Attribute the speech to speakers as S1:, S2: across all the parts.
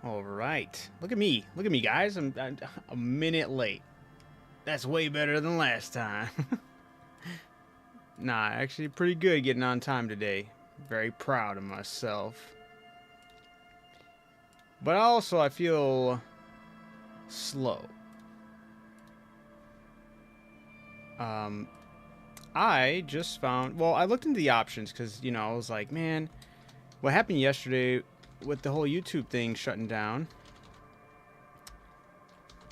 S1: All right. Look at me. Look at me, guys. I'm a minute late. That's way better than last time. Nah, actually pretty good getting on time today. Very proud of myself. But also I feel slow. I just found, well, I looked into the options because, you know, I was like, man, what happened yesterday with the whole YouTube thing shutting down?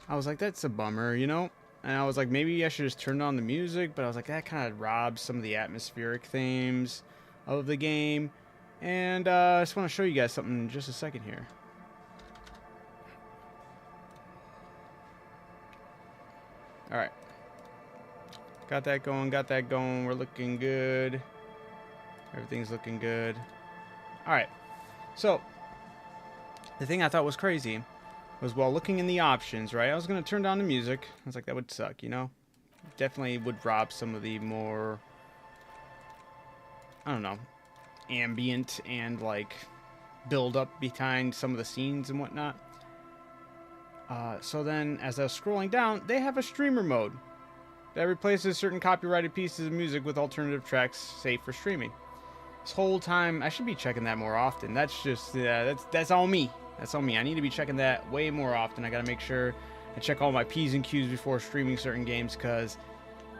S1: I was like, that's a bummer, you know? And I was like, maybe I should just turn on the music, but I was like, that kind of robs some of the atmospheric themes of the game. And I just want to show you guys something in just a second here. Alright. Got that going, got that going. We're looking good. Everything's looking good. Alright. So, the thing I thought was crazy was while looking in the options, right? I was going to turn down the music. I was like, that would suck, you know? Definitely would rob some of the more, I don't know, ambient and like build up behind some of the scenes and whatnot. So then as I was scrolling down, they have a streamer mode that replaces certain copyrighted pieces of music with alternative tracks safe for streaming. This whole time, I should be checking that more often. That's just, that's on me. That's on me. I need to be checking that way more often. I gotta make sure I check all my P's and Q's before streaming certain games, because,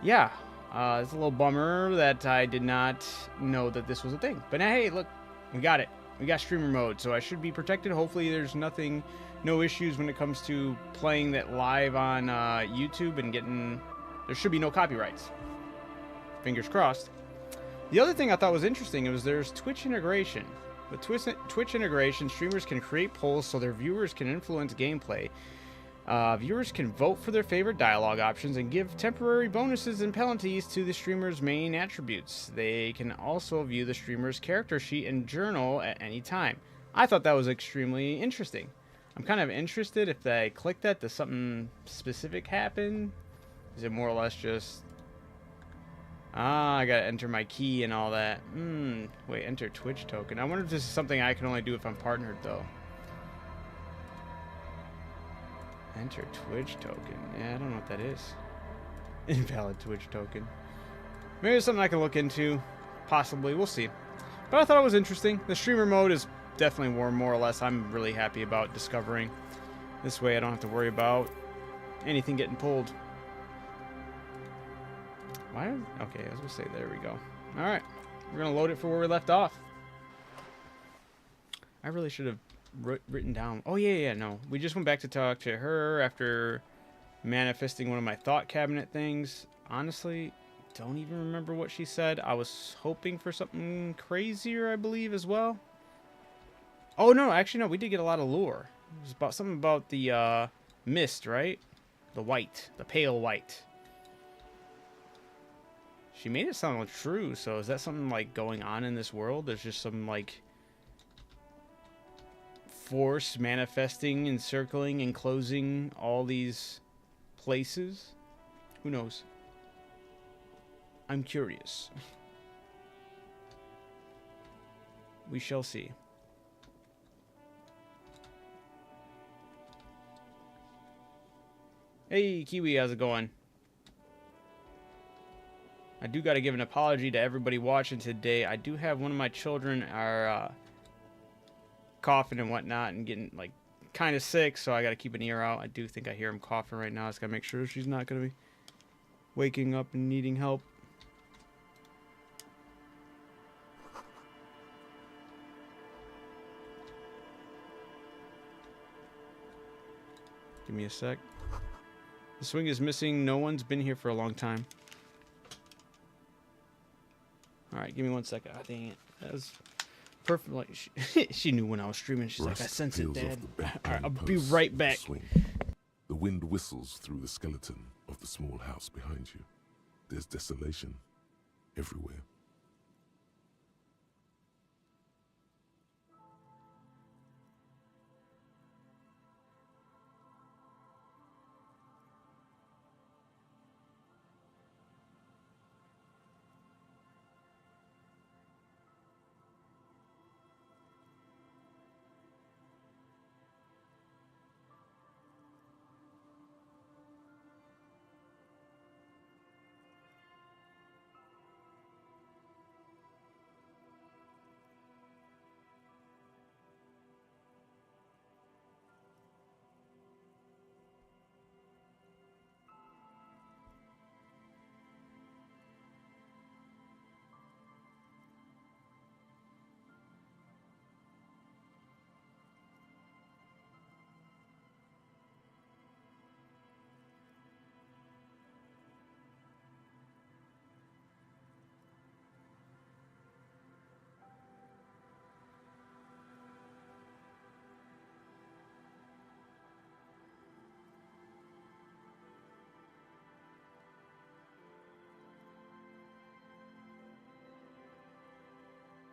S1: yeah, it's a little bummer that I did not know that this was a thing. But hey, look, we got it. We got streamer mode, so I should be protected. Hopefully there's no issues when it comes to playing that live on YouTube and getting, there should be no copyrights. Fingers crossed. The other thing I thought was interesting was there's Twitch integration. With Twitch integration, streamers can create polls so their viewers can influence gameplay. Viewers can vote for their favorite dialogue options and give temporary bonuses and penalties to the streamer's main attributes. They can also view the streamer's character sheet and journal at any time. I thought that was extremely interesting. I'm kind of interested if I click that, does something specific happen? Is it more or less just... I gotta enter my key and all that. Wait, enter Twitch token. I wonder if this is something I can only do if I'm partnered, though. Enter Twitch token. Yeah, I don't know what that is. Invalid Twitch token. Maybe it's something I can look into. Possibly. We'll see. But I thought it was interesting. The streamer mode is definitely more or less I'm really happy about discovering. This way I don't have to worry about anything getting pulled. Why? Okay, I was gonna say, there we go. Alright, we're gonna load it for where we left off. I really should have written down. Oh, yeah, no. We just went back to talk to her after manifesting one of my thought cabinet things. Honestly, don't even remember what she said. I was hoping for something crazier, I believe, as well. Oh, no, actually, no, we did get a lot of lore. It was about something about the mist, right? The white, the pale white. She made it sound true, so is that something like going on in this world? There's just some like force manifesting, encircling, and closing all these places? Who knows? I'm curious. We shall see. Hey, Kiwi, how's it going? I do got to give an apology to everybody watching today. I do have one of my children are coughing and whatnot and getting like kind of sick, so I got to keep an ear out. I do think I hear him coughing right now. I just got to make sure she's not going to be waking up and needing help. Give me a sec. The swing is missing. No one's been here for a long time. Alright, give me 1 second. I think that was perfect. Like she knew when I was streaming. She's like, I sense it, Dad. Alright, I'll be right back.
S2: The wind whistles through the skeleton of the small house behind you. There's desolation everywhere.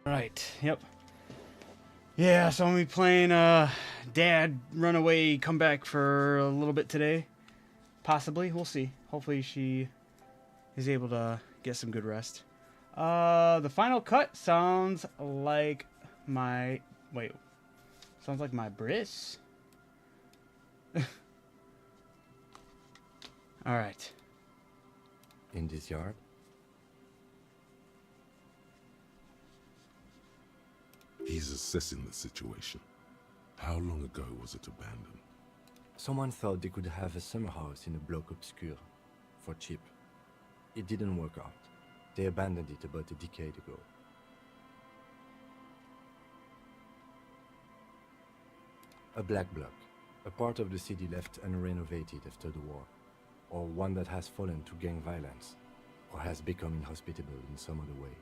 S1: Right. Yep. Yeah, so I'm gonna be playing Dad Run Away Come Back for a little bit today. Possibly. We'll see. Hopefully she is able to get some good rest. The final cut sounds like my sounds like my bris. Alright.
S3: In this yard?
S2: He's assessing the situation. How long ago was it abandoned?
S3: Someone thought they could have a summer house in a bloc obscur for cheap. It didn't work out. They abandoned it about a decade ago. A black bloc, a part of the city left unrenovated after the war, or one that has fallen to gang violence, or has become inhospitable in some other way.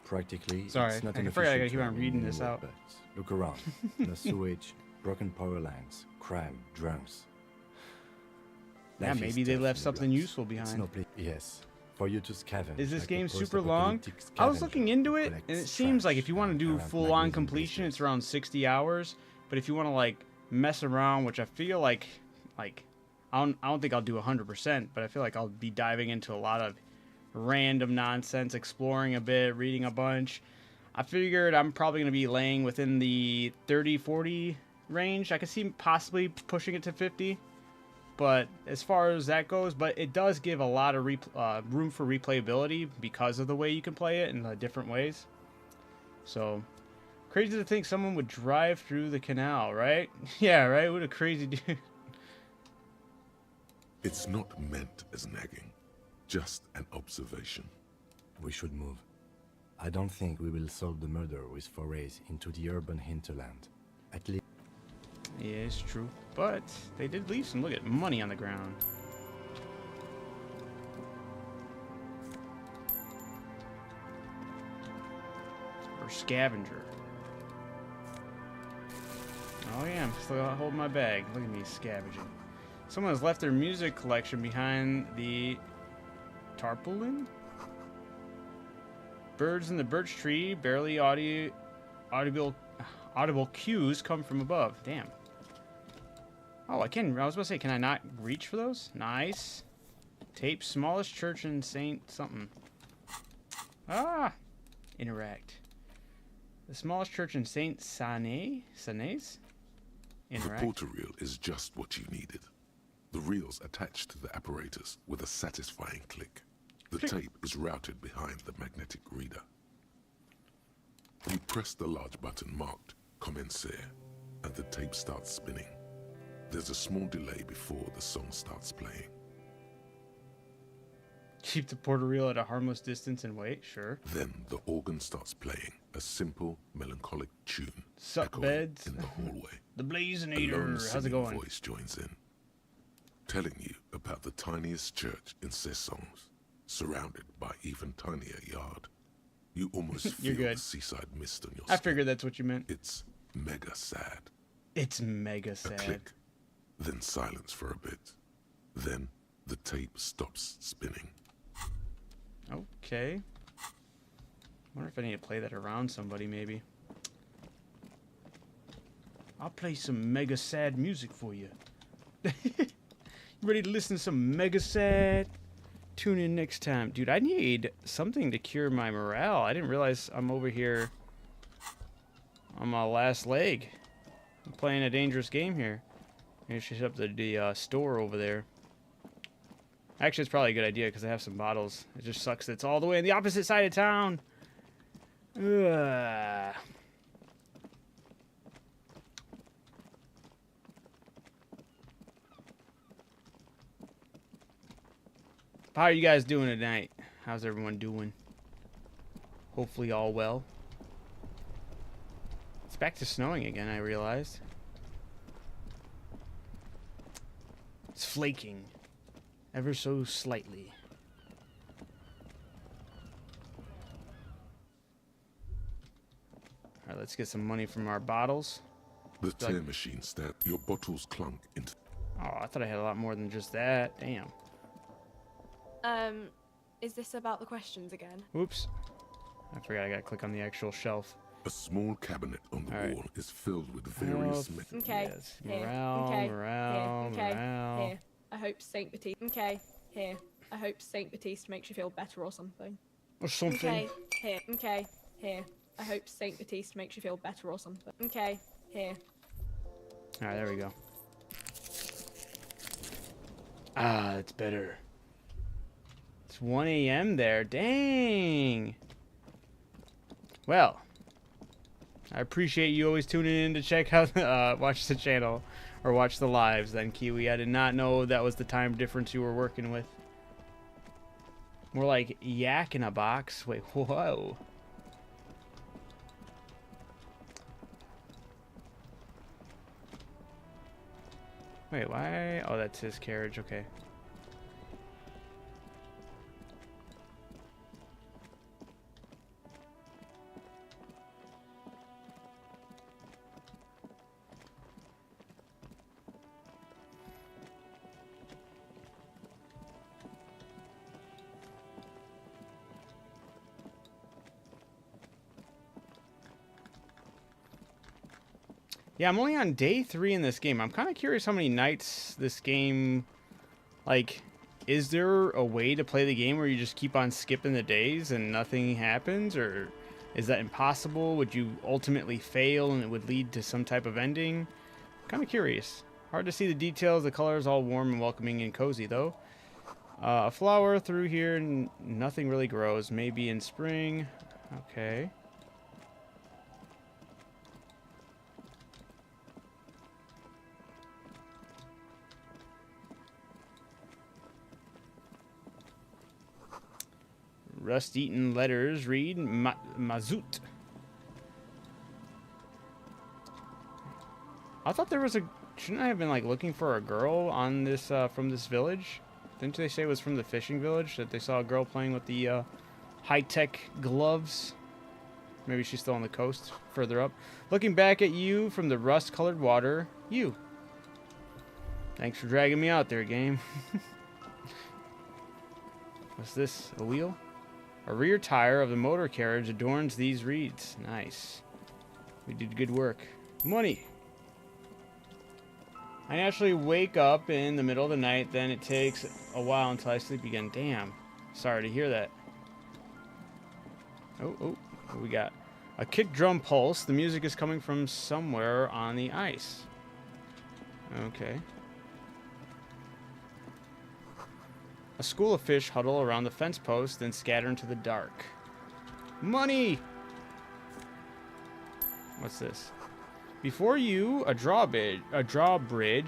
S3: Practically,
S1: Sorry,
S3: it's not
S1: I
S3: an
S1: forgot I gotta
S3: official
S1: keep on
S3: term
S1: reading
S3: in
S1: this
S3: New York,
S1: out.
S3: but look around. No sewage, broken power lines, crime, drunks.
S1: Yeah,
S3: Life is
S1: maybe they
S3: tough
S1: left
S3: in the
S1: something
S3: blocks.
S1: useful
S3: It's
S1: behind.
S3: no place. Yes, for you to scavenge.
S1: Is this
S3: like a
S1: game super long?
S3: post-apocalyptic
S1: I was
S3: scavenger
S1: looking into
S3: who
S1: it, and it
S3: collects
S1: seems like
S3: trash
S1: if you want to
S3: and
S1: do
S3: around
S1: full-on
S3: magnesium
S1: completion, it's
S3: blisters.
S1: around 60 hours. But if you want to like mess around, which I feel like I don't think I'll do 100%, but I feel like I'll be diving into a lot of random nonsense, exploring a bit, reading a bunch. I figured I'm probably going to be laying within the 30-40 range. I could see possibly pushing it to 50. But as far as that goes, but it does give a lot of room for replayability because of the way you can play it in different ways. So, crazy to think someone would drive through the canal, right? Yeah, right? What a crazy dude.
S2: It's not meant as nagging, just an observation.
S3: We should move. I don't think we will solve the murder with forays into the urban hinterland. At least.
S1: Yeah, it's true. But they did leave some, look at, money on the ground. Or scavenger. Oh yeah, I'm still holding my bag. Look at me scavenging. Someone has left their music collection behind the tarpaulin. Birds in the birch tree, barely audible cues come from above. Damn. Oh, I can. I was about to say, can I not reach for those? Nice. Tape, smallest church in Saint something. Ah! Interact. The smallest church in Saint Sanés?
S2: The
S1: Interact.
S2: porter reel is just what you needed. The reel's attached to the apparatus with a satisfying click. The
S1: Click.
S2: tape is routed behind the magnetic reader. You press the large button marked Commencer, and the tape starts spinning. There's a small delay before the song starts playing.
S1: Keep the porter reel at a harmless distance and wait, sure.
S2: Then the organ starts playing a simple, melancholic tune
S1: Sup,
S2: echoing
S1: beds?
S2: in the hallway.
S1: The
S2: A lone
S1: Blazinator. How's it
S2: singing
S1: going?
S2: voice joins in, telling you about the tiniest church in Cessons, surrounded by even tinier yard. You almost
S1: You're
S2: feel
S1: good.
S2: the seaside mist on your
S1: I
S2: skin.
S1: figured that's what you meant.
S2: It's mega sad.
S1: It's mega
S2: A
S1: sad.
S2: click, then silence for a bit. Then the tape stops spinning.
S1: Okay. Wonder if I need to play that around somebody, maybe. I'll play some mega sad music for you. You ready to listen to some mega sad? Tune in next time. Dude, I need something to cure my morale. I didn't realize I'm over here on my last leg. I'm playing a dangerous game here. Maybe I should hit up the store over there. Actually, it's probably a good idea because I have some bottles. It just sucks that it's all the way on the opposite side of town. Ugh. How are you guys doing tonight? How's everyone doing? Hopefully all well. It's back to snowing again, I realized. It's flaking. Ever so slightly. Alright, let's get some money from our bottles.
S2: The
S1: Like-
S2: tear machine snapped. Your bottles clunk into.
S1: Oh, I thought I had a lot more than just that. Damn.
S4: Is this about the questions again?
S1: Oops. I forgot I gotta click on the actual shelf.
S2: A small cabinet on the
S1: Alright.
S2: wall is filled with various
S4: Okay.
S1: Yes.
S4: Here.
S1: Morale,
S4: Okay.
S1: morale,
S4: Here. Okay.
S1: morale.
S4: Here. I hope Saint Baptiste. Okay. Here. I hope Saint Baptiste makes you feel better or something.
S1: Or something.
S4: Okay. Here. Okay. Here. I hope Saint Baptiste makes you feel better or something. Okay. Here.
S1: Alright, there we go. Ah, it's better. It's 1 a.m. there. Dang. Well, I appreciate you always tuning in to check out, watch the channel, or watch the lives then, Kiwi. I did not know that was the time difference you were working with. More like yak in a box. Wait, whoa. Wait, why? Oh, that's his carriage. Okay. Yeah, I'm only on day 3 in this game. I'm kind of curious how many nights this game, like, is there a way to play the game where you just keep on skipping the days and nothing happens? Or is that impossible? Would you ultimately fail and it would lead to some type of ending? Kind of curious. Hard to see the details. The color is all warm and welcoming and cozy, though. A flower through here, nothing really grows. Maybe in spring. Okay. Rust-eaten letters read Mazout. I thought there was a... Shouldn't I have been, like, looking for a girl on this, from this village? Didn't they say it was from the fishing village? That they saw a girl playing with the, high-tech gloves? Maybe she's still on the coast, further up. Looking back at you from the rust-colored water. You. Thanks for dragging me out there, game. What's this? A wheel? A rear tire of the motor carriage adorns these reeds. Nice. We did good work. Money. I naturally wake up in the middle of the night, then it takes a while until I sleep again. Damn. Sorry to hear that. Oh, what we got? A kick drum pulse. The music is coming from somewhere on the ice. Okay. A school of fish huddle around the fence post, then scatter into the dark. Money! What's this? Before you, a drawbridge.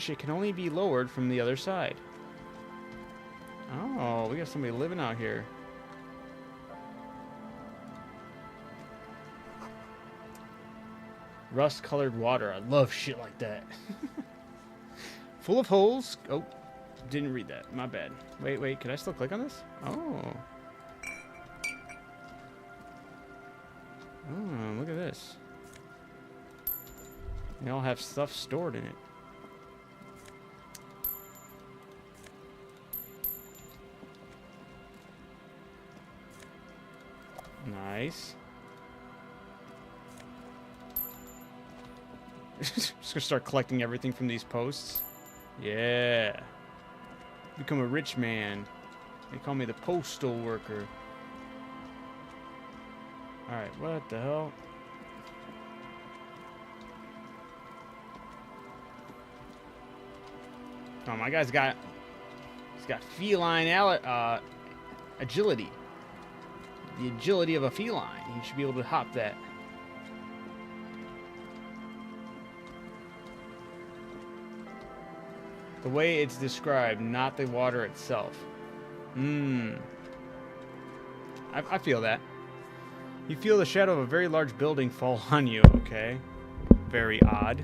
S1: It can only be lowered from the other side. Oh, we got somebody living out here. Rust-colored water. I love shit like that. Full of holes. Oh. Didn't read that. My bad. Wait. Can I still click on this? Oh. Oh, look at this. They all have stuff stored in it. Nice. Just gonna start collecting everything from these posts. Yeah. Become a rich man. They call me the postal worker. Alright, what the hell? Oh, my guy's got... He's got feline agility. The agility of a feline. He should be able to hop that. The way it's described, not the water itself. I feel that. You feel the shadow of a very large building fall on you, okay? Very odd.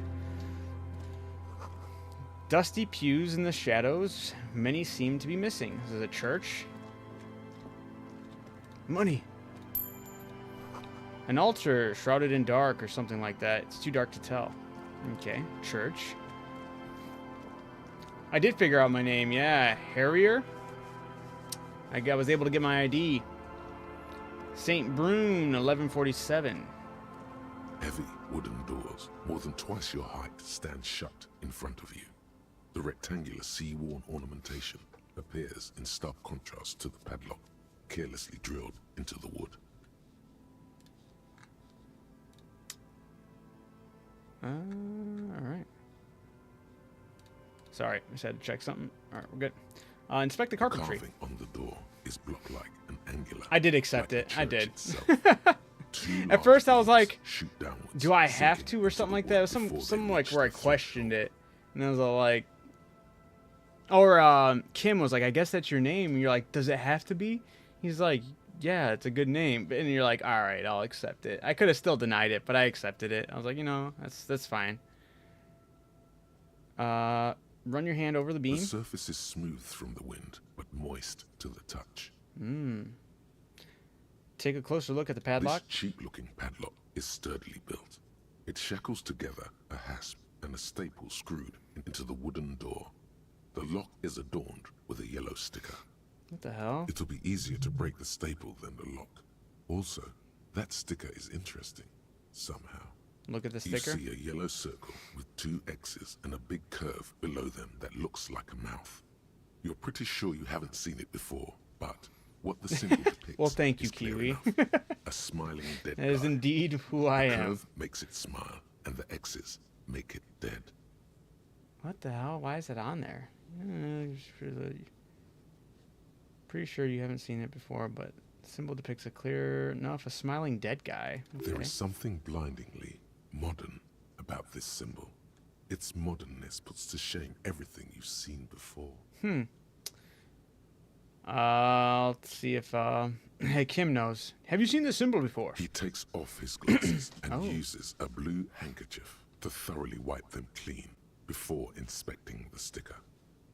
S1: Dusty pews in the shadows. Many seem to be missing. This is a church. Money. An altar shrouded in dark or something like that. It's too dark to tell. Okay, church. I did figure out my name, yeah. Harrier. I was able to get my ID. St. Brune, 1147.
S2: Heavy wooden doors, more than twice your height, stand shut in front of you. The rectangular sea-worn ornamentation appears in stark contrast to the padlock, carelessly drilled into the wood.
S1: Alright. Sorry, I just had to check something. Alright, we're good. Inspect the carpentry.
S2: Carving on the door is block-like and angular.
S1: I did accept
S2: like
S1: it.
S2: the
S1: I
S2: church
S1: did.
S2: itself.
S1: At first I was like,
S2: shoot downwards,
S1: do I have
S2: sinking
S1: to or
S2: into
S1: something
S2: the
S1: like
S2: wood
S1: that? It was
S2: before
S1: some
S2: they
S1: like
S2: reach
S1: where I
S2: the
S1: questioned
S2: threshold.
S1: it. And I was all like, or Kim was like, I guess that's your name. And you're like, does it have to be? He's like, yeah, it's a good name. And you're like, all right, I'll accept it. I could have still denied it, but I accepted it. I was like, you know, that's fine. Run your hand over the beam.
S2: The surface is smooth from the wind, but moist to the touch.
S1: Take a closer look at the padlock.
S2: This cheap-looking padlock is sturdily built. It shackles together a hasp and a staple screwed into the wooden door. The lock is adorned with a yellow sticker.
S1: What the hell?
S2: It'll be easier to break the staple than the lock. Also, that sticker is interesting, somehow.
S1: Look at the
S2: You
S1: sticker.
S2: see a yellow circle with 2 X's and a big curve below them that looks like a mouth. You're pretty sure you haven't seen it before, but what the symbol depicts
S1: Well, thank you,
S2: is clear
S1: Kiwi.
S2: enough. A smiling dead
S1: That is
S2: guy.
S1: indeed who I
S2: The
S1: am.
S2: curve makes it smile, and the X's make it dead.
S1: What the hell? Why is it on there? Pretty sure you haven't seen it before, but the symbol depicts a clear enough, a smiling dead guy.
S2: There
S1: Okay.
S2: is something blindingly modern about this symbol. Its modernness puts to shame everything you've seen before.
S1: Let's see if hey, Kim knows. Have you seen this symbol before?
S2: He takes off his glasses and
S1: Oh.
S2: uses a blue handkerchief to thoroughly wipe them clean before inspecting the sticker.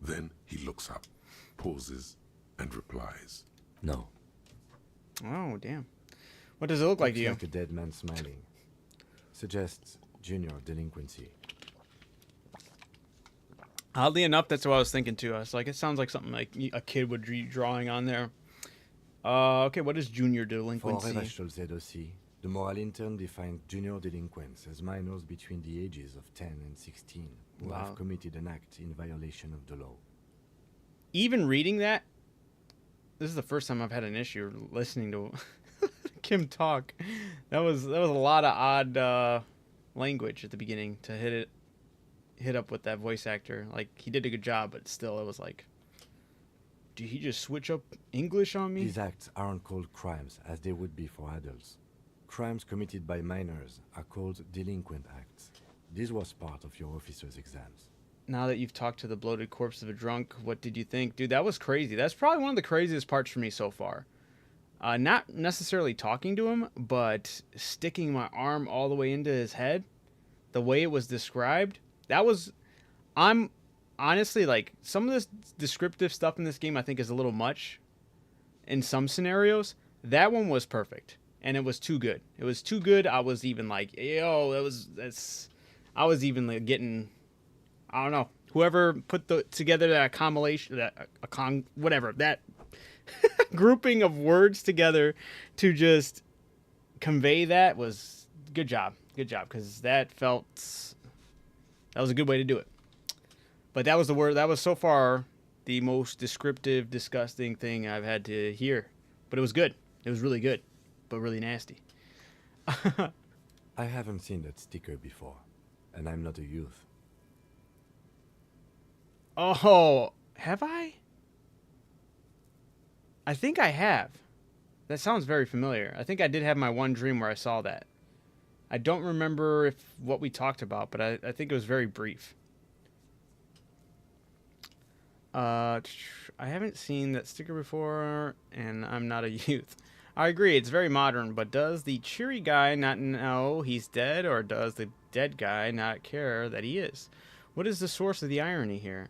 S2: Then he looks up, pauses, and replies.
S3: No.
S1: Oh, damn. What does it look like to
S3: Looks
S1: you?
S3: like a dead man smiling. Suggests junior delinquency.
S1: Oddly enough, that's what I was thinking too. I was like, it sounds like something like a kid would be drawing on there. Okay, what is junior
S3: For
S1: delinquency?
S3: Revachol ZOC, the moral intern defined junior delinquents as minors between the ages of 10 and 16 who
S1: Wow.
S3: have committed an act in violation of the law.
S1: Even reading that, this is the first time I've had an issue listening to Kim talk. That was a lot of odd language at the beginning to hit up with that voice actor. Like, he did a good job, but still, it was like, did he just switch up English on me?
S3: These acts aren't called crimes as they would be for adults. Crimes committed by minors are called delinquent acts. This was part of your officer's exams.
S1: Now that you've talked to the bloated corpse of a drunk, what did you think? Dude, that was crazy. That's probably one of the craziest parts for me so far. Not necessarily talking to him, but sticking my arm all the way into his head. The way it was described. I'm honestly, like, some of this descriptive stuff in this game I think is a little much in some scenarios. That one was perfect. And it was too good. It was too good. I was even like, yo, I was even like getting, I don't know, whoever put together that combination, that grouping of words together to just convey that was good job, because that was a good way to do it. But that was that was so far the most descriptive, disgusting thing I've had to hear. But it was good. It was really good, but really nasty.
S3: I haven't seen that sticker before, and I'm not a youth.
S1: Oh, have I? I think I have. That sounds very familiar. I think I did have my one dream where I saw that. I don't remember what we talked about, but I think it was very brief. I haven't seen that sticker before, and I'm not a youth. I agree, it's very modern, but does the cheery guy not know he's dead, or does the dead guy not care that he is? What is the source of the irony here?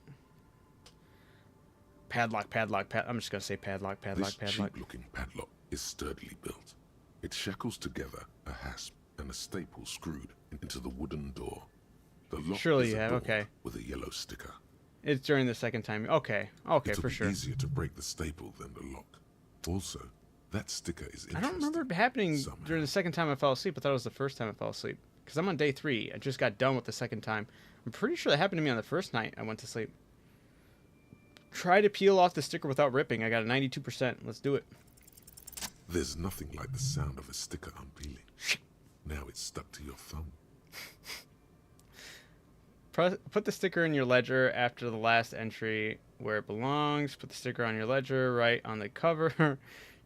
S1: Padlock. I'm just going to say padlock.
S2: This cheap-looking padlock is sturdily built. It shackles together a hasp and a staple screwed into the wooden door. The lock
S1: Surely
S2: is
S1: you have,
S2: adorned
S1: okay.
S2: with a yellow sticker.
S1: It's during the second time. Okay,
S2: It'll
S1: for
S2: be
S1: sure.
S2: easier to break the staple than the lock. Also, That sticker is interesting.
S1: I don't remember it happening
S2: somehow.
S1: during the second time I fell asleep. I thought it was the first time I fell asleep. Because I'm on day 3. I just got done with the second time. I'm pretty sure that happened to me on the first night I went to sleep. Try to peel off the sticker without ripping. I got a 92%. Let's do it.
S2: There's nothing like the sound of a sticker unpeeling. Now it's stuck to your thumb.
S1: Put the sticker in your ledger after the last entry where it belongs. Put the sticker on your ledger, right on the cover.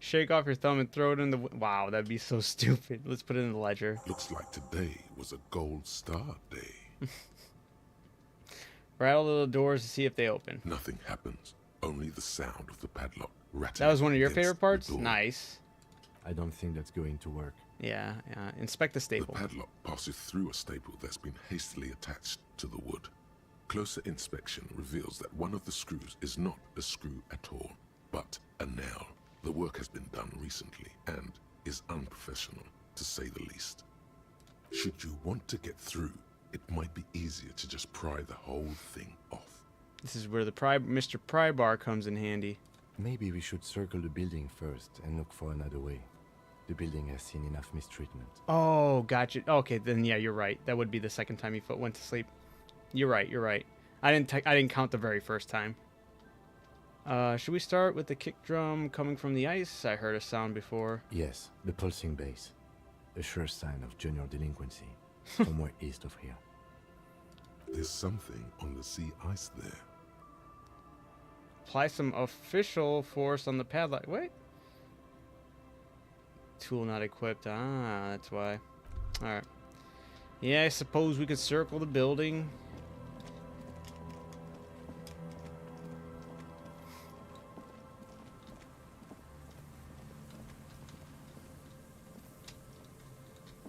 S1: Shake off your thumb and throw it in the... Wow, that'd be so stupid. Let's put it in the ledger.
S2: Looks like today was a gold star day.
S1: Rattle the doors to see if they open.
S2: Nothing happens. Only the sound of the padlock rattling.
S1: That was one of your
S2: against
S1: favorite parts?
S2: the door.
S1: Nice.
S3: I don't think that's going to work.
S1: Yeah. Inspect the
S2: The
S1: staple.
S2: padlock passes through a staple that's been hastily attached to the wood. Closer inspection reveals that one of the screws is not a screw at all, but a nail. The work has been done recently and is unprofessional, to say the least. Should you want to get through, it might be easier to just pry the whole thing off.
S1: This is where the Mr. Pry Bar comes in handy.
S3: Maybe we should circle the building first and look for another way. The building has seen enough mistreatment.
S1: Oh, gotcha. Okay, then yeah, you're right. That would be the second time you went to sleep. You're right. I didn't count the very first time. Should we start with the kick drum coming from the ice? I heard a sound before.
S3: Yes, the pulsing bass. A sure sign of junior delinquency. Somewhere east of here.
S2: There's something on the sea ice there.
S1: Apply some official force on the padlock. Wait. Tool not equipped. Ah, that's why. Alright. Yeah, I suppose we could circle the building.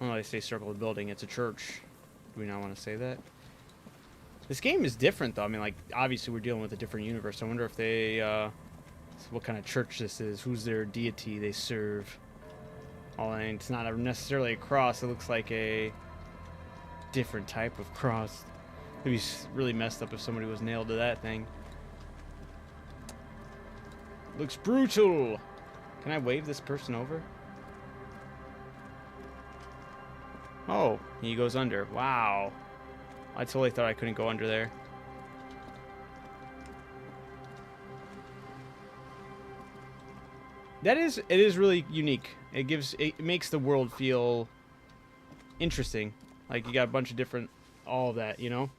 S1: Well, they say circle the building. It's a church. Do we not want to say that? This game is different, though. I mean, like, obviously we're dealing with a different universe. I wonder if they, what kind of church this is. Who's their deity they serve. Oh, and it's not necessarily a cross. It looks like a different type of cross. It'd be really messed up if somebody was nailed to that thing. Looks brutal. Can I wave this person over? Oh, he goes under. Wow. I totally thought I couldn't go under there. It is really unique. It makes the world feel interesting. Like you got a bunch of different, all of that, you know?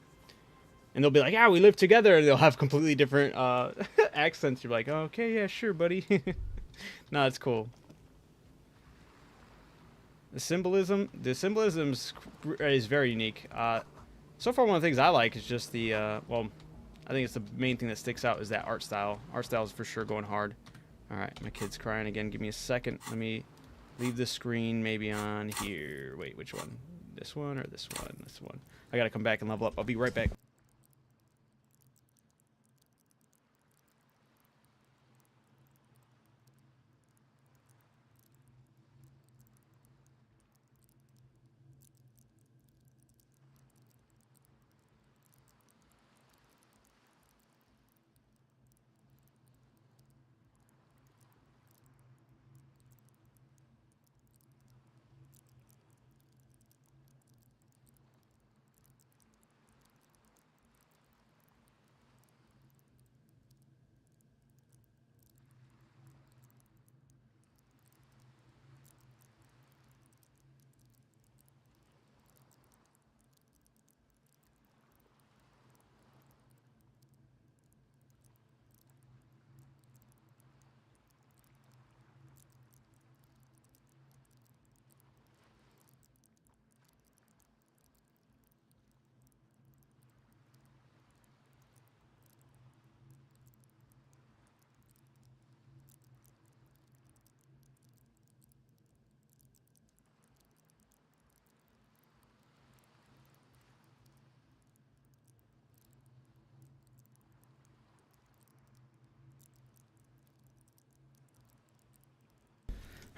S1: And they'll be like, yeah, we live together. And they'll have completely different accents. You're like, oh, okay, yeah, sure, buddy. No, it's cool. The symbolism is very unique. So far, one of the things I like is just the, well, I think it's the main thing that sticks out is that art style. Art style is for sure going hard. All right, my kid's crying again. Give me a second. Let me leave the screen maybe on here. Wait, which one? This one or this one? This one. I got to come back and level up. I'll be right back.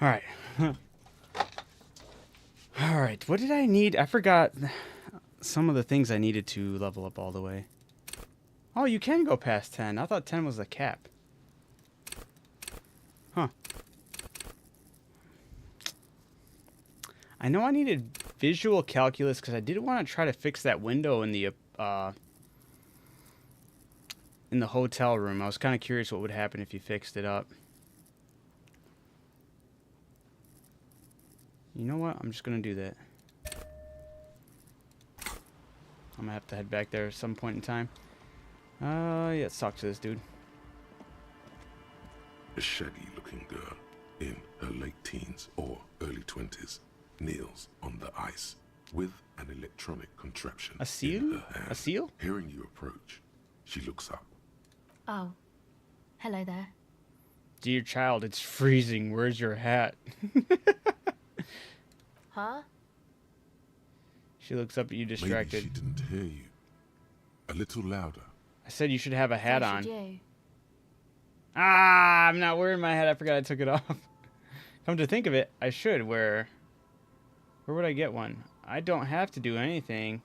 S1: All right. All right. What did I need? I forgot some of the things I needed to level up all the way. Oh, you can go past 10. I thought 10 was the cap. Huh. I know I needed visual calculus because I did want to try to fix that window in the hotel room. I was kind of curious what would happen if you fixed it up. You know what? I'm just going to do that. I'm going to have to head back there at some point in time. Yeah, let's talk to this dude.
S2: A shaggy-looking girl in her late teens or early 20s kneels on the ice with an electronic contraption
S1: A seal?
S2: in her hand.
S1: A seal?
S2: Hearing you approach, she looks up.
S5: Oh, hello there.
S1: Dear child, it's freezing. Where's your hat?
S5: Huh?
S1: She looks up at you distracted.
S2: Maybe she didn't hear you. A little louder.
S1: I said you should have a hat
S5: So
S1: on.
S5: should you.
S1: Ah, I'm not wearing my hat. I forgot I took it off. Come to think of it, I should wear... Where would I get one? I don't have to do anything.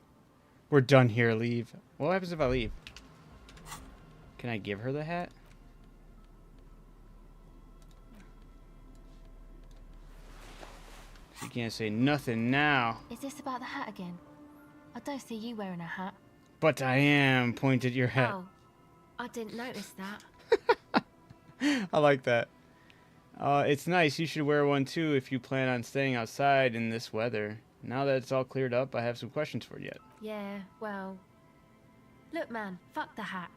S1: We're done here. Leave. What happens if I leave? Can I give her the hat? She can't say nothing now.
S5: Is this about the hat again? I don't see you wearing a hat.
S1: But I am. Point at your hat.
S5: Oh, I didn't notice that.
S1: I like that. It's nice. You should wear one too if you plan on staying outside in this weather. Now that it's all cleared up, I have some questions for you.
S5: Yeah, well... Look, man, fuck the hat.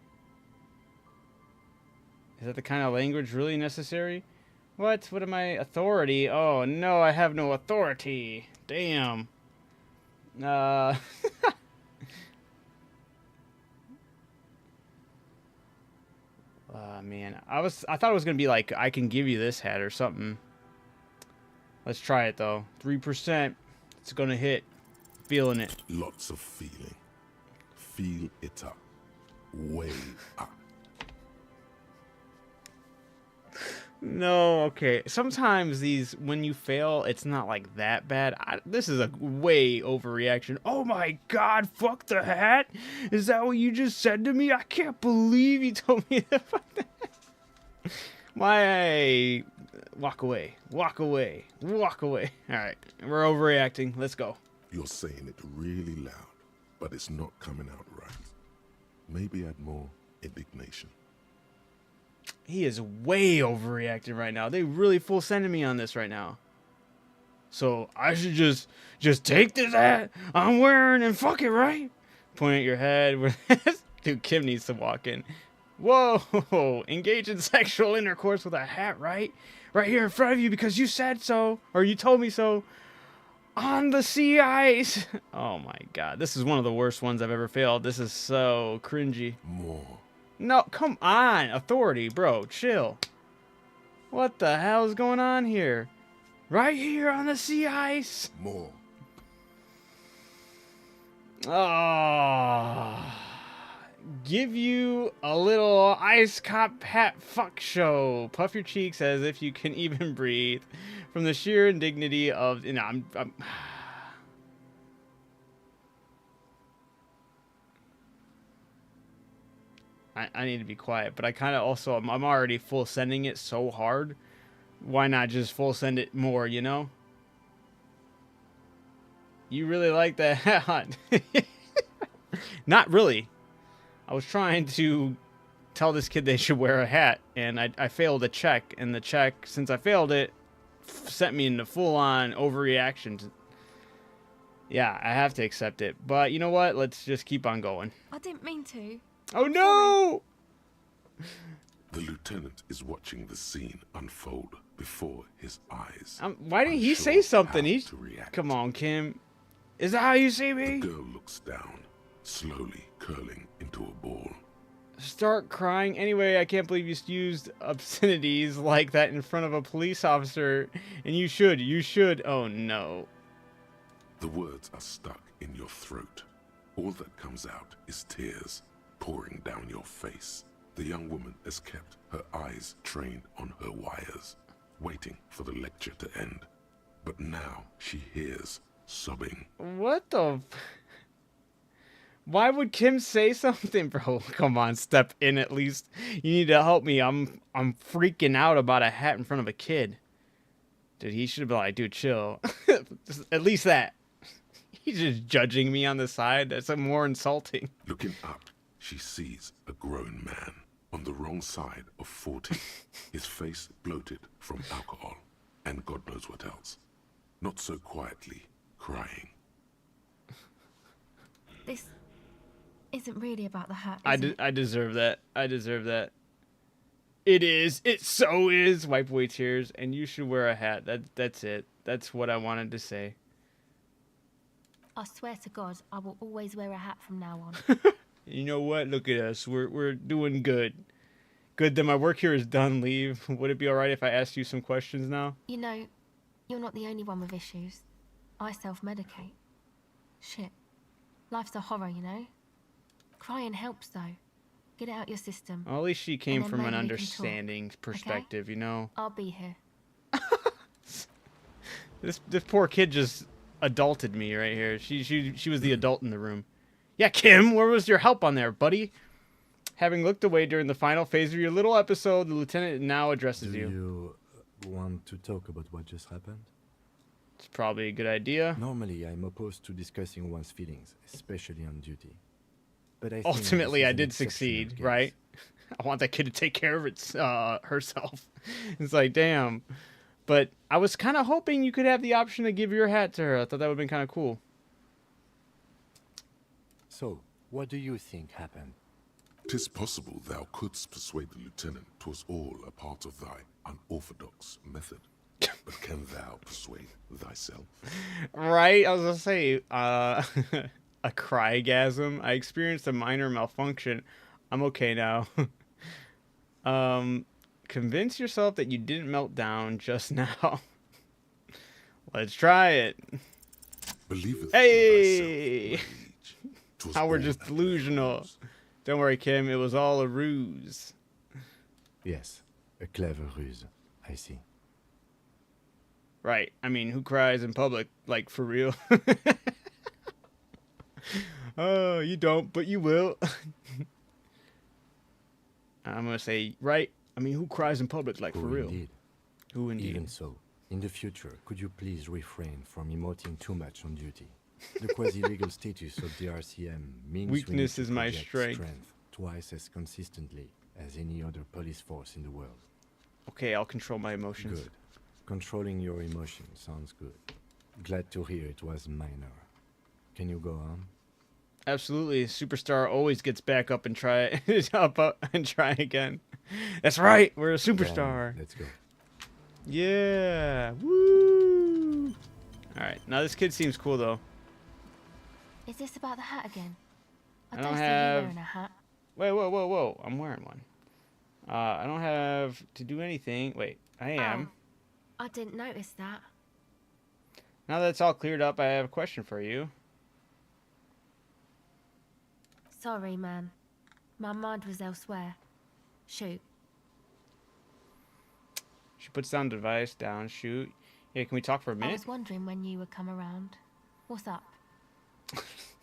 S1: Is that the kind of language really necessary? What? What am I? Authority? Oh, no, I have no authority. Damn. Man. I thought it was going to be like, I can give you this hat or something. Let's try it, though. 3%. It's going to hit. Feeling it.
S2: Lots of feeling. Feel it up. Way up.
S1: No, okay. Sometimes these, when you fail, it's not like that bad. This is a way overreaction. Oh my god, fuck the hat? Is that what you just said to me? I can't believe you told me that. Fuck that. Why? Walk away. Walk away. Walk away. Alright, we're overreacting. Let's go.
S2: You're saying it really loud, but it's not coming out right. Maybe add more indignation.
S1: He is way overreacting right now. They really full sending me on this right now. So I should just take this hat I'm wearing and fuck it, right? Point at your head. Dude, Kim needs to walk in. Whoa, engage in sexual intercourse with a hat, right? Right here in front of you because you said so, or you told me so. On the sea ice. Oh my god, this is one of the worst ones I've ever failed. This is so cringy.
S2: More.
S1: No, come on. Authority, bro. Chill. What the hell is going on here? Right here on the sea ice.
S2: More.
S1: Oh. Give you a little ice cop hat fuck show. Puff your cheeks as if you can even breathe. From the sheer indignity of... You know, I'm I need to be quiet, but I kind of also, I'm already full sending it so hard. Why not just full send it more, you know? You really like that hat? Not really. I was trying to tell this kid they should wear a hat, and I failed a check, and the check, since I failed it, sent me into full-on overreaction. Yeah, I have to accept it. But you know what? Let's just keep on going.
S5: I didn't mean to.
S1: Oh no!
S2: The lieutenant is watching the scene unfold before his eyes.
S1: Why didn't he
S2: unsure
S1: say something?
S2: how
S1: He's...
S2: to react.
S1: Come on, Kim. Is that how you see me?
S2: The girl looks down, slowly curling into a ball.
S1: Start crying. Anyway, I can't believe you used obscenities like that in front of a police officer. And you should. Oh no.
S2: The words are stuck in your throat. All that comes out is tears pouring down your face. The young woman has kept her eyes trained on her wires, waiting for the lecture to end. But now she hears sobbing.
S1: What the... Why would Kim say something, bro? Come on, step in at least. You need to help me. I'm freaking out about a hat in front of a kid. Dude, he should have been like, dude, chill. At least that. He's just judging me on the side. That's more insulting.
S2: Looking up, she sees a grown man on the wrong side of 40, his face bloated from alcohol, and God knows what else. Not so quietly, crying.
S5: This isn't really about the hat,
S1: I deserve that. I deserve that. It is. It so is. Wipe away tears, and you should wear a hat. That's it. That's what I wanted to say.
S5: I swear to God, I will always wear a hat from now on.
S1: You know what? Look at us. We're doing good. Good that my work here is done. Leave. Would it be all right if I asked you some questions now?
S5: You know, you're not the only one with issues. I self-medicate. Shit. Life's a horror, you know? Crying helps, though. Get it out your system.
S1: Well, at least she came
S5: And then
S1: from an
S5: maybe we can
S1: understanding
S5: talk,
S1: perspective, you know?
S5: I'll be here.
S1: This poor kid just adulted me right here. She was the adult in the room. Yeah, Kim, where was your help on there, buddy? Having looked away during the final phase of your little episode, the lieutenant now addresses
S3: Do
S1: you.
S3: you want to talk about what just happened?
S1: It's probably a good idea.
S3: Normally, I'm opposed to discussing one's feelings, especially on duty. But I think
S1: Ultimately,
S3: this is
S1: I
S3: an
S1: did
S3: exceptional
S1: succeed,
S3: case.
S1: right? I want that kid to take care of herself. It's like, damn. But I was kind of hoping you could have the option to give your hat to her. I thought that would have been kind of cool.
S3: So, what do you think happened?
S2: 'Tis possible thou couldst persuade the lieutenant 'twas all a part of thy unorthodox method. But can thou persuade thyself?
S1: Right? I was going to say, a crygasm. I experienced a minor malfunction. I'm okay now. Convince yourself that you didn't melt down just now. Let's try it.
S2: Believeth
S1: Hey!
S2: in thyself, rage. 'Twas
S1: How we're
S2: all
S1: just
S2: a
S1: delusional.
S2: ruse.
S1: Don't worry, Kim. It was all a ruse.
S3: Yes, a clever ruse. I see.
S1: Right. I mean, who cries in public? Like, for real? Oh, you don't, but you will. I'm going to say, right? I mean, who cries in public? Like, for
S3: Who
S1: real?
S3: indeed?
S1: Who indeed?
S3: Even so, in the future, could you please refrain from emoting too much on duty? The quasi-legal status of the RCM means we need
S1: Weakness
S3: to
S1: is my
S3: project
S1: strength.
S3: twice as consistently as any other police force in the world.
S1: Okay, I'll control my emotions.
S3: Good. Controlling your emotions sounds good. Glad to hear it was minor. Can you go on?
S1: Absolutely. Superstar always gets back up and try up and try again. That's right. We're a superstar.
S3: Then let's go.
S1: Yeah. Woo. All right. Now this kid seems cool though.
S5: Is this about the hat again? I
S1: I
S5: don't
S1: don't
S5: see you
S1: have-
S5: wearing a hat.
S1: Wait, whoa. I'm wearing one. I don't have to do anything. Wait, I am.
S5: Oh, I didn't notice that.
S1: Now that it's all cleared up, I have a question for you.
S5: Sorry, man. My mind was elsewhere. Shoot.
S1: She puts down the device, down, shoot. Yeah, can we talk for a
S5: I
S1: minute?
S5: was wondering when you would come around. What's up?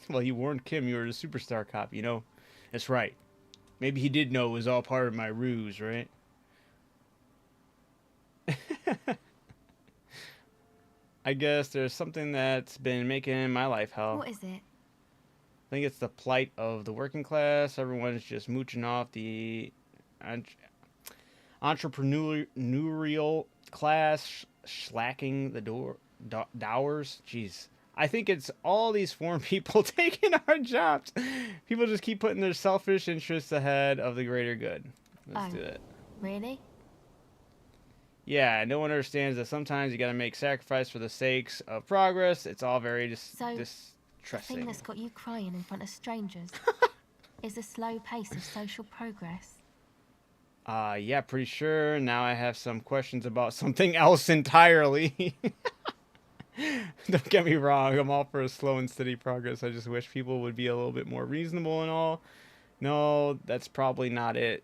S1: Well, you warned Kim you were the superstar cop, you know. That's right. Maybe he did know it was all part of my ruse, right? I guess there's something that's been making my life hell.
S5: What is it?
S1: I think it's the plight of the working class. Everyone's just mooching off the entrepreneurial class, slacking the dowers. Jeez. I think it's all these foreign people taking our jobs. People just keep putting their selfish interests ahead of the greater good. Let's do it.
S5: Really?
S1: Yeah, no one understands that sometimes you gotta make sacrifice for the sakes of progress. It's all very
S5: So, The
S1: distressing.
S5: thing that's got you crying in front of strangers is the slow pace of social progress.
S1: Yeah, pretty sure. Now I have some questions about something else entirely. Don't get me wrong, I'm all for a slow and steady progress. I just wish people would be a little bit more reasonable and all. No, that's probably not it.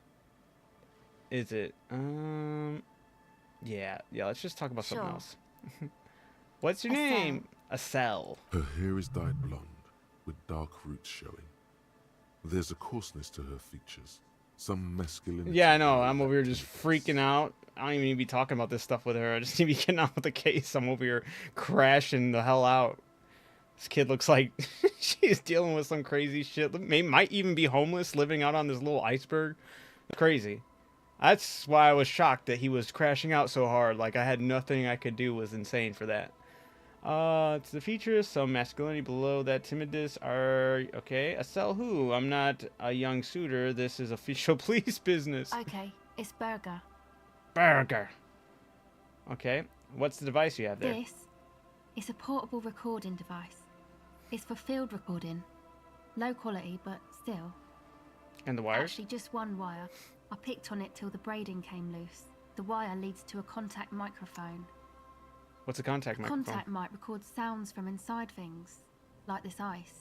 S1: Is it? Yeah, let's just talk about something
S5: Sure.
S1: else. What's your
S5: Estelle.
S1: name? Estelle.
S2: Her hair is dyed blonde, with dark roots showing. There's a coarseness to her features, Some masculinity.
S1: Yeah, I know. I'm over here just freaking out. I don't even need to be talking about this stuff with her. I just need to be getting out with the case. I'm over here crashing the hell out. This kid looks like she's dealing with some crazy shit. Might even be homeless, living out on this little iceberg. Crazy. That's why I was shocked that he was crashing out so hard. Like I had nothing I could do. Was insane for that. It's the features. Some masculinity below that timidness are okay. Sell who? I'm not a young suitor. This is official police business.
S5: Okay, it's Burger.
S1: Burger. Okay. What's the device you have there?
S5: This is a portable recording device. It's for field recording. Low quality, but still.
S1: And the wires?
S5: Actually, just one wire. I picked on it till the braiding came loose. The wire leads to a contact microphone.
S1: What's a contact microphone?
S5: Contact mic records sounds from inside things, like this ice.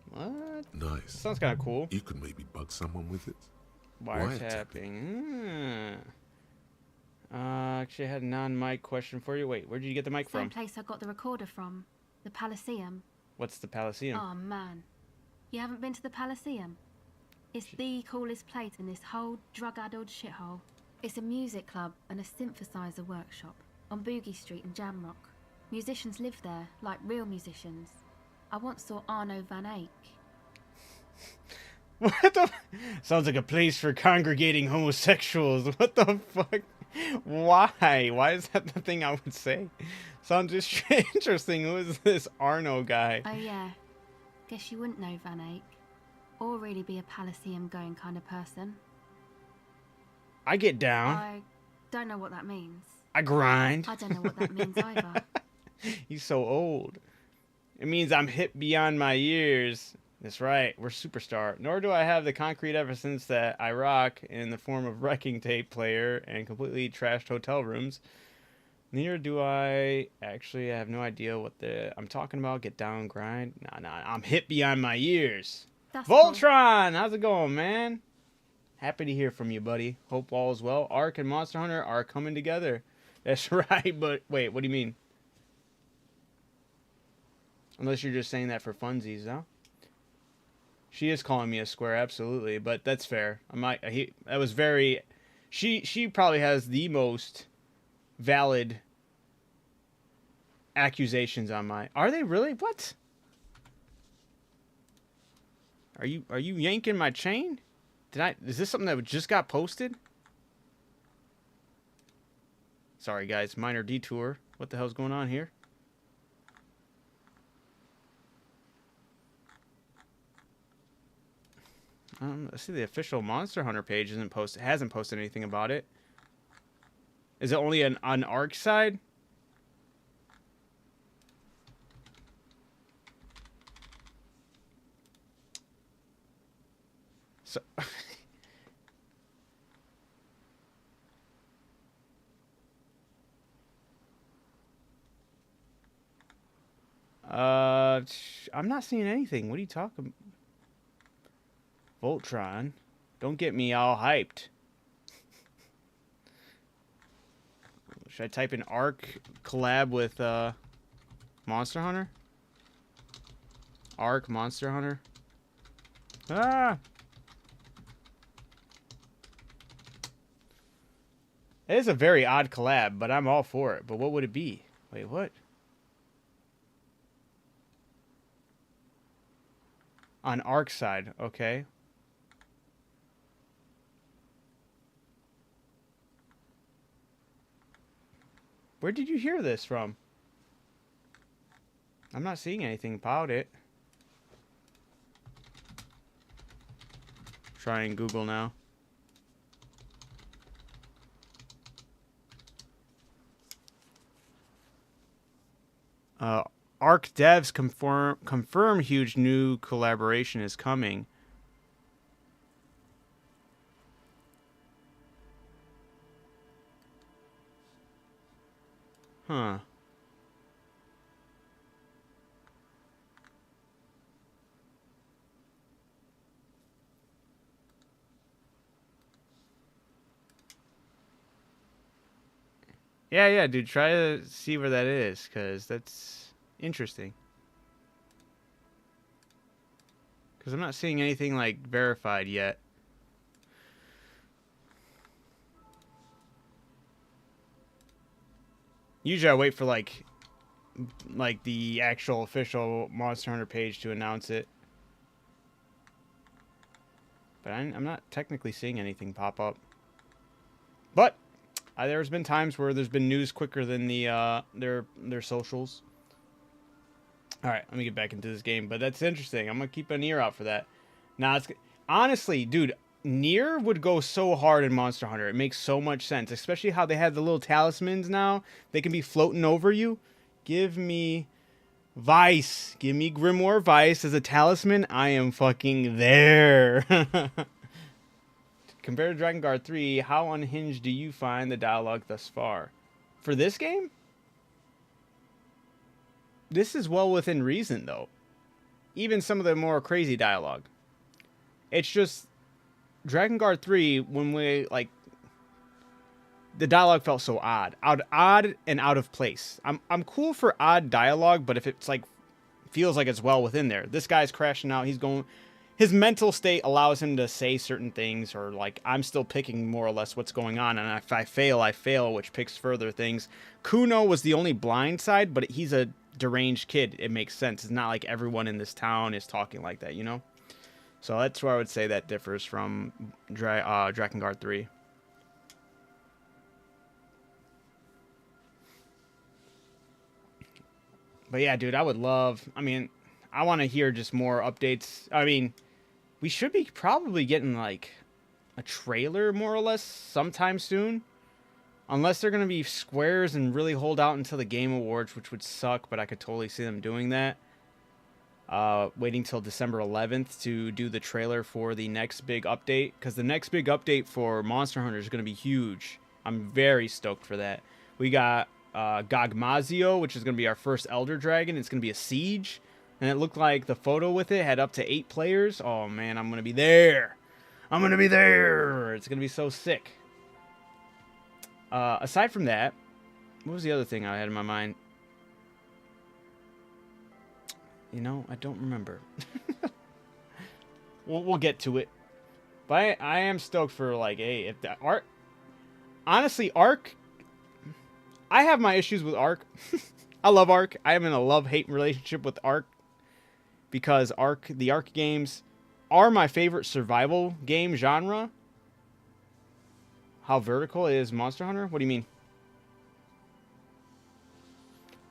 S1: What?
S2: Nice.
S1: Sounds kind of cool.
S2: You could maybe bug someone with it.
S1: Wiretapping. Actually, I had a non-mic question for you. Wait, where did you get the mic
S5: Same
S1: from?
S5: place I got the recorder from. The Palaceum.
S1: What's the Palaceum?
S5: Oh man. You haven't been to the Palaceum? It's the coolest place in this whole drug-addled shithole. It's a music club and a synthesizer workshop on Boogie Street in Jamrock. Musicians live there, like real musicians. I once saw Arno van Eyck.
S1: What the? Sounds like a place for congregating homosexuals. What the fuck? Why? Why is that the thing I would say? Sounds just interesting. Who is this Arno guy?
S5: Oh yeah. Guess you wouldn't know Van Eyck. Or really be a Palaceum going kind of person.
S1: I get down.
S5: I don't know what that means.
S1: I grind.
S5: I don't know what that means either.
S1: He's so old. It means I'm hip beyond my years. That's right, we're superstar. Nor do I have the concrete evidence that I rock in the form of wrecking tape player and completely trashed hotel rooms. Neither do I. Actually, I have no idea what I'm talking about. Get down, grind. Nah, I'm hip beyond my years.
S5: That's cool.
S1: Voltron, how's it going, man? Happy to hear from you, buddy. Hope all is well. Ark and Monster Hunter are coming together. That's right, but wait, what do you mean? Unless you're just saying that for funsies, huh? She is calling me a square, absolutely, but that's fair. That was very. She probably has the most valid accusations on my. Are they really? What? Are you yanking my chain? Is this something that just got posted? Sorry guys, minor detour. What the hell's going on here? I see the official Monster Hunter page hasn't posted anything about it. Is it only on Ark side? So I'm not seeing anything. What are you talking? Voltron, don't get me all hyped. Should I type in Ark collab with Monster Hunter? Ark Monster Hunter. Ah. It is a very odd collab, but I'm all for it. But what would it be? Wait, what? On Ark side, okay. Where did you hear this from? I'm not seeing anything about it. Trying Google now. Arc devs confirm huge new collaboration is coming. Huh. Yeah, dude. Try to see where that is, because that's interesting. Because I'm not seeing anything, like, verified yet. Usually I wait for like the actual official Monster Hunter page to announce it. But I'm not technically seeing anything pop up. But there's been times where there's been news quicker than the their socials. All right, let me get back into this game. But that's interesting. I'm gonna keep an ear out for that. Now, it's honestly, dude, Nier would go so hard in Monster Hunter. It makes so much sense, especially how they have the little talismans now. They can be floating over you. Give me Vice. Give me Grimoire Vice as a talisman. I am fucking there. Compared to Dragon Guard 3, how unhinged do you find the dialogue thus far? For this game? This is well within reason, though. Even some of the more crazy dialogue. It's just Dragon Guard 3, when we, like, the dialogue felt so odd. Odd and out of place. I'm cool for odd dialogue, but if it's, like, feels like it's well within there. This guy's crashing out. He's going... His mental state allows him to say certain things, or, like, I'm still picking more or less what's going on, and if I fail, I fail, which picks further things. Kuno was the only blind side, but he's a deranged kid. It makes sense. It's not like everyone in this town is talking like that, you know? So that's where I would say that differs from Dragon Guard 3. But yeah, dude, I would love... I mean, I want to hear just more updates. I mean, we should be probably getting, like, a trailer, more or less, sometime soon. Unless they're going to be squares and really hold out until the Game Awards, which would suck, but I could totally see them doing that. Waiting till December 11th to do the trailer for the next big update. Because the next big update for Monster Hunter is going to be huge. I'm very stoked for that. We got Gogmazio, which is going to be our first Elder Dragon. It's going to be a siege. And it looked like the photo with it had up to 8 players. Oh, man, I'm going to be there. I'm going to be there. It's going to be so sick. Aside from that, what was the other thing I had in my mind? You know, I don't remember. we'll get to it. But I am stoked for, like, hey, if the Ark... Honestly, Ark... I have my issues with Ark. I love Ark. I am in a love-hate relationship with Ark. Because the Ark games are my favorite survival game genre. How vertical is Monster Hunter? What do you mean?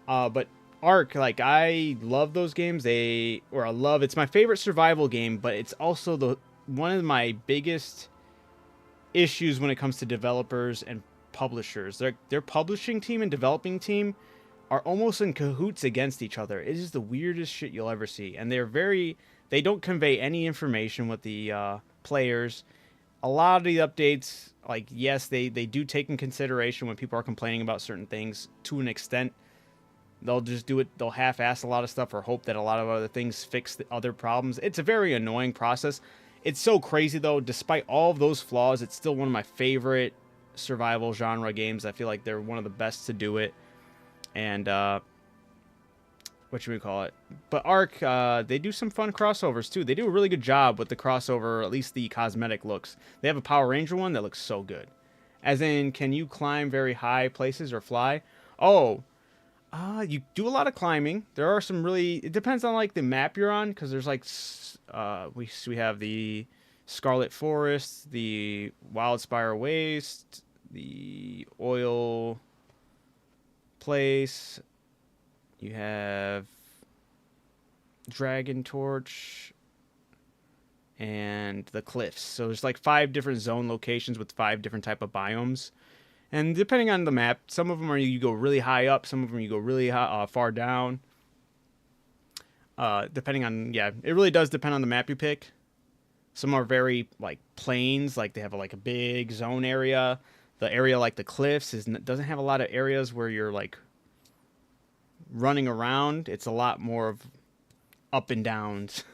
S1: But Ark, like, I love those games. It's my favorite survival game, but it's also one of my biggest issues when it comes to developers and publishers. Their publishing team and developing team are almost in cahoots against each other. It is the weirdest shit you'll ever see. And they don't convey any information with the players. A lot of the updates, like, yes, they do take in consideration when people are complaining about certain things to an extent. They'll just do it. They'll half-ass a lot of stuff or hope that a lot of other things fix the other problems. It's a very annoying process. It's so crazy, though. Despite all of those flaws, it's still one of my favorite survival genre games. I feel like they're one of the best to do it. And, what should we call it? But Ark, they do some fun crossovers, too. They do a really good job with the crossover, at least the cosmetic looks. They have a Power Ranger one that looks so good. As in, can you climb very high places or fly? Oh, you do a lot of climbing. There are some really... It depends on, like, the map you're on, because there's, like... we have the Scarlet Forest, the Wildspire Waste, the Oil Place. You have Dragon Torch and the Cliffs. So there's like 5 different zone locations with 5 different type of biomes. And depending on the map, some of them are you go really high up, some of them you go really far down. Depending on, yeah, it really does depend on the map you pick. Some are very, like, plains, like they have, like, a big zone area. The area, like the Cliffs, doesn't have a lot of areas where you're, like, running around. It's a lot more of up and downs.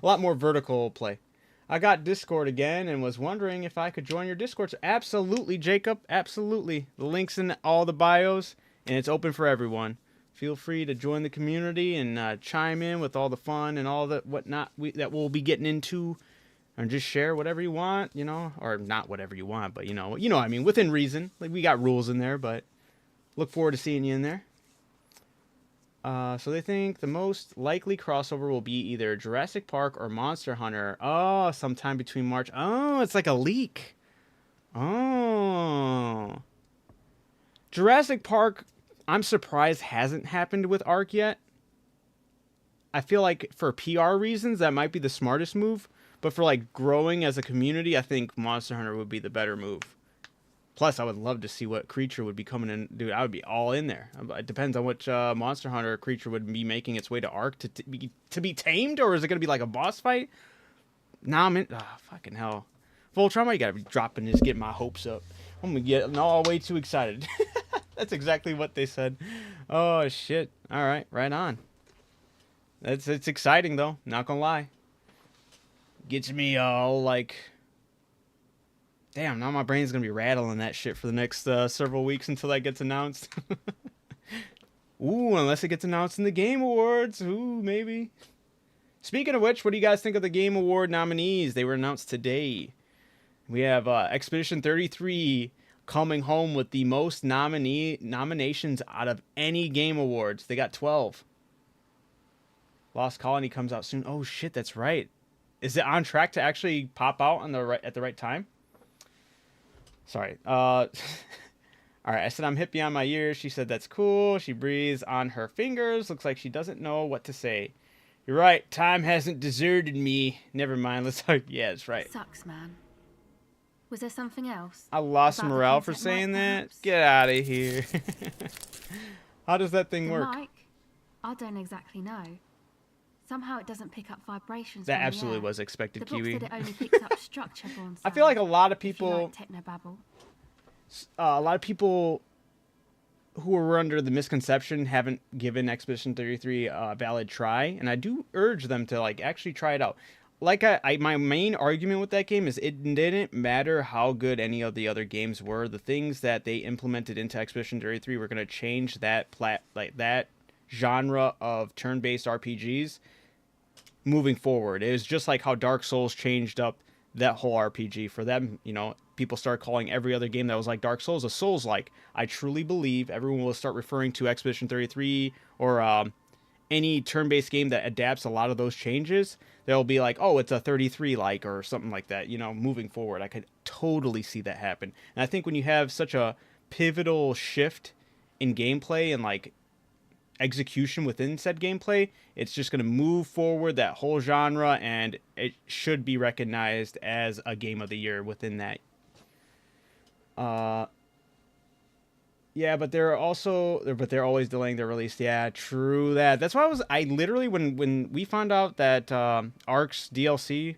S1: A lot more vertical play. I got Discord again and was wondering if I could join your Discord. Absolutely, Jacob. Absolutely. The link's in all the bios, and it's open for everyone. Feel free to join the community and chime in with all the fun and all the whatnot that we'll be getting into, and just share whatever you want, you know, or not whatever you want, but you know what I mean, within reason. Like, we got rules in there, but Look forward to seeing you in there. So they think the most likely crossover will be either Jurassic Park or Monster Hunter. Oh, sometime between March. Oh, it's like a leak. Oh. Jurassic Park, I'm surprised hasn't happened with Ark yet. I feel like for PR reasons, that might be the smartest move. But for like growing as a community, I think Monster Hunter would be the better move. Plus, I would love to see what creature would be coming in. Dude, I would be all in there. It depends on which Monster Hunter creature would be making its way to Ark to be tamed, or is it going to be like a boss fight? Nah, I'm in. Oh, fucking hell. Voltron, why you got to be dropping this, getting my hopes up? I'm going to get all way too excited. That's exactly what they said. Oh, shit. All right, right on. It's exciting, though. Not going to lie. Gets me all like... Damn, now my brain's going to be rattling that shit for the next several weeks until that gets announced. Ooh, unless it gets announced in the Game Awards. Ooh, maybe. Speaking of which, what do you guys think of the Game Award nominees? They were announced today. We have Expedition 33 coming home with the most nominations out of any Game Awards. They got 12. Lost Colony comes out soon. Oh, shit, that's right. Is it on track to actually pop out on at the right time? Sorry. All right, I said I'm hip beyond my years. She said that's cool. She breathes on her fingers. Looks like she doesn't know what to say. You're right. Time hasn't deserted me. Never mind. Let's talk. Yeah, that's right.
S5: Sucks, man. Was there something else?
S1: I lost
S5: About the
S1: morale for
S5: concept
S1: saying
S5: mic,
S1: that.
S5: perhaps?
S1: Get out of here. How does that thing
S5: The
S1: work?
S5: mic? I don't exactly know. Somehow it doesn't pick up vibrations.
S1: That
S5: from the
S1: absolutely
S5: air.
S1: was expected,
S5: The book
S1: Kiwi.
S5: said it only picks up structure-borne
S1: I feel like a
S5: sound,
S1: lot of
S5: if you
S1: people,
S5: like technobabble.
S1: Who were under the misconception haven't given Expedition 33 a valid try, and I do urge them to like actually try it out. Like my main argument with that game is it didn't matter how good any of the other games were. The things that they implemented into Expedition 33 were going to change that that genre of turn-based RPGs moving forward. It was just like how Dark Souls changed up that whole RPG for them. You know, people start calling every other game that was like Dark Souls a Souls-like. I truly believe everyone will start referring to Expedition 33 or any turn-based game that adapts a lot of those changes. They'll be like, oh, it's a 33-like or something like that. You know, moving forward, I could totally see that happen. And I think when you have such a pivotal shift in gameplay and like execution within said gameplay, it's just going to move forward that whole genre, and it should be recognized as a game of the year within that. Yeah, but they're always delaying their release. Yeah, true that. That's why I literally when we found out that Ark's DLC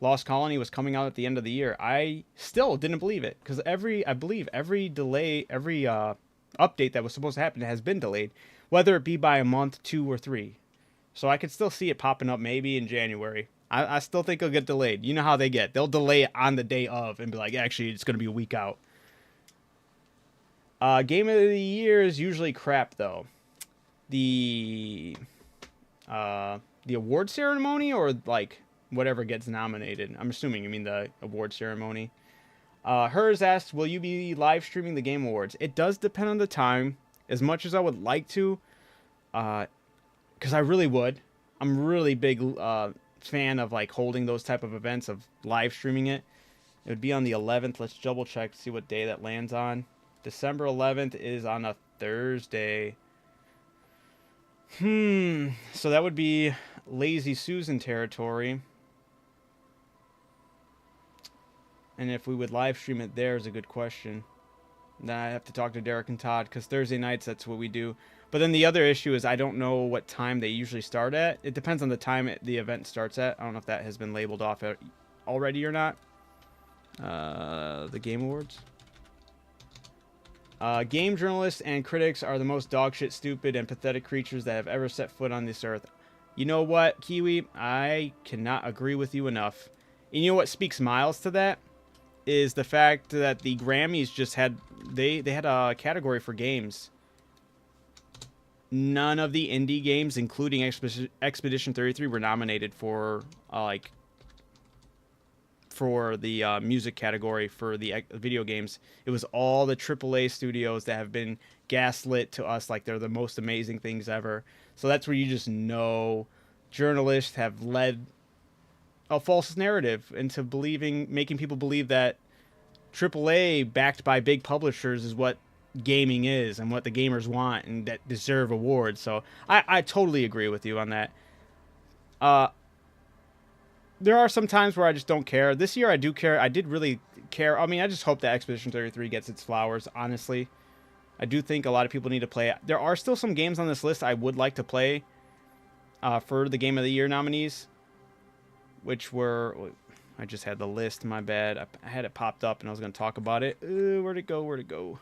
S1: Lost Colony was coming out at the end of the year, I still didn't believe it, because I believe every delay, every update that was supposed to happen has been delayed, whether it be by a month, 2, or 3. So I could still see it popping up maybe in January. I still think it'll get delayed. You know how they get. They'll delay it on the day of and be like, actually, it's going to be a week out. Game of the year is usually crap, though. The award ceremony, or like whatever gets nominated. I'm assuming you mean the award ceremony. Hers asked, will you be live streaming the Game Awards? It does depend on the time. As much as I would like to, because I really would. I'm really big fan of like holding those type of events, of live streaming it. It would be on the 11th. Let's double check to see what day that lands on. December 11th is on a Thursday. So that would be Lazy Susan territory. And if we would live stream it there is a good question. Then I have to talk to Derek and Todd, because Thursday nights, that's what we do. But then the other issue is I don't know what time they usually start at. It depends on the time the event starts at. I don't know if that has been labeled off already or not. The Game Awards. Game journalists and critics are the most dogshit, stupid, and pathetic creatures that have ever set foot on this earth. You know what, Kiwi? I cannot agree with you enough. And you know what speaks miles to that? Is the fact that the Grammys just had... They had a category for games. None of the indie games, including Expedition 33, were nominated for the music category for the video games. It was all the AAA studios that have been gaslit to us like they're the most amazing things ever. So that's where you just know journalists have led a false narrative into making people believe that AAA backed by big publishers is what gaming is and what the gamers want and that deserve awards. So I totally agree with you on that. There are some times where I just don't care. This year I do care. I did really care. I mean, I just hope that Expedition 33 gets its flowers, honestly. I do think a lot of people need to play it. There are still some games on this list I would like to play for the Game of the Year nominees, which were... I just had the list, my bad. I had it popped up and I was going to talk about it. Where'd it go? Where'd it go?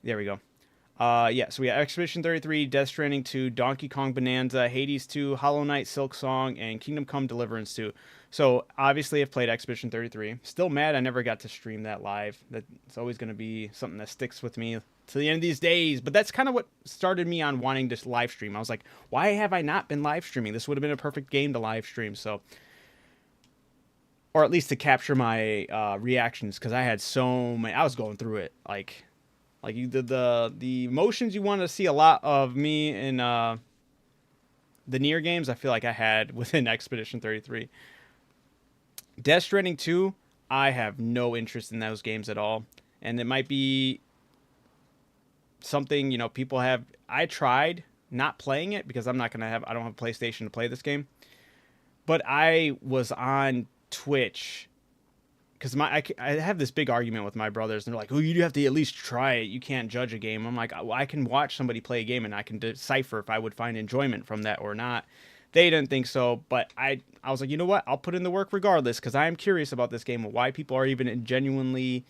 S1: There we go. Yeah, so we have Expedition 33, Death Stranding 2, Donkey Kong Bonanza, Hades 2, Hollow Knight, Silk Song, and Kingdom Come Deliverance 2. So, obviously, I've played Expedition 33. Still mad I never got to stream that live. That's always going to be something that sticks with me to the end of these days. But that's kind of what started me on wanting to live stream. I was like, why have I not been live streaming? This would have been a perfect game to live stream. So, or at least to capture my reactions, because I had so many. I was going through it. Like the emotions you want to see a lot of me in the Nier games, I feel like I had within Expedition 33. Death Stranding 2, I have no interest in those games at all. And it might be something, people have... I tried not playing it because I don't have a PlayStation to play this game. But I was on Twitch because I have this big argument with my brothers, and they're like, "Oh, you have to at least try it. You can't judge a game." I'm like, well, I can watch somebody play a game, and I can decipher if I would find enjoyment from that or not. They didn't think so, but I was like, you know what? I'll put in the work regardless because I am curious about this game and why people are even genuinely...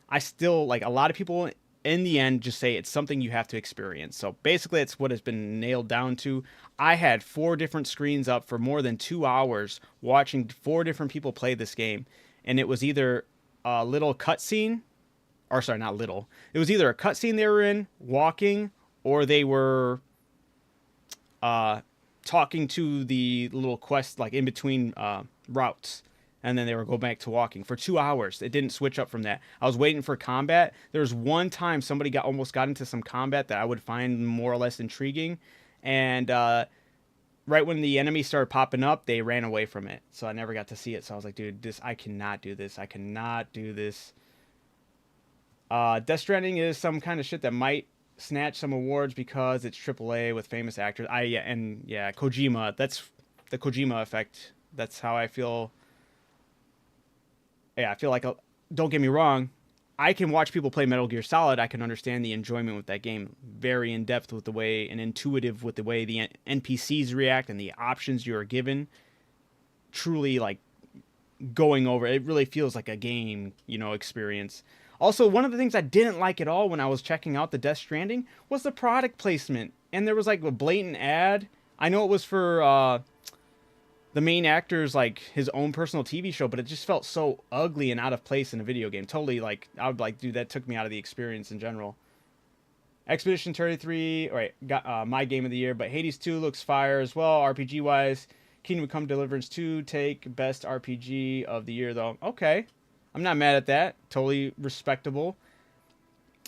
S1: I still, like, a lot of people in the end just say it's something you have to experience. So basically it's what has been nailed down to. I had 4 different screens up for more than 2 hours watching 4 different people play this game. And it was either a little cutscene, or sorry, not little. It was either a cutscene they were in, walking, or they were talking to the little quest, like in between routes. And then they would go back to walking for 2 hours. It didn't switch up from that. I was waiting for combat. There was one time somebody almost got into some combat that I would find more or less intriguing. And right when the enemy started popping up, they ran away from it. So I never got to see it. So I was like, dude, I cannot do this. I cannot do this. Death Stranding is some kind of shit that might snatch some awards because it's AAA with famous actors. Kojima. That's the Kojima effect. That's how I feel. Yeah, I feel like, don't get me wrong, I can watch people play Metal Gear Solid. I can understand the enjoyment with that game. Very in-depth with the way, and intuitive with the way the NPCs react and the options you are given. Truly, like, going over, it really feels like a game, experience. Also, one of the things I didn't like at all when I was checking out the Death Stranding was the product placement. And there was, like, a blatant ad. I know it was for, the main actor's, like, his own personal TV show, but it just felt so ugly and out of place in a video game. Totally, like, I would like, dude, that took me out of the experience in general. Expedition 33, all right, got my game of the year, but Hades 2 looks fire as well, RPG-wise. Kingdom Come Deliverance 2, take best RPG of the year, though. Okay, I'm not mad at that. Totally respectable.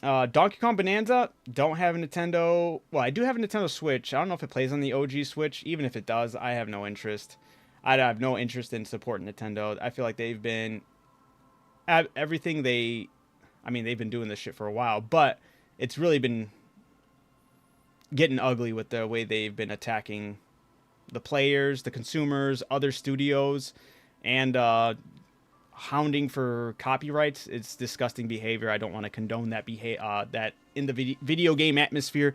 S1: Donkey Kong Bonanza, don't have a Nintendo... Well, I do have a Nintendo Switch. I don't know if it plays on the OG Switch. Even if it does, I have no interest. I have no interest in supporting Nintendo. I feel like they've been... Everything they... I mean, they've been doing this shit for a while, but it's really been getting ugly with the way they've been attacking the players, the consumers, other studios, and hounding for copyrights. It's disgusting behavior. I don't want to condone that that in the video game atmosphere.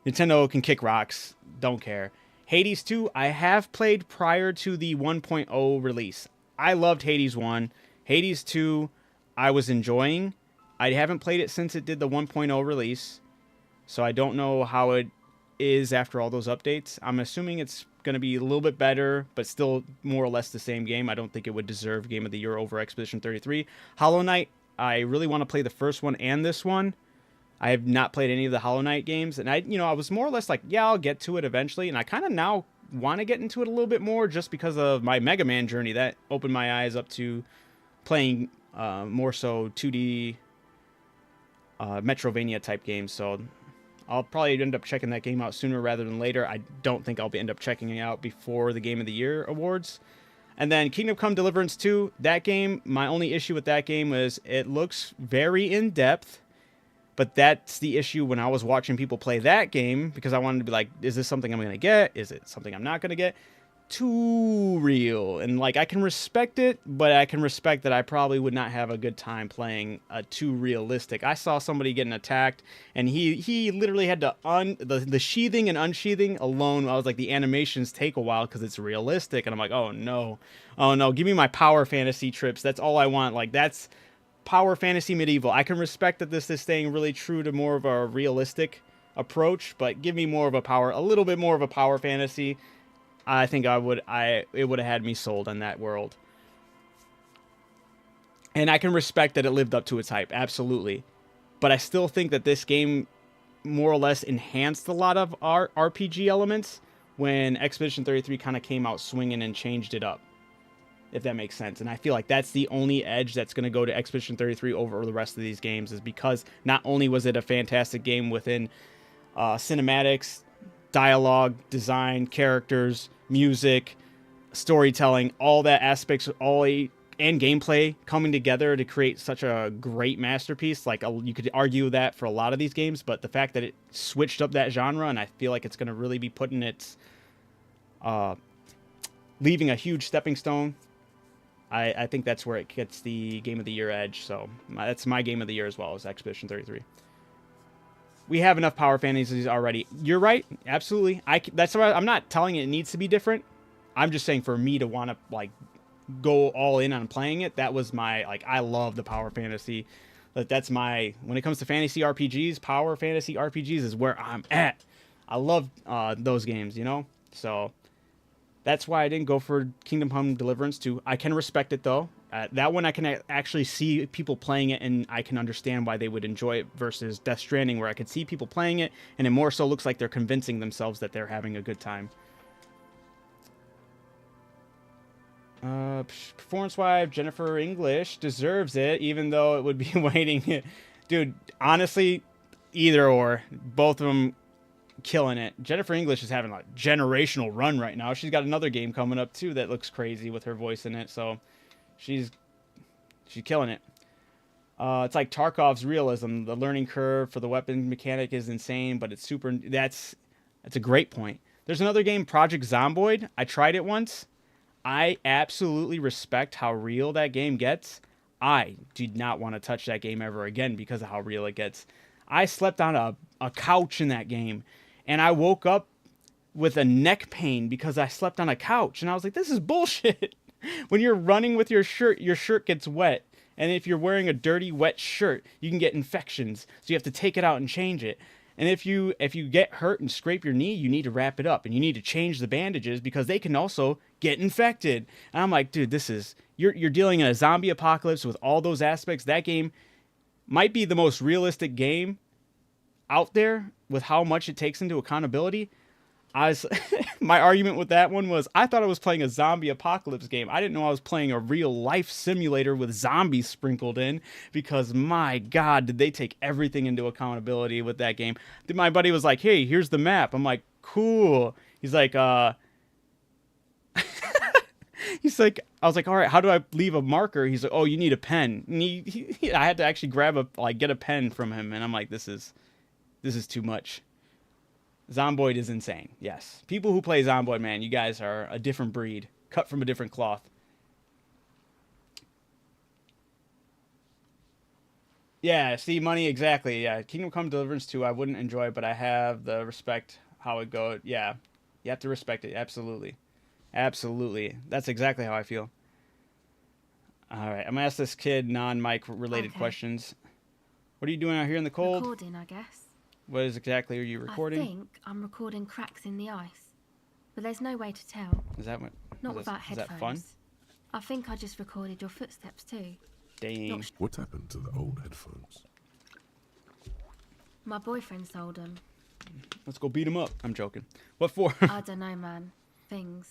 S1: Nintendo can kick rocks. Don't care. Hades 2, I have played prior to the 1.0 release. I loved Hades 1. Hades 2, I was enjoying. I haven't played it since it did the 1.0 release, so I don't know how it is after all those updates. I'm assuming it's going to be a little bit better, but still more or less the same game. I don't think it would deserve Game of the Year over Expedition 33. Hollow Knight, I really want to play the first one and this one. I have not played any of the Hollow Knight games, and I was more or less like, yeah, I'll get to it eventually, and I kind of now want to get into it a little bit more just because of my Mega Man journey. That opened my eyes up to playing more so 2D Metrovania type games. So I'll probably end up checking that game out sooner rather than later. I don't think I'll end up checking it out before the Game of the Year awards. And then Kingdom Come Deliverance 2, that game, my only issue with that game is it looks very in-depth, but that's the issue when I was watching people play that game, because I wanted to be like, is this something I'm going to get? Is it something I'm not going to get? Too real. And like, I can respect it, but I can respect that I probably would not have a good time playing too realistic. I saw somebody getting attacked, and he literally had to the sheathing and unsheathing alone. I was like, the animations take a while because it's realistic, and I'm like, oh no, give me my power fantasy trips. That's all I want. Like, that's power fantasy medieval. I can respect that this is staying really true to more of a realistic approach, but give me a little bit more of a power fantasy. I think it would have had me sold on that world. And I can respect that it lived up to its hype, absolutely. But I still think that this game more or less enhanced a lot of our RPG elements when Expedition 33 kind of came out swinging and changed it up, if that makes sense. And I feel like that's the only edge that's going to go to Expedition 33 over the rest of these games, is because not only was it a fantastic game within cinematics, dialogue, design, characters, music, storytelling, all that aspects, and gameplay coming together to create such a great masterpiece. Like, you could argue that for a lot of these games, but the fact that it switched up that genre, and I feel like it's going to really be putting its, leaving a huge stepping stone. I think that's where it gets the Game of the Year edge. So that's my Game of the Year as well, as Expedition 33. We have enough power fantasies already. You're right. Absolutely. That's why I'm not telling it needs to be different. I'm just saying for me to want to like go all in on playing it, that was my, like, I love the power fantasy. That's my, when it comes to fantasy RPGs, power fantasy RPGs is where I'm at. I love those games, you know? So that's why I didn't go for Kingdom Come Deliverance 2. I can respect it though. That one I can actually see people playing it, and I can understand why they would enjoy it, versus Death Stranding, where I could see people playing it and it more so looks like they're convincing themselves that they're having a good time. Performance-wise, Jennifer English deserves it, even though it would be waiting. Dude, honestly, either or. Both of them killing it. Jennifer English is having a generational run right now. She's got another game coming up too that looks crazy with her voice in it, so she's killing it. It's like Tarkov's realism. The learning curve for the weapon mechanic is insane, but it's super. That's a great point. There's another game, Project Zomboid. I tried it once. I absolutely respect how real that game gets. I did not want to touch that game ever again because of how real it gets. I slept on a couch in that game, and I woke up with a neck pain because I slept on a couch, and I was like, this is bullshit. When you're running with your shirt gets wet. And if you're wearing a dirty, wet shirt, you can get infections. So you have to take it out and change it. And if you get hurt and scrape your knee, you need to wrap it up. And you need to change the bandages because they can also get infected. And I'm like, dude, you're dealing in a zombie apocalypse with all those aspects. That game might be the most realistic game out there with how much it takes into accountability. My argument with that one was I thought I was playing a zombie apocalypse game. I didn't know I was playing a real life simulator with zombies sprinkled in, because my God, did they take everything into accountability with that game. My buddy was like, hey, here's the map. I'm like, cool. He's like, he's like, I was like, all right, how do I leave a marker? He's like, oh, you need a pen. And I had to actually get a pen from him. And I'm like, this is too much. Zomboid is insane. Yes. People who play Zomboid, man, you guys are a different breed. Cut from a different cloth. Yeah, see, money, exactly. Yeah, Kingdom Come Deliverance 2, I wouldn't enjoy, but I have the respect how it goes. Yeah, you have to respect it. Absolutely. Absolutely. That's exactly how I feel. All right, I'm going to ask this kid non-mic related questions. What are you doing out here in the cold?
S5: Recording, I guess.
S1: What exactly are you recording?
S5: I think I'm recording cracks in the ice, but there's no way to tell.
S1: Is that what?
S5: Not without headphones.
S1: Is that fun?
S5: I think I just recorded your footsteps too.
S1: Dang.
S2: What happened to the old headphones?
S5: My boyfriend sold them.
S1: Let's go beat him up. I'm joking. What for?
S5: I don't know, man. Things.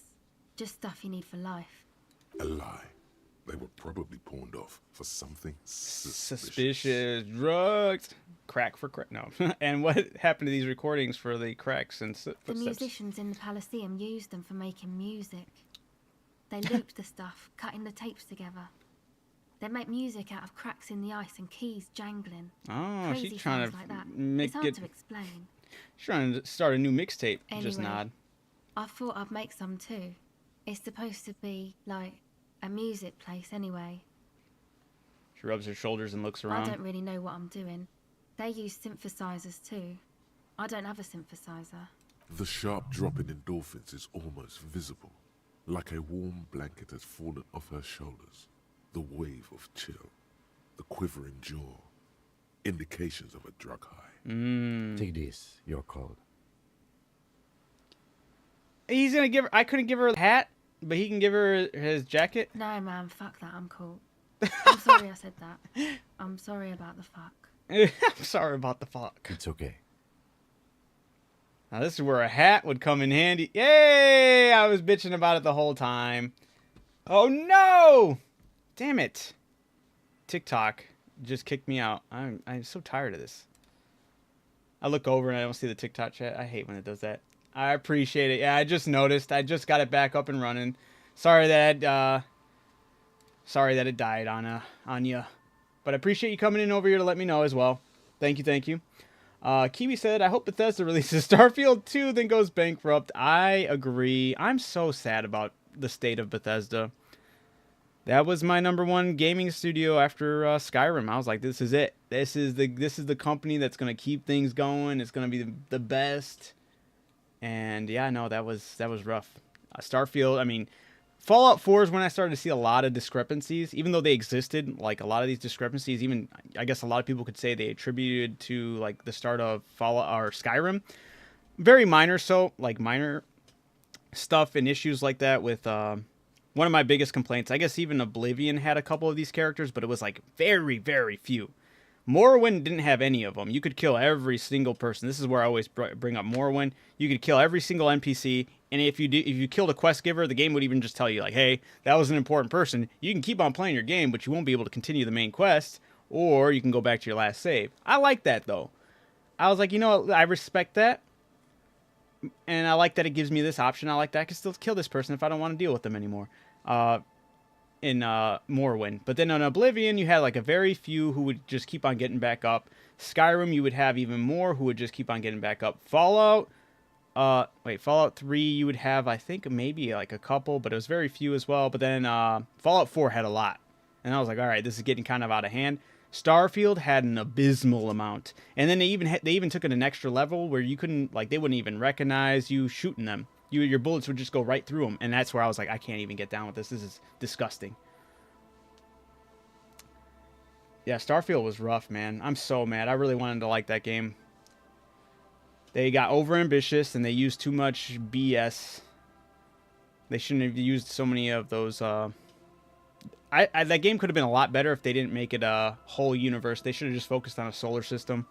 S5: Just stuff you need for life.
S2: A lie. They were probably pawned off for something
S1: Suspicious drugs. Crack for crack. No. And what happened to these recordings for the cracks and
S5: The
S1: footsteps?
S5: musicians in the Palaceum used them for making music. They looped the stuff, cutting the tapes together. They make music out of cracks in the ice and keys jangling.
S1: Oh,
S5: Crazy
S1: she's trying
S5: sounds
S1: to
S5: like that.
S1: make
S5: It's hard
S1: it.
S5: to explain.
S1: She's trying to start a new mixtape. Just
S5: Anyway.
S1: nod.
S5: I thought I'd make some too. It's supposed to be like a music place anyway.
S1: She rubs her shoulders and looks
S5: I
S1: around.
S5: don't really know what I'm doing. They use synthesizers too. I don't have a synthesizer.
S2: The sharp drop in endorphins is almost visible, like a warm blanket has fallen off her shoulders. The wave of chill, the quivering jaw, indications of a drug high.
S3: Take this, you're called.
S1: He's gonna give her. I couldn't give her a hat, but he can give her his jacket.
S5: No man, fuck that, I'm cool. I'm sorry I said that. I'm sorry about the fuck.
S1: I'm sorry about the fuck.
S3: It's okay.
S1: Now this is where a hat would come in handy. Yay! I was bitching about it the whole time. Oh no! Damn it! TikTok just kicked me out. I'm so tired of this. I look over and I don't see the TikTok chat. I hate when it does that. I appreciate it. Yeah, I just noticed. I just got it back up and running. Sorry that it died on you. But I appreciate you coming in over here to let me know as well. Thank you, thank you. Kiwi said, I hope Bethesda releases Starfield 2, then goes bankrupt. I agree. I'm so sad about the state of Bethesda. That was my #1 gaming studio after Skyrim. I was like, this is it. This is the company that's gonna keep things going. It's gonna be the best. And yeah, no, that was rough. Starfield. I mean, Fallout 4 is when I started to see a lot of discrepancies, even though they existed. Like a lot of these discrepancies, even I guess a lot of people could say they attributed to like the start of Fallout or Skyrim. Very minor, so like minor stuff and issues like that with. One of my biggest complaints, I guess even Oblivion had a couple of these characters, but it was like very, very few. Morrowind didn't have any of them. You could kill every single person. This is where I always bring up Morrowind. You could kill every single NPC, and if you killed a quest giver, the game would even just tell you like, hey, that was an important person. You can keep on playing your game, but you won't be able to continue the main quest, or you can go back to your last save. I like that, though. I was like, you know what? I respect that. And I like that it gives me this option. I like that I can still kill this person if I don't want to deal with them anymore. In Morrowind. But then on Oblivion, you had like a very few who would just keep on getting back up. Skyrim, you would have even more who would just keep on getting back up. Fallout 3, you would have, I think, maybe like a couple, but it was very few as well. But then Fallout 4 had a lot. And I was like, all right, this is getting kind of out of hand. Starfield had an abysmal amount. And then they even took it an extra level where you couldn't, like, they wouldn't even recognize you shooting them. Your bullets would just go right through them. And that's where I was like, I can't even get down with this. This is disgusting. Yeah, Starfield was rough, man. I'm so mad. I really wanted to like that game. They got overambitious and they used too much BS. They shouldn't have used so many of those. That game could have been a lot better if they didn't make it a whole universe. They should have just focused on a solar system.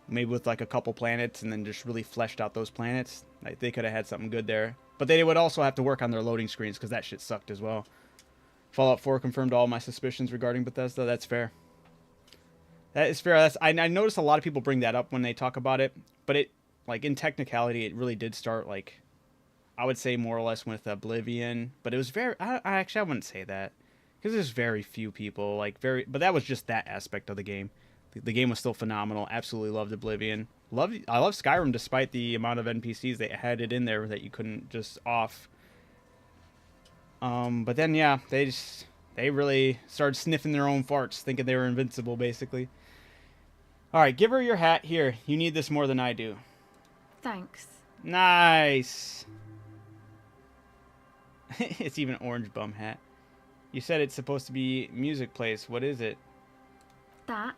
S1: Maybe with like a couple planets and then just really fleshed out those planets. Like they could have had something good there. But they would also have to work on their loading screens because that shit sucked as well. Fallout 4 confirmed all my suspicions regarding Bethesda. That's fair. That is fair. I noticed a lot of people bring that up when they talk about it. But it, like in technicality, it really did start like, I would say more or less with Oblivion. But it was very, I wouldn't say that. Because there's very few people, but that was just that aspect of the game. The game was still phenomenal. Absolutely loved Oblivion. I love Skyrim despite the amount of NPCs they had it in there that you couldn't just off. But then yeah, they really started sniffing their own farts, thinking they were invincible basically. All right, give her your hat here. You need this more than I do.
S5: Thanks.
S1: Nice. It's even an orange bum hat. You said it's supposed to be music place. What is it?
S5: That.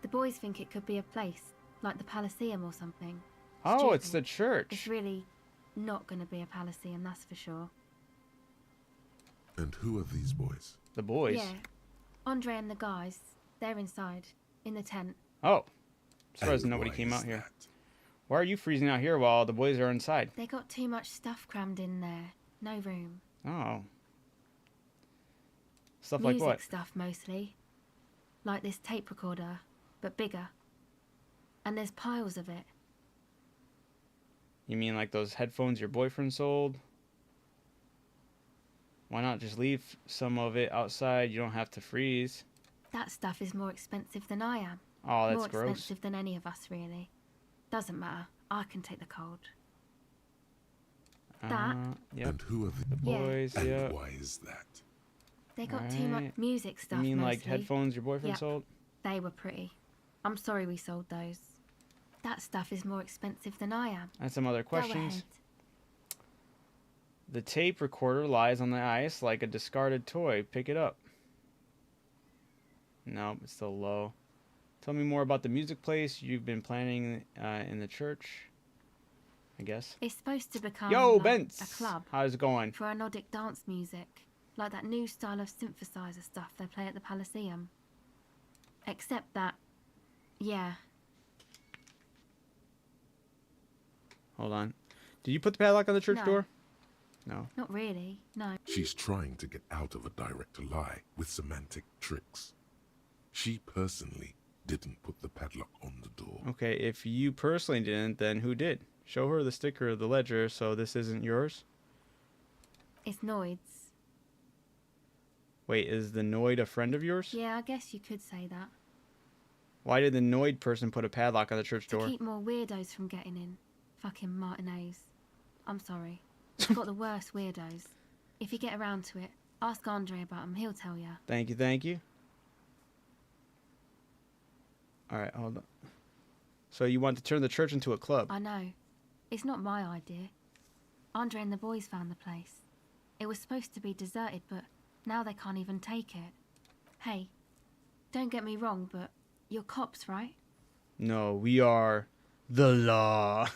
S5: The boys think it could be a place, like the Palaceum or something.
S1: Oh, it's the
S5: Stupid.
S1: church.
S5: It's really not going to be a Palaceum, that's for sure.
S2: And who are these boys?
S1: The boys.
S5: Yeah. Andre and the guys, they're inside, in the tent.
S1: Oh. Surprised
S2: And
S1: nobody
S2: why
S1: came
S2: is
S1: out here.
S2: that?
S1: Why are you freezing out here while the boys are inside?
S5: They got too much stuff crammed in there. No room.
S1: Oh. Stuff like
S5: Music
S1: what?
S5: stuff mostly. Like this tape recorder, but bigger. And there's piles of it.
S1: You mean like those headphones your boyfriend sold? Why not just leave some of it outside? You don't have to freeze.
S5: That stuff is more expensive than I am.
S1: Oh, that's
S5: more
S1: gross.
S5: expensive than any of us, really. Doesn't matter. I can take the cold. That?
S1: Yep.
S2: And who are the
S1: The
S5: Yeah.
S1: boys,
S2: and
S1: yeah.
S2: why is that?
S5: They got too much
S1: Right.
S5: music
S1: You
S5: stuff
S1: mean like
S5: mostly.
S1: headphones your boyfriend
S5: Yep.
S1: sold?
S5: They were pretty. I'm sorry we sold those. That stuff is more expensive than I am.
S1: And some other
S5: Go
S1: questions.
S5: ahead.
S1: The tape recorder lies on the ice like a discarded toy. Pick it up. Nope, it's still low. Tell me more about the music place you've been planning in the church, I guess.
S5: It's supposed to become
S1: Yo,
S5: like
S1: Bence!
S5: a club
S1: How's it going?
S5: for anodic dance music, like that new style of synthesizer stuff they play at the Palaceum. Except that, yeah,
S1: Hold on. Did you put the padlock on the church
S5: No.
S1: door? No.
S5: not really, no.
S2: She's trying to get out of a direct lie with semantic tricks. She personally didn't put the padlock on the door.
S1: Okay, if you personally didn't, then who did? Show her the sticker of the ledger so this isn't yours.
S5: It's Noid's.
S1: Wait, is the Noid a friend of yours?
S5: Yeah, I guess you could say that.
S1: Why did the Noid person put a padlock on the church
S5: To
S1: door?
S5: keep more weirdos from getting in. Fucking Martinez. I'm sorry. We've got the worst weirdos. If you get around to it, ask Andre about him, he'll tell ya.
S1: Thank you, thank you. Alright, hold on. So you want to turn the church into a club?
S5: I know. It's not my idea. Andre and the boys found the place. It was supposed to be deserted, but now they can't even take it. Hey, don't get me wrong, but you're cops, right?
S1: No, we are the law.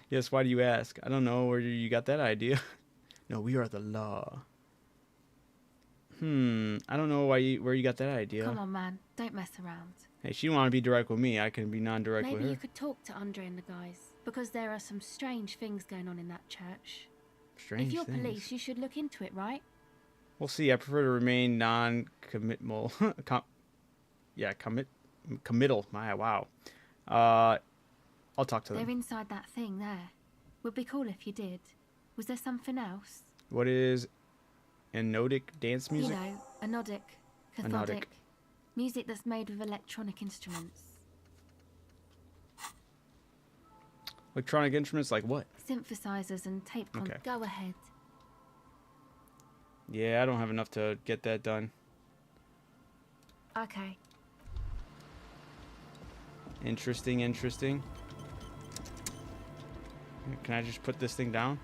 S1: Yes, why do you ask? I don't know where you got that idea. No, we are the law. I don't know where you got that idea.
S5: Come on, man. Don't mess around.
S1: Hey, she want to be direct with me. I can be non-direct with
S5: Maybe
S1: her.
S5: you could talk to Andre and the guys, because there are some strange things going on in that church.
S1: Strange
S5: if you're
S1: things.
S5: police, you should look into it, right?
S1: We'll see. I prefer to remain non-committal. Committal. Wow. I'll talk to
S5: They're
S1: them.
S5: inside that thing there. Would be cool if you did. Was there something else?
S1: What is anodic dance music?
S5: You know, anodic,
S1: Anodic.
S5: cathodic. Music that's made with electronic instruments.
S1: Electronic instruments like what?
S5: Synthesizers and tape
S1: Okay.
S5: Go ahead.
S1: Yeah, I don't have enough to get that done.
S5: Okay.
S1: Interesting. Can I just put this thing down?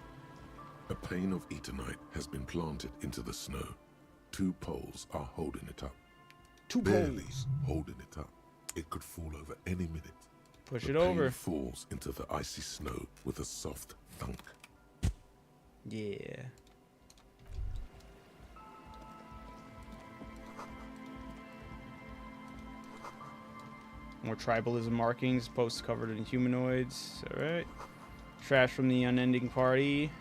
S2: A pane of Eternite has been planted into the snow. 2 poles are holding it up.
S1: Two
S2: Barely holding it up. It could fall over any minute.
S1: Push
S2: The
S1: it
S2: pane
S1: over.
S2: falls into the icy snow with a soft thunk.
S1: Yeah. More tribalism markings, posts covered in humanoids. Alright. Trash from the unending party.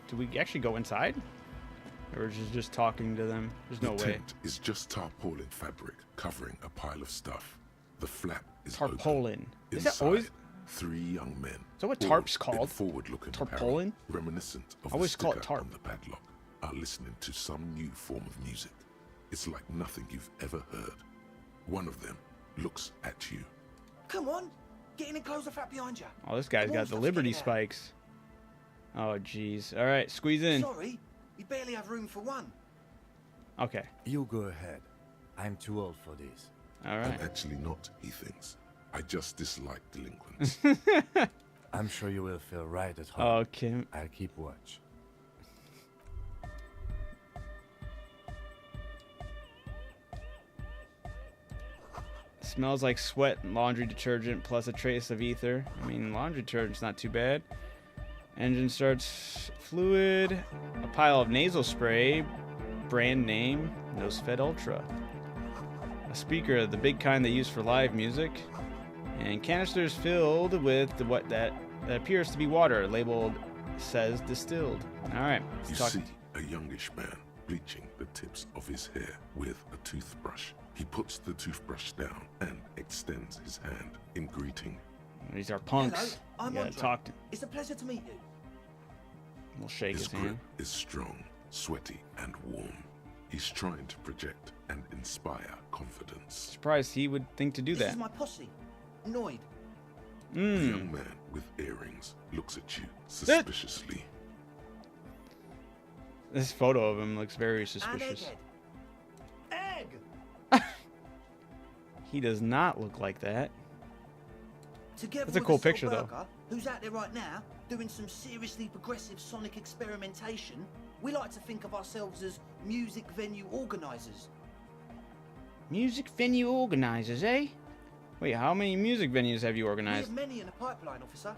S1: Do we actually go inside? Or just talking to them? There's no
S2: The
S1: way.
S2: tent is just tarpaulin fabric covering a pile of stuff. The flap is
S1: Tarpaulin.
S2: Open.
S1: Is that always?
S2: 3 young men.
S1: Is that what
S2: all
S1: tarp's
S2: in
S1: called?
S2: Forward-looking
S1: Tarpaulin?
S2: apparel, reminiscent of
S1: I always
S2: the
S1: call it
S2: sticker
S1: tarp.
S2: on the padlock, are listening to some new form of music. It's like nothing you've ever heard. One of them looks at you.
S6: Come on, get in and close the flap behind you.
S1: Oh, this guy's
S6: Come on,
S1: got the
S6: stop
S1: Liberty
S6: sticking out.
S1: spikes. Oh, jeez. Alright, squeeze in.
S6: Sorry, we barely have room for one.
S1: Okay.
S3: You go ahead. I'm too old for this.
S1: Alright.
S2: I'm actually not, he thinks. I just dislike delinquents.
S3: I'm sure you will feel right at home.
S1: Okay.
S3: I'll keep watch.
S1: Smells like sweat and laundry detergent plus a trace of ether. I mean, laundry detergent's not too bad. Engine starts fluid. A pile of nasal spray. Brand name, Nosfed Ultra. A speaker, the big kind they use for live music. And canisters filled with what that appears to be water, labeled says distilled. All right.
S2: You
S1: Let's talk.
S2: see a youngish man bleaching the tips of his hair with a toothbrush. He puts the toothbrush down and extends his hand in greeting.
S1: These are punks.
S6: Hello, I'm
S1: You gotta
S6: Andre.
S1: talk to.
S6: It's a pleasure to meet you.
S1: We'll shake
S2: His
S1: his
S2: grip
S1: hand.
S2: is strong, sweaty, and warm. He's trying to project and inspire confidence.
S1: Surprised he would think to do
S6: This
S1: that.
S6: is my posse. Noid.
S2: The
S1: Mm.
S2: young man with earrings looks at you suspiciously.
S1: This photo of him looks very
S6: And
S1: suspicious.
S6: Egghead. Egg!
S1: He does not look like that.
S6: Together
S1: That's a
S6: with
S1: cool
S6: Saul
S1: picture, though.
S6: Berger, who's out there right now doing some seriously progressive sonic experimentation, we like to think of ourselves as music venue organisers.
S1: Music venue organizers, eh? Wait, how many music venues have you
S6: We
S1: organized?
S6: have many in the pipeline, officer.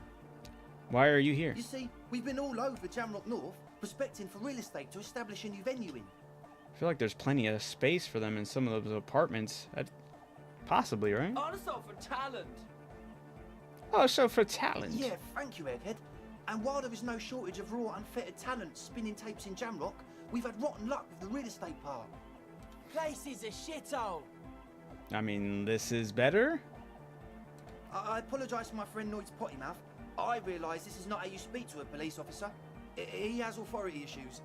S1: Why are you here?
S6: You see, we've been all over Jamrock North, prospecting for real estate to establish a new venue in.
S1: I feel like there's plenty of space for them in some of those apartments. Possibly, right?
S7: Also for talent.
S1: Oh, so for talent.
S6: Yeah, thank you, Egghead. And while there is no shortage of raw, unfettered talent spinning tapes in Jamrock, we've had rotten luck with the real estate part.
S7: Place is a shithole.
S1: I mean, this is better.
S6: I apologise for my friend Noid's potty mouth. I realise this is not how you speak to a police officer. He has authority issues.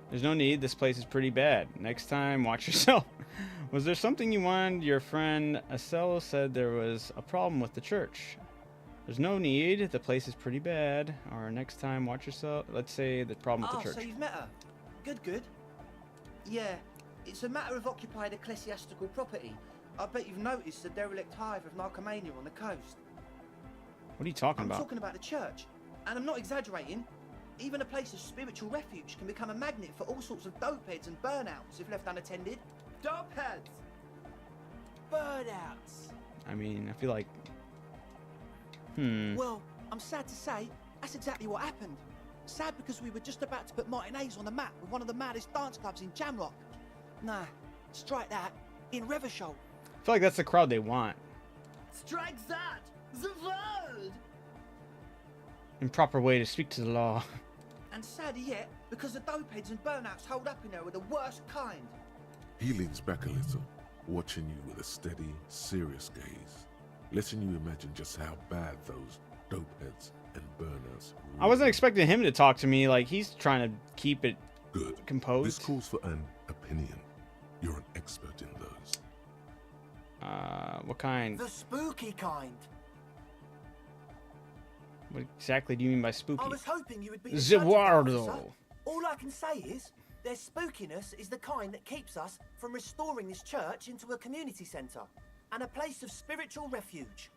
S1: There's no need. This place is pretty bad. Next time, watch yourself. Was there something you wanted? Your friend Acel said there was a problem with the church. There's no need. The place is pretty bad. Or next time, watch yourself. Let's say the problem with
S6: Oh,
S1: the church.
S6: so you've met her? Good, good. Yeah, it's a matter of occupied ecclesiastical property. I bet you've noticed the derelict hive of narcomania on the coast.
S1: What are you talking
S6: I'm
S1: about?
S6: talking about the church. And I'm not exaggerating. Even a place of spiritual refuge can become a magnet for all sorts of dopeheads and burnouts if left unattended.
S7: Dopeheads. Burnouts.
S1: I mean, I feel like.
S6: Well, I'm sad to say, that's exactly what happened. Sad because we were just about to put Martinez on the map with one of the maddest dance clubs in Jamrock. Nah, strike that. In Reversholt.
S1: I feel like that's the crowd they want.
S7: Strike that. The world.
S1: Improper way to speak to the law.
S6: And sadder yet, because the dopeheads and burnouts hold up in there are the worst kind.
S2: He leans back a little, watching you with a steady, serious gaze, letting you imagine just how bad those dopeheads and burners
S1: I wasn't
S2: really
S1: expecting him to talk to me like he's trying to keep it
S2: good.
S1: composed.
S2: This calls for an opinion. You're an expert in those.
S1: What kind?
S6: The spooky kind.
S1: What exactly do you mean by spooky?
S6: I was hoping you would be the
S1: The
S6: judge of that,
S1: Wardo.
S6: officer. All I can say is, their spookiness is the kind that keeps us from restoring this church into a community centre and a place of spiritual refuge.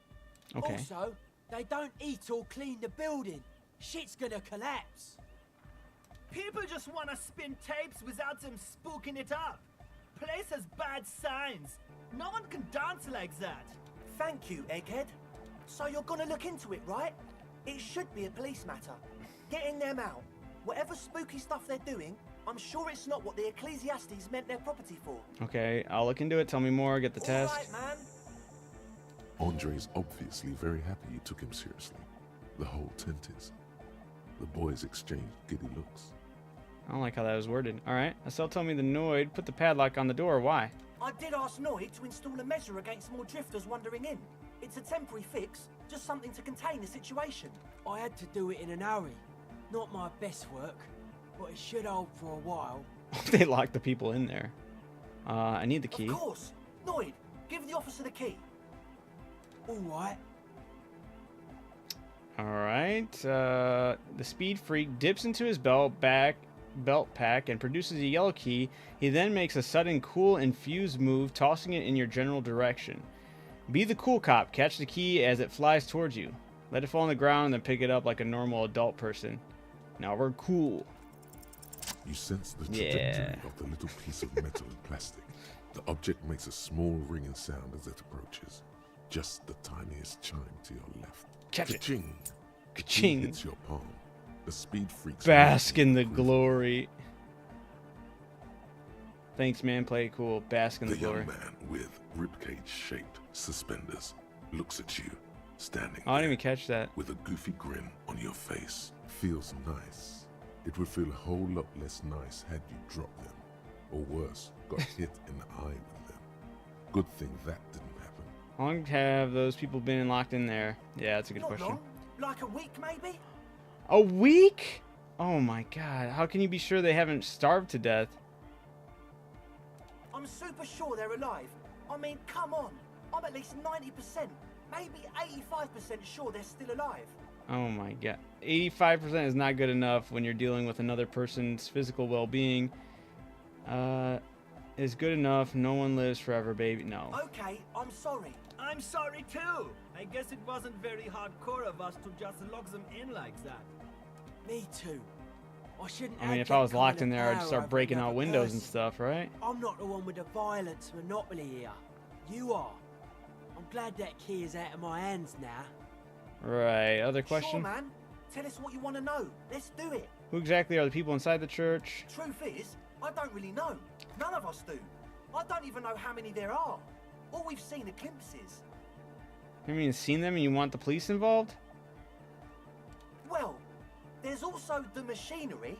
S1: Okay.
S7: Also, they don't eat or clean the building. Shit's gonna collapse. People just wanna spin tapes without them spooking it up. Place has bad signs. No one can dance like that.
S6: Thank you, Egghead. So you're gonna look into it, right? It should be a police matter. Getting them out. Whatever spooky stuff they're doing, I'm sure it's not what the Ecclesiastes meant their property for.
S1: Okay, I'll look into it. Tell me more. Get the test.
S6: All right, man.
S2: Andre's obviously very happy you took him seriously. The whole tent is. The boys exchanged giddy looks.
S1: I don't like how that was worded. All right. Estelle told me the Noid put the padlock on the door. Why?
S6: I did ask Noid to install a measure against more drifters wandering in. It's a temporary fix, just something to contain the situation.
S7: I had to do it in an hurry. Not my best work, but it should hold for a while.
S1: They locked the people in there. I need the key.
S6: Of course. Noid, give the officer the key.
S7: All right.
S1: All right. The speed freak dips into his belt pack and produces a yellow key. He then makes a sudden cool infused move, tossing it in your general direction. Be the cool cop. Catch the key as it flies towards you. Let it fall on the ground and then pick it up like a normal adult person. Now we're cool.
S2: You sense the trajectory of the little piece of metal and plastic. The object makes a small ringing sound as it approaches. Just the tiniest chime to your left.
S1: Catch it.
S2: Ka-ching. The key
S1: Ka-ching.
S2: hits your palm. The speed freaks
S1: Bask in the
S2: quiver.
S1: glory. Thanks, man. Play it cool. Bask in the
S2: The young
S1: glory.
S2: man with ribcage-shaped suspenders looks at you, standing
S1: I didn't
S2: there
S1: even catch that.
S2: with a goofy grin on your face. Feels nice. It would feel a whole lot less nice had you dropped them or worse, got hit in the eye with them. Good thing that didn't happen.
S1: How long have those people been locked in there? Yeah, that's a good
S6: Not
S1: question.
S6: long. Like a week, maybe?
S1: A week? Oh my god. How can you be sure they haven't starved to death?
S6: I'm super sure they're alive. I mean, come on. I'm at least 90%, maybe 85% sure they're still alive.
S1: Oh my god. 85% is not good enough when you're dealing with another person's physical well-being. Is good enough. No one lives forever, baby. No.
S6: Okay, I'm sorry.
S7: I'm sorry too. I guess it wasn't very hardcore of us to just lock them in like that.
S8: Me too. I shouldn't.
S1: I mean,
S8: have
S1: if
S8: that
S1: I was
S8: kind
S1: locked
S8: of
S1: in there, I'd
S8: power
S1: start
S8: over
S1: breaking
S8: another
S1: out windows and
S8: person.
S1: stuff, right?
S8: I'm not the one with the violence monopoly here. You are. I'm glad that key is out of my hands now.
S1: Right. Other
S6: Sure,
S1: question?
S6: man. Tell us what you want to know. Let's do it.
S1: Who exactly are the people inside the church?
S6: Truth is, I don't really know. None of us do. I don't even know how many there are. All we've seen are glimpses.
S1: You mean seen them and you want the police involved?
S6: Well, there's also the machinery.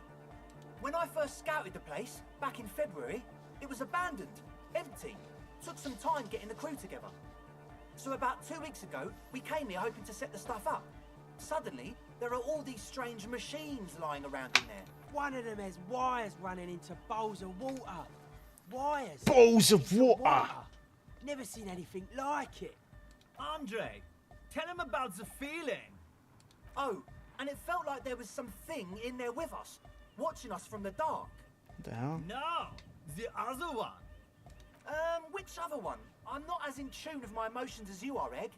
S6: When I first scouted the place, back in February, it was abandoned, empty. Took some time getting the crew together. So about 2 weeks ago, we came here hoping to set the stuff up. Suddenly, there are all these strange machines lying around in there.
S8: One of them has wires running into bowls of water. Wires.
S1: Bowls of
S8: into
S1: water.
S8: Never seen anything like it.
S7: Andre, tell him about the feeling.
S6: Oh, and it felt like there was something in there with us, watching us from the dark.
S1: What the hell?
S7: No, the other one.
S6: Which other one? I'm not as in tune with my emotions as you are, Egg.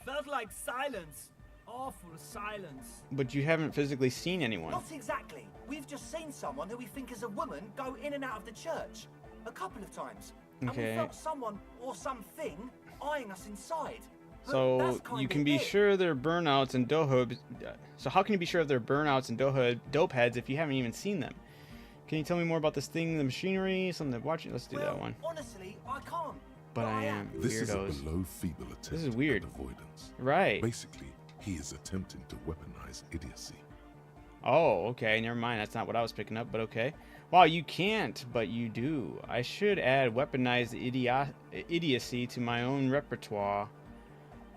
S7: Felt like silence. Awful silence.
S1: But you haven't physically seen anyone.
S6: Not exactly. We've just seen someone who we think is a woman go in and out of the church. A couple of times. And we
S1: Okay.
S6: felt someone or something eyeing us inside. But
S1: So
S6: that's
S1: you
S6: kinda
S1: can be
S6: it.
S1: sure they're burnouts and dope. So how can you be sure if they're burnouts and dope heads if you haven't even seen them? Can you tell me more about this thing, the machinery, something to watch? Let's do
S6: Well,
S1: that one.
S6: honestly, I can't.
S1: But I am.
S2: This is a
S1: Weirdos.
S2: below feeble attempt
S1: This is weird.
S2: at avoidance.
S1: Right.
S2: Basically, he is attempting to weaponize idiocy.
S1: Oh, okay. Never mind. That's not what I was picking up, but okay. Wow, you can't, but you do. I should add weaponized idiocy to my own repertoire.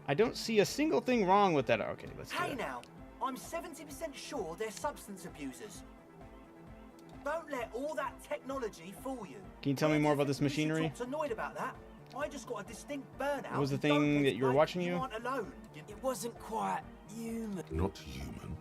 S1: I don't see a single thing wrong with that. Okay, let's do
S6: Hey
S1: it.
S6: now, I'm 70% sure they're substance abusers. Don't let all that technology fool you.
S1: Can you tell me
S6: Where do
S1: more
S6: you
S1: about this
S6: think Lucy
S1: machinery?
S6: talk's annoyed about that. I just got a distinct burnout.
S1: What was the
S6: and
S1: thing
S6: don't
S1: that you were
S6: like
S1: watching you?
S6: aren't alone.
S8: It wasn't quite human.
S2: Not human,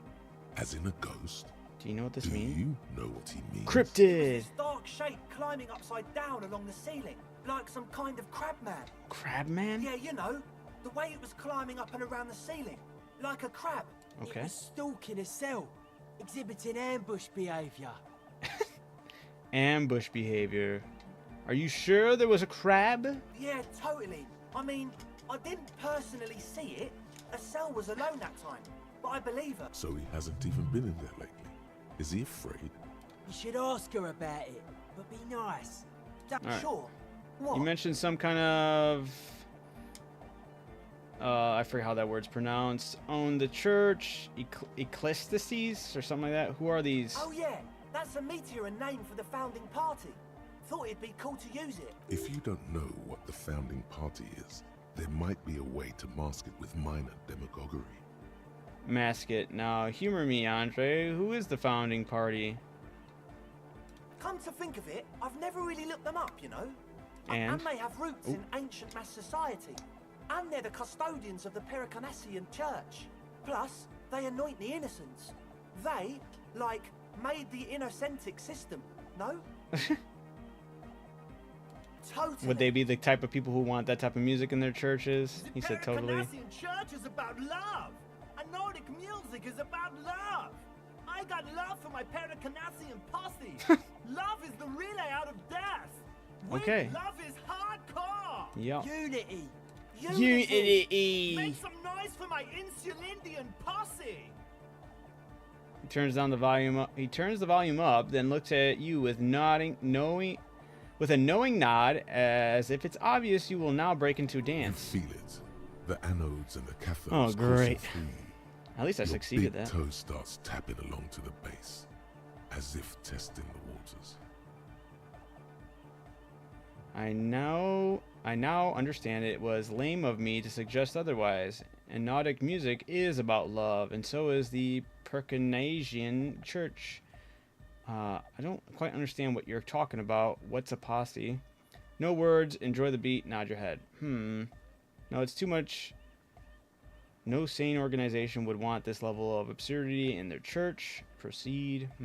S2: as in a ghost.
S1: Do you know what this
S2: Do
S1: means?
S2: you know what he means?
S6: It was
S1: Cryptid.
S6: this dark shape climbing upside down along the ceiling, like some kind of crab man.
S1: Crabman?
S6: Yeah, you know, the way it was climbing up and around the ceiling, like a crab.
S1: Okay.
S8: It was stalking a cell, exhibiting ambush behavior.
S1: Ambush behavior. Are you sure there was a crab?
S6: Yeah, totally. I mean, I didn't personally see it. A cell was alone that time, but I believe her.
S2: So he hasn't even been in there lately. Is he afraid?
S8: You should ask her about it, but be nice.
S1: Alright.
S6: Sure. What?
S1: You mentioned some kind of... I forget how that word's pronounced. Own the church, ecclesiastes, or something like that. Who are these?
S6: Oh yeah, that's a meteor and name for the founding party. Thought it'd be cool to use it.
S2: If you don't know what the founding party is, there might be a way to mask it with minor demagoguery.
S1: Mask it. Now, humor me, Andre. Who is the founding party?
S6: Come to think of it, I've never really looked them up, you know.
S1: And?
S6: they have roots in ancient mass society. And they're the custodians of the Pericarnassian church. Plus, they anoint the innocents. They, like, made the innocentic system, no? Totally.
S1: Would they be the type of people who want that type of music in their churches?
S7: The
S1: He said totally.
S7: Pericarnassian church is about love. And Nordic music is about love. I got love for my Pericarnassian posse. Love is the relay out of death. With
S1: Okay.
S7: Love is hardcore.
S1: Yeah.
S8: Unity.
S1: Unity.
S7: Make some noise for my Insulindian posse.
S1: He turns down the volume up. He turns the volume up, then looks at you with with a knowing nod, as if it's obvious you will now break into a
S2: You
S1: dance.
S2: feel it. The anodes and the cathodes.
S1: Oh,
S2: coursing
S1: great.
S2: through you.
S1: At least I
S2: Your
S1: succeeded
S2: big
S1: that.
S2: toe starts tapping along to the base, as if testing the waters.
S1: I now understand it was lame of me to suggest otherwise. And Nordic music is about love, and so is the Perkinasian church. I don't quite understand what you're talking about. What's apostasy? No words. Enjoy the beat. Nod your head. No, it's too much. No sane organization would want this level of absurdity in their church. Proceed. I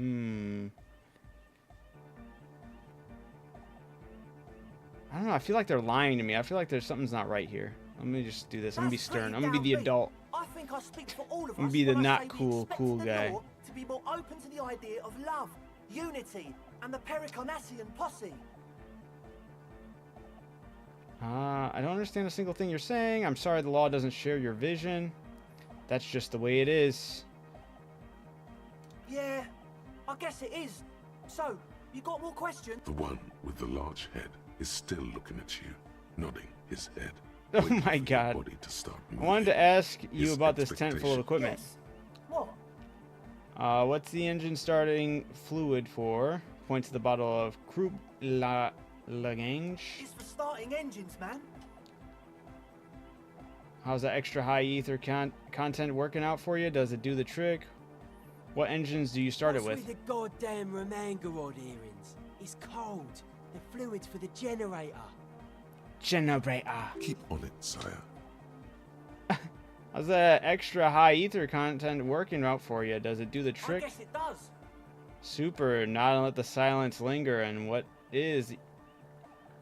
S1: don't know. I feel like they're lying to me. I feel like there's something's not right here. Let me just do this. I'm gonna be stern. I'm gonna be the adult.
S6: I think I speak for all of us.
S1: I'm gonna be the
S6: when I
S1: not
S6: say we
S1: cool,
S6: expect
S1: cool
S6: the
S1: guy.
S6: law to be more open to the idea of love, unity, and the Pericarnassian posse.
S1: I don't understand a single thing you're saying. I'm sorry the law doesn't share your vision. That's just the way it is.
S6: Yeah, I guess it is. So, you got more questions?
S2: The one with the large head is still looking at you, nodding his head.
S1: Oh
S2: waiting
S1: my
S2: for your
S1: God.
S2: body to start
S1: I wanted to
S2: moving.
S1: ask you
S2: His
S1: about this tent full of
S2: expectation.
S1: equipment.
S6: Yes. What?
S1: What's the engine starting fluid for? Point to the bottle of Croup La Lagange.
S6: It's for starting engines, man.
S1: How's that extra high ether content working out for you? Does it do the trick? What engines do you start it
S8: What's
S1: with?
S8: the goddamn Romangarod earrings? It's cold. The fluids for the generator.
S1: Generator.
S2: Keep on it, sire.
S1: How's that extra high ether content working out for you? Does it do the
S6: I
S1: trick?
S6: guess it does.
S1: Super. Not let the silence linger. And what is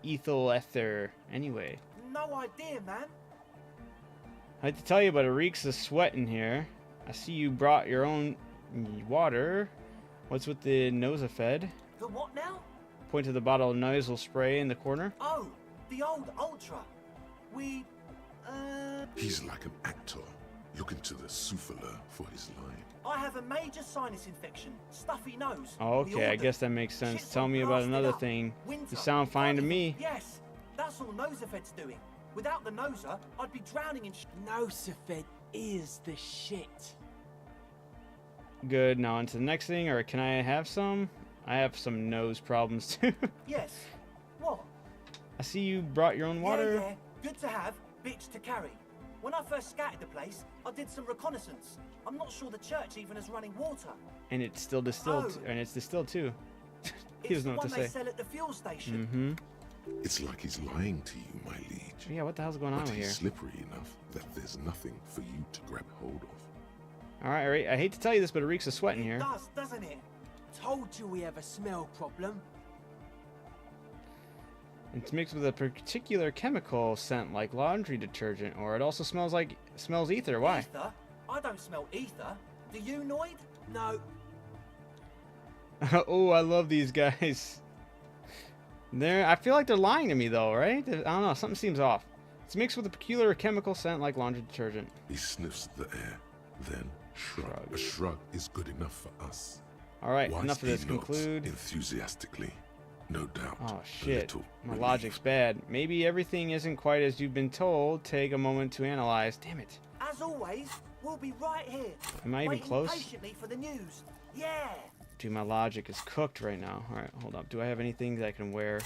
S1: ethyl ether anyway?
S6: No idea, man.
S1: I hate to tell you, but it reeks of sweat in here. I see you brought your own water. What's with the Nosafed?
S6: The what now?
S1: Point to the bottle of nasal spray in the corner.
S6: Oh, the old Ultra. We,
S2: He's like an actor, looking to the souffleur for his line.
S6: I have a major sinus infection, stuffy nose.
S1: Oh,
S6: The
S1: okay, I
S6: order.
S1: guess that makes sense.
S6: Shit's
S1: Tell
S6: all
S1: me about
S6: blasted
S1: another
S6: up.
S1: thing.
S6: Winter,
S1: You sound fine to
S6: carnival.
S1: me.
S6: Yes, that's all Nosafed's doing. Without the Noser, I'd be drowning in
S8: Nosafed is the shit.
S1: Good. Now on to the next thing, or can I have some? I have some nose problems too.
S6: Yes. What?
S1: I see you brought your own water.
S6: Yeah, good to have, bitch to carry. When I first scouted the place, I did some reconnaissance. I'm not sure the church even has running water.
S1: And it's still distilled,
S6: Oh.
S1: and it's distilled too. He
S6: It's
S1: doesn't
S6: the
S1: know what
S6: one
S1: to
S6: they
S1: say.
S6: sell at the fuel station.
S2: It's like he's lying to you, my liege.
S1: Yeah, what the hell's going on
S2: But
S1: here?
S2: he's slippery enough that there's nothing for you to grab hold of.
S1: All right. I hate to tell you this, but it reeks of sweat in
S6: It
S1: here.
S6: does, doesn't it?
S8: Told you we have a smell problem.
S1: It's mixed with a particular chemical scent like laundry detergent, or it also smells ether. Why?
S6: Ether? I don't smell ether. Do you, Noid?
S8: No,
S1: Oh, I love these guys. I feel like they're lying to me though, right? I don't know. Something seems off. It's mixed with a peculiar chemical scent like laundry detergent.
S2: He sniffs the air, then shrug.
S1: Shrug.
S2: A shrug is good enough for us.
S1: All right,
S2: Whilst
S1: enough of
S2: he
S1: this.
S2: nods
S1: Conclude.
S2: enthusiastically, no doubt.
S1: Oh
S2: a
S1: shit,
S2: little
S1: my
S2: relieved.
S1: logic's bad. Maybe everything isn't quite as you've been told. Take a moment to analyze. Damn it.
S6: As always, we'll be right here.
S1: Am I even
S6: waiting
S1: close?
S6: patiently for the news. Yeah.
S1: Dude, my logic is cooked right now. All right, hold up. Do I have anything that I can wear?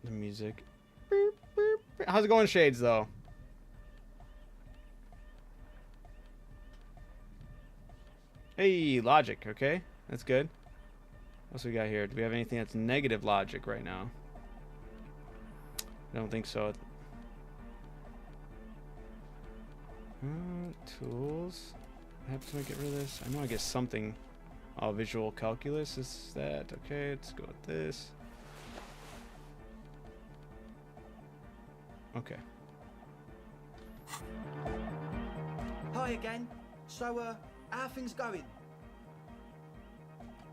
S1: The music. Boop, boop, boop. How's it going, Shades, though? Hey, logic. Okay, that's good. What else we got here? Do we have anything that's negative logic right now? I don't think so. Tools. What happens when I get rid of this? I know I get something. Oh, visual calculus is that. Okay, let's go with this. Okay.
S7: Hi again. So, how are things going?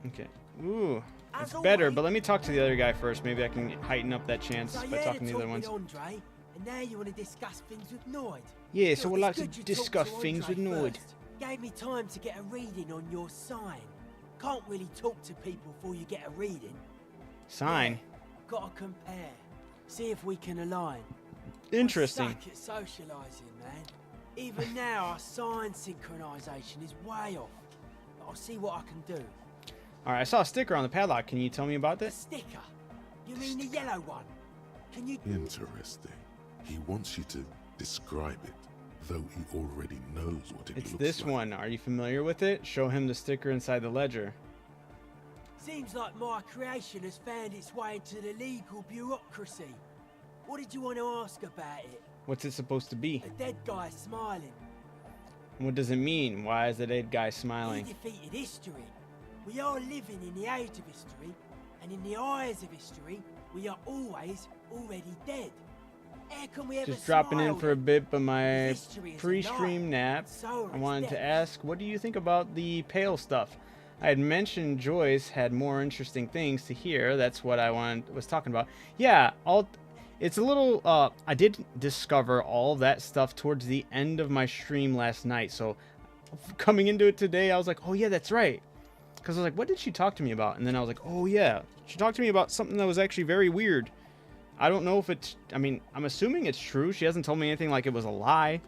S1: Okay. Ooh,
S6: As
S1: it's better,
S6: always-
S1: but let me talk to the other guy first. Maybe I can heighten up that chance
S8: so
S1: by
S8: you had
S1: talking
S8: a
S1: to the other
S8: talk with
S1: ones.
S8: Andre, and now you want to discuss things with Noid.
S1: Yeah, so
S8: Look,
S1: we'd like
S8: it's
S1: to
S8: good you talked
S1: discuss
S8: to
S1: things with
S8: Andre
S1: Nord.
S8: first. Gave me time to get a reading on your sign. Can't really talk to people before you get a reading.
S1: Sign.
S8: Yeah, gotta compare. See if we can align.
S1: Interesting.
S8: I suck at socialising, man. Even now, our sign synchronisation is way off. But I'll see what I can do.
S1: All right, I saw a sticker on the padlock. Can you tell me about
S8: The
S1: this?
S8: sticker? You mean the yellow one? Can you...
S2: Interesting. He wants you to describe it, though he already knows what it
S1: It's
S2: looks
S1: this
S2: like.
S1: one. Are you familiar with it? Show him the sticker inside the ledger.
S8: Seems like my creation has found its way into the legal bureaucracy. What did you want to ask about it?
S1: What's it supposed to be?
S8: A dead guy smiling.
S1: What does it mean? Why is the dead guy
S8: He
S1: smiling?
S8: defeated history. We are living in the age of history, and in the eyes of history, we are always already dead. How can we ever
S1: Just dropping in
S8: smile
S1: for a
S8: then?
S1: bit, but my
S8: History is a
S1: pre-stream
S8: lie,
S1: nap.
S8: so
S1: I
S8: is
S1: wanted to
S8: death.
S1: ask, what do you think about the pale stuff? I had mentioned Joyce had more interesting things to hear. That's what I was talking about. Yeah, it's a little. I did discover all of that stuff towards the end of my stream last night. So coming into it today, I was like, oh yeah, that's right. Because I was like, what did she talk to me about? And then I was like, oh yeah, she talked to me about something that was actually very weird. I don't know if it's. I mean, I'm assuming it's true. She hasn't told me anything like it was a lie.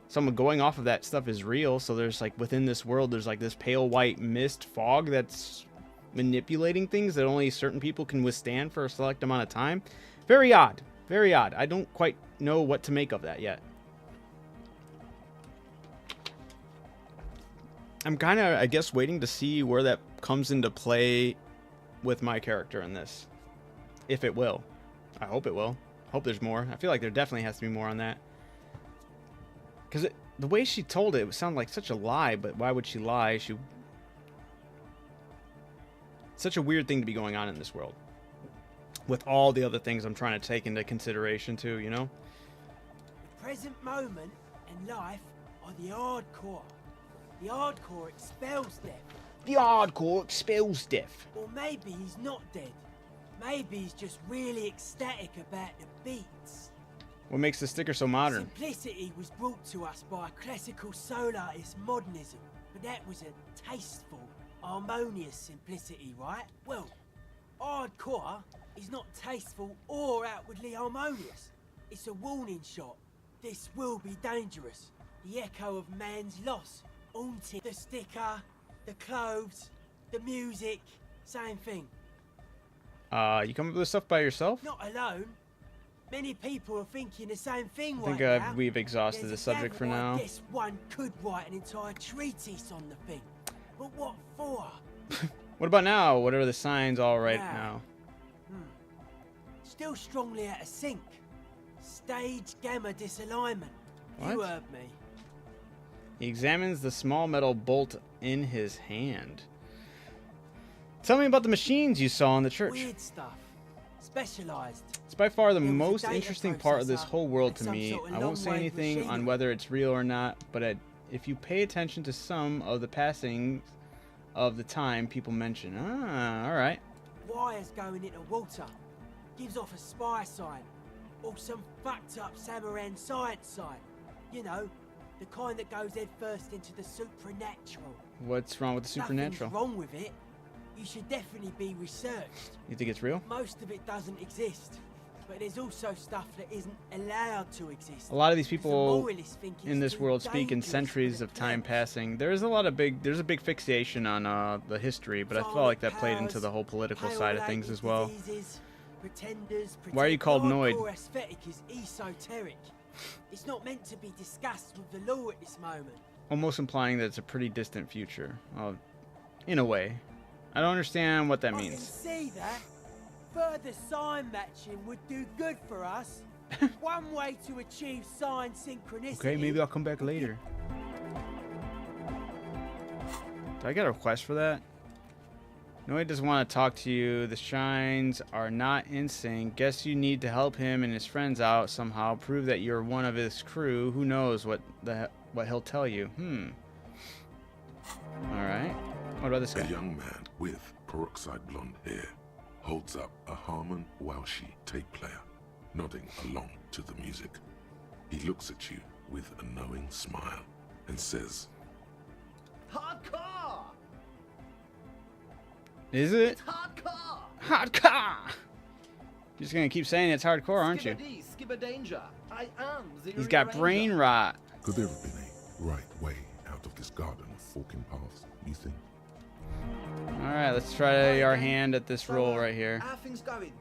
S1: Someone going off of that stuff is real. So there's like within this world, there's like this pale white mist fog that's manipulating things that only certain people can withstand for a select amount of time. Very odd. Very odd. I don't quite know what to make of that yet. I'm kind of, I guess, waiting to see where that comes into play with my character in this. If it will. I hope it will. Hope there's more. I feel like there definitely has to be more on that. Because the way she told it sounded like such a lie, but why would she lie? Such a weird thing to be going on in this world. With all the other things I'm trying to take into consideration too, you know?
S8: The present moment and life are the hardcore. The hardcore expels death.
S1: The hardcore expels death.
S8: Or maybe he's not dead. Maybe he's just really ecstatic about the beats.
S1: What makes the sticker so modern?
S8: Simplicity was brought to us by classical solarist modernism, but that was a tasteful, harmonious simplicity, right? Well, hardcore is not tasteful or outwardly harmonious. It's a warning shot. This will be dangerous. The echo of man's loss, haunting. The sticker, the clothes, the music, same thing.
S1: You come up with this stuff by yourself?
S8: Not alone. Many people are thinking the same thing
S1: I think
S8: right now.
S1: we've exhausted
S8: There's
S1: the
S8: a
S1: subject for
S8: gathering,
S1: now.
S8: I guess one could write an entire treatise on the thing. But what for?
S1: What about now? What are the signs all right
S8: Now.
S1: now?
S8: Still strongly out of sync. Stage gamma disalignment. You
S1: What?
S8: heard me.
S1: He examines the small metal bolt in his hand. Tell me about the machines you saw in the church.
S8: Weird stuff. Specialized.
S1: It's by far the
S8: There was a
S1: most
S8: data
S1: interesting part of this
S8: processor
S1: whole world
S8: and
S1: to
S8: some
S1: me.
S8: sort of
S1: I won't say
S8: long-wave
S1: anything on
S8: machinery.
S1: whether it's real or not, but if you pay attention to some of the passings of the time people mention. Ah, all right.
S8: Wires going into water. Gives off a spy sign. Or some fucked up Samaran science sign. You know, the kind that goes head first into the supernatural.
S1: What's wrong with the supernatural?
S8: Nothing's wrong with it. You should definitely be researched.
S1: You think it's real?
S8: Most of it doesn't exist. But there's also stuff that isn't allowed to exist.
S1: A lot of these
S8: 'Cause the
S1: people
S8: moralists think it's
S1: in this
S8: too
S1: world speak in
S8: dangerous for
S1: centuries
S8: the
S1: of time
S8: plebs.
S1: passing. There's a big fixation on the history, but I felt like that played into the whole political side of things as well.
S8: Diseases, pretenders,
S1: Why are you called Noid?
S8: Hardcore aesthetic is esoteric. It's not meant to be discussed with the law at this moment.
S1: Almost implying that it's a pretty distant future. In a way. I don't understand what that
S8: I can
S1: means.
S8: see that. Further sign matching would do good for us. One way to achieve sign synchronicity.
S1: Okay, maybe I'll come back
S8: would be-
S1: later. Do I get a request for that? No, he doesn't want to talk to you. The shines are not in sync. Guess you need to help him and his friends out somehow. Prove that you're one of his crew. Who knows what he'll tell you. All right. What about this
S2: A
S1: guy?
S2: young man with peroxide blonde hair holds up a Harman Walshy tape player, nodding along to the music. He looks at you with a knowing smile and says,
S7: Hardcore!
S1: Is it?
S7: Hardcore!
S1: Hardcore! You're just gonna keep saying it's hardcore, aren't you?
S7: Skibidi, skibadanger. I am the
S1: He's got brain rot.
S2: could there have been a right way out of this garden of forking paths, you think?
S1: Alright, let's try our hand at this roll right here.
S6: How things going?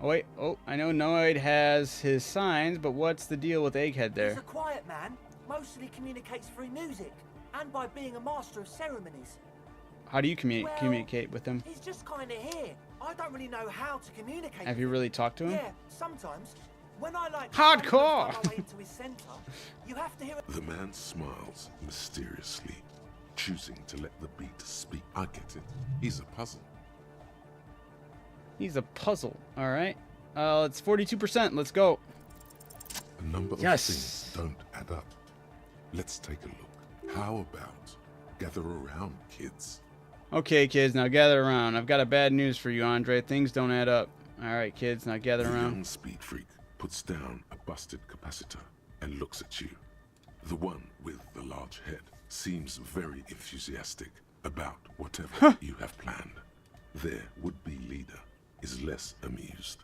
S1: Oh, wait. Oh, I know Noid has his signs, but what's the deal with Egghead
S6: He's
S1: there?
S6: a quiet man. Mostly communicates through music and by being a master of ceremonies.
S1: How do you
S6: Well,
S1: communicate with him?
S6: He's just kind of here. I don't really know how to communicate.
S1: Have you really talked to him?
S6: Yeah, sometimes. When I like
S1: Hardcore!
S6: find my way into his center, you have to hear.
S2: The man smiles mysteriously, choosing to let the beat speak. I get it. He's a puzzle.
S1: He's a puzzle. Alright. It's 42%. Let's go.
S2: A number of
S1: Yes.
S2: things don't add up. Let's take a look. How about gather around, kids?
S1: Okay, kids, now gather around. I've got a bad news for you, Andre. Things don't add up. Alright, kids, now gather
S2: The
S1: around.
S2: young speed freak puts down a busted capacitor and looks at you. The one with the large head seems very enthusiastic about whatever you have planned. Their would-be leader is less amused.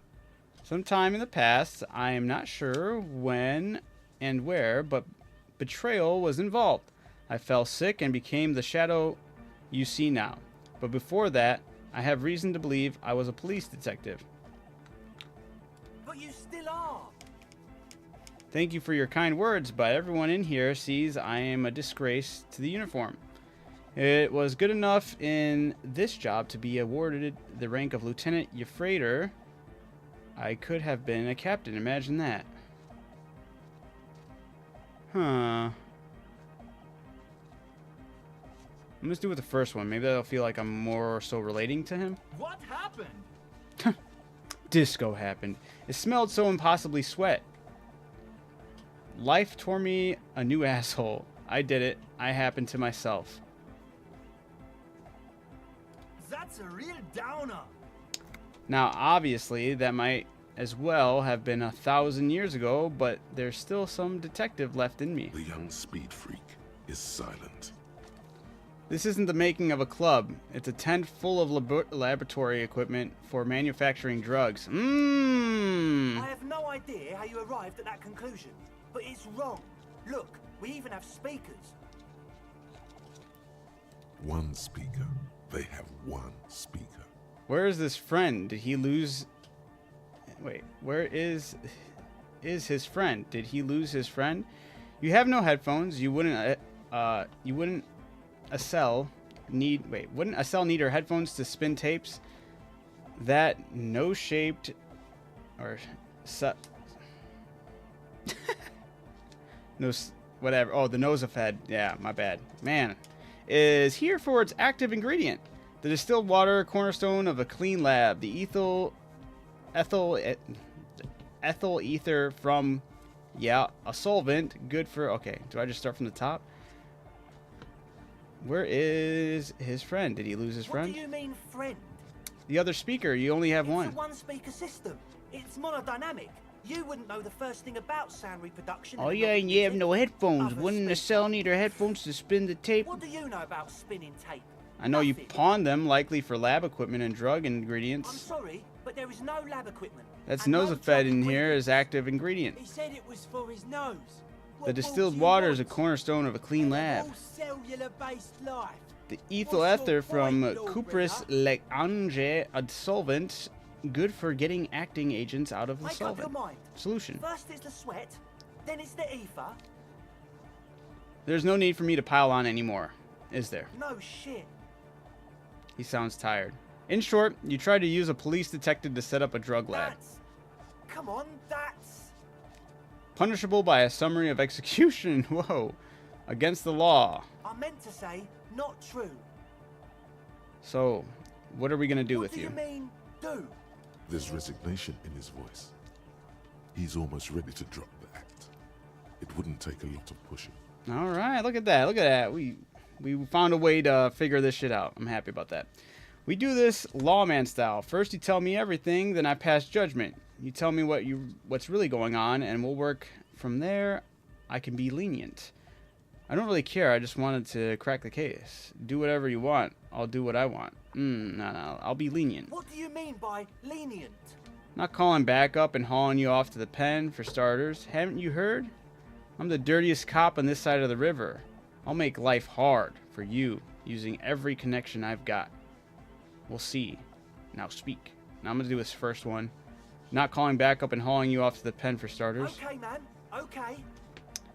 S1: Sometime in the past, I am not sure when and where, but betrayal was involved. I fell sick and became the shadow you see now. But before that, I have reason to believe I was a police detective.
S6: But you still are.
S1: Thank you for your kind words, but everyone in here sees I am a disgrace to the uniform. It was good enough in this job to be awarded the rank of Lieutenant Euphrater. I could have been a captain, imagine that. Huh. I'm just do with the first one. Maybe that'll feel like I'm more so relating to him.
S7: What happened?
S1: Disco happened. It smelled so impossibly sweat. Life tore me a new asshole. I did it. I happened to myself.
S7: That's a real downer.
S1: Now, obviously, that might as well have been 1,000 years ago, but there's still some detective left in me.
S2: The young speed freak is silent.
S1: This isn't the making of a club. It's a tent full of laboratory equipment for manufacturing drugs.
S6: I have no idea how you arrived at that conclusion, but it's wrong. Look, we even have speakers.
S2: One speaker. They have one speaker.
S1: Where is this friend? Did he lose... Wait, where is his friend? Did he lose his friend? You have no headphones. Wouldn't a cell need her headphones to spin tapes? That nose-shaped or whatever. Oh, the nosefed. Yeah, my bad. Man, is here for its active ingredient. The distilled water, cornerstone of a clean lab. The ethyl ether from, yeah, a solvent. Good for, okay, do I just start from the top? Where is his friend? Did he lose his friend?
S6: What do you mean, friend?
S1: The other speaker, you only have one.
S6: It's a one-speaker system. It's monodynamic. You wouldn't know the first thing about sound reproduction.
S1: Oh
S6: and
S1: yeah, and you have no headphones.
S6: Other
S1: Wouldn't the
S6: speakers.
S1: cell need her headphones to spin the tape?
S6: What do you know about spinning tape?
S1: I know you
S6: Nothing.
S1: pawned them, likely for lab equipment and drug
S6: I'm
S1: ingredients.
S6: sorry, but there is no lab equipment.
S1: That's
S6: and no
S1: nosefed
S6: drug
S1: in here
S6: ingredients.
S1: as active ingredient.
S8: He said it was for his nose. What
S1: The
S8: balls
S1: distilled
S8: do you
S1: water is a
S8: want?
S1: cornerstone of a clean
S8: And
S1: lab.
S8: all cellular-based life.
S1: The ethyl
S8: What's your
S1: ether from
S8: point, Lord
S1: Cupris Leange, a solvent, good for getting acting agents out of the
S6: Make up your
S1: solvent
S6: mind.
S1: solution.
S6: First it's the sweat, then it's the ether.
S1: There's no need for me to pile on anymore, is there?
S6: No shit.
S1: He sounds tired. In short, you tried to use a police detective to set up a drug lab.
S6: Come on, that's...
S1: Punishable by a summary of execution. Whoa. Against the law.
S6: I meant to say, not true.
S1: So, what are we going to do
S6: What
S1: with
S6: do you mean, do?
S2: There's resignation in his voice. He's almost ready to drop the act. It wouldn't take a lot of pushing.
S1: All right, look at that. Look at that. We found a way to figure this shit out. I'm happy about that. We do this lawman style. First you tell me everything, then I pass judgment. You tell me what's really going on, and we'll work from there. I can be lenient. I don't really care. I just wanted to crack the case. Do whatever you want. I'll do what I want. No. I'll be lenient.
S6: What do you mean by lenient?
S1: Not calling back up and hauling you off to the pen, for starters. Haven't you heard? I'm the dirtiest cop on this side of the river. I'll make life hard for you, using every connection I've got. We'll see. Now speak. Now I'm going to do this first one. Not calling back up and hauling you off to the pen for starters.
S6: Okay, man. Okay.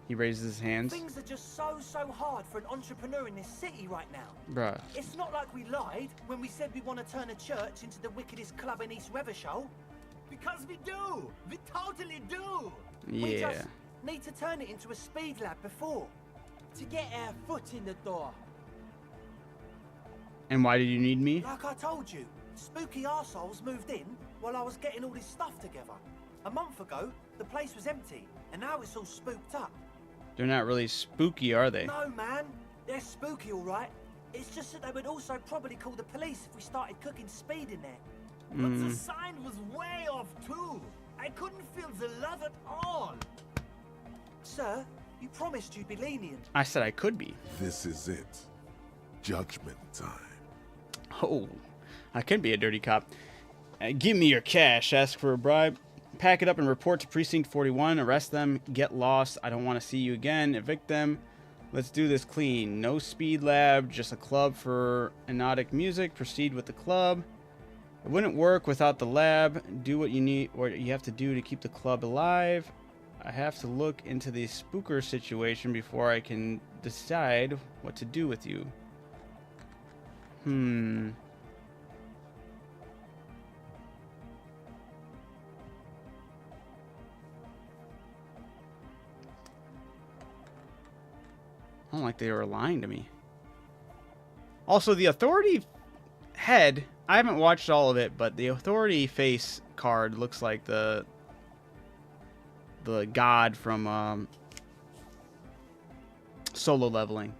S1: He raises his hands.
S6: Things are just so hard for an entrepreneur in this city right now.
S1: Bruh.
S6: It's not like we lied when we said we want to turn a church into the wickedest club in East Revershoal.
S7: Because we do. We totally do.
S6: We
S1: Yeah.
S6: just need to turn it into a speed lab before.
S8: To get our foot in the door.
S1: And why did you need me?
S6: Like I told you, spooky arseholes moved in while I was getting all this stuff together. A month ago, the place was empty, and now it's all spooked up.
S1: They're not really spooky, are they?
S6: No, man. They're spooky, all right. It's just that they would also probably call the police if we started cooking speed in there.
S7: But the sign was way off too. I couldn't feel the love at all.
S6: Sir, you promised you'd be lenient.
S1: I said I could be.
S2: This is it. Judgment time.
S1: Oh, I could be a dirty cop. Give me your cash. Ask for a bribe. Pack it up and report to Precinct 41. Arrest them. Get lost. I don't want to see you again. Evict them. Let's do this clean. No speed lab. Just a club for hypnotic music. Proceed with the club. It wouldn't work without the lab. Do what you need, or you have to do to keep the club alive. I have to look into the spooker situation before I can decide what to do with you. I don't like they were lying to me. Also, the authority head, I haven't watched all of it, but the authority face card looks like the god from Solo Leveling.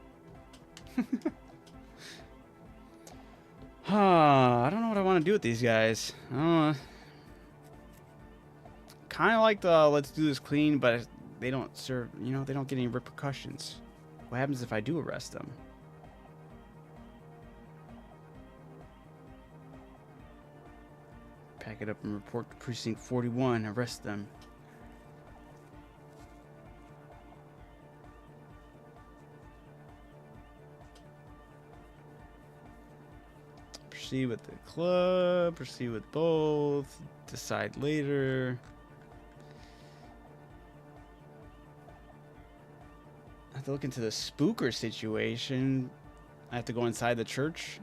S1: I don't know what I want to do with these guys. I don't know. Kind of like the let's do this clean, but they don't serve, you know, they don't get any repercussions. What happens if I do arrest them? Pack it up and report to Precinct 41. Arrest them. Proceed with the club. Proceed with both. Decide later. I have to look into the spooker situation. I have to go inside the church.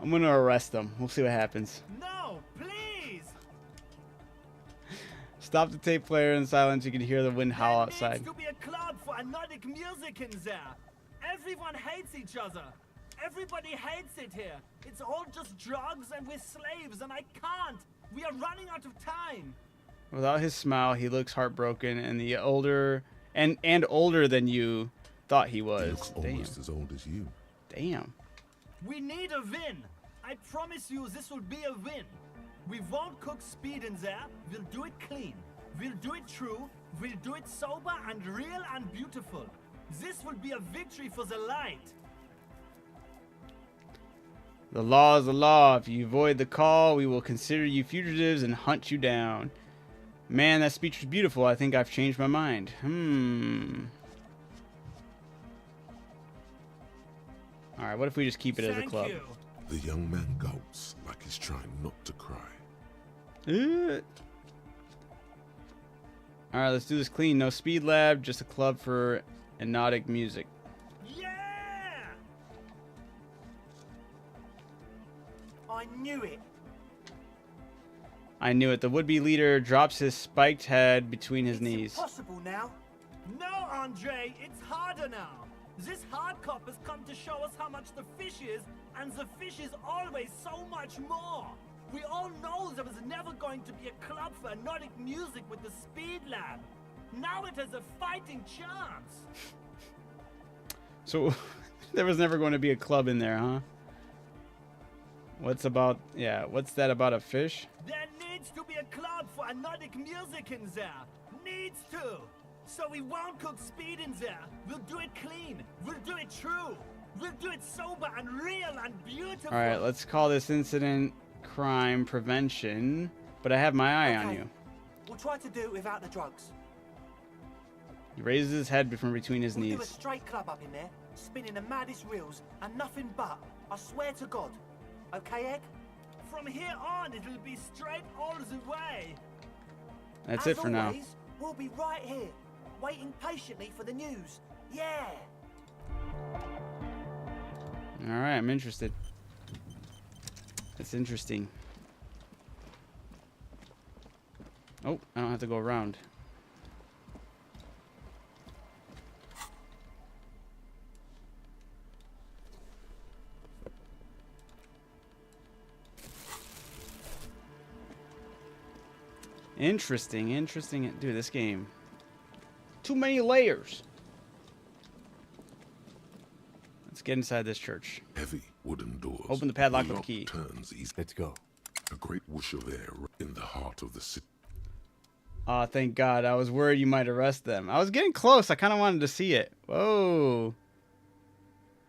S1: I'm gonna arrest them. We'll see what happens.
S7: No, please.
S1: Stop the tape player in silence. You can hear the wind howl
S7: There
S1: outside.
S7: needs to be a club for hypnotic music in there. Everyone hates each other. Everybody hates it here. It's all just drugs and we're slaves and I can't. We are running out of time.
S1: Without his smile, he looks heartbroken and the older and older than you thought he
S2: He
S1: was.
S2: looks almost as old as you.
S1: Damn.
S7: We need a win. I promise you this will be a win. We won't cook speed in there. We'll do it clean. We'll do it true. We'll do it sober and real and beautiful. This will be a victory for the light.
S1: The law is the law. If you avoid the call, we will consider you fugitives and hunt you down. Man, that speech was beautiful. I think I've changed my mind. Alright, what if we just keep it as a
S7: Thank
S1: club?
S7: you.
S2: The young man gulps like he's trying not to cry.
S1: Alright, let's do this clean. No speed lab, just a club for hypnotic music.
S7: Yeah!
S6: I knew it.
S1: I knew it. The would-be leader drops his spiked head between his
S6: It's
S1: knees.
S6: impossible now.
S7: No, Andre, it's harder now. This hard cop has come to show us how much the fish is, and the fish is always so much more. We all know there was never going to be a club for hypnotic music with the speed lab. Now it has a fighting chance.
S1: So, there was never going to be a club in there, huh? What's that about a fish?
S7: There needs to be a club for hypnotic music in there. Needs to. So we won't cook speed in there. We'll do it clean. We'll do it true. We'll do it sober and real and beautiful.
S1: Alright, let's call this incident crime prevention. But I have my eye on
S6: Okay.
S1: you.
S6: We'll try to do it without the drugs.
S1: He raises his head from between his
S6: We'll do a
S1: knees.
S6: straight club up in there, spinning the maddest reels and nothing but. I swear to God. Okay, Egg?
S7: From here on, it'll be straight all the way.
S1: That's
S6: As
S1: it for now.
S6: always, we'll be right here, waiting patiently for the news. Yeah.
S1: All right, I'm interested. That's interesting. Oh, I don't have to go around. Interesting, interesting. Dude, this game. Too many layers. Let's get inside this church.
S2: Heavy wooden doors.
S1: Open the padlock with a
S2: lock
S1: key.
S2: Turns easy.
S3: Let's go.
S2: A great whoosh of air in the heart of the city.
S1: Aw, thank God. I was worried you might arrest them. I was getting close. I kind of wanted to see it. Whoa.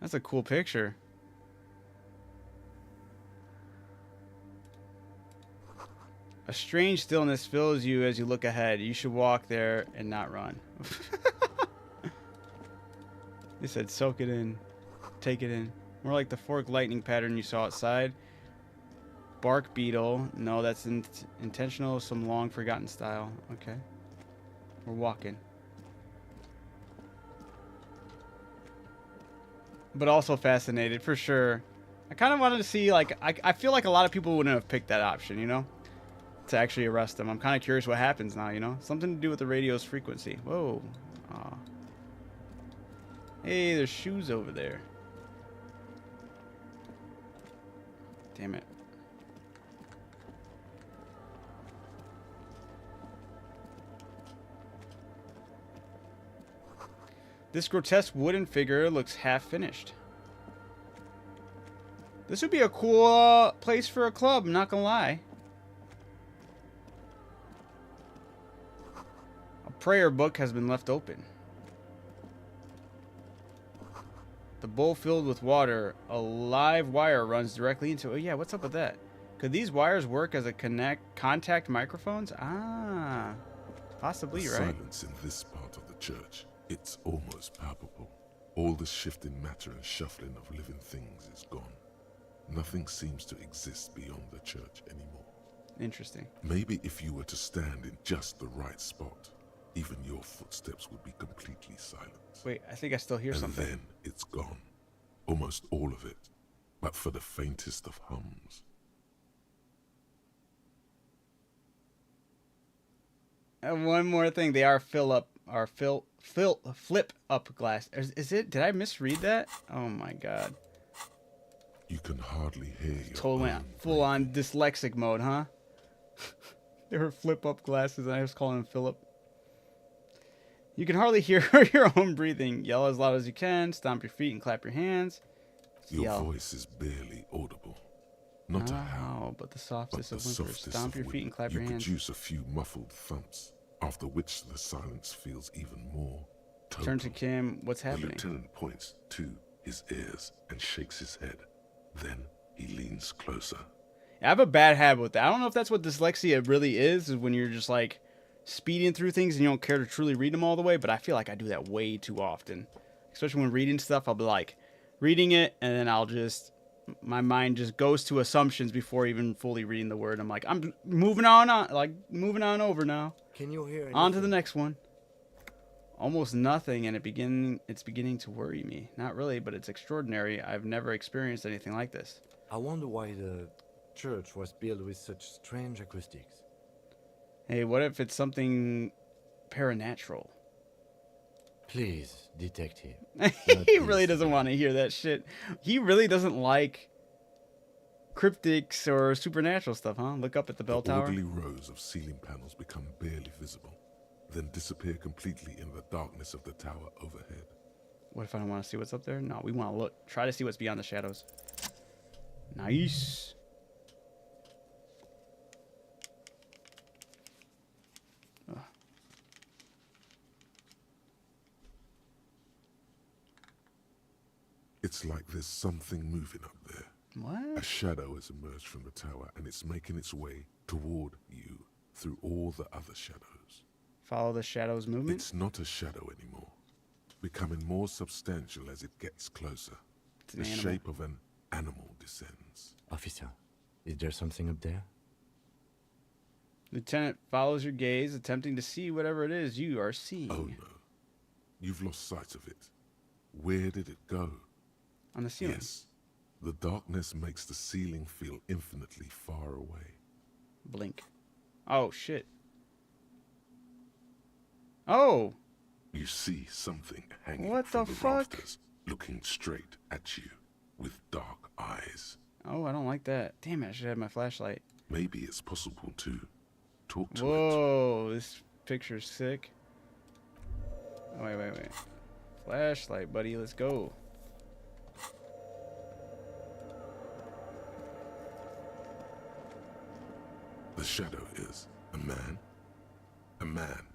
S1: That's a cool picture. A strange stillness fills you as you look ahead. You should walk there and not run. They said soak it in. Take it in. More like the forked lightning pattern you saw outside. Bark beetle. No, that's intentional. Some long forgotten style. Okay. We're walking. But also fascinated, for sure. I kind of wanted to see, like, I feel like a lot of people wouldn't have picked that option, you know? To actually arrest them. I'm kind of curious what happens now, you know? Something to do with the radio's frequency. Whoa. Aw. Hey, there's shoes over there. Damn it. This grotesque wooden figure looks half finished. This would be a cool place for a club, I'm not gonna lie. A prayer book has been left open. The bowl filled with water. A live wire runs directly into it. Oh yeah, what's up with that? Could these wires work as a contact microphones? Ah, possibly,
S2: The
S1: right?
S2: silence in this part of the church, it's almost palpable. All the shifting matter and shuffling of living things is gone. Nothing seems to exist beyond the church anymore.
S1: Interesting.
S2: Maybe if you were to stand in just the right spot, even your footsteps would be completely silent.
S1: Wait, I think I still hear
S2: And
S1: something.
S2: then it's gone. Almost all of it. But for the faintest of hums.
S1: And one more thing, they are flip up glass. Is it? Did I misread that? Oh my God!
S2: You can hardly hear your
S1: Totally
S2: own
S1: full on dyslexic mode, huh? They were flip up glasses, and I was calling them Philip. You can hardly hear your own breathing. Yell as loud as you can. Stomp your feet and clap your hands.
S2: Your
S1: Yell.
S2: voice is barely audible. Not a howl,
S1: but the
S2: but
S1: softest
S2: the
S1: of whimpers.
S2: softest
S1: Stomp
S2: of
S1: your feet and clap
S2: you
S1: your hands.
S2: produce a few muffled thumps, after which the silence feels even more total.
S1: Turn to Kim. What's
S2: The
S1: happening?
S2: lieutenant points to his ears and shakes his head. Then he leans closer.
S1: I have a bad habit with that. I don't know if that's what dyslexia really is when you're just like speeding through things and you don't care to truly read them all the way, but I feel like I do that way too often. Especially when reading stuff, I'll be like reading it and then my mind just goes to assumptions before even fully reading the word. I'm like, I'm moving on over now.
S3: Can you hear anything?
S1: On to the next one. Almost nothing, and it's beginning to worry me. Not really, but it's extraordinary. I've never experienced anything like this.
S3: I wonder why the church was built with such strange acoustics.
S1: Hey, what if it's something paranatural?
S3: Please, detective.
S1: He really doesn't want to hear that shit. He really doesn't like cryptics or supernatural stuff, huh? Look up at the bell
S2: The
S1: tower.
S2: orderly rows of ceiling panels become barely visible, then disappear completely in the darkness of the tower overhead.
S1: What if I don't want to see what's up there? No, we want to look. Try to see what's beyond the shadows. Nice. Ugh.
S2: It's like there's something moving up there. A
S1: What?
S2: shadow has emerged from the tower and it's making its way toward you through all the other shadows.
S1: Follow the shadow's movement.
S2: It's not a shadow anymore, becoming more substantial as it gets closer.
S1: It's an
S2: The
S1: animal.
S2: shape of an animal descends.
S3: Officer, is there something up there?
S1: Lieutenant follows your gaze, attempting to see whatever it is you are seeing.
S2: Oh no, you've lost sight of it. Where did it go?
S1: On the ceiling.
S2: Yes, the darkness makes the ceiling feel infinitely far away.
S1: Blink. Oh, shit. Oh!
S2: You see something hanging
S1: What
S2: from
S1: the
S2: the
S1: fuck?
S2: rafters, looking straight at you with dark eyes.
S1: Oh, I don't like that. Damn it, I should have my flashlight.
S2: Maybe it's possible to talk to it.
S1: Whoa, this picture's sick. Oh, wait. Flashlight, buddy, let's go.
S2: The shadow is a man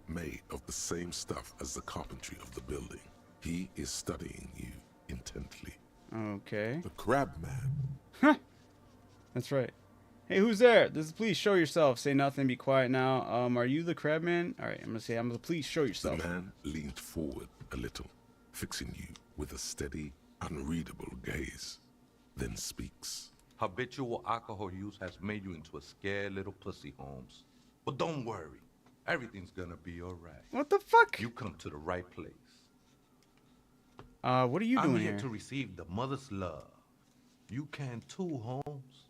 S2: made of the same stuff as the carpentry of the building. He is studying you intently.
S1: Okay.
S2: The crab man.
S1: That's right. Hey, who's there? This is police. Show yourself. Say nothing. Be quiet now. Are you the crab man? All right, I'm gonna say I'm the police. Show
S2: The
S1: yourself.
S2: man leaned forward a little, fixing you with a steady, unreadable gaze, then speaks.
S9: Habitual alcohol use has made you into a scared little pussy, Holmes. But don't worry. Everything's gonna be alright.
S1: What the fuck?
S9: You come to the right place.
S1: What are you doing
S9: I'm here
S1: here?
S9: to receive the mother's love. You can too, Holmes.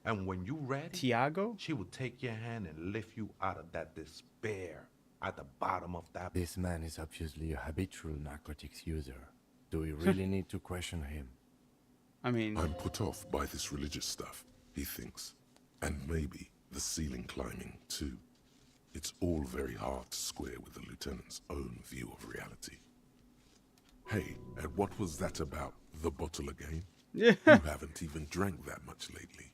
S9: And when you ready,
S1: Tiago?
S9: she will take your hand and lift you out of that despair at the bottom of that.
S3: This man is obviously a habitual narcotics user. Do we really need to question him?
S1: I mean,
S2: I'm put off by this religious stuff, he thinks. And maybe the ceiling climbing, too. It's all very hard to square with the lieutenant's own view of reality. Hey, and what was that about the bottle again?
S1: yeah.
S2: You haven't even drank that much lately.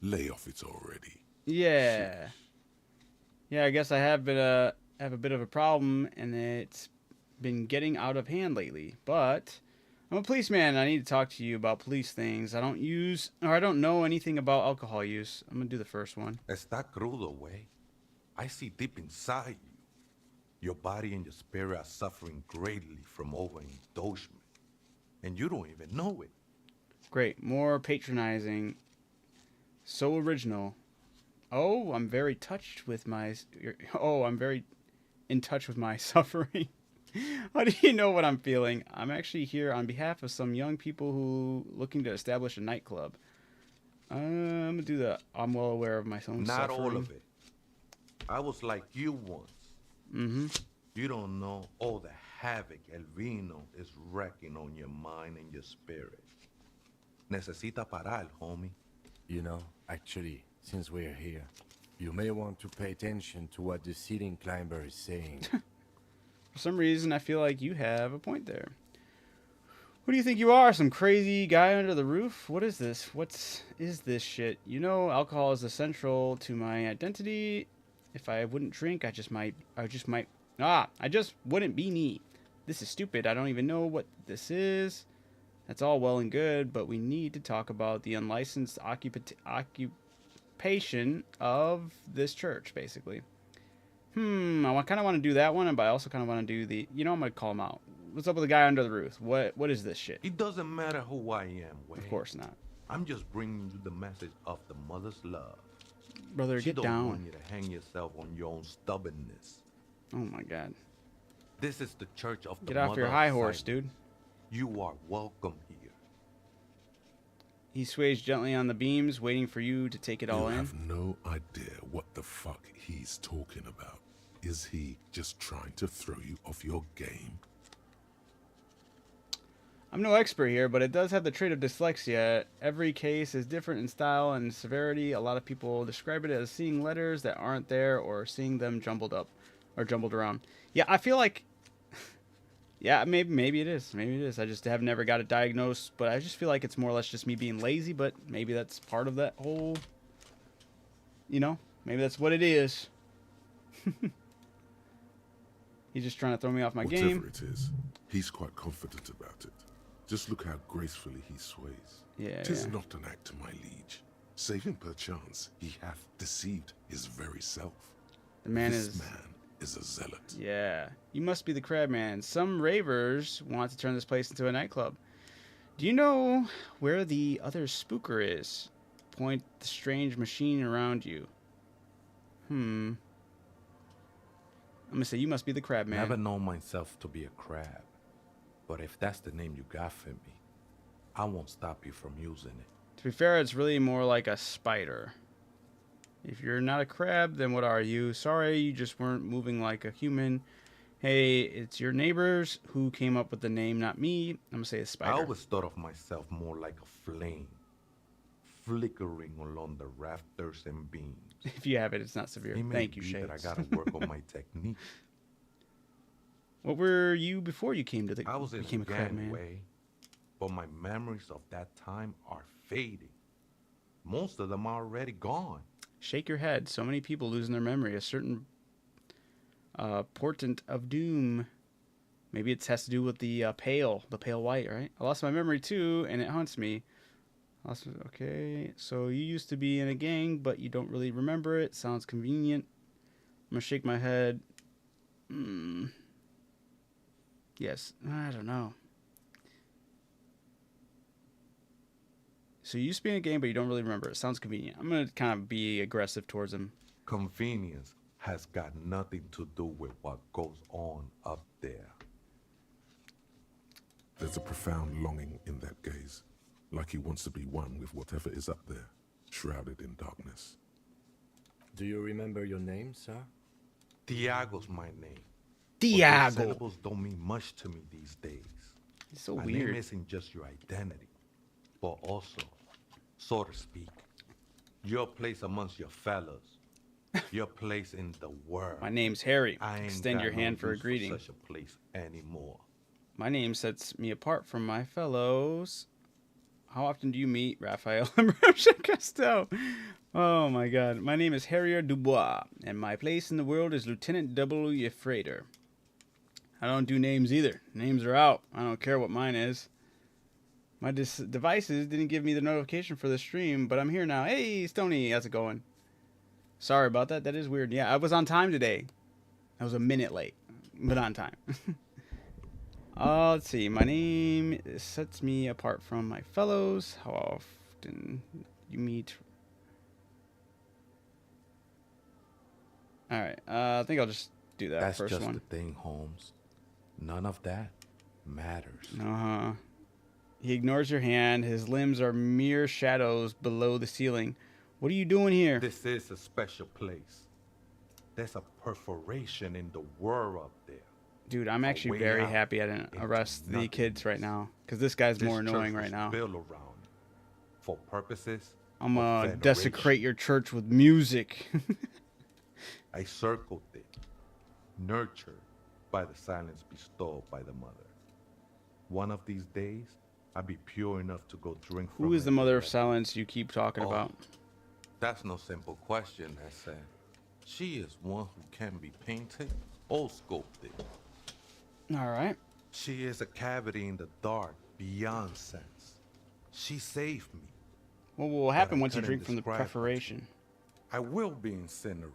S2: Lay off it already.
S1: Yeah. Yeah, I guess I have have a bit of a problem, and it's been getting out of hand lately. But I'm a policeman, and I need to talk to you about police things. I don't know anything about alcohol use. I'm gonna do the first one.
S9: Está crudo, way. I see deep inside you. Your body and your spirit are suffering greatly from overindulgence. And you don't even know it.
S1: Great, more patronizing. So original. Oh, I'm very touched with my. Oh, I'm very in touch with my suffering. How do you know what I'm feeling? I'm actually here on behalf of some young people who looking to establish a nightclub. I'm gonna do the. I'm well aware of my own
S9: Not
S1: suffering.
S9: all of it. I was like you once.
S1: Mm-hmm.
S9: You don't know all the havoc El Vino is wrecking on your mind and your spirit. Necesita parar, homie.
S3: You know, actually, since we're here, you may want to pay attention to what the ceiling climber is saying.
S1: For some reason, I feel like you have a point there. Who do you think you are? Some crazy guy under the roof? What is this? Is this shit? You know, alcohol is essential to my identity. If I wouldn't drink, I just wouldn't be me. This is stupid. I don't even know what this is. That's all well and good, but we need to talk about the unlicensed occupation of this church, basically. I kind of want to do that one, but I also kind of want to do the... You know, I'm going to call him out. What's up with the guy under the roof? What is this shit?
S9: It doesn't matter who I am, Wade.
S1: Of course not.
S9: I'm just bringing you the message of the mother's love.
S1: Brother,
S9: She
S1: get
S9: don't
S1: down.
S9: want you to hang yourself on your own stubbornness.
S1: Oh my god.
S9: This is the church of the
S1: Get off
S9: mother
S1: your
S9: of
S1: high horse,
S9: silence.
S1: dude.
S9: You are welcome here.
S1: He sways gently on the beams, waiting for you to take it all
S2: You
S1: in.
S2: have no idea what the fuck he's talking about. Is he just trying to throw you off your game?
S1: I'm no expert here, but it does have the trait of dyslexia. Every case is different in style and severity. A lot of people describe it as seeing letters that aren't there or seeing them jumbled up or jumbled around. Yeah, I feel like... Yeah, maybe it is. Maybe it is. I just have never got it diagnosed, but I just feel like it's more or less just me being lazy, but maybe that's part of that whole... You know? Maybe that's what it is. He's just trying to throw me off my
S2: Whatever
S1: game.
S2: it is, he's quite confident about it. Just look how gracefully he sways.
S1: Yeah,
S2: 'Tis
S1: yeah.
S2: not an act, my liege. Save him perchance, he hath deceived his very self.
S1: The man
S2: This
S1: is...
S2: man is a zealot.
S1: Yeah, you must be the Crabman. Some ravers want to turn this place into a nightclub. Do you know where the other spooker is? Point the strange machine around you. I'm gonna say you must be the Crabman.
S9: Never known myself to be a crab. But if that's the name you got for me, I won't stop you from using it.
S1: To be fair, it's really more like a spider. If you're not a crab, then what are you? Sorry, you just weren't moving like a human. Hey, it's your neighbors who came up with the name, not me. I'm gonna say a spider.
S9: I always thought of myself more like a flame, flickering along the rafters and beams.
S1: If you have it, it's not severe.
S9: It may
S1: Thank you,
S9: be
S1: Shades.
S9: that I gotta work on my technique.
S1: What were you before you came to
S9: I was in
S1: became
S9: the
S1: a crab man?
S9: gangway, but my memories of that time are fading. Most of them are already gone.
S1: Shake your head. So many people losing their memory. A certain portent of doom. Maybe it has to do with the pale white, right? I lost my memory too, and it haunts me. Okay, so you used to be in a gang, but you don't really remember it. Sounds convenient. I'm gonna shake my head. Yes, I don't know. So you used to be in a gang, but you don't really remember it. Sounds convenient. I'm gonna kind of be aggressive towards him.
S9: Convenience has got nothing to do with what goes on up there.
S2: There's a profound longing in that gaze, like he wants to be one with whatever is up there, shrouded in darkness.
S3: Do you remember your name, sir?
S9: Diago's my name. But
S1: Diago.
S9: those syllables don't mean much to me these days.
S1: It's so
S9: My
S1: weird.
S9: name isn't just your identity, but also, so to speak, your place amongst your fellows, your place in the world.
S1: My name's Harry.
S9: I ain't
S1: Extend
S9: got
S1: your
S9: no
S1: hand for a
S9: use
S1: greeting.
S9: such a place anymore.
S1: My name sets me apart from my fellows. How often do you meet Raphael and Roger Castel? Oh my god. My name is Harrier Dubois, and my place in the world is Lieutenant W. Freighter. I don't do names either. Names are out. I don't care what mine is. My devices didn't give me the notification for the stream, but I'm here now. Hey, Stony, how's it going? Sorry about that. That is weird. Yeah, I was on time today. I was a minute late, but on time. Let's see. My name sets me apart from my fellows. How often you meet? All right. I think I'll just do that
S9: That's
S1: first
S9: just
S1: one.
S9: the thing, Holmes. None of that matters.
S1: Uh-huh. He ignores your hand. His limbs are mere shadows below the ceiling. What are you doing here?
S9: This is a special place. There's a perforation in the world up there.
S1: Dude, I'm actually
S9: way
S1: very
S9: out
S1: happy I didn't
S9: into
S1: arrest the
S9: nothingness.
S1: kids right now. Because this guy's more
S9: This
S1: annoying
S9: church
S1: right
S9: was
S1: now.
S9: built around it for purposes
S1: I'm
S9: of
S1: gonna
S9: veneration.
S1: desecrate your church with music.
S9: I circled it, nurtured by the silence bestowed by the mother. One of these days, I'll be pure enough to go drink from
S1: Who is
S9: it
S1: the mother of
S9: directly.
S1: silence you keep talking
S9: Oh,
S1: about?
S9: That's no simple question, that's She is one who can be painted or sculpted.
S1: All right.
S9: She is a cavity in the dark beyond sense. She saved me.
S1: What will
S9: But
S1: happen
S9: I
S1: once you
S9: couldn't
S1: drink from the
S9: describe it.
S1: preparation?
S9: I will be incinerated,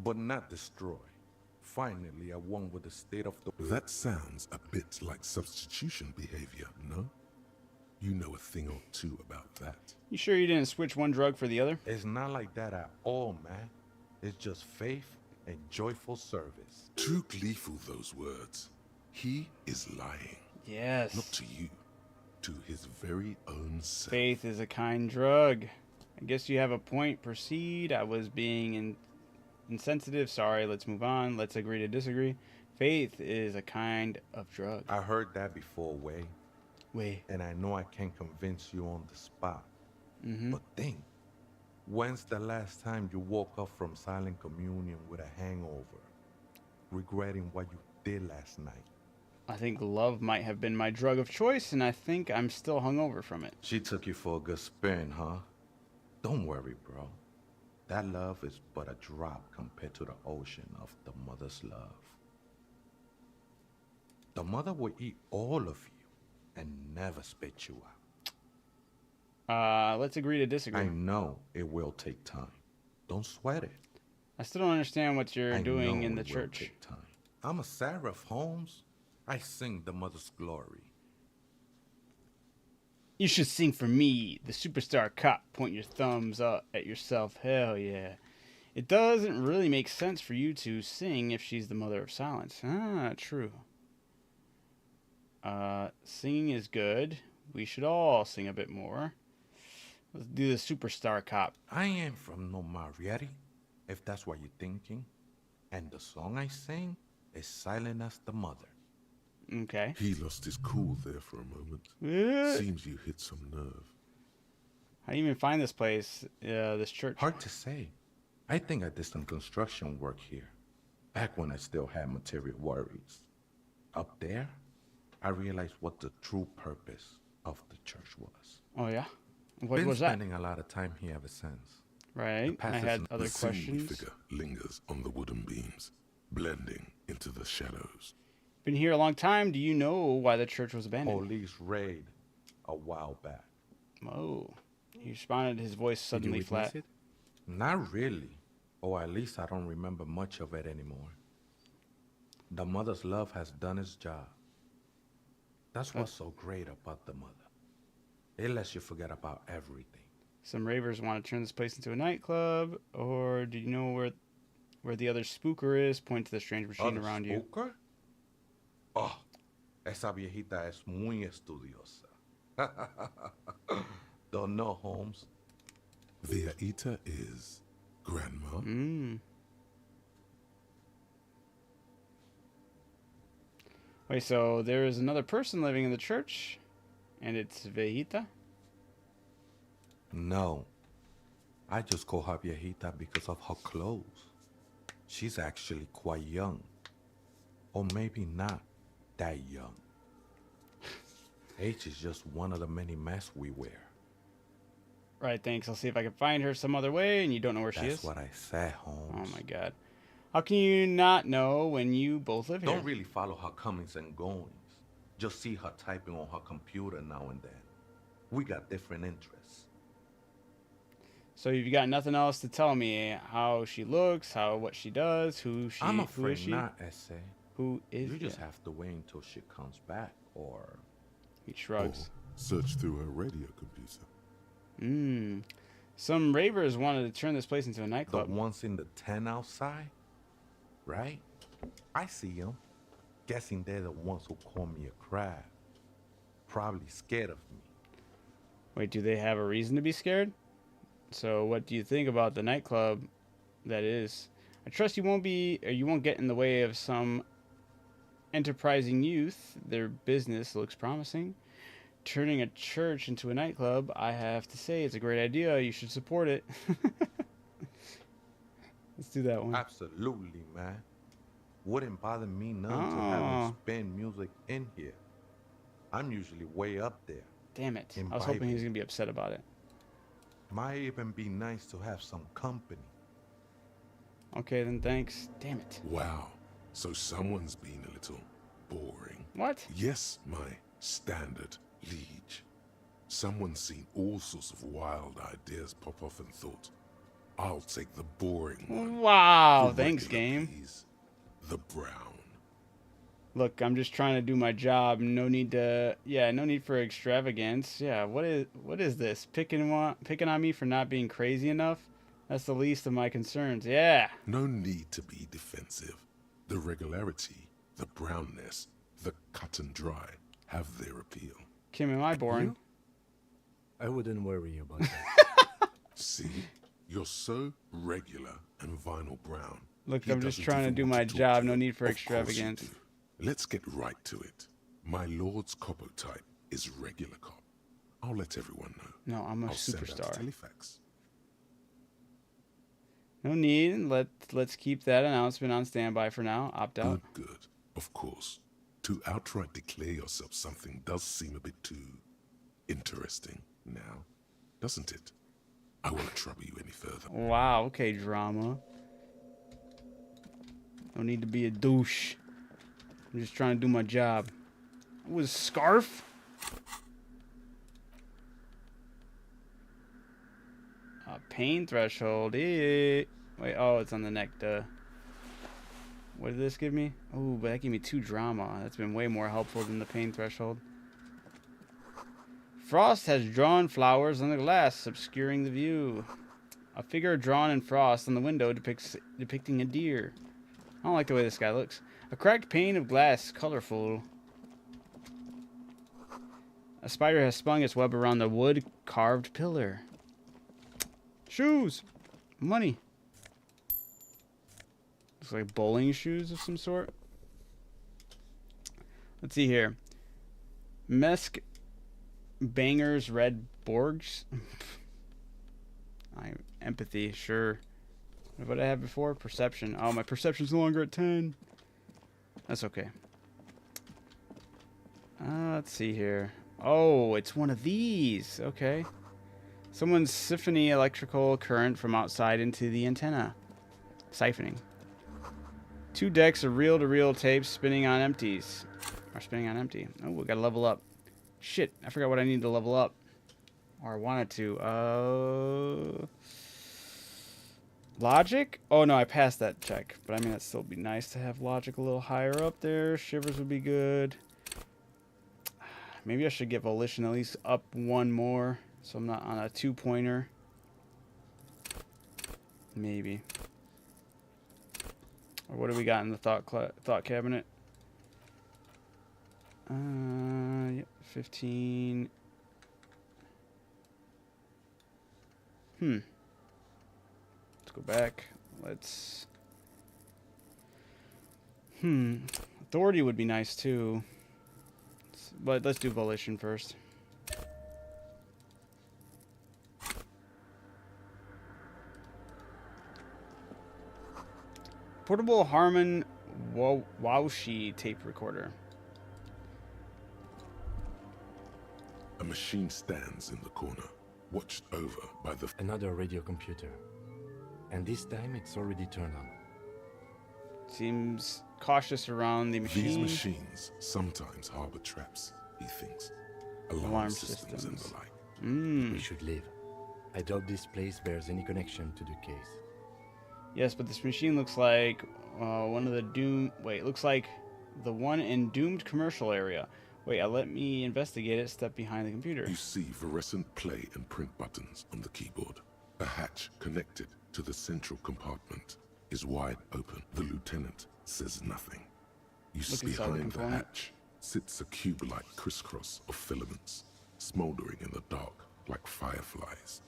S9: but not destroyed. Finally, at one with the state of the...
S2: That sounds a bit like substitution behavior, no? You know a thing or two about that.
S1: You sure you didn't switch one drug for the other?
S9: It's not like that at all, man. It's just faith and joyful service.
S2: Too gleeful, those words. He is lying.
S1: Yes.
S2: Not to you, to his very own self.
S1: Faith is a kind drug. I guess you have a point. Proceed. I was being insensitive. Sorry. Let's move on. Let's agree to disagree. Faith is a kind of drug.
S9: I heard that before, Way.
S1: Wait.
S9: And I know I can't convince you on the spot.
S1: Mm-hmm.
S9: But think, when's the last time you woke up from silent communion with a hangover, regretting what you did last night?
S1: I think love might have been my drug of choice, and I think I'm still hungover from it.
S9: She took you for a good spin, huh? Don't worry, bro. That love is but a drop compared to the ocean of the mother's love. The mother will eat all of you and never spit you out.
S1: Let's agree to disagree.
S9: I know it will take time. Don't sweat it.
S1: I still don't understand what you're
S9: I
S1: doing
S9: know
S1: in the
S9: it will
S1: church.
S9: take time. I'm a seraph, Holmes. I sing the mother's glory.
S1: You should sing for me, the superstar cop. Point your thumbs up at yourself. Hell yeah. It doesn't really make sense for you to sing if she's the mother of silence. Ah, true. Singing is good. We should all sing a bit more. Let's do the superstar cop.
S9: I ain't from no Marietta, if that's what you're thinking. And the song I sing is silent as the mother.
S1: Okay.
S2: He lost his cool there for a moment.
S1: How
S2: Seems you hit some nerve.
S1: do you even find this place, this church?
S9: Hard to say. I think I did some construction work here, back when I still had material worries. Up there, I realized what the true purpose of the church was.
S1: Oh, yeah? What
S9: Been
S1: was that?
S9: spending a lot of time here ever since.
S1: Right. I
S9: pastor's
S1: had
S9: an
S1: other
S2: The seemly
S1: questions.
S2: figure lingers on the wooden beams, blending into the shadows.
S1: Been here a long time. Do you know why the church was abandoned?
S9: Police raid a while back.
S1: Oh. He responded, his voice
S3: Did you
S1: suddenly
S3: witness
S1: flat.
S3: it?
S9: Not really. Or at least I don't remember much of it anymore. The mother's love has done its job. That's what's so great about the mother. It lets you forget about everything.
S1: Some ravers want to turn this place into a nightclub. Or do you know where the other spooker is? Point to the strange machine
S9: Other
S1: around you.
S9: spooker? Oh, esa viejita es muy estudiosa. Don't know, Holmes.
S2: Viaita is grandma.
S1: Wait, so there is another person living in the church, and it's Vejita?
S9: No. I just call her viejita because of her clothes. She's actually quite young. Or maybe not that young. Age is just one of the many masks we wear.
S1: Right, thanks. I'll see if I can find her some other way, and you don't know where she
S9: That's
S1: is?
S9: what I said, Holmes.
S1: Oh my god. How can you not know when you both live here?
S9: Don't really follow her comings and goings. Just see her typing on her computer now and then. We got different interests.
S1: So you've got nothing else to tell me? How she looks, what she does,
S9: I'm
S1: who is
S9: afraid
S1: she?
S9: not, Essay.
S1: Who is
S9: You just
S1: yeah.
S9: have to wait until she comes back, or...
S1: He shrugs.
S2: Search through her radio computer.
S1: Some ravers wanted to turn this place into a
S9: The
S1: nightclub.
S9: ones in the tent outside, right? I see them. Guessing they're the ones who call me a crab. Probably scared of me.
S1: Wait, do they have a reason to be scared? So what do you think about the nightclub that is? I trust you won't get in the way of some enterprising youth. Their business looks promising. Turning a church into a nightclub, I have to say, it's a great idea. You should support it. Let's do that one.
S9: Absolutely, man. Wouldn't bother me none to have them spin music in here. I'm usually way up there.
S1: Damn it. I was hoping he was going to be upset about it.
S9: Might even be nice to have some company.
S1: Okay, then thanks. Damn it.
S2: Wow. So someone's been a little boring.
S1: What?
S2: Yes, my standard liege. Someone's seen all sorts of wild ideas pop off and thought, I'll take the boring one.
S1: Wow,
S2: The
S1: thanks,
S2: regular,
S1: game.
S2: please. The brown.
S1: Look, I'm just trying to do my job. No need for extravagance. Yeah, what is this? Picking on me for not being crazy enough? That's the least of my concerns. Yeah.
S2: No need to be defensive. The regularity, the brownness, the cut and dry have their appeal.
S1: Kim, am I boring?
S3: I wouldn't worry about that.
S2: See? You're so regular and vinyl brown.
S1: Look,
S2: He
S1: I'm just
S2: doesn't
S1: trying to
S2: even
S1: do
S2: want
S1: my
S2: talk
S1: job.
S2: to
S1: No
S2: you.
S1: need for
S2: Of course you
S1: extravagance.
S2: do. Let's get right to it. My lord's coppo type is regular cop. I'll let everyone know.
S1: No, I'm a
S2: I'll send out
S1: superstar.
S2: telefax.
S1: No need. Let's keep that announcement on standby for now. Opt out.
S2: Good. Of course. To outright declare yourself something does seem a bit too interesting now, doesn't it? I won't trouble you any further.
S1: Wow. Okay, drama. No need to be a douche. I'm just trying to do my job. Was scarf? Pain threshold. Wait, oh, it's on the neck, duh. What did this give me? Oh, but that gave me 2 drama. That's been way more helpful than the pain threshold. Frost has drawn flowers on the glass, obscuring the view. A figure drawn in frost on the window depicting a deer. I don't like the way this guy looks. A cracked pane of glass, colorful. A spider has spun its web around the wood-carved pillar. Shoes! Money. Looks like bowling shoes of some sort. Let's see here. Mesk Bangers Red Borgs. Empathy, sure. What did I have before? Perception. Oh, my perception's no longer at 10. That's okay. Let's see here. Oh, it's one of these. Okay. Someone's siphoning electrical current from outside into the antenna. Siphoning. 2 decks of reel-to-reel tapes spinning on empties. Or spinning on empty. Oh, we gotta level up. Shit, I forgot what I need to level up. Or I wanted to. Logic? Oh, no, I passed that check. But I mean, that'd still be nice to have logic a little higher up there. Shivers would be good. Maybe I should get volition at least up 1 more. So I'm not on a 2-pointer. Maybe. Or what do we got in the thought cabinet? Yep, 15. Let's go back. Let's... Authority would be nice too. But let's do volition first. Portable Harman Wowshi tape recorder.
S2: A machine stands in the corner, watched over by the...
S3: Another radio computer. And this time it's already turned on.
S1: Seems cautious around the machine.
S2: These machines sometimes harbor traps, he thinks. Alarm systems and the like.
S3: We should leave. I doubt this place bears any connection to the case.
S1: Yes, but this machine looks like one of the Doom... Wait, it looks like the one in Doomed commercial area. Wait, let me investigate it. Step behind the computer.
S2: You see fluorescent play and print buttons on the keyboard. A hatch connected to the central compartment is wide open. The lieutenant says nothing. You see behind the hatch sits a cube-like crisscross of filaments, smoldering in the dark like fireflies.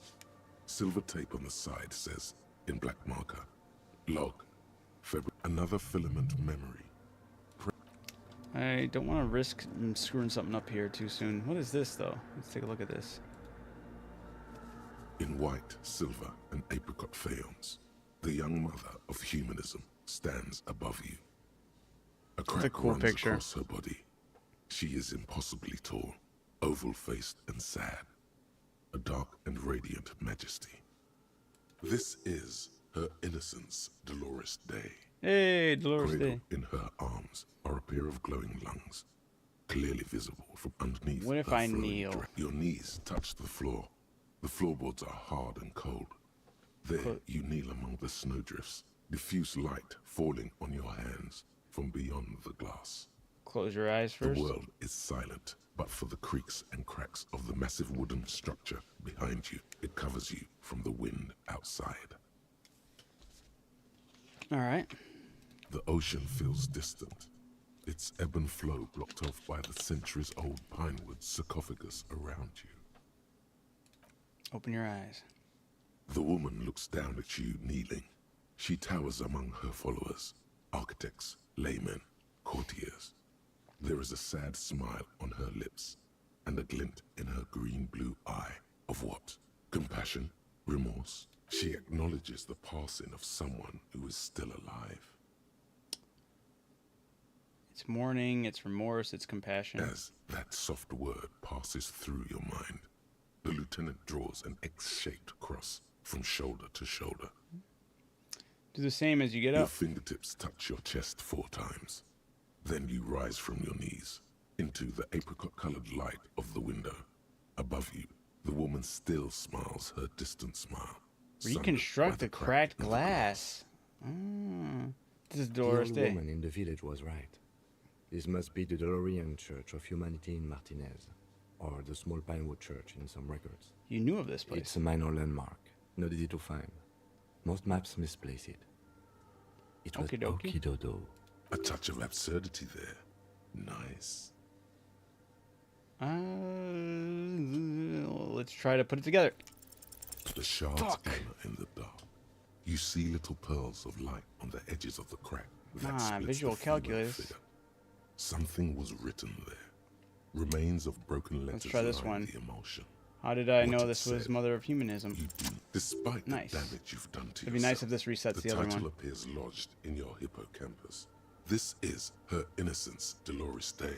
S2: Silver tape on the side says, in black marker, log, another filament memory.
S1: I don't want to risk screwing something up here too soon. What is this, though? Let's take a look at this.
S2: In white, silver, and apricot faience, the young mother of humanism stands above you. A crack runs across her body. She is impossibly tall, oval-faced and sad. A dark and radiant majesty. This is her innocence, Dolores Day.
S1: Hey, Dolores Day.
S2: Cradled in her arms are a pair of glowing lungs, clearly visible from underneath.
S1: What if I kneel?
S2: Your knees touch the floor. The floorboards are hard and cold. There you kneel among the snowdrifts, diffuse light falling on your hands from beyond the glass.
S1: Close your eyes first.
S2: The world is silent, but for the creaks and cracks of the massive wooden structure behind you, it covers you from the wind outside.
S1: All right.
S2: The ocean feels distant, its ebb and flow blocked off by the centuries-old pinewood sarcophagus around you.
S1: Open your eyes.
S2: The woman looks down at you kneeling. She towers among her followers, architects, laymen, courtiers. There is a sad smile on her lips, and a glint in her green-blue eye of what? Compassion? Remorse? She acknowledges the passing of someone who is still alive.
S1: It's mourning, it's remorse, it's compassion.
S2: As that soft word passes through your mind, the lieutenant draws an X-shaped cross from shoulder to shoulder.
S1: Do the same as you get up.
S2: Your fingertips touch your chest 4 times. Then you rise from your knees into the apricot-colored light of the window. Above you, the woman still smiles her distant smile, sundered
S1: Reconstruct
S2: by
S1: the
S2: crack
S1: cracked
S2: in the
S1: glass. Ah, this is
S3: The
S1: Dolores
S3: old
S1: Day.
S3: woman in the village was right. This must be the DeLorean Church of Humanity in Martinez, or the small Pinewood Church in some records.
S1: You knew of this place.
S3: It's a minor landmark, not easy to find. Most maps misplace it. It was
S1: Okie dokie.
S3: okie-dodo.
S2: A touch of absurdity there. Nice.
S1: Let's try to put it together.
S2: The shards
S1: Fuck.
S2: glimmer in the dark. You see little pearls of light on the edges of the crack. that
S1: Ah,
S2: splits
S1: visual
S2: the female
S1: calculus.
S2: figure. Something was written there. Remains of broken letters
S1: try this
S2: line
S1: one.
S2: the emulsion.
S1: How did I
S2: What
S1: know
S2: it
S1: this was
S2: said.
S1: Mother of Humanism?
S2: You do, despite
S1: Nice.
S2: the damage you've done to
S1: It'd be
S2: yourself.
S1: nice if this resets
S2: the
S1: the other
S2: title
S1: one.
S2: appears lodged in your hippocampus. This is Her Innocence, Dolores Day.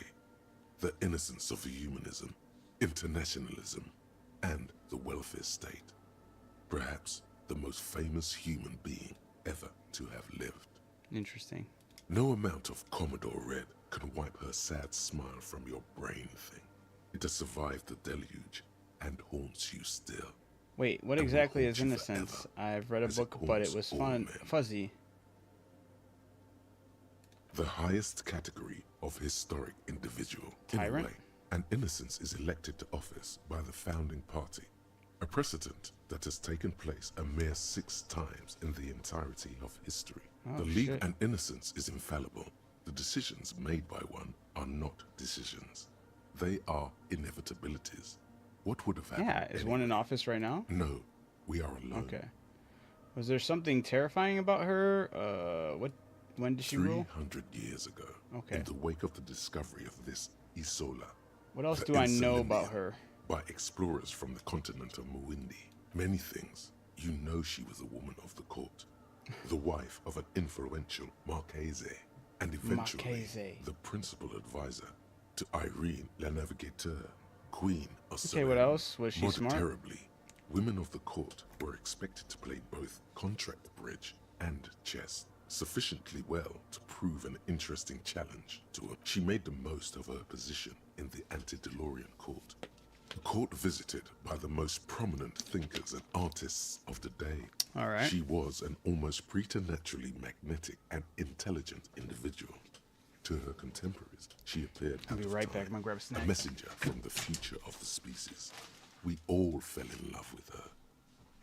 S2: The innocence of humanism, internationalism, and the welfare state. Perhaps the most famous human being ever to have lived.
S1: Interesting.
S2: No amount of Commodore Red can wipe her sad smile from your brain thing. It has survived the deluge and haunts you still.
S1: Wait, what
S2: And will
S1: exactly
S2: haunt
S1: is
S2: you
S1: innocence?
S2: forever,
S1: I've read a
S2: as it
S1: book, but it
S2: haunts
S1: was
S2: all
S1: fun,
S2: men.
S1: fuzzy.
S2: The highest category of historic individual. In a
S1: Tyrant?
S2: way, an innocence is elected to office by the founding party. A precedent that has taken place a mere 6 times in the entirety of history.
S1: Oh,
S2: The League
S1: shit.
S2: and innocence is infallible. The decisions made by one are not decisions. They are inevitabilities. What would have happened?
S1: Yeah, is one in
S2: anyway?
S1: office right now?
S2: No, we are alone.
S1: Okay. Was there something terrifying about her? When did she rule?
S2: 300 years ago,
S1: Okay.
S2: in the wake of the discovery of this Isola,
S1: What else
S2: the
S1: do I know
S2: Insulinia,
S1: about her?
S2: by explorers from the continent of Muindi. Many things. You know she was a woman of the court, the wife of an influential Marchese, and eventually
S1: Marchese.
S2: the principal advisor to Irene La Navigateur, Queen of
S1: Okay, what else? Was she
S2: More
S1: smart?
S2: terribly, women of the court were expected to play both contract bridge and chess sufficiently well to prove an interesting challenge to her. She made the most of her position in the ante-DeLorean court. A court visited by the most prominent thinkers and artists of the day.
S1: All right.
S2: She was an almost preternaturally magnetic and intelligent individual. To her contemporaries, she appeared
S1: I'll
S2: out
S1: be
S2: of
S1: right
S2: time,
S1: back. I'm gonna grab a snack.
S2: a messenger from the future of the species. We all fell in love with her,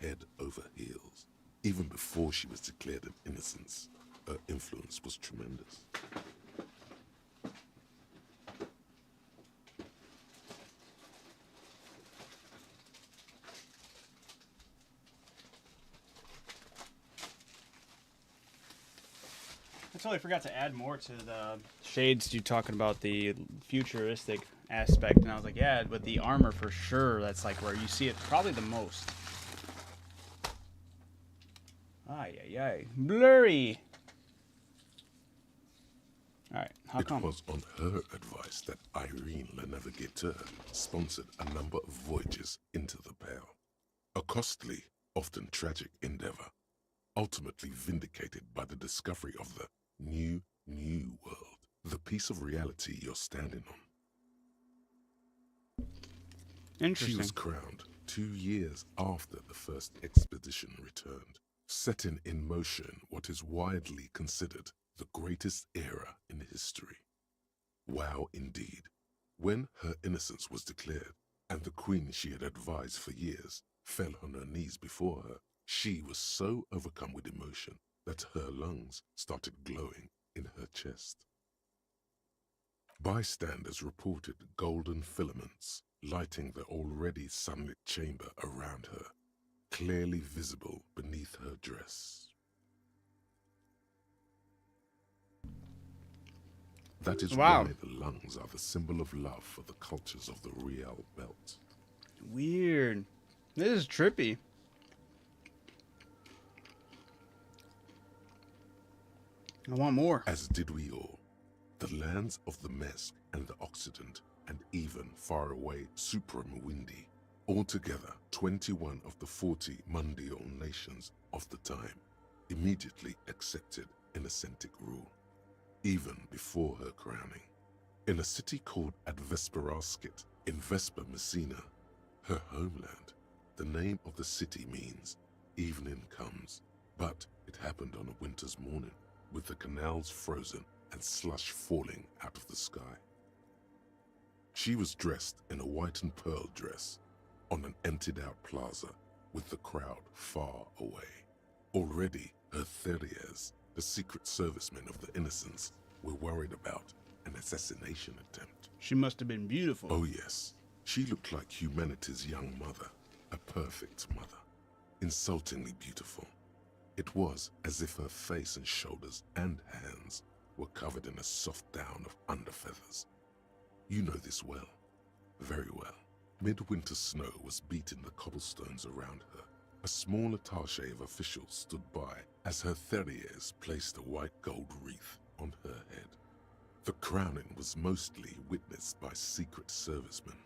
S2: head over heels. Even before she was declared an innocence, her influence was tremendous.
S1: I totally forgot to add more to the shades. You talking about the futuristic aspect, and I was like, yeah, with the armor for sure. That's like where you see it probably the most. Ay, ay, ay. Blurry. All right, how
S2: It
S1: come?
S2: was on her advice that Irene La Navigateur sponsored a number of voyages into the Pale. A costly, often tragic endeavor, ultimately vindicated by the discovery of the new world, the piece of reality you're standing on. She
S1: Interesting.
S2: was crowned 2 years after the first expedition returned, setting in motion what is widely considered the greatest era in history. Wow, indeed. When her innocence was declared, and the queen she had advised for years fell on her knees before her, she was so overcome with emotion that her lungs started glowing in her chest. Bystanders reported golden filaments lighting the already sunlit chamber around her, clearly visible beneath her dress. That is
S1: Wow.
S2: why the lungs are the symbol of love for the cultures of the Riel Belt.
S1: Weird. This is trippy. I want more.
S2: As did we all. The lands of the Mesk and the Occident, and even far away Supramuindi, altogether 21 of the 40 Mundial nations of the time, immediately accepted Innocentic rule, even before her crowning. In a city called Advesperaskit in Vesper Messina, her homeland, the name of the city means evening comes, but it happened on a winter's morning, with the canals frozen and slush falling out of the sky. She was dressed in a white and pearl dress on an emptied-out plaza with the crowd far away. Already, her terriers, the secret servicemen of the Innocents, were worried about an assassination attempt.
S1: She must have been beautiful.
S2: Oh yes, she looked like humanity's young mother, a perfect mother, insultingly beautiful. It was as if her face and shoulders and hands were covered in a soft down of underfeathers. You know this well, very well. Midwinter snow was beating the cobblestones around her. A small attaché of officials stood by as her terriers placed a white gold wreath on her head. The crowning was mostly witnessed by secret servicemen.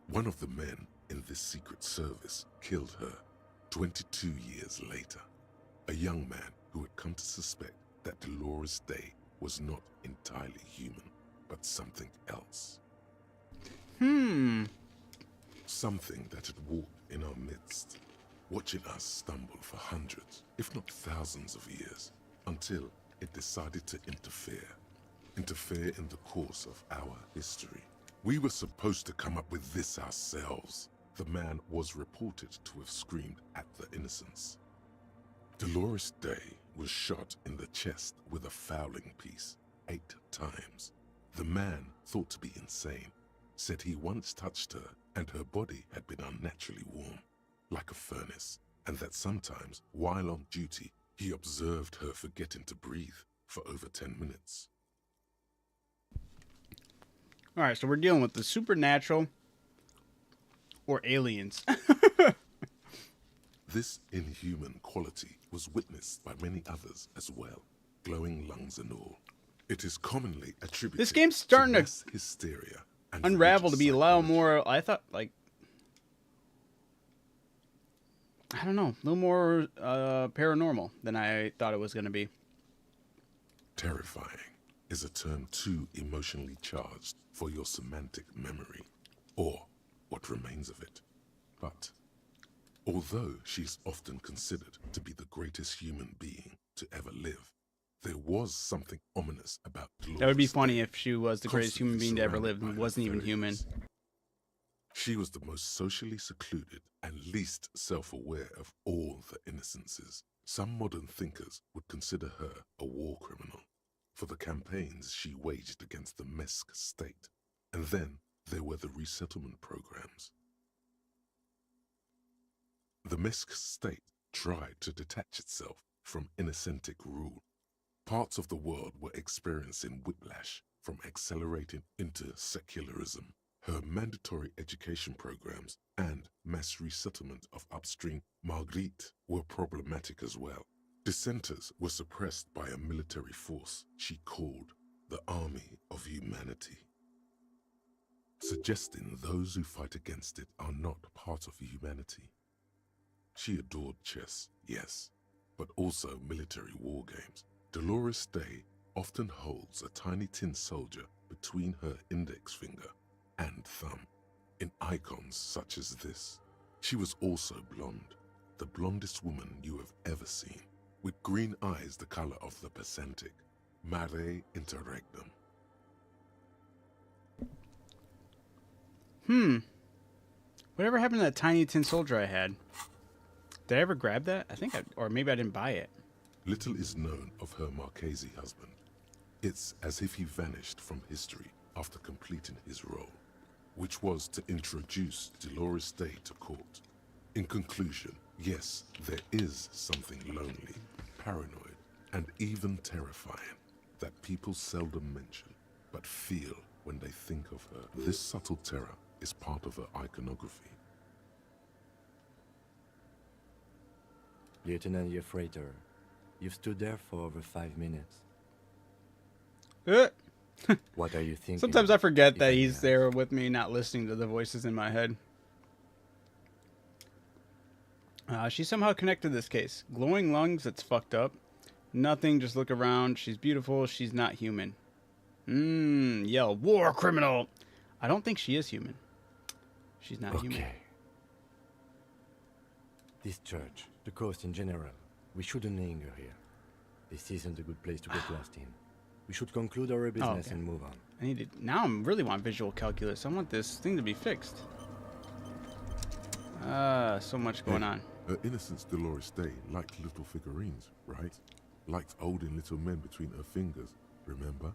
S2: One of the men in this secret service killed her 22 years later. A young man who had come to suspect that Dolores Day was not entirely human, but something else. Something that had walked in our midst, watching us stumble for hundreds, if not thousands of years, until it decided to interfere in the course of our history. We were supposed to come up with this ourselves. The man was reported to have screamed at the Innocents. Dolores Day was shot in the chest with a fowling piece 8 times. The man, thought to be insane, said he once touched her and her body had been unnaturally warm, like a furnace, and that sometimes, while on duty, he observed her forgetting to breathe for over 10 minutes.
S1: All right, so we're dealing with the supernatural or aliens.
S2: This inhuman quality was witnessed by many others as well, glowing lungs and all. It is commonly attributed
S1: This game's starting to
S2: mass hysteria and
S1: unravel to be a lot
S2: psychology.
S1: more, I thought, like, I don't know, a little more paranormal than I thought it was going to be.
S2: Terrifying is a term too emotionally charged for your semantic memory, or what remains of it. But although she's often considered to be the greatest human being to ever live, there was something ominous about Dolores
S1: That would be
S2: Day,
S1: funny if she was the greatest human
S2: constantly
S1: being to ever
S2: surrounded
S1: live and
S2: by
S1: wasn't even human.
S2: authorities. She was the most socially secluded and least self-aware of all the Innocences. Some modern thinkers would consider her a war criminal for the campaigns she waged against the Mesk state. And then there were the resettlement programs. The Mesk state tried to detach itself from Innocentic rule. Parts of the world were experiencing whiplash from accelerating into secularism. Her mandatory education programs and mass resettlement of upstream Marguerite were problematic as well. Dissenters were suppressed by a military force she called the Army of Humanity, suggesting those who fight against it are not part of humanity. She adored chess, yes, but also military war games. Dolores Day often holds a tiny tin soldier between her index finger and thumb in icons such as this. She was also blonde, the blondest woman you have ever seen, with green eyes the color of the Pacentic, mare interregnum.
S1: Whatever happened to that tiny tin soldier I had? Did I ever grab that? I think or maybe I didn't buy it.
S2: Little is known of her Marchese husband. It's as if he vanished from history after completing his role, which was to introduce Dolores Day to court. In conclusion, yes, there is something lonely, paranoid, and even terrifying that people seldom mention, but feel when they think of her. This subtle terror is part of her iconography.
S3: Lieutenant Yefrater, you've stood there for over 5 minutes. What are you thinking?
S1: Sometimes I forget that
S3: Even
S1: he's
S3: now?
S1: there with me, not listening to the voices in my head. She's somehow connected to this case. Glowing lungs, that's fucked up. Nothing, just look around. She's beautiful, she's not human. Yell, war criminal! I don't think she is human. She's not human.
S3: Okay. This church, the coast in general, we shouldn't linger here. This isn't a good place to get lost in. We should conclude our business and move on.
S1: I need to, now I really want visual calculus. I want this thing to be fixed. So much going on.
S2: Her Innocence Dolores Day liked little figurines, right? Liked holding little men between her fingers, remember?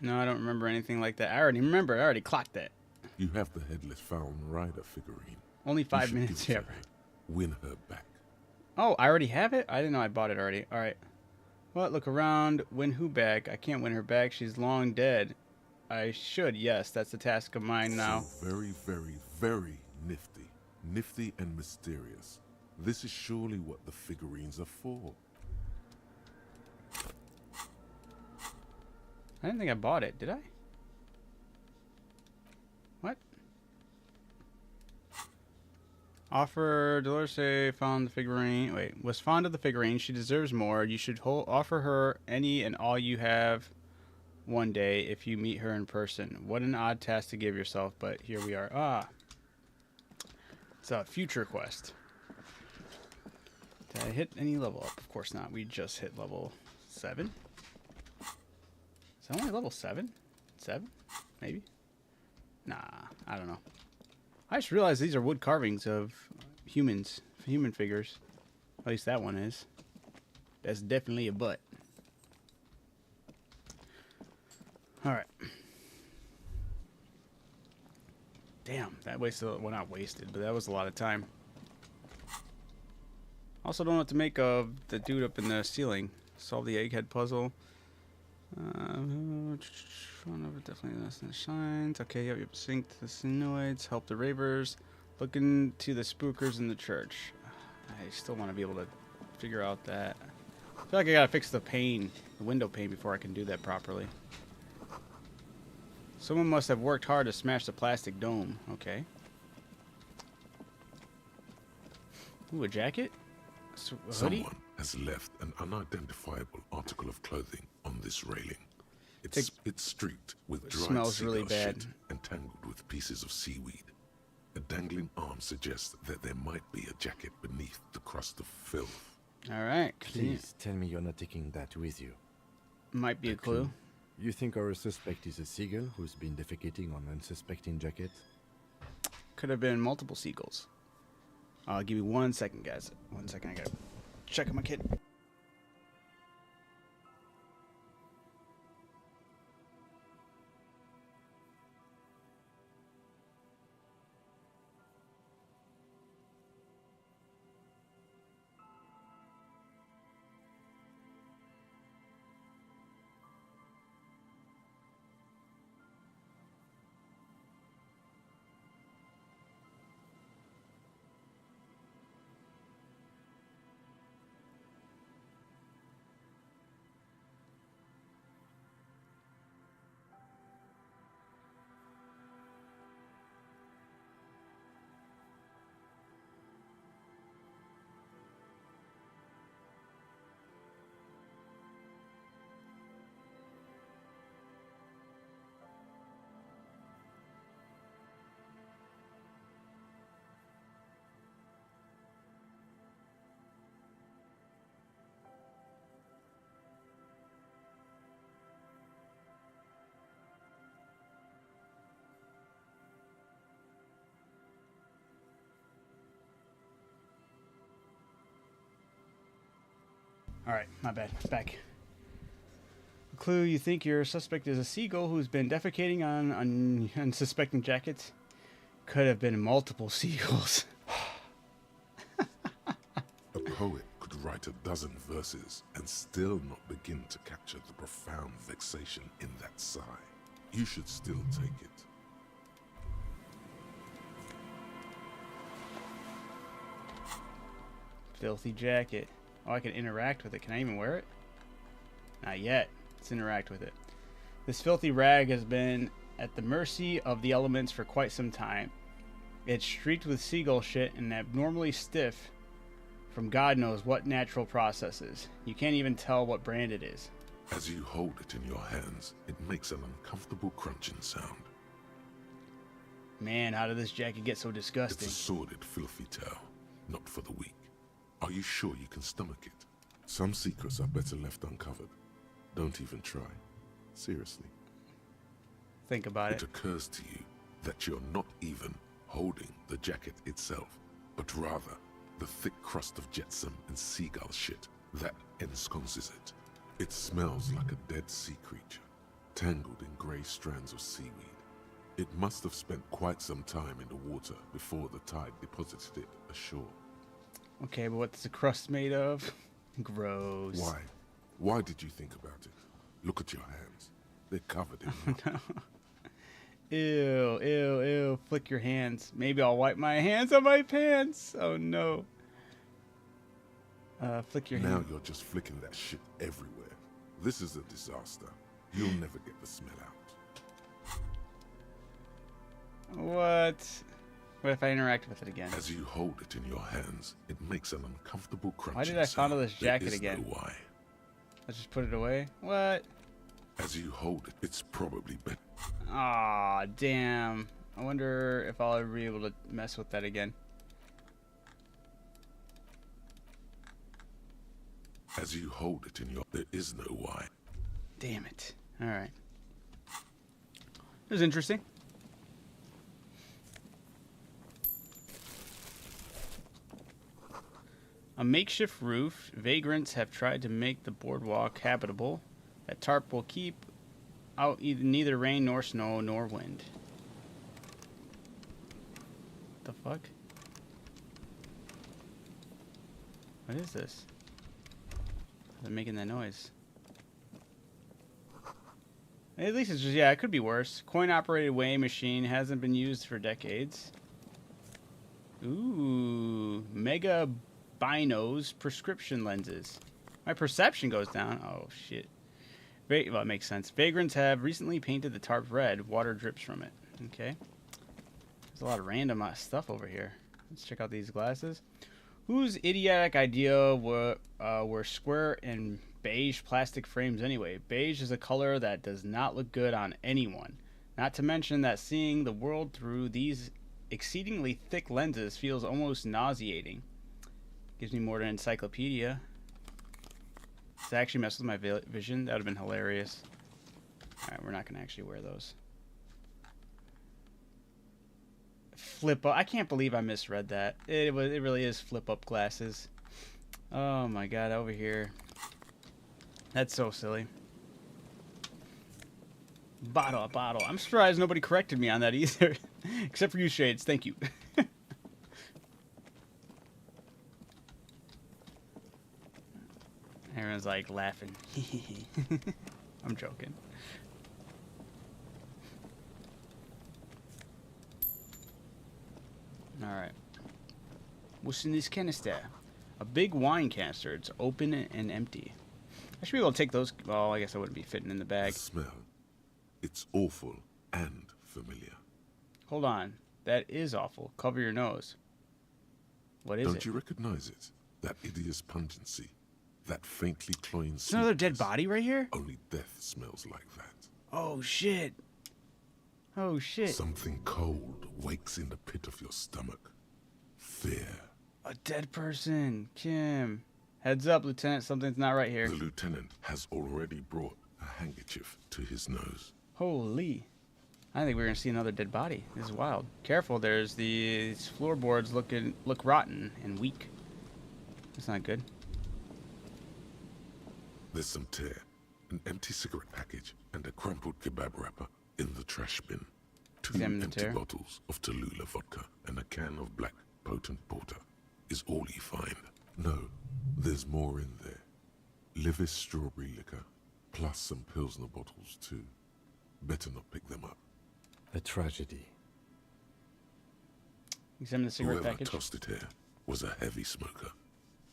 S1: No, I don't remember anything like that. I already clocked that.
S2: You have the Headless Found Rider figurine.
S1: Only
S2: You
S1: 5
S2: should
S1: minutes.
S2: give it
S1: Yeah.
S2: to her. Win her back.
S1: Oh, I already have it? I didn't know I bought it already. Alright. Well, look around. Win who back? I can't win her back. She's long dead. I should, yes. That's the task of mine now.
S2: So very, very, very nifty. Nifty and mysterious. This is surely what the figurines are for.
S1: I didn't think I bought it, did I? What? Offer Dolores found the figurine. Wait, was fond of the figurine. She deserves more. You should offer her any and all you have one day if you meet her in person. What an odd task to give yourself, but here we are. Ah. It's a future quest. Did I hit any level up? Of course not. We just hit level 7. Is that only level 7? 7? Maybe? Nah, I don't know. I just realized these are wood carvings of humans, human figures. At least that one is. That's definitely a butt. Alright. Damn, that wasted, well, not wasted, but that was a lot of time. Also don't know what to make of the dude up in the ceiling. Solve the egghead puzzle. Definitely less than shines. Okay, yep, sync the Sinoids, help the ravers, look into the spookers in the church. I still want to be able to figure out that. I feel like I gotta fix the pane, the window pane, before I can do that properly. Someone must have worked hard to smash the plastic dome. Okay. Ooh, a jacket? A hoodie?
S2: Someone has left an unidentifiable article of clothing on this railing. It's streaked with dried
S1: smells really
S2: seagull
S1: bad.
S2: shit and tangled with pieces of seaweed. A dangling arm suggests that there might be a jacket beneath the crust of filth.
S1: Alright, clean.
S3: Please tell me you're not taking that with you.
S1: Might be a clue.
S3: You think our suspect is a seagull who's been defecating on unsuspecting jackets?
S1: Could have been multiple seagulls. Give me 1 second, guys. 1 second, I gotta check on my kid. Alright, my bad. Back. Clue, you think your suspect is a seagull who's been defecating on unsuspecting jackets? Could have been multiple seagulls.
S2: A poet could write 12 verses and still not begin to capture the profound vexation in that sigh. You should still take it.
S1: Filthy jacket. Oh, I can interact with it. Can I even wear it? Not yet. Let's interact with it. This filthy rag has been at the mercy of the elements for quite some time. It's streaked with seagull shit and abnormally stiff from God knows what natural processes. You can't even tell what brand it is.
S2: As you hold it in your hands, it makes an uncomfortable crunching sound.
S1: Man, how did this jacket get so disgusting?
S2: It's a sordid, filthy tale, not you sure you can stomach it? Some secrets are better left uncovered. Don't even try. Seriously.
S1: Think about
S2: It
S1: it.
S2: occurs to you that you're not even holding the jacket itself, but rather the thick crust of jetsam and seagull shit that ensconces it. It smells like a dead sea creature, tangled in grey strands of seaweed. It must have spent quite some time in the water before the tide deposited it ashore.
S1: Okay, but what's the crust made of? Gross.
S2: Why? Why did you think about it? Look at your hands. They're covered in mud.
S1: Ew, ew, ew. Flick your hands. Maybe I'll wipe my hands on my pants. Oh no. Flick your
S2: Now
S1: hand.
S2: you're just flicking that shit everywhere. This is a disaster. You'll never get the smell out.
S1: What? What if I interact with it again?
S2: As you hold it in your hands, it makes an uncomfortable crunching
S1: Why did I
S2: sound.
S1: fondle this
S2: There
S1: jacket
S2: is
S1: again?
S2: No why.
S1: Let's just put it away. What?
S2: As you hold it, it's probably better.
S1: Aw, damn. I wonder if I'll ever be able to mess with that again.
S2: As you hold it in your, there is no why.
S1: Damn it. Alright. It was interesting. A makeshift roof. Vagrants have tried to make the boardwalk habitable. That tarp will keep out neither rain nor snow nor wind. The fuck? What is this? They're making that noise. At least it's just, yeah, it could be worse. Coin-operated weighing machine hasn't been used for decades. Ooh, Mega Binos prescription lenses. My perception goes down. Oh, shit. Well, it makes sense. Vagrants have recently painted the tarp red. Water drips from it. Okay. There's a lot of random stuff over here. Let's check out these glasses. Whose idiotic idea were square and beige plastic frames anyway? Beige is a color that does not look good on anyone. Not to mention that seeing the world through these exceedingly thick lenses feels almost nauseating. Gives me more than encyclopedia. Does that actually mess with my vision? That would have been hilarious. Alright, we're not going to actually wear those. Flip up. I can't believe I misread that. It really is flip up glasses. Oh my god, over here. That's so silly. Bottle. I'm surprised nobody corrected me on that either. Except for you, Shades. Thank you. Everyone's like laughing. I'm joking. Alright. What's in this canister? A big wine canister. It's open and empty. I should be able to take those. Well, I guess I wouldn't be fitting in the bag.
S2: The smell. It's awful and familiar.
S1: Hold on. That is awful. Cover your nose. What is it?
S2: Don't you recognize it? That hideous pungency. That faintly cloying
S1: There's another dead
S2: sweetness.
S1: body right here?
S2: Only death smells like that.
S1: Oh, shit. Oh, shit.
S2: Something cold wakes in the pit of your stomach. Fear.
S1: A dead person. Kim. Heads up, Lieutenant. Something's not right here.
S2: The lieutenant has already brought a handkerchief to his nose.
S1: Holy. I think we're going to see another dead body. This is wild. Careful, there's these floorboards look rotten and weak. That's not good.
S2: There's some tear, an empty cigarette package, and a crumpled kebab wrapper in the trash bin. 2
S1: Examine the
S2: empty
S1: tear.
S2: bottles of Tallulah vodka and a can of black potent porter is all you find. No, there's more in there. Livis strawberry liquor, plus some Pilsner bottles too. Better not pick them up.
S3: A tragedy.
S1: Examine the cigarette
S2: Whoever
S1: package.
S2: tossed it here was a heavy smoker.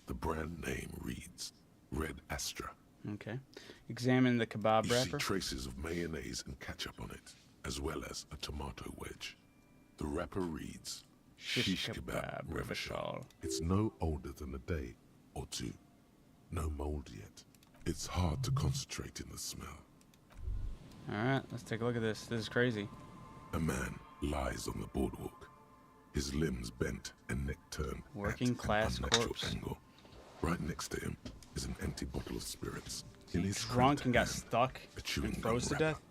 S2: The brand name reads Red Astra.
S1: Okay. Examine the kebab
S2: You see
S1: wrapper.
S2: traces of mayonnaise and ketchup on it, as well as a tomato wedge. The wrapper reads Shish Kebab Revachol. It's no older than a day or two. No mold yet. It's hard to concentrate in the smell.
S1: Alright, let's take a look at this. This is crazy.
S2: A man lies on the boardwalk, his limbs bent and neck turned
S1: Working
S2: at
S1: class
S2: an unnatural
S1: corpse.
S2: angle. Right next to him is an empty bottle of spirits. In
S1: He
S2: his
S1: drunk
S2: cramped
S1: and got
S2: hand,
S1: stuck
S2: a chewing
S1: and
S2: gum
S1: froze to
S2: wrapper.
S1: death.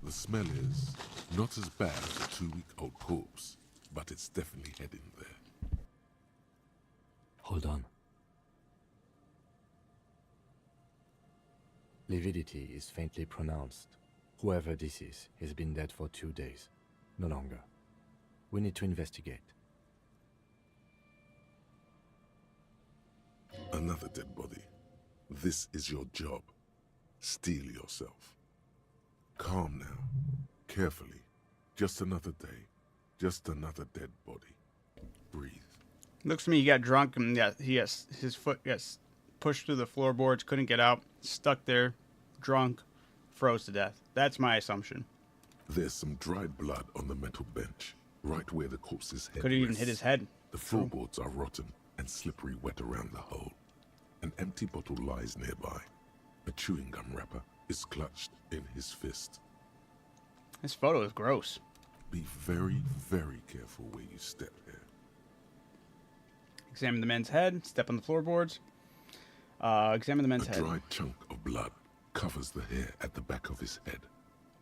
S2: The smell is not as bad as a 2-week-old corpse, but it's definitely heading there.
S3: Hold on. Lividity is faintly pronounced. Whoever this is has been dead for 2 days. No longer. We need to investigate.
S2: Another dead body. This is your job. Steel yourself. Calm now. Carefully. Just another day. Just another dead body. Breathe.
S1: Looks to me he got drunk and his foot gets pushed through the floorboards, couldn't get out, stuck there, drunk, froze to death. That's my assumption.
S2: There's some dried blood on the metal bench, right where the corpse's head
S1: Could have even
S2: rests.
S1: hit his head.
S2: The floorboards are rotten and slippery wet around the hole. An empty bottle lies nearby. A chewing gum wrapper is clutched in his fist.
S1: This photo is gross.
S2: Be very, very careful where you step here.
S1: Examine the man's head, step on the floorboards. Examine the man's
S2: A
S1: head.
S2: dried chunk of blood covers the hair at the back of his head.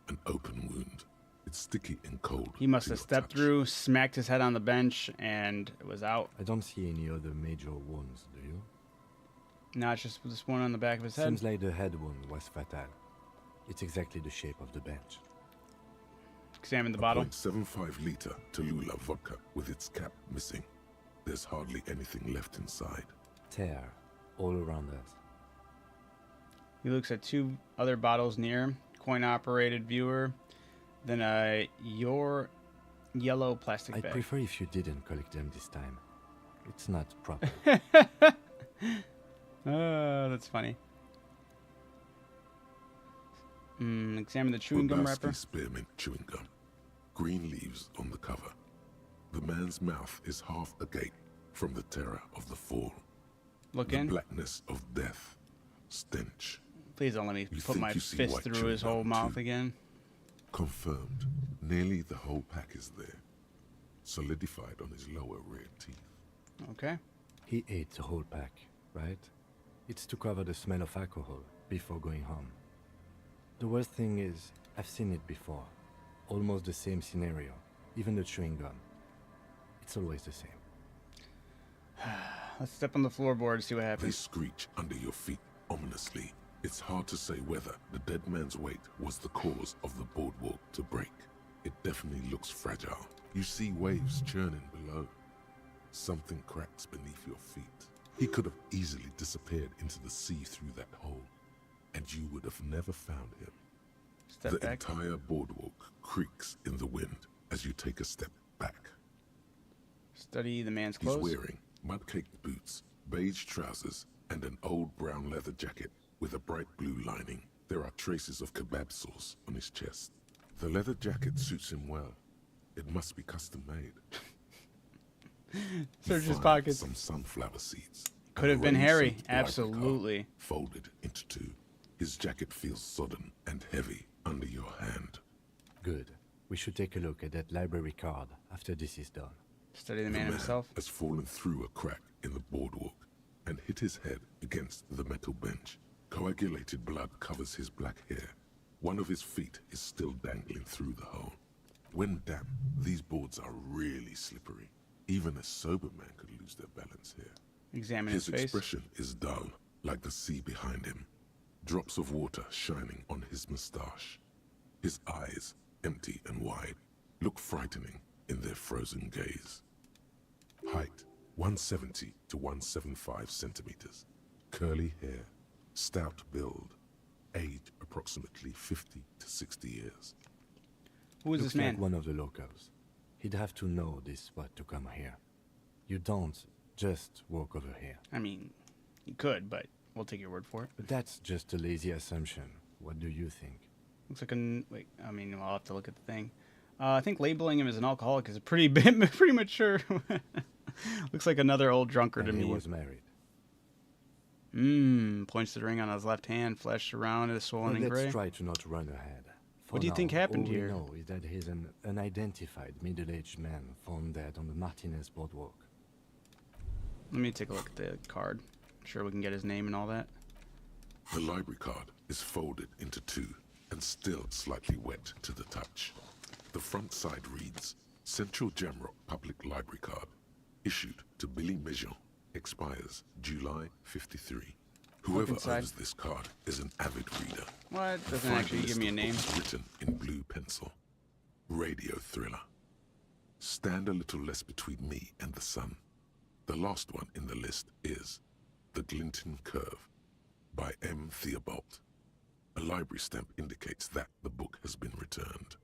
S2: An open wound. It's sticky and cold.
S1: He must
S2: to
S1: have
S2: your
S1: stepped
S2: touch.
S1: through, smacked his head on the bench, and it was out.
S3: I don't see any other major wounds, do you?
S1: Not just this one on the back of his head.
S3: Seems like the head wound was fatal. It's exactly the shape of the bench.
S1: Examine the
S2: A
S1: bottle.
S2: 0.75 liter Tallulah vodka with its cap missing. There's hardly anything left inside.
S3: Tear all around us.
S1: He looks at 2 other bottles near him. Coin-operated viewer. Then your yellow plastic
S3: I'd
S1: bag.
S3: prefer if you didn't collect them this time. It's not proper.
S1: That's funny. Examine the chewing gum
S2: Lebowski
S1: wrapper.
S2: spearmint chewing gum. Green leaves on the cover. The man's mouth is half agape from the terror of the fall.
S1: Look
S2: The
S1: in.
S2: blackness of death. Stench.
S1: Please don't let me
S2: You
S1: put
S2: think
S1: my
S2: you see
S1: fist
S2: white
S1: through
S2: chewing
S1: his whole
S2: gum,
S1: mouth
S2: too?
S1: again.
S2: Confirmed. Nearly the whole pack is there. Solidified on his lower rear teeth.
S1: Okay.
S3: He ate the whole pack, right? It's to cover the smell of alcohol before going home. The worst thing is, I've seen it before. Almost the same scenario. Even the chewing gum. It's always the same.
S1: Let's step on the floorboard and see what
S2: They
S1: happens.
S2: screech under your feet ominously. It's hard to say whether the dead man's weight was the cause of the boardwalk to break. It definitely looks fragile. You see waves churning below. Something cracks beneath your feet. He could have easily disappeared into the sea through that hole, and you would have never found him.
S1: Step
S2: The
S1: back.
S2: entire boardwalk creaks in the wind as you take a step back.
S1: Study the man's
S2: He's
S1: clothes.
S2: wearing mud-caked boots, beige trousers, and an old brown leather jacket with a bright blue lining. There are traces of kebab sauce on his chest. The leather jacket suits him well. It must be custom made.
S1: Search his
S2: Find
S1: pockets.
S2: Some sunflower seeds.
S1: Could
S2: and
S1: have been
S2: a
S1: Harry.
S2: rain-soaked library
S1: Absolutely.
S2: card folded into 2. His jacket feels sodden and heavy under your hand.
S3: Good. We should take a look at that library card after this is done.
S1: Study the man himself.
S2: has fallen through a crack in the boardwalk and hit his head against the metal bench. Coagulated blood covers his black hair. One of his feet is still dangling through the hole. When damp, these boards are really slippery. Even a sober man could lose their balance here.
S1: Examine his
S2: His
S1: face.
S2: expression is dull, like the sea behind him. Drops of water shining on his mustache. His eyes, empty and wide, look frightening in their frozen gaze. Height, 170 to 175 centimeters. Curly hair, stout build. Age, approximately 50 to 60 years.
S1: Who is
S3: Looks
S1: this man?
S3: like one of the locals. He'd have to know this spot to come here. You don't just walk over here.
S1: I mean, you could, but we'll take your word for it.
S3: But that's just a lazy assumption. What do you think?
S1: Looks like wait. I mean, I'll have to look at the thing. I think labeling him as an alcoholic is a pretty premature. Looks like another old drunkard to
S3: And he
S1: me.
S3: was married.
S1: Points to the ring on his left hand, flashed around, it is swollen
S3: But
S1: and
S3: let's
S1: gray.
S3: try to not run ahead.
S1: What do you think happened
S3: all
S1: here?
S3: we know is that he's an unidentified middle-aged man found dead on the Martinez boardwalk.
S1: Let me take a look at the card. Sure we can get his name and all that.
S2: The library card is folded into two and still slightly wet to the touch. The front side reads, Central Jamrock Public Library Card, issued to Billy Mijon, expires July 53. Whoever
S1: inside.
S2: owns this card is an avid reader.
S1: What?
S2: The
S1: Doesn't
S2: final
S1: actually give
S2: list
S1: me a
S2: of
S1: name.
S2: books written in blue pencil. Radio thriller. Stand a little less between me and the sun. The last one in the list is The Glinton Curve by M. Theobald. A library stamp indicates that the book has been returned.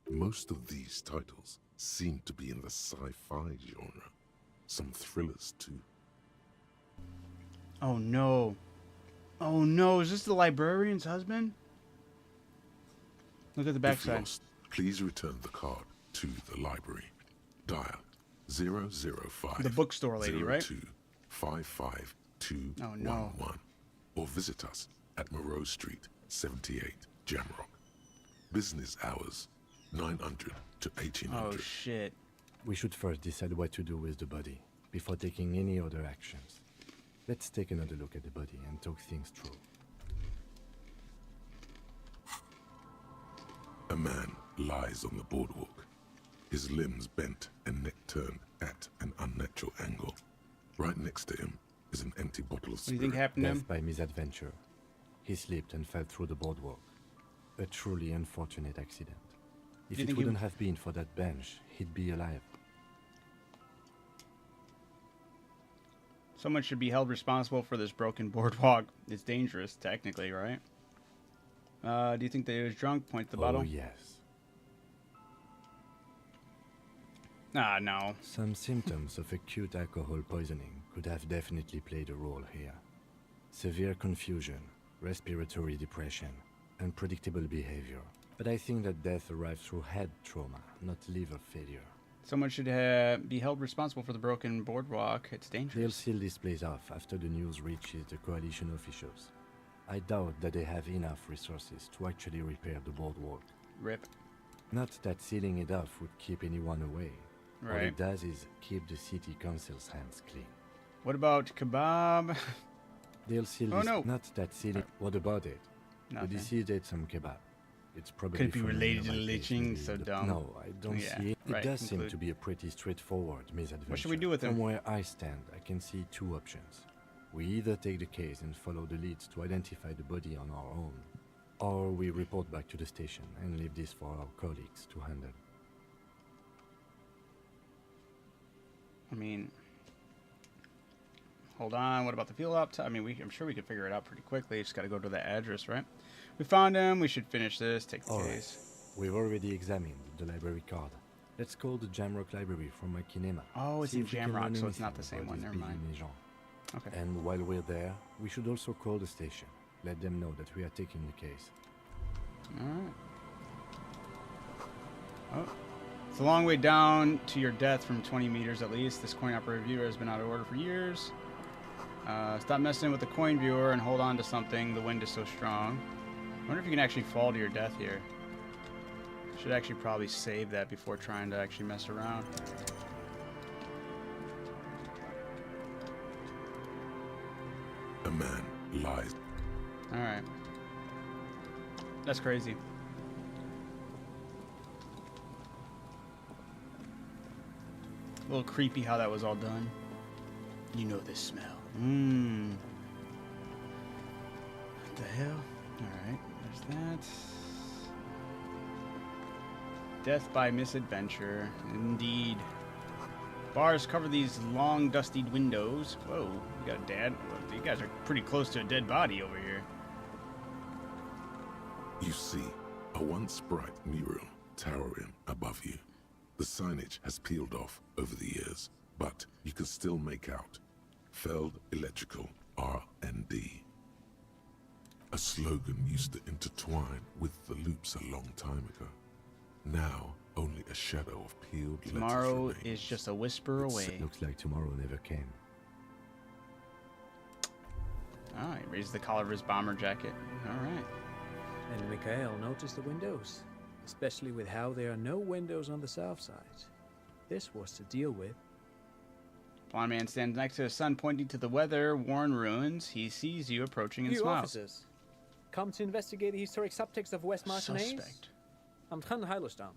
S2: Most of these titles seem to be in the sci-fi genre. Some thrillers too.
S1: Oh no. Oh no, is this the librarian's husband? Look at the
S2: If
S1: backside.
S2: lost, please return the card to the library. Dial 005
S1: The bookstore lady, right?
S2: 55211
S1: Oh, no.
S2: or visit us at Moreau Street, 78, Jamrock. Business hours 900 to 1800.
S1: Oh shit.
S3: We should first decide what to do with the body before taking any other actions. Let's take another look at the body and talk things through.
S2: A man lies on the boardwalk, his limbs bent and neck turned at an unnatural angle. Right next to him is an empty bottle of
S1: What do you
S2: spirit.
S1: think happened to him?
S3: Death by misadventure. He slipped and fell through the boardwalk. A truly unfortunate accident. If
S1: you
S3: it
S1: think he-
S3: wouldn't have been for that bench, he'd be alive.
S1: Someone should be held responsible for this broken boardwalk. It's dangerous, technically, right? Do you think that he was drunk? Point to the bottle.
S3: Oh, yes.
S1: Ah, no.
S3: Some symptoms of acute alcohol poisoning could have definitely played a role here. Severe confusion, respiratory depression, unpredictable behavior. But I think that death arrived through head trauma, not liver failure.
S1: Someone should be held responsible for the broken boardwalk. It's
S3: They'll
S1: dangerous.
S3: seal this place off after the news reaches the coalition officials. I doubt that they have enough resources to actually repair the boardwalk.
S1: Rip.
S3: Not that sealing it off would keep anyone away. What
S1: Right.
S3: it does is keep the city council's hands clean.
S1: What about kebab?
S3: They'll seal
S1: Oh,
S3: this.
S1: no.
S3: Not that sealing. What about it?
S1: Nothing.
S3: The deceased ate some kebab. It's probably
S1: Could be
S3: from
S1: related to
S3: nearby place,
S1: lynching,
S3: maybe
S1: so
S3: the-
S1: dumb.
S3: No, I don't
S1: Yeah,
S3: see it. It
S1: right,
S3: does seem
S1: conclude.
S3: to be a pretty straightforward misadventure.
S1: What should we do with him?
S3: From where I stand, I can see two options. We either take the case and follow the leads to identify the body on our own, or we report back to the station and leave this for our colleagues to handle.
S1: I mean, hold on. What about the field op? I mean, I'm sure we could figure it out pretty quickly. Just got to go to the address, right? We found him. We should finish this. Take the
S3: All right.
S1: case.
S3: We've already examined the library card. Let's call the Jamrock Library from my kinema.
S1: Oh, it's
S3: See
S1: in
S3: if we can
S1: Jamrock,
S3: learn
S1: so it's not the
S3: anything
S1: same
S3: about
S1: one.
S3: this
S1: Never
S3: Billy
S1: mind.
S3: Méjean.
S1: Okay.
S3: And while we're there, we should also call the station. Let them know that we are taking the case.
S1: All right. Oh, it's a long way down to your death from 20 meters at least. This coin operator viewer has been out of order for years. Stop messing with the coin viewer and hold on to something. The wind is so strong. I wonder if you can actually fall to your death here. Should actually probably save that before trying to actually mess around.
S2: A man lies.
S1: All right. That's crazy. A little creepy how that was all done. You know this smell. Mmm. What the hell? Alright, there's that. Death by misadventure. Indeed. Bars cover these long, dusty windows. Whoa, you got a dad. You guys are pretty close to a dead body over here.
S2: You see a once bright mural towering above you. The signage has peeled off over the years, but you can still make out Feld Electrical R&D. A slogan used to intertwine with the loops a long time ago. Now, only a shadow of peeled
S1: Tomorrow
S2: letters remains.
S1: is just a whisper away.
S3: Looks like tomorrow never came.
S1: Ah, he raises the collar of his bomber jacket. All right.
S10: And Mikhail noticed the windows, especially with how there are no windows on the south side. This was to deal with.
S1: Blonde man stands next to his son, pointing to the weather-worn ruins. He sees you approaching and
S10: You
S1: smiles.
S10: officers, come to investigate the historic subtext of West Martinez?
S1: Suspect.
S10: I'm Tran Heilostam.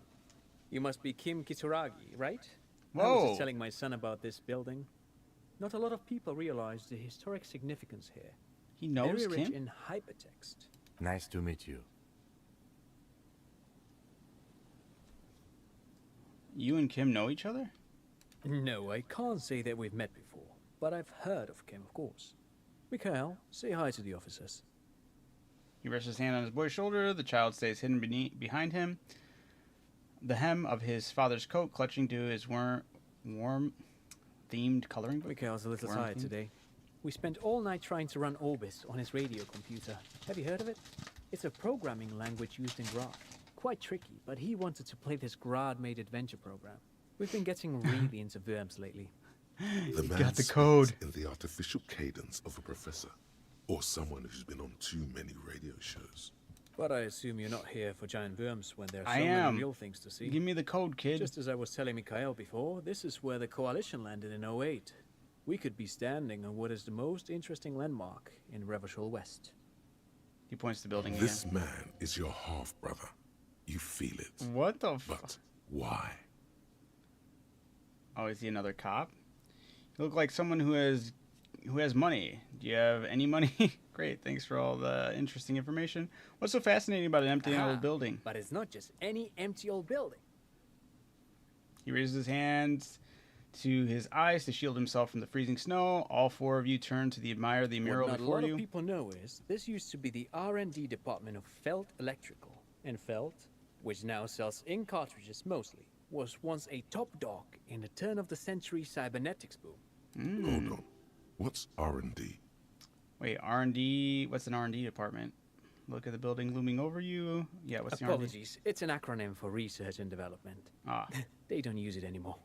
S10: You must be Kim Kituragi, right? I was
S1: Whoa.
S10: just telling my son about this building. Not a lot of people realize the historic significance here.
S1: He knows
S10: Very rich
S1: Kim?
S10: in hypertext.
S3: Nice to meet you.
S1: You and Kim know each other?
S10: No, I can't say that we've met before, but I've heard of Kim, of course. Mikhail, say hi to the officers.
S1: He rests his hand on his boy's shoulder. The child stays hidden behind him. The hem of his father's coat clutching to his warm-themed coloring book.
S10: Mikhail's a little tired
S1: Worm-themed?
S10: today. We spent all night trying to run Orbis on his radio computer. Have you heard of it? It's a programming language used in Grad. Quite tricky, but he wanted to play this Grad-made adventure program. We've been getting really into Worms lately.
S2: The man
S1: got the
S2: speaks
S1: code.
S2: in the artificial cadence of a professor, or someone who's been on too many radio shows.
S10: But I assume you're not here for giant worms when there are so
S1: I
S10: many
S1: am.
S10: real things to see.
S1: Give me the code, kid.
S10: Just as I was telling Mikhail before, this is where the Coalition landed in '08. We could be standing on what is the most interesting landmark in Revachol West.
S1: He points to the building
S2: This
S1: again.
S2: man is your half-brother. You feel it.
S1: What the fuck?
S2: But why?
S1: Oh, is he another cop? You look like someone who has money. Do you have any money? Great, thanks for all the interesting information. What's so fascinating about an empty old building?
S10: But it's not just any empty old building.
S1: He raises his hands to his eyes to shield himself from the freezing snow. All four of you turn to admire the mural
S10: What not a
S1: before
S10: lot
S1: you.
S10: of people know is this used to be the R&D department of Felt Electrical. And Felt, which now sells ink cartridges mostly, was once a top dog in the turn-of-the-century cybernetics boom.
S2: Hold on. What's R&D?
S1: Wait, R&D? What's an R&D department? Look at the building looming over you. Yeah, what's the R&D?
S10: Apologies, it's an acronym for research and development.
S1: Ah,
S10: They don't use it anymore.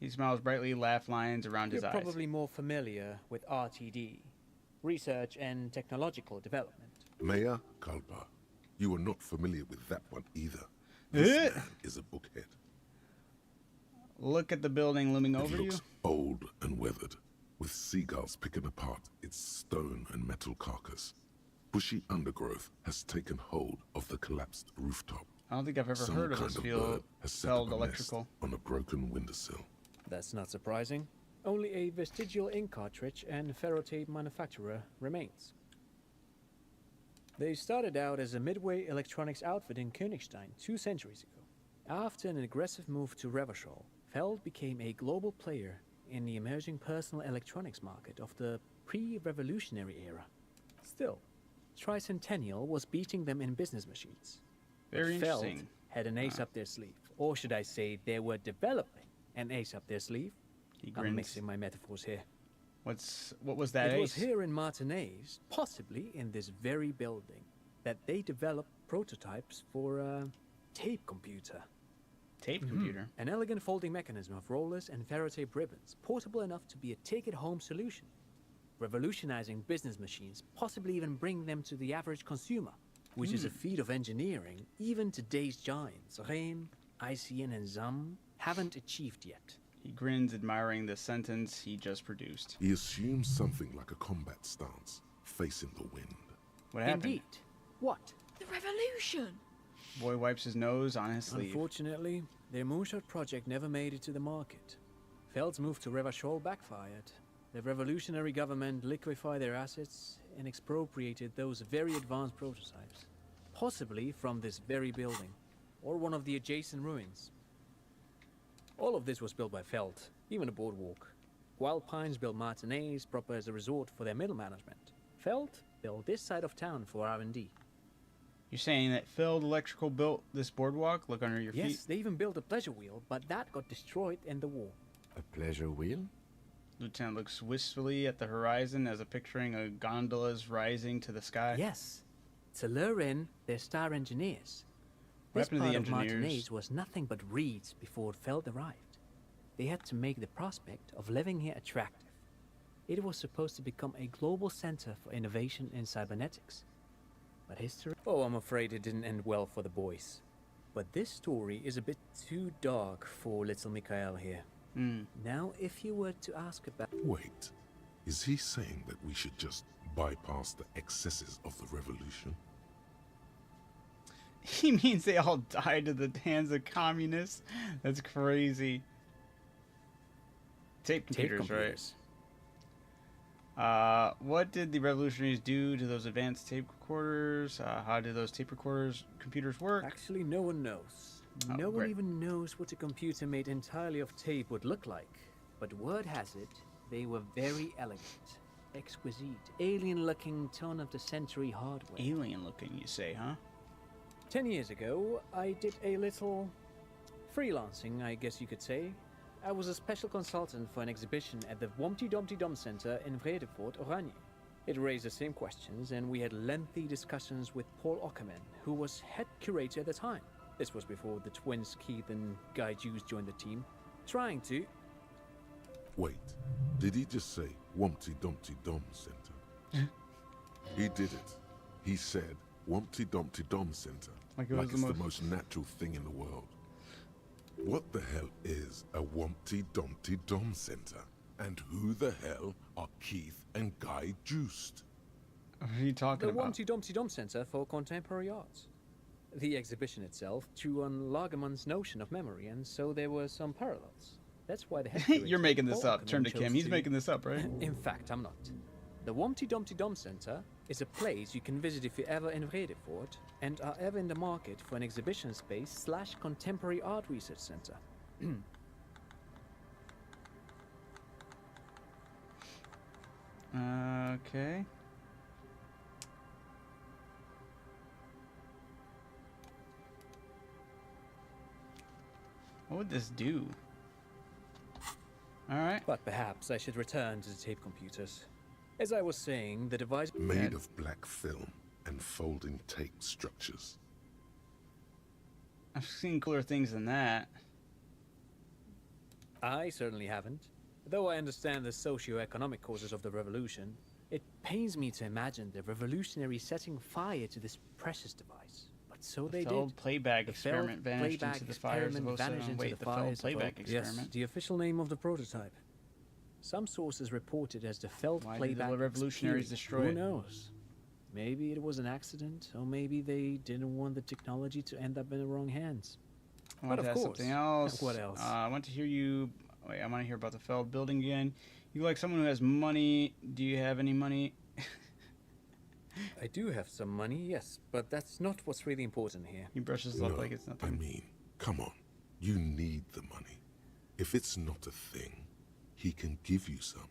S1: he smiles brightly, laugh lines around his
S10: You're
S1: eyes.
S10: probably more familiar with RTD, Research and Technological Development.
S2: Mayor Kalpa. You are not familiar with that one either. This man is a bookhead.
S1: Look at the building looming
S2: It
S1: over you.
S2: looks old and weathered, with seagulls picking apart its stone and metal carcass. Bushy undergrowth has taken hold of the collapsed rooftop.
S1: I don't think I've ever
S2: Some
S1: heard of
S2: kind
S1: this
S2: of
S1: field.
S2: bird has set up
S1: Feld
S2: a nest
S1: electrical.
S2: on a broken windowsill.
S10: That's not surprising. Only a vestigial ink cartridge and ferrotape manufacturer remains. They started out as a midway electronics outfit in Königstein 2 centuries ago. After an aggressive move to Revachol, Feld became a global player in the emerging personal electronics market of the pre-revolutionary era. Still, Tricentennial was beating them in business machines. But
S1: Very
S10: Feld
S1: interesting.
S10: had an ace up their sleeve. Or should I say, they were developing an ace up their sleeve.
S1: He
S10: I'm
S1: grins.
S10: mixing my metaphors here.
S1: What was that
S10: It was
S1: ace?
S10: here in Martinez, possibly in this very building, that they developed prototypes for a tape computer.
S1: Tape computer.
S10: An elegant folding mechanism of rollers and ferrotape ribbons, portable enough to be a take-it-home solution. Revolutionizing business machines, possibly even bring them to the average consumer, which is a feat of engineering even today's giants, Rehm, ICN, and ZAM, haven't achieved yet.
S1: He grins, admiring the sentence he just produced.
S2: He assumes something like a combat stance, facing the wind.
S1: What happened?
S10: Indeed. What?
S4: The revolution!
S1: Boy wipes his nose on his sleeve.
S10: Unfortunately, their moonshot project never made it to the market. Feld's move to Revachol backfired. The revolutionary government liquefied their assets and expropriated those very advanced prototypes, possibly from this very building, or one of the adjacent ruins. All of this was built by Feld, even the boardwalk. Wild Pines built Martinez proper as a resort for their middle management. Feld built this side of town for R&D.
S1: You're saying that Feld Electrical built this boardwalk? Look under your feet.
S10: Yes, they even built a pleasure wheel, but that got destroyed in the war.
S3: A pleasure wheel?
S1: Lieutenant looks wistfully at the horizon as if picturing a gondolas rising to the sky.
S10: Yes, to lure in their star engineers.
S1: What
S10: This
S1: happened to
S10: part
S1: the
S10: of
S1: engineers?
S10: Martinez was nothing but reeds before Feld arrived. They had to make the prospect of living here attractive. It was supposed to become a global center for innovation in cybernetics. but history... Oh, I'm afraid it didn't end well for the boys. But this story is a bit too dark for little Mikhail here. Now, if you were to ask about...
S2: Wait, is he saying that we should just bypass the excesses of the revolution?
S1: He means they all died at the hands of communists? That's crazy. Tape computers, right? What did the revolutionaries do to those advanced tape recorders? How did those tape recorders computers work?
S10: Actually, no one knows. No one even knows what a computer made entirely of tape would look like. But word has it, they were very elegant, exquisite, alien-looking turn-of-the-century hardware.
S1: Alien-looking, you say, huh?
S10: 10 years ago, I did a little freelancing, I guess you could say. I was a special consultant for an exhibition at the Wompty Dumpty Dum Center in Vredefort, Oranje. It raised the same questions, and we had lengthy discussions with Paul Ockerman, who was head curator at the time. This was before the twins Keith and Guy Jews joined the team, trying to...
S2: Wait, did he just say Wumpty Dumpty Dum Center? He did it. He said Wumpty Dumpty Dum Center.
S1: Like
S2: it's the most natural thing in the world. What the hell is a Wumpty Dumpty Dum Center? And who the hell are Keith and Guy Juiced?
S1: What are you talking about?
S10: The Wumpty Dumpty Dum Center for Contemporary Arts. The exhibition itself drew on Lagerman's notion of memory, and so there were some parallels. That's why the head curator,
S1: You're making this
S10: Paul
S1: up. Turn to
S10: Ockerman,
S1: Kim.
S10: chose
S1: He's making this up, right?
S10: In fact, I'm not. The Wumpty Dumpty Dum Center is a place you can visit if you're ever in Vredefort and are ever in the market for an exhibition space / contemporary art research center.
S1: Okay. What would this do? Alright.
S10: But perhaps I should return to the tape computers. As I was saying, the device...
S2: Made of black film and folding tape structures.
S1: I've seen cooler things than that.
S10: I certainly haven't. Though I understand the socio-economic causes of the revolution, it pains me to imagine the revolutionaries setting fire to this precious device. But so they
S1: failed
S10: did.
S1: Playback
S10: The
S1: experiment
S10: failed
S1: vanished
S10: playback
S1: into the fires of
S10: experiment vanished
S1: 07.
S10: into
S1: Wait,
S10: the
S1: the failed
S10: fires of
S1: playback
S10: 07.
S1: experiment?
S10: Yes, the official name of the prototype. Some sources report it as the failed
S1: Why did
S10: playback
S1: the revolutionaries destroy
S10: Who
S1: it?
S10: knows? Maybe it was an accident, or maybe they didn't want the technology to end up in the wrong hands.
S1: I want
S10: But
S1: to
S10: of
S1: ask
S10: course.
S1: something else.
S10: What else?
S1: I want to hear you... Wait, I want to hear about the failed building again. You like someone who has money. Do you have any money?
S10: I do have some money, yes, but that's not what's really important here.
S1: He brushes it
S2: No,
S1: off like it's nothing.
S2: I mean, come on. You need the money. If it's not a thing, he can give you some.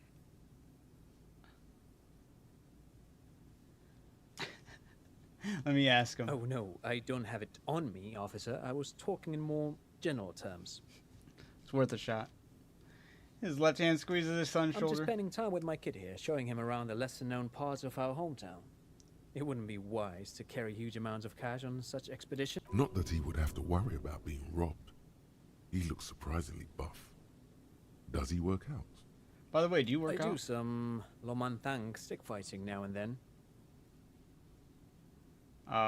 S1: Let me ask him.
S10: Oh no, I don't have it on me, officer. I was talking in more general terms.
S1: It's worth a shot. His left hand squeezes his son's
S10: I'm
S1: shoulder.
S10: just spending time with my kid here, showing him around the lesser-known parts of our hometown. It wouldn't be wise to carry huge amounts of cash on such expedition.
S2: Not that he would have to worry about being robbed. He looks surprisingly buff. Does he work out?
S1: By the way, do you work
S10: I
S1: out?
S10: do some Lomantang stick fighting now and then.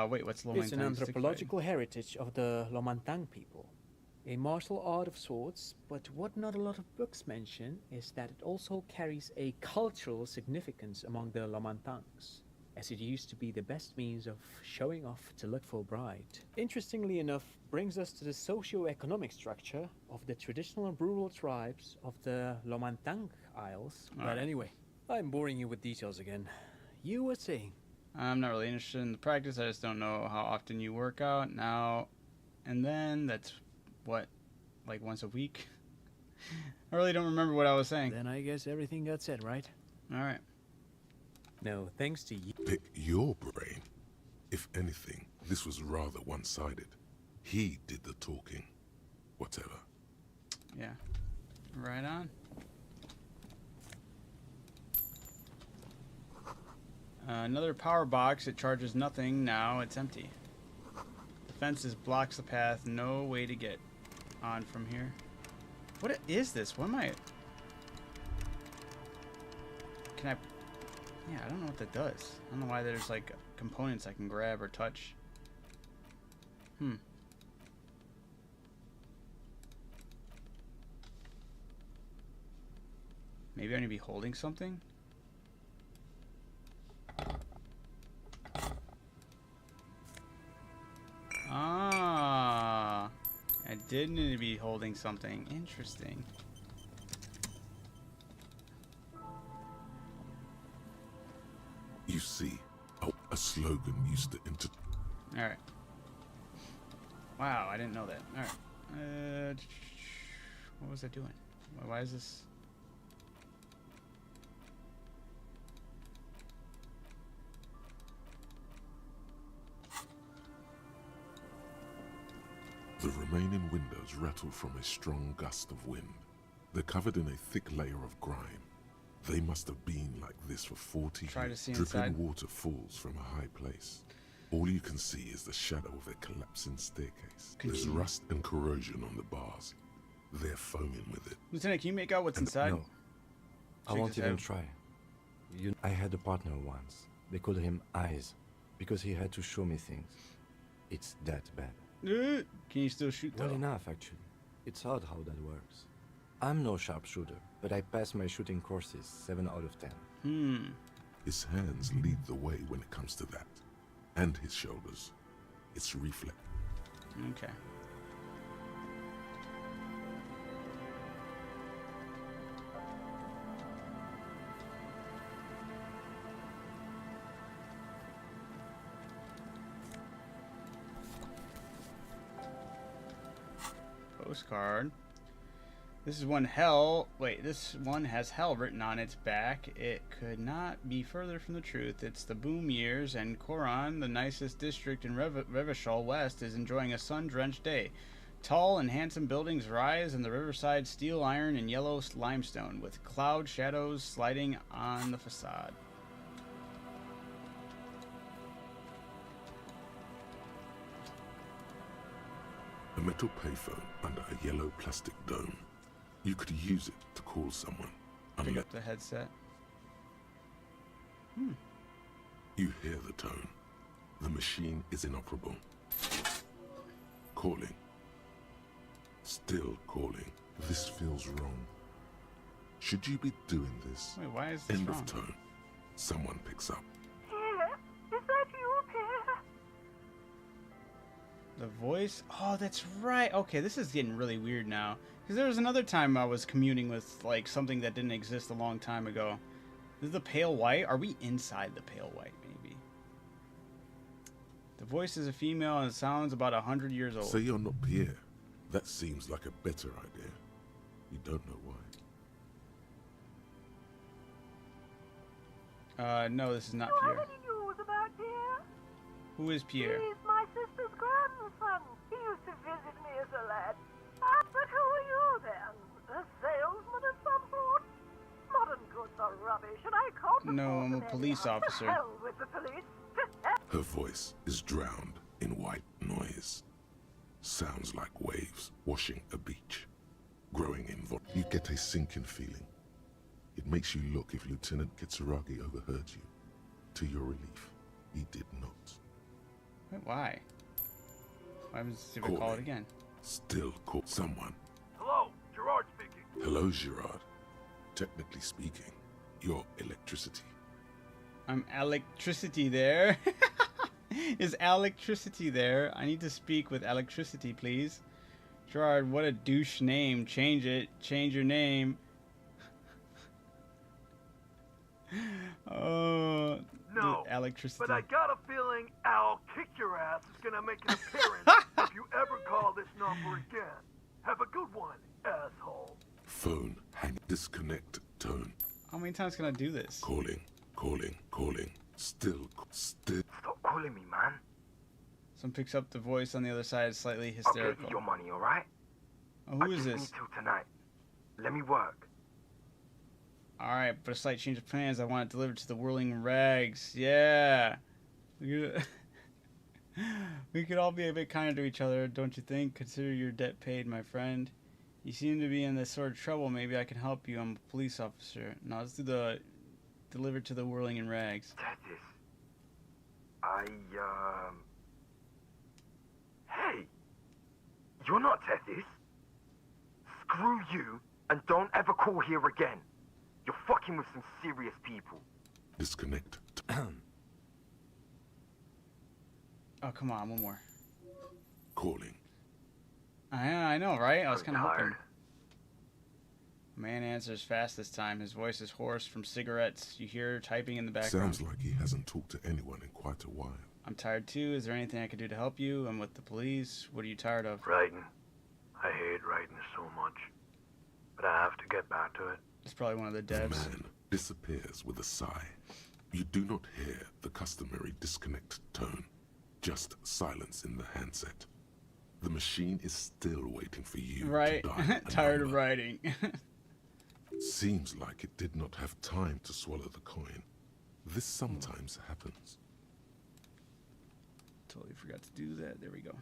S1: Wait, what's Lomantang
S10: It's an anthropological heritage of the Lomantang people. A martial art of sorts, but what not a lot of books mention is that it also carries a cultural significance among the Lomantangs, as it used to be the best means of showing off to look for a bride. Interestingly enough, brings us to the socio-economic structure of the traditional rural tribes of the Lomantang Isles. But anyway, I'm boring you with details again. You were saying?
S1: I'm not really interested in the practice. I just don't know how often you work out now and then. That's what, like once a week? I really don't remember what I was saying.
S10: Then I guess everything got said, right?
S1: All right.
S10: No, thanks to you.
S2: Pick your brain. If anything, this was rather one-sided. He did the talking. Whatever.
S1: Yeah. Right on. Another power box. It charges nothing. Now it's empty. The fences blocks the path. No way to get on from here. What is this? What am I... Can I... Yeah, I don't know what that does. I don't know why there's like components I can grab or touch. Maybe I need to be holding something? Ah, I did need to be holding something. Interesting.
S2: You see, a slogan used to enter.
S1: Alright. Wow, I didn't know that. Alright. What was I doing? Why is this?
S2: The remaining windows rattle from a strong gust of wind. They're covered in a thick layer of grime. They must have been like this for 40
S1: Try to
S2: years.
S1: see
S2: Dripping
S1: inside.
S2: water falls from a high place. All you can see is the shadow of a collapsing staircase. There's rust and corrosion on the bars. They're foaming with it.
S1: Lieutenant, can you make out what's inside?
S3: No. I
S1: Shake
S3: won't
S1: his
S3: even
S1: head.
S3: try. I had a partner once. They called him Eyes, because he had to show me things. It's that bad.
S1: Can you still shoot though?
S3: Well enough, actually. It's odd how that works. I'm no sharpshooter, but I pass my shooting courses 7 out of 10.
S2: His hands lead the way when it comes to that. And his shoulders. It's reflex.
S1: Okay. Postcard. This is one hell. Wait, this one has hell written on its back. It could not be further from the truth. It's the boom years, and Koran, the nicest district in Revachol West, is enjoying a sun-drenched day. Tall and handsome buildings rise in the riverside, steel, iron, and yellow limestone, with cloud shadows sliding on the facade.
S2: A metal payphone under a yellow plastic dome. You could use it to call someone.
S1: Pick
S2: Unless
S1: up the headset.
S2: you hear the tone. The machine is inoperable. Calling. Still calling. This feels wrong. Should you be doing this?
S1: Wait, why is this
S2: End
S1: wrong?
S2: of tone. Someone picks up.
S11: Pierre, is that you, Pierre?
S1: The voice? Oh, that's right. Okay, this is getting really weird now. Because there was another time I was communing with, like, something that didn't exist a long time ago. This is the Pale White? Are we inside the Pale White, maybe? The voice is a female and sounds about 100 years old.
S2: Say you're not Pierre. That seems like a better idea. You don't know why.
S1: No, this is not
S11: Do you have
S1: Pierre.
S11: any news about Pierre?
S1: Who is Pierre?
S11: He's my sister's grandson. He used to visit me as a lad. But who are you then? A salesman of some sort? Modern goods are rubbish, and I can't
S1: No,
S11: afford
S1: I'm a
S11: them
S1: police
S11: anyhow.
S1: officer.
S11: To hell with the police. To hell.
S2: Her voice is drowned in white noise. Sounds like waves washing a beach. Growing in you get a sinking feeling. It makes you look if Lieutenant Kitsuragi overheard you. To your relief, he did not.
S1: Wait, why? Why was see if I call it
S2: Calling.
S1: again?
S2: Still call someone.
S11: Hello, Gerard speaking.
S2: Hello, Gerard. Technically speaking, you're electricity.
S1: I'm electricity there. Is electricity there? I need to speak with electricity, please. Gerard, what a douche name. Change it. Change your name. Oh,
S11: No,
S1: electricity.
S11: but I got a feeling I'll kick your ass is gonna make an appearance if you ever call this number again. Have a good one, asshole.
S2: Phone, hang, disconnect, tone.
S1: How many times can I do this?
S2: Calling, calling, calling. Still.
S11: Stop calling me, man.
S1: Someone picks up the voice on the other side, slightly
S11: I'll get
S1: hysterical.
S11: you your money, alright?
S1: Oh, who is
S11: I just
S1: this?
S11: need till tonight. Let me work.
S1: Alright, but a slight change of plans. I want it delivered to the Whirling Rags. Yeah. We could all be a bit kinder to each other, don't you think? Consider your debt paid, my friend. You seem to be in this sort of trouble. Maybe I can help you. I'm a police officer. Now let's do the delivered to the Whirling in Rags.
S11: Take this.
S12: Hey! You're not Tethys. Screw you, and don't ever call here again. You're fucking with some serious people.
S2: Disconnect.
S1: Oh, come on, one more.
S2: Calling.
S1: I know, right? I was
S12: I'm
S1: kind of hoping.
S12: tired.
S1: Man answers fast this time. His voice is hoarse from cigarettes. You hear typing in the background.
S2: Sounds like he hasn't talked to anyone in quite a while.
S1: I'm tired too. Is there anything I can do to help you? I'm with the police. What are you tired of?
S12: Writing. I hate writing so much. But I have to get back to it.
S1: It's probably one of the
S2: The
S1: devs.
S2: man disappears with a sigh. You do not hear the customary disconnect tone, just silence in the handset. The machine is still waiting for you
S1: Right?
S2: to dial a
S1: Tired of
S2: number.
S1: writing.
S2: Seems like it did not have time to swallow the coin. This sometimes happens.
S1: Totally forgot to do that. There we go.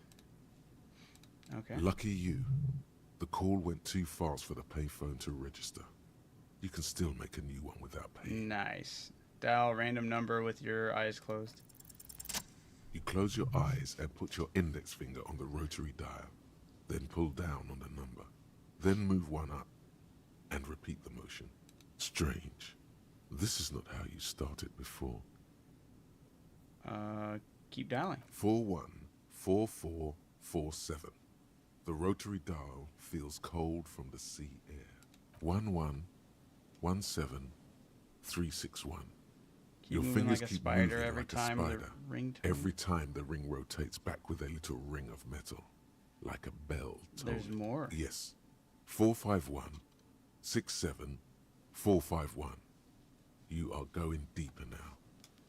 S1: Okay.
S2: Lucky you. The call went too fast for the payphone to register. You can still make a new one without paying.
S1: Nice. Dial random number with your eyes closed.
S2: You close your eyes and put your index finger on the rotary dial. Then pull down on the number. Then move one up and repeat the motion. Strange. This is not how you started before.
S1: Keep dialing.
S2: 414447. The rotary dial feels cold from the sea air. 1117361.
S1: Keep
S2: Your
S1: moving
S2: fingers
S1: like a
S2: keep
S1: spider
S2: moving
S1: every
S2: like a
S1: time the
S2: spider.
S1: ring turns.
S2: Every time the ring rotates back with a little ring of metal, like a bell tolled.
S1: There's more.
S2: Yes. 451-67451. You are going deeper now,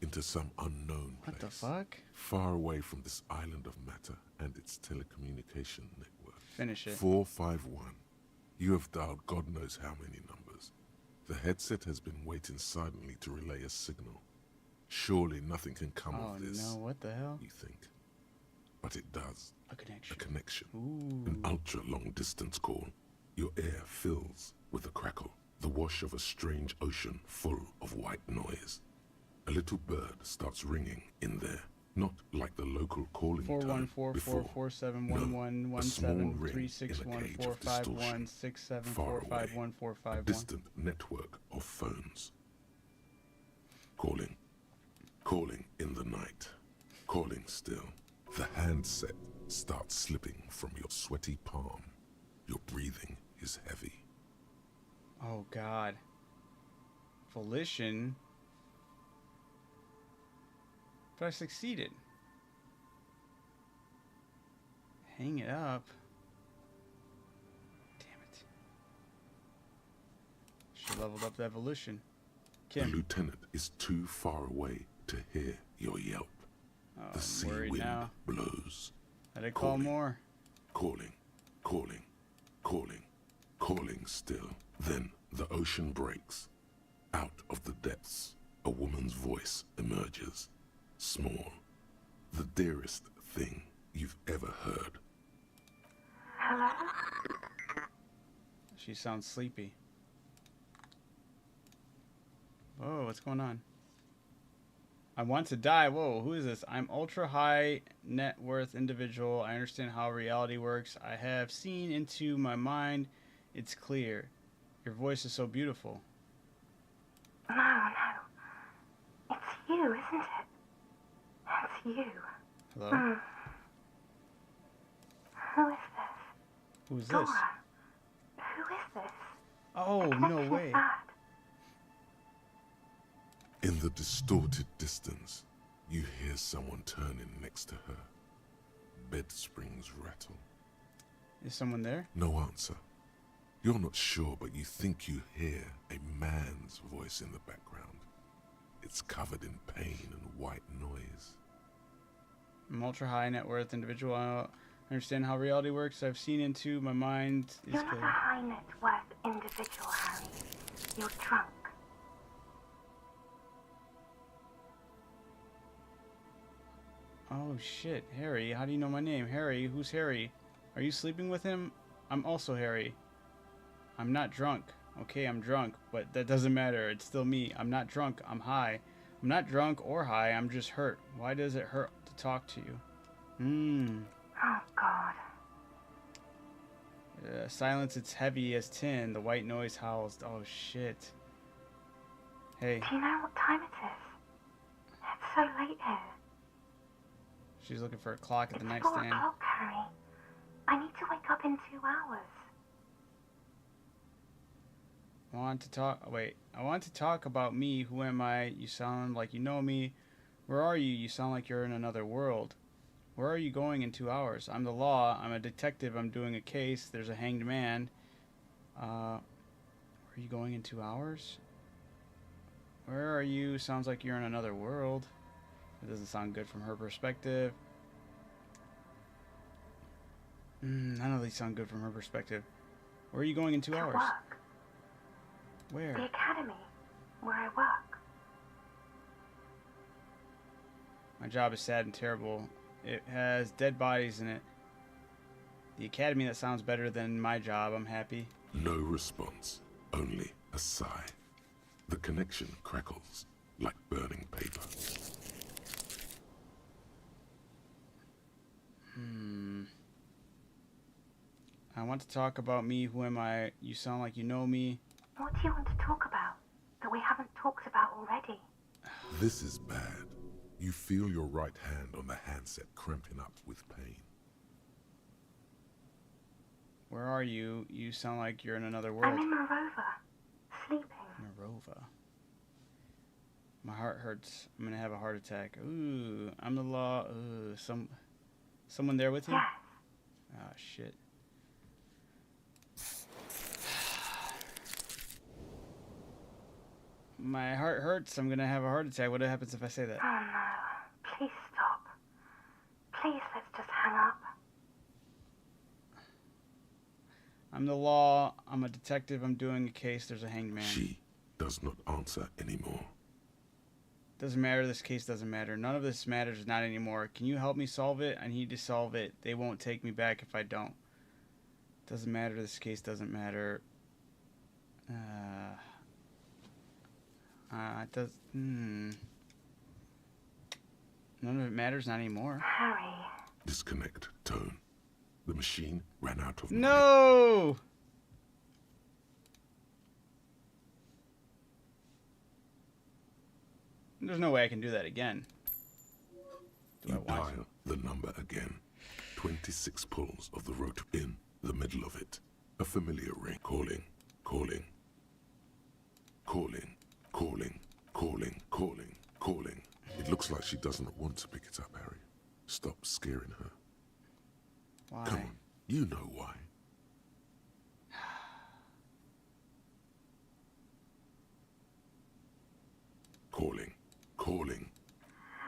S2: into some unknown place.
S1: What the fuck?
S2: Far away from this island of matter and its telecommunication network.
S1: Finish it.
S2: 451. You have dialed God knows how many numbers. The headset has been waiting silently to relay a signal. Surely nothing can come
S1: Oh
S2: of this.
S1: no, what the hell?
S2: You think. But it does.
S1: A connection.
S2: A connection.
S1: Ooh.
S2: An ultra-long distance call. Your air fills with a crackle, the wash of a strange ocean full of white noise. A little bird starts ringing in there, not like the local calling tone before.
S1: 414447111173614516745167451451451.
S2: A small ring in a cage of distortion, far away, a distant network of phones. Calling, calling in the night, calling still. The handset starts slipping from your sweaty palm. Your breathing is heavy.
S1: Oh god. Volition. But I succeeded. Hang it up. Damn it. Should leveled up that volition.
S2: The
S1: Kim.
S2: lieutenant is too far away to hear your yelp.
S1: Oh,
S2: The sea
S1: I'm worried
S2: wind
S1: now.
S2: blows.
S1: Had to call
S2: Calling.
S1: more.
S2: Calling, calling, calling, calling still. Then the ocean breaks. Out of the depths, a woman's voice emerges. Small. The dearest thing you've ever heard.
S11: Hello?
S1: She sounds sleepy. Whoa, what's going on? I want to die. Whoa, who is this? I'm ultra high net worth individual. I understand how reality works. I have seen into my mind. It's clear. Your voice is so beautiful.
S11: No, no. It's you, isn't it? It's you.
S1: Hello?
S11: Who is this?
S1: Who's
S11: Dora.
S1: this?
S11: Who is this?
S1: Oh,
S11: The
S1: no
S11: connection's
S1: way.
S11: bad.
S2: In the distorted distance, you hear someone turning next to her. Bed springs rattle.
S1: Is someone there?
S2: No answer. You're not sure, but you think you hear a man's voice in the background. It's covered in pain and white noise.
S1: I'm ultra high net worth individual. I understand how reality works. I've seen into my mind. Is
S11: You're not a
S1: clear.
S11: high net worth individual, Harry. You're drunk.
S1: Oh shit, Harry, how do you know my name? Harry, who's Harry? Are you sleeping with him? I'm also Harry. I'm not drunk. Okay, I'm drunk, but that doesn't matter. It's still me. I'm not drunk. I'm high. I'm not drunk or high. I'm just hurt. Why does it hurt to talk to you?
S11: Oh, God.
S1: Silence, it's heavy as tin. The white noise howls. Oh, shit. Hey.
S11: Do you know what time it is? It's so late here.
S1: She's looking for a clock at the
S11: It's 4
S1: nightstand.
S11: o'clock, Harry. I need to wake up in 2 hours.
S1: I want to talk about me. Who am I? You sound like you know me. Where are you? You sound like you're in another world. Where are you going in 2 hours? I'm the law. I'm a detective. I'm doing a case. There's a hanged man. Where are you going in 2 hours? Where are you? Sounds like you're in another world. It doesn't sound good from her perspective. None of these sound good from her perspective. Where are you going in 2 hours?
S11: Work.
S1: Where?
S11: The academy, where I work.
S1: My job is sad and terrible. It has dead bodies in it. The academy, that sounds better than my job. I'm happy.
S2: No response, only a sigh. The connection crackles like burning paper.
S1: I want to talk about me. Who am I? You sound like you know me.
S11: What do you want to talk about that we haven't talked about already?
S2: This is bad. You feel your right hand on the handset cramping up with pain.
S1: Where are you? You sound like you're in another world.
S11: I'm in Morova, sleeping.
S1: Morova. My heart hurts. I'm gonna have a heart attack. Ooh, I'm the law. Ooh, someone there with you?
S11: Yes.
S1: Oh, shit. My heart hurts. I'm gonna have a heart attack. What happens if I say that?
S11: Oh no. Please stop. Please, let's just hang up.
S1: I'm the law. I'm a detective. I'm doing a case. There's a hanged man.
S2: She does not answer anymore.
S1: Doesn't matter. This case doesn't matter. None of this matters. Not anymore. Can you help me solve it? I need to solve it. They won't take me back if I don't. Doesn't matter. This case doesn't matter. It does. None of it matters. Not anymore.
S11: Harry.
S2: Disconnect tone. The machine ran out of money.
S1: No! There's no way I can do that again. Do I
S2: You
S1: want to?
S2: dial the number again. 26 pulls of the rotor in the middle of it. A familiar ring. Calling, calling, calling, calling, calling, calling, calling. It looks like she doesn't want to pick it up, Harry. Stop scaring her.
S1: Why?
S2: Come on, you know why. Calling, calling.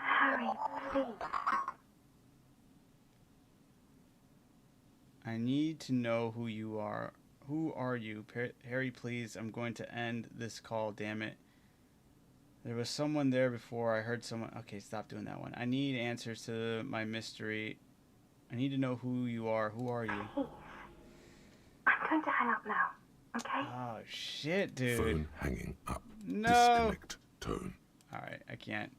S11: Harry, please.
S1: I need to know who you are. Who are you? Harry, please. I'm going to end this call, damn it. There was someone there before. I heard someone. Okay, stop doing that one. I need answers to my mystery. I need to know who you are. Who are you?
S11: Please. I'm going to hang up now, okay?
S1: Oh, shit, dude.
S2: Phone hanging up.
S1: No.
S2: Disconnect tone.
S1: Alright, I can't.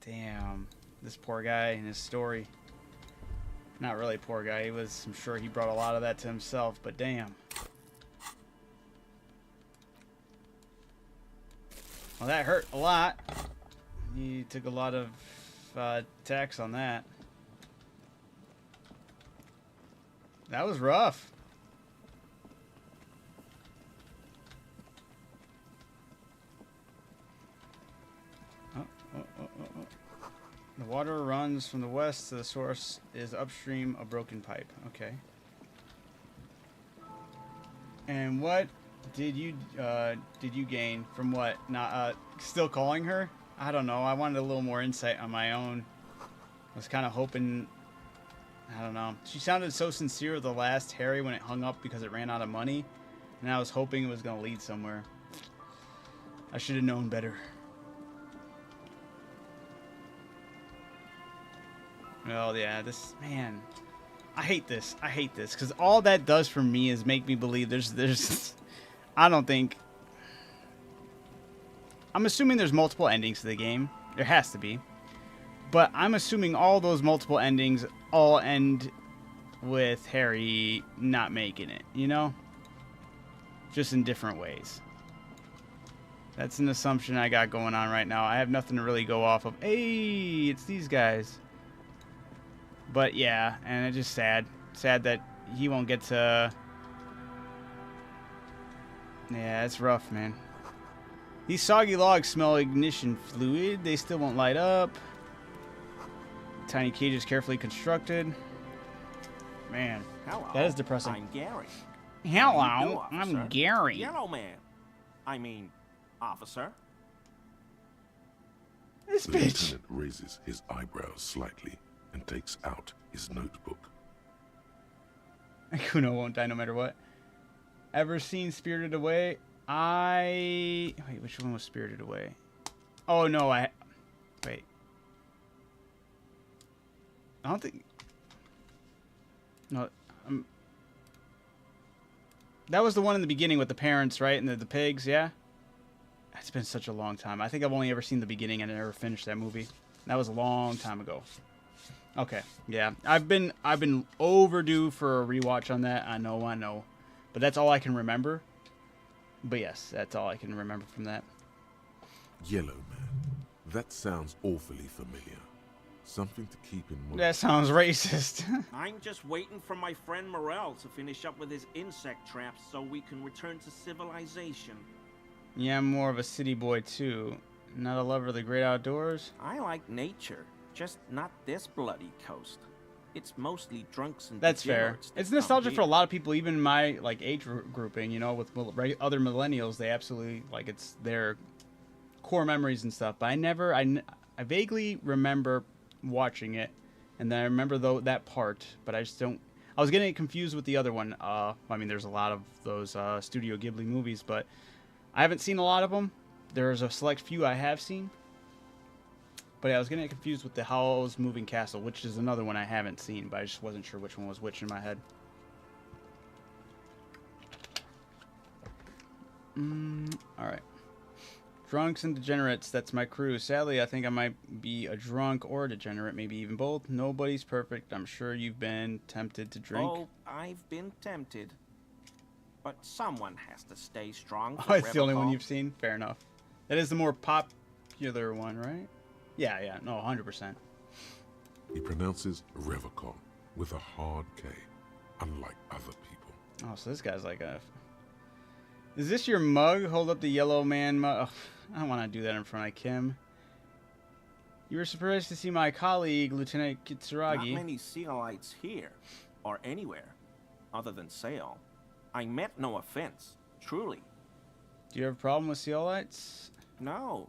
S1: Damn. This poor guy and his story. Not really poor guy. I'm sure he brought a lot of that to himself, but damn. Well, that hurt a lot. He took a lot of tax on that. That was rough. The water runs from the west to the source is upstream a broken pipe. Okay. And what did you gain from what? Not still calling her? I don't know. I wanted a little more insight on my own. I was kind of hoping. I don't know. She sounded so sincere with the last Harry when it hung up because it ran out of money, and I was hoping it was gonna lead somewhere. I should have known better. Well, yeah, this, man, I hate this, because all that does for me is make me believe there's, I don't think, I'm assuming there's multiple endings to the game. There has to be. But I'm assuming all those multiple endings all end with Harry not making it, you know? Just in different ways. That's an assumption I got going on right now. I have nothing to really go off of. Hey, it's these guys. But yeah, and it's just sad. Sad that he won't get to... Yeah, it's rough, man. These soggy logs smell ignition fluid. They still won't light up. Tiny cage is carefully constructed. Man,
S13: Hello,
S1: that is depressing.
S13: I'm Gary.
S1: Hello,
S13: How do you do,
S1: I'm
S13: officer?
S1: Gary.
S13: Yellow man. I mean, officer.
S1: This
S2: The
S1: bitch.
S2: lieutenant raises his eyebrows slightly and takes out his notebook.
S1: Kuno won't die no matter what. Ever seen Spirited Away? Wait, which one was Spirited Away? Oh, no, wait. I don't think... No, that was the one in the beginning with the parents, right? And the pigs, yeah? It's been such a long time. I think I've only ever seen the beginning and I never finished that movie. That was a long time ago. Okay, yeah. I've been overdue for a rewatch on that. I know. But that's all I can remember. But yes, that's all I can remember from that.
S2: Yellow Man. That sounds awfully familiar. Something to keep in mind.
S1: That sounds racist.
S13: I'm just waiting for my friend Morel to finish up with his insect traps so we can return to civilization.
S1: Yeah, I'm more of a city boy too. Not a lover of the great outdoors.
S13: I like nature, just not this bloody coast. It's mostly drunks and
S1: That's fair.
S13: degenerates that
S1: It's
S13: come
S1: nostalgic for a
S13: here.
S1: lot of people, even my age grouping. You know, with other millennials, they absolutely it's their core memories and stuff. But I vaguely remember watching it, and then I remember that part, but I just don't. I was getting it confused with the other one. I mean, there's a lot of those Studio Ghibli movies, but I haven't seen a lot of them. There's a select few I have seen. But yeah, I was getting confused with the Howl's Moving Castle, which is another one I haven't seen, but I just wasn't sure which one was which in my head. Alright. Drunks and degenerates, that's my crew. Sadly, I think I might be a drunk or a degenerate, maybe even both. Nobody's perfect. I'm sure you've been tempted to drink.
S13: Oh, I've been tempted. But someone has to stay strong.
S1: Oh, it's the only one you've seen? Fair enough. That is the more popular one, right? Yeah, no, 100%.
S2: He pronounces Revacon with a hard K, unlike other people.
S1: Oh, so this guy's like a... Is this your mug? Hold up the yellow man mug. Oh, I don't want to do that in front of Kim. You were surprised to see my colleague, Lieutenant Kitsuragi.
S13: Not many Sealites here, or anywhere, other than Sail. I meant no offense, truly.
S1: Do you have a problem with Seolites?
S13: No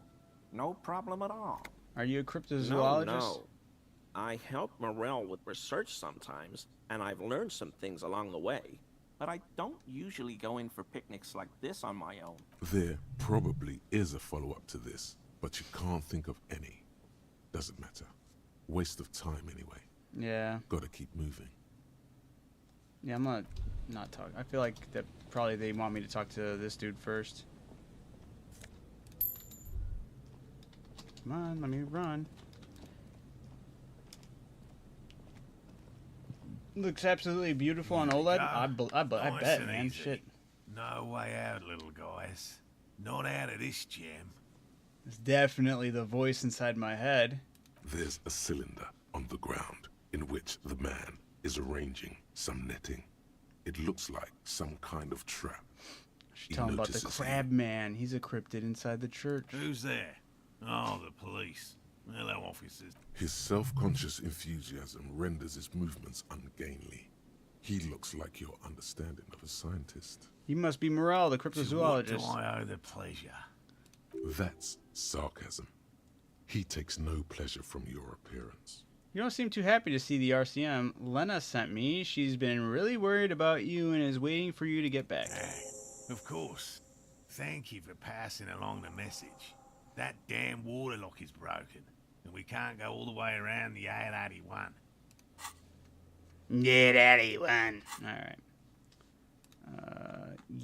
S13: problem at all.
S1: Are you a cryptozoologist?
S13: No. I help Morel with research sometimes, and I've learned some things along the way. But I don't usually go in for picnics like this on my own.
S2: There probably is a follow-up to this, but you can't think of any. Doesn't matter. Waste of time anyway.
S1: Yeah.
S2: Gotta keep moving.
S1: Yeah, I'm not talking. I feel like that probably they want me to talk to this dude first. Come on, let me run. Looks absolutely beautiful on OLED. I bet, man. Shit.
S14: No way out, little guys. Not out of this jam.
S1: It's definitely the voice inside my head.
S2: There's a cylinder on the ground in which the man is arranging some netting. It looks like some kind of trap.
S1: Tell him about the crab man. He's a cryptid inside the church.
S14: Who's there? Oh, the police. Hello, officers.
S2: His self-conscious enthusiasm renders his movements ungainly. He looks like your understanding of a scientist.
S1: He must be Morel, the
S14: To
S1: cryptozoologist.
S14: what do I owe the pleasure?
S2: That's sarcasm. He takes no pleasure from your appearance.
S1: You don't seem too happy to see the RCM. Lena sent me. She's been really worried about you and is waiting for you to get back.
S14: Of course. Thank you for passing along the message. That damn water lock is broken, and we can't go all the way around the 881.
S1: Yeah, daddy, one. Alright.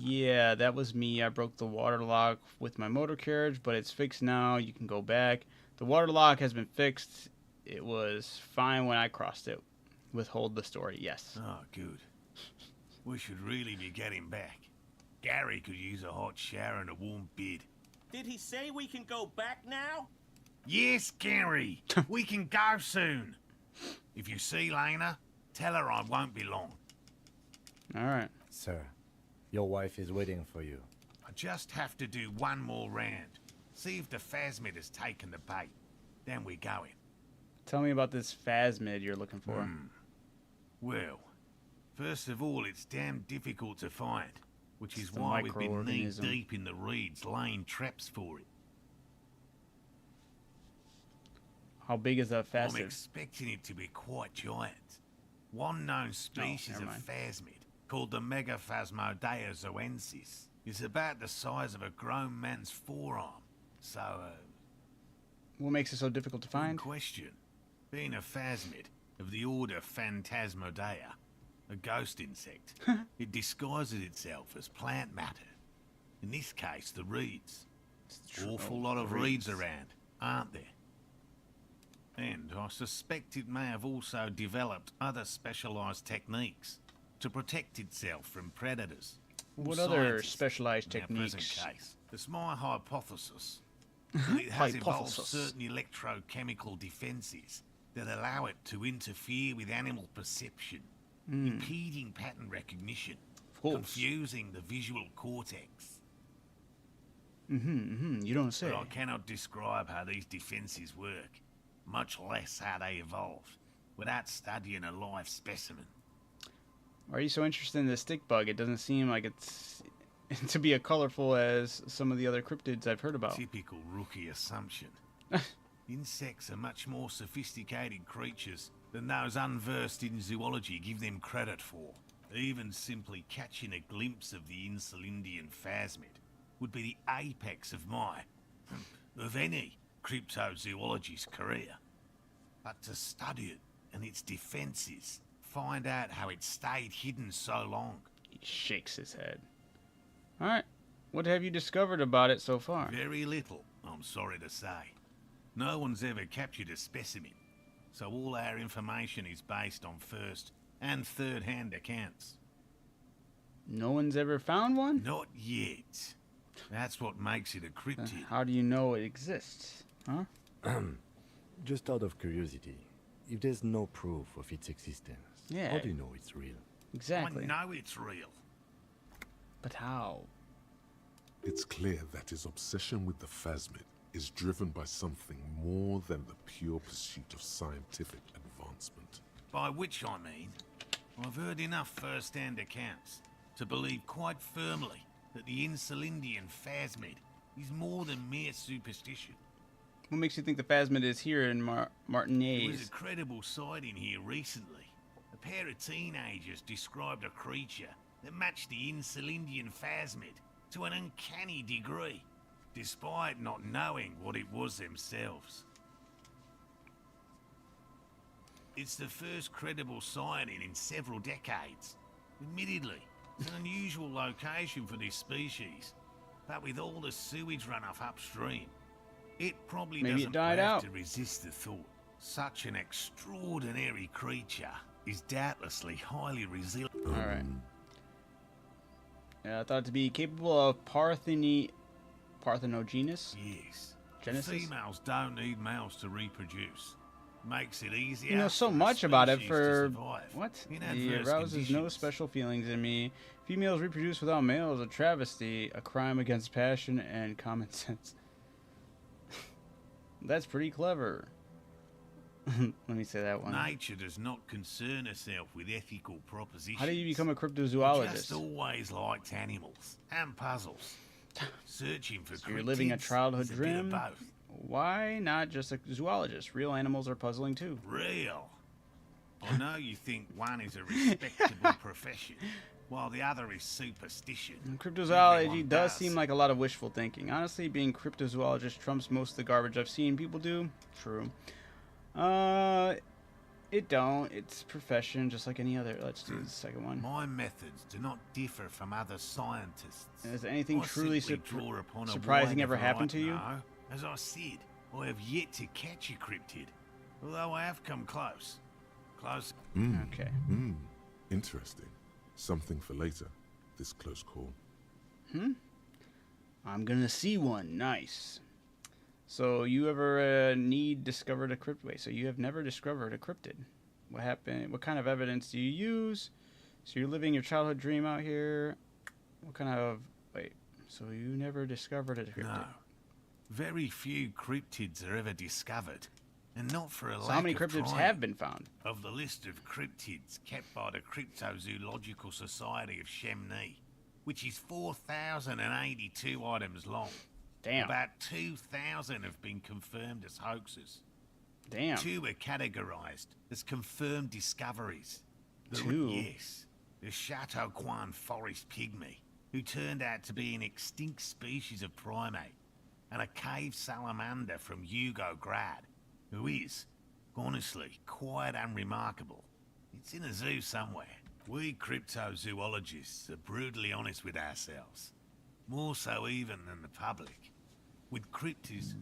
S1: Yeah, that was me. I broke the water lock with my motor carriage, but it's fixed now. You can go back. The water lock has been fixed. It was fine when I crossed it. Withhold the story, yes.
S14: Oh, good. We should really be getting back. Gary could use a hot shower and a warm bed.
S13: Did he say we can go back now?
S14: Yes, Gary. We can go soon. If you see Lena, tell her I won't be long.
S1: All right.
S3: Sir, your wife is waiting for you.
S14: I just have to do one more round. See if the phasmid has taken the bait. Then we're going.
S1: Tell me about this phasmid you're looking for.
S14: Well, first of all, it's damn difficult to find, which is
S1: It's the
S14: why we've been knee
S1: microorganism.
S14: deep in the reeds laying traps for it.
S1: How big is that
S14: I'm
S1: phasmid?
S14: expecting it to be quite giant. One known species
S1: never
S14: of
S1: mind.
S14: phasmid, called the Megaphasmodea zoensis, is about the size of a grown man's forearm. So,
S1: What makes it so difficult to
S14: good
S1: find?
S14: question. Being a phasmid of the order Phantasmodea, a ghost insect, it disguises itself as plant matter. In this case, the reeds. Awful lot of reeds around, aren't there? And I suspect it may have also developed other specialised techniques to protect itself from predators.
S1: What
S14: Or
S1: other
S14: scientists,
S1: specialized
S14: in our present
S1: techniques?
S14: case. It's my hypothesis that it has evolved
S1: Hypothesis.
S14: certain electrochemical defences that allow it to interfere with animal perception, impeding pattern recognition,
S1: course.
S14: confusing the visual cortex.
S1: You don't say.
S14: But I cannot describe how these defences work, much less how they evolved, without studying a live specimen.
S1: Why are you so interested in the stick bug? It doesn't seem like it's to be as colorful as some of the other cryptids I've heard about.
S14: Typical rookie assumption. Insects are much more sophisticated creatures than those unversed in zoology give them credit for. Even simply catching a glimpse of the Insulindian phasmid would be the apex of of any cryptozoologist's career. But to study it and its defences, find out how it stayed hidden so long.
S1: He shakes his head. All right. What have you discovered about it so far?
S14: Very little, I'm sorry to say. No one's ever captured a specimen, so all our information is based on first and third-hand accounts.
S1: No one's ever found one?
S14: Not yet. That's what makes it a cryptid.
S1: How do you know it exists? Huh?
S3: Just out of curiosity, if there's no proof of its existence,
S1: Yeah.
S3: how do you know it's real?
S1: Exactly.
S14: I know it's real.
S1: But how?
S2: It's clear that his obsession with the phasmid is driven by something more than the pure pursuit of scientific advancement.
S14: By which I mean, I've heard enough first-hand accounts to believe quite firmly that the Insulindian phasmid is more than mere superstition.
S1: What makes you think the phasmid is here in
S14: There was
S1: Martinez?
S14: a credible sighting here recently. A pair of teenagers described a creature that matched the Insulindian phasmid to an uncanny degree, despite not knowing what it was themselves. It's the first credible sighting in several decades. Admittedly, it's an unusual location for this species, but with all the sewage runoff upstream, it probably
S1: Maybe it
S14: doesn't
S1: died
S14: have
S1: out.
S14: to resist the thought. Such an extraordinary creature is doubtlessly highly resilient.
S1: All right. I thought it to be capable of parthenogenesis.
S14: Yes.
S1: Genesis?
S14: Females don't need males to reproduce. Makes it easier.
S1: You know so
S14: for a
S1: much about it
S14: species to
S1: for
S14: survive
S1: what?
S14: in
S1: It
S14: adverse
S1: arouses no
S14: conditions.
S1: special feelings in me. Females reproduce without males, a travesty, a crime against passion and common sense. That's pretty clever. Let me say that one.
S14: Nature does not concern herself with ethical propositions.
S1: How do you become a
S14: It
S1: cryptozoologist?
S14: just always liked animals and puzzles. Searching for
S1: So you're living a
S14: cryptids
S1: childhood
S14: is a bit of
S1: dream?
S14: both.
S1: Why not just a zoologist? Real animals are puzzling too.
S14: Real. I know you think one is a respectable profession, while the other is superstition.
S1: Cryptozoology
S14: Everyone
S1: does seem like a lot of wishful thinking. Honestly, being cryptozoologist trumps most of the garbage I've seen people do. True. It don't. It's profession, just like any other. Let's do the second one.
S14: My methods do not differ from other scientists.
S1: Has anything
S14: I
S1: truly
S14: simply draw upon a
S1: surprising
S14: wider
S1: ever happened to you?
S14: variety. No. As I said, I have yet to catch a cryptid, although I have come close. Close.
S1: Okay.
S2: Interesting. Something for later. This close call.
S1: I'm gonna see one. Nice. So you ever discovered a cryptid? Wait, so you have never discovered a cryptid? What happened? What kind of evidence do you use? So you're living your childhood dream out here. What kind of... Wait, so you never discovered a cryptid?
S14: No. Very few cryptids are ever discovered, and not for a lack of
S1: So how many cryptids
S14: trying.
S1: have been found?
S14: Of the list of cryptids kept by the Cryptozoological Society of Chemney, which is 4,082 items long.
S1: Damn.
S14: About 2,000 have been confirmed as hoaxes.
S1: Damn.
S14: 2 are categorized as confirmed discoveries.
S1: Two?
S14: Yes. The Chateauquin forest pygmy, who turned out to be an extinct species of primate, and a cave salamander from Yugograd, who is, honestly, quite unremarkable. It's in a zoo somewhere. We cryptozoologists are brutally honest with ourselves. More so even than the public. With cryptids,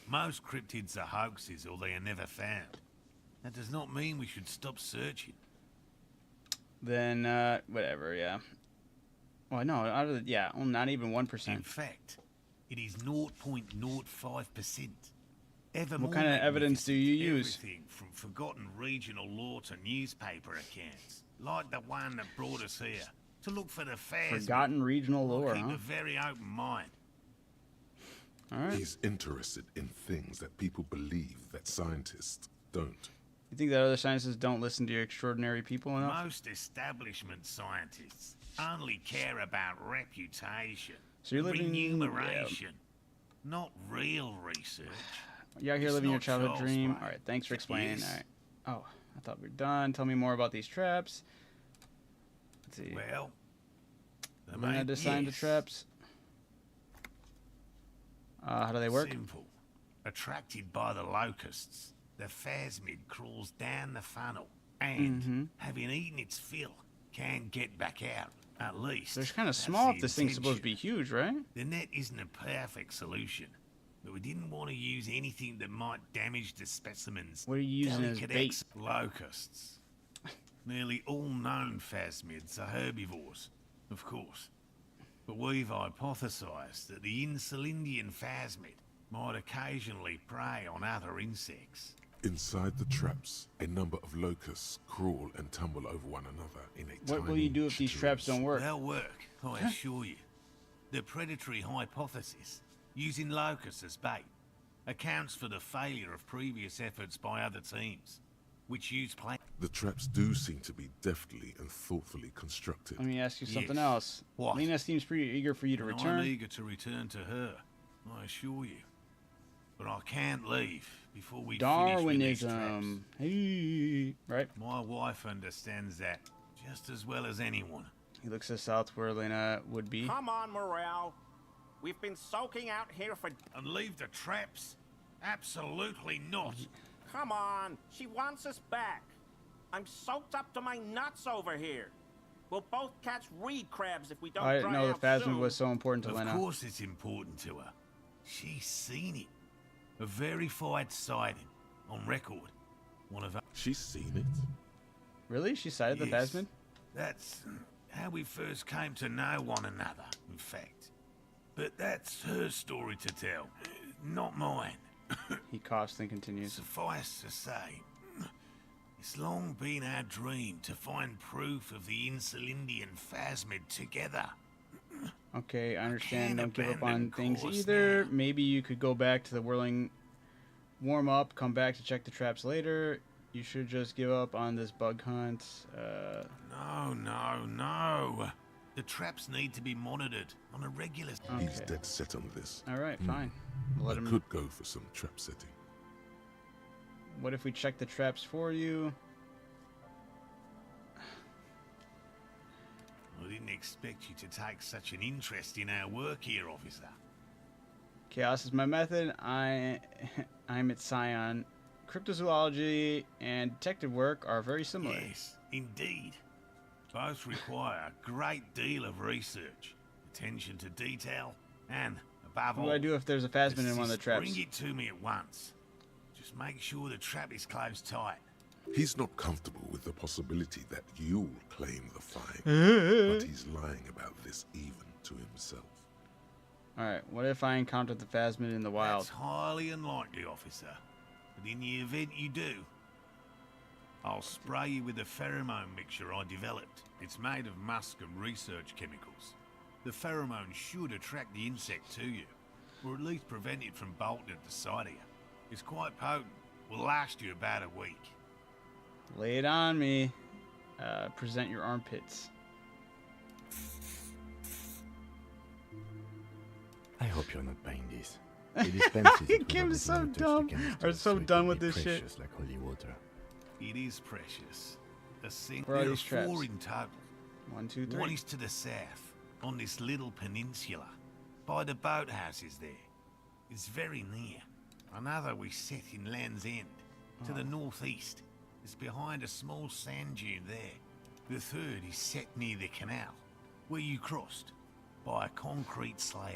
S14: most cryptids are hoaxes or they are never found. That does not mean we should stop searching.
S1: Then, whatever, yeah. Well, no, out of the, yeah, well, not even 1%.
S14: In fact, it is 0.05%. Ever
S1: What
S14: more
S1: kind of evidence do you use?
S14: Everything from forgotten regional lore to newspaper accounts, like the one that brought us here, to look for the fairs.
S1: Forgotten regional lore,
S14: Keep
S1: huh?
S14: a very open mind.
S1: All right.
S2: He's interested in things that people believe that scientists don't.
S1: You think that other scientists don't listen to your extraordinary people enough?
S14: Most establishment scientists only care about reputation,
S1: So you're living...
S14: remuneration, not real research.
S1: You're out here
S14: It's
S1: living your
S14: not
S1: childhood
S14: Charles'
S1: dream.
S14: way.
S1: All right, thanks for explaining.
S14: Yes.
S1: All right. Oh, I thought we were done. Tell me more about these traps. Let's see.
S14: Well,
S1: Learn how to design the traps. How do they work?
S14: Simple. Attracted by the locusts, the phasmid crawls down the funnel and, having eaten its fill, can't get back out. At least.
S1: They're kind of
S14: that's
S1: small
S14: the
S1: if this thing's supposed to be huge, right?
S14: The net isn't a perfect solution, but we didn't want to use anything that might damage the specimens.
S1: What are you using as bait?
S14: Locusts. Nearly all known phasmids are herbivores, of course. But we've hypothesized that the Insulindian phasmid might occasionally prey on other insects.
S2: Inside the traps, a number of locusts crawl and tumble over one another in a
S1: What will you do if these traps don't work?
S14: They'll work, I assure you. The predatory hypothesis, using locusts as bait, accounts for the failure of previous efforts by other teams, which use
S2: The traps do seem to be deftly and thoughtfully constructed.
S1: Let me ask you something
S14: Yes.
S1: else.
S14: What?
S1: Lena seems pretty eager for you to
S14: And
S1: return.
S14: I'm eager to return to her, I assure you. But I can't leave before we finish with these traps.
S1: Darwinism. Hey, right?
S14: My wife understands that just as well as anyone.
S1: He looks to the south where Lena would be.
S13: Come on, Morel. We've been soaking out here for...
S14: And leave the traps? Absolutely not.
S13: Come on. She wants us back. I'm soaked up to my nuts over here. We'll both catch reed crabs if we don't
S1: I didn't
S13: dry
S1: know the
S13: out
S1: phasmid
S13: soon.
S1: was so important to
S14: Of
S1: Lena.
S14: course it's important to her. She's seen it. A verified sighting. On record. One of her...
S2: She's seen it?
S1: Really? She sighted the
S14: Yes.
S1: phasmid?
S14: That's how we first came to know one another, in fact. But that's her story to tell, not mine.
S1: He coughs and continues.
S14: Suffice to say, it's long been our dream to find proof of the Insulindian phasmid together.
S1: Okay, I understand.
S14: can't
S1: Don't give up
S14: abandon
S1: on things
S14: course
S1: either. Maybe you could go back to the whirling, warm up, come back to check the traps later. You should just give up on this bug hunt.
S14: No. The traps need to be monitored on a regular...
S2: He's dead set on this.
S1: All right, fine. We'll let
S2: I
S1: him...
S2: could go for some trap setting.
S1: What if we check the traps for you?
S14: I didn't expect you to take such an interest in our work here, officer.
S1: Chaos is my method. I'm its scion. cryptozoology and detective work are very similar.
S14: Yes, indeed. Both require a great deal of research, attention to detail, and, above all,
S1: What do I do if there's a phasmid in one of the traps?
S14: bring it to me at once. Just make sure the trap is closed tight.
S2: He's not comfortable with the possibility that you'll claim the find, but he's lying about this even to himself.
S1: Alright, what if I encountered the phasmid in the wild?
S14: That's highly unlikely, officer. But in the event you do, I'll spray you with a pheromone mixture I developed. It's made of musk and research chemicals. The pheromone should attract the insect to you, or at least prevent it from bolting at the sight of you. It's quite potent. Will last you about a week.
S1: Lay it on me. Present your armpits.
S3: I hope you're not buying this. It dispenses it with
S1: Kim's so
S3: everything you touch
S1: dumb.
S3: the canister,
S1: Or so
S3: it
S1: done
S3: will
S1: with
S3: be
S1: this shit.
S3: precious like holy water.
S14: It is precious.
S1: Where are
S14: There are
S1: these traps?
S14: 4 in total.
S1: 1, 2, 3.
S14: One is to the south, on this little peninsula, by the boathouses there. It's very near. Another we set in Land's End, to the northeast. It's behind a small sand dune there. The third is set near the canal, where you crossed, by a concrete slab.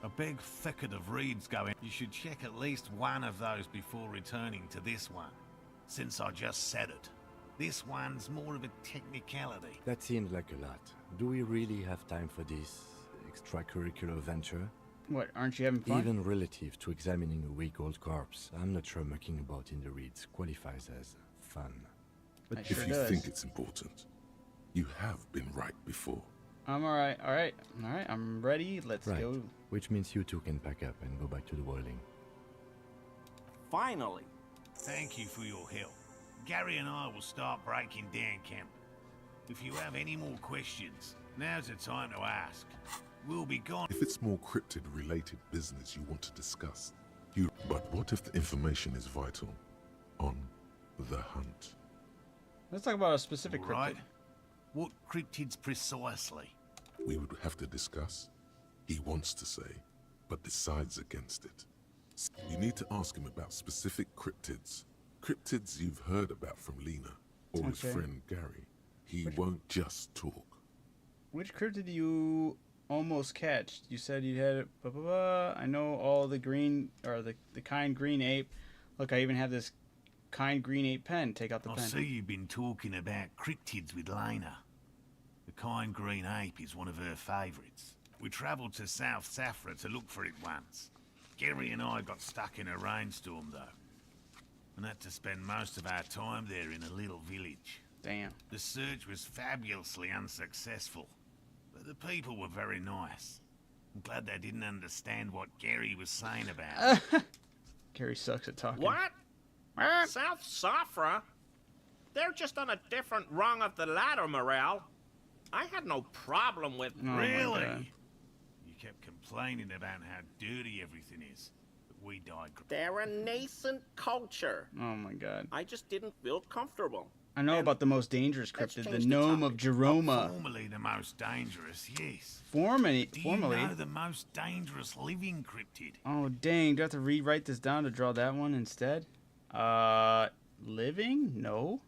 S14: A big thicket of reeds going. You should check at least one of those before returning to this one, since I just said it. This one's more of a technicality.
S3: That seems like a lot. Do we really have time for this extracurricular venture?
S1: What, aren't you having fun?
S3: Even relative to examining a week-old corpse, I'm not sure mucking about in the reeds qualifies as fun.
S1: But
S2: If you think it's important, you have been right before.
S1: I'm alright, alright, alright, I'm ready, let's
S3: Right,
S1: go.
S3: which means you two can pack up and go back to the whirling.
S13: Finally.
S14: Thank you for your help. Gary and I will start breaking down camp. If you have any more questions, now's the time to ask. We'll be gone.
S2: If it's more cryptid-related business you want to discuss, But what if the information is vital on the hunt?
S1: Let's talk about a specific cryptid.
S14: Right. What cryptids precisely?
S2: We would have to discuss. He wants to say, but decides against it. You need to ask him about specific cryptids. Cryptids you've heard about from Lena or his
S1: Okay.
S2: friend Gary. He won't just talk.
S1: Which cryptid do you almost catch? You said you had blah, blah, blah. I know all the green, or the kind green ape. Look, I even have this kind green ape pen. Take out the
S14: I
S1: pen.
S14: see you've been talking about cryptids with Lena. The kind green ape is one of her favourites. We travelled to South Safra to look for it once. Gary and I got stuck in a rainstorm though, and had to spend most of our time there in a little village.
S1: Damn.
S14: The search was fabulously unsuccessful, but the people were very nice. I'm glad they didn't understand what Gary was saying about it.
S1: Gary sucks at talking.
S13: What? South Safra? They're just on a different rung of the ladder, Morel. I had no problem with...
S1: Oh my
S14: Really?
S1: God.
S14: You kept complaining about how dirty everything is, but we digress.
S13: They're a nascent culture.
S1: Oh my god.
S13: I just didn't feel comfortable.
S1: I know about the most dangerous
S13: let's
S1: cryptid, the
S13: change the
S1: gnome of
S13: topic.
S1: Jeroma.
S14: Formerly the most dangerous, yes.
S1: Formerly.
S14: Do you know the most dangerous living cryptid?
S1: Oh dang, do I have to rewrite this down to draw that one instead? Living? No.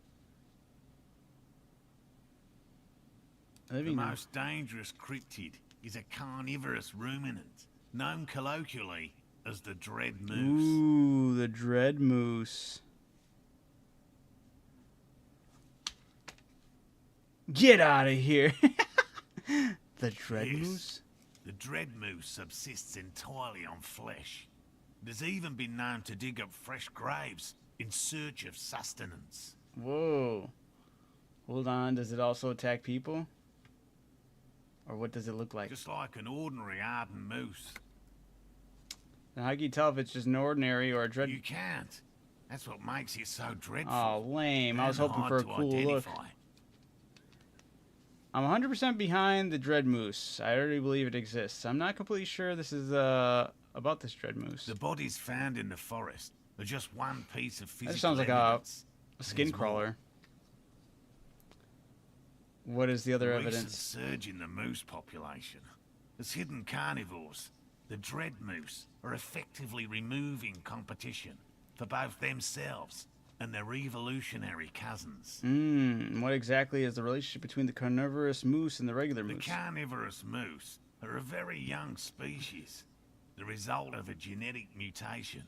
S14: The
S1: Living. no.
S14: most dangerous cryptid is a carnivorous ruminant, known colloquially as the dread moose.
S1: Ooh, the dread moose. Get out of here. The dread
S14: Yes.
S1: moose?
S14: The dread moose subsists entirely on flesh. It has even been known to dig up fresh graves in search of sustenance.
S1: Whoa. Hold on, does it also attack people? Or what does it look like?
S14: Just like an ordinary ardent moose.
S1: Now, how can you tell if it's just an ordinary or a dread?
S14: You can't. That's what makes it so dreadful.
S1: Oh, lame. I was
S14: and
S1: hoping for a
S14: hard to
S1: cool look.
S14: identify.
S1: I'm 100% behind the dread moose. I already believe it exists. I'm not completely sure this is about this dread moose.
S14: The bodies found in the forest are just one piece of physical
S1: That sounds like
S14: evidence.
S1: a skin
S14: There's more.
S1: crawler. What is the other
S14: The recent
S1: evidence?
S14: surge in the moose population has hidden carnivores. The dread moose are effectively removing competition. for both themselves and their evolutionary cousins.
S1: What exactly is the relationship between the carnivorous moose and the regular
S14: The
S1: moose?
S14: carnivorous moose are a very young species, the result of a genetic mutation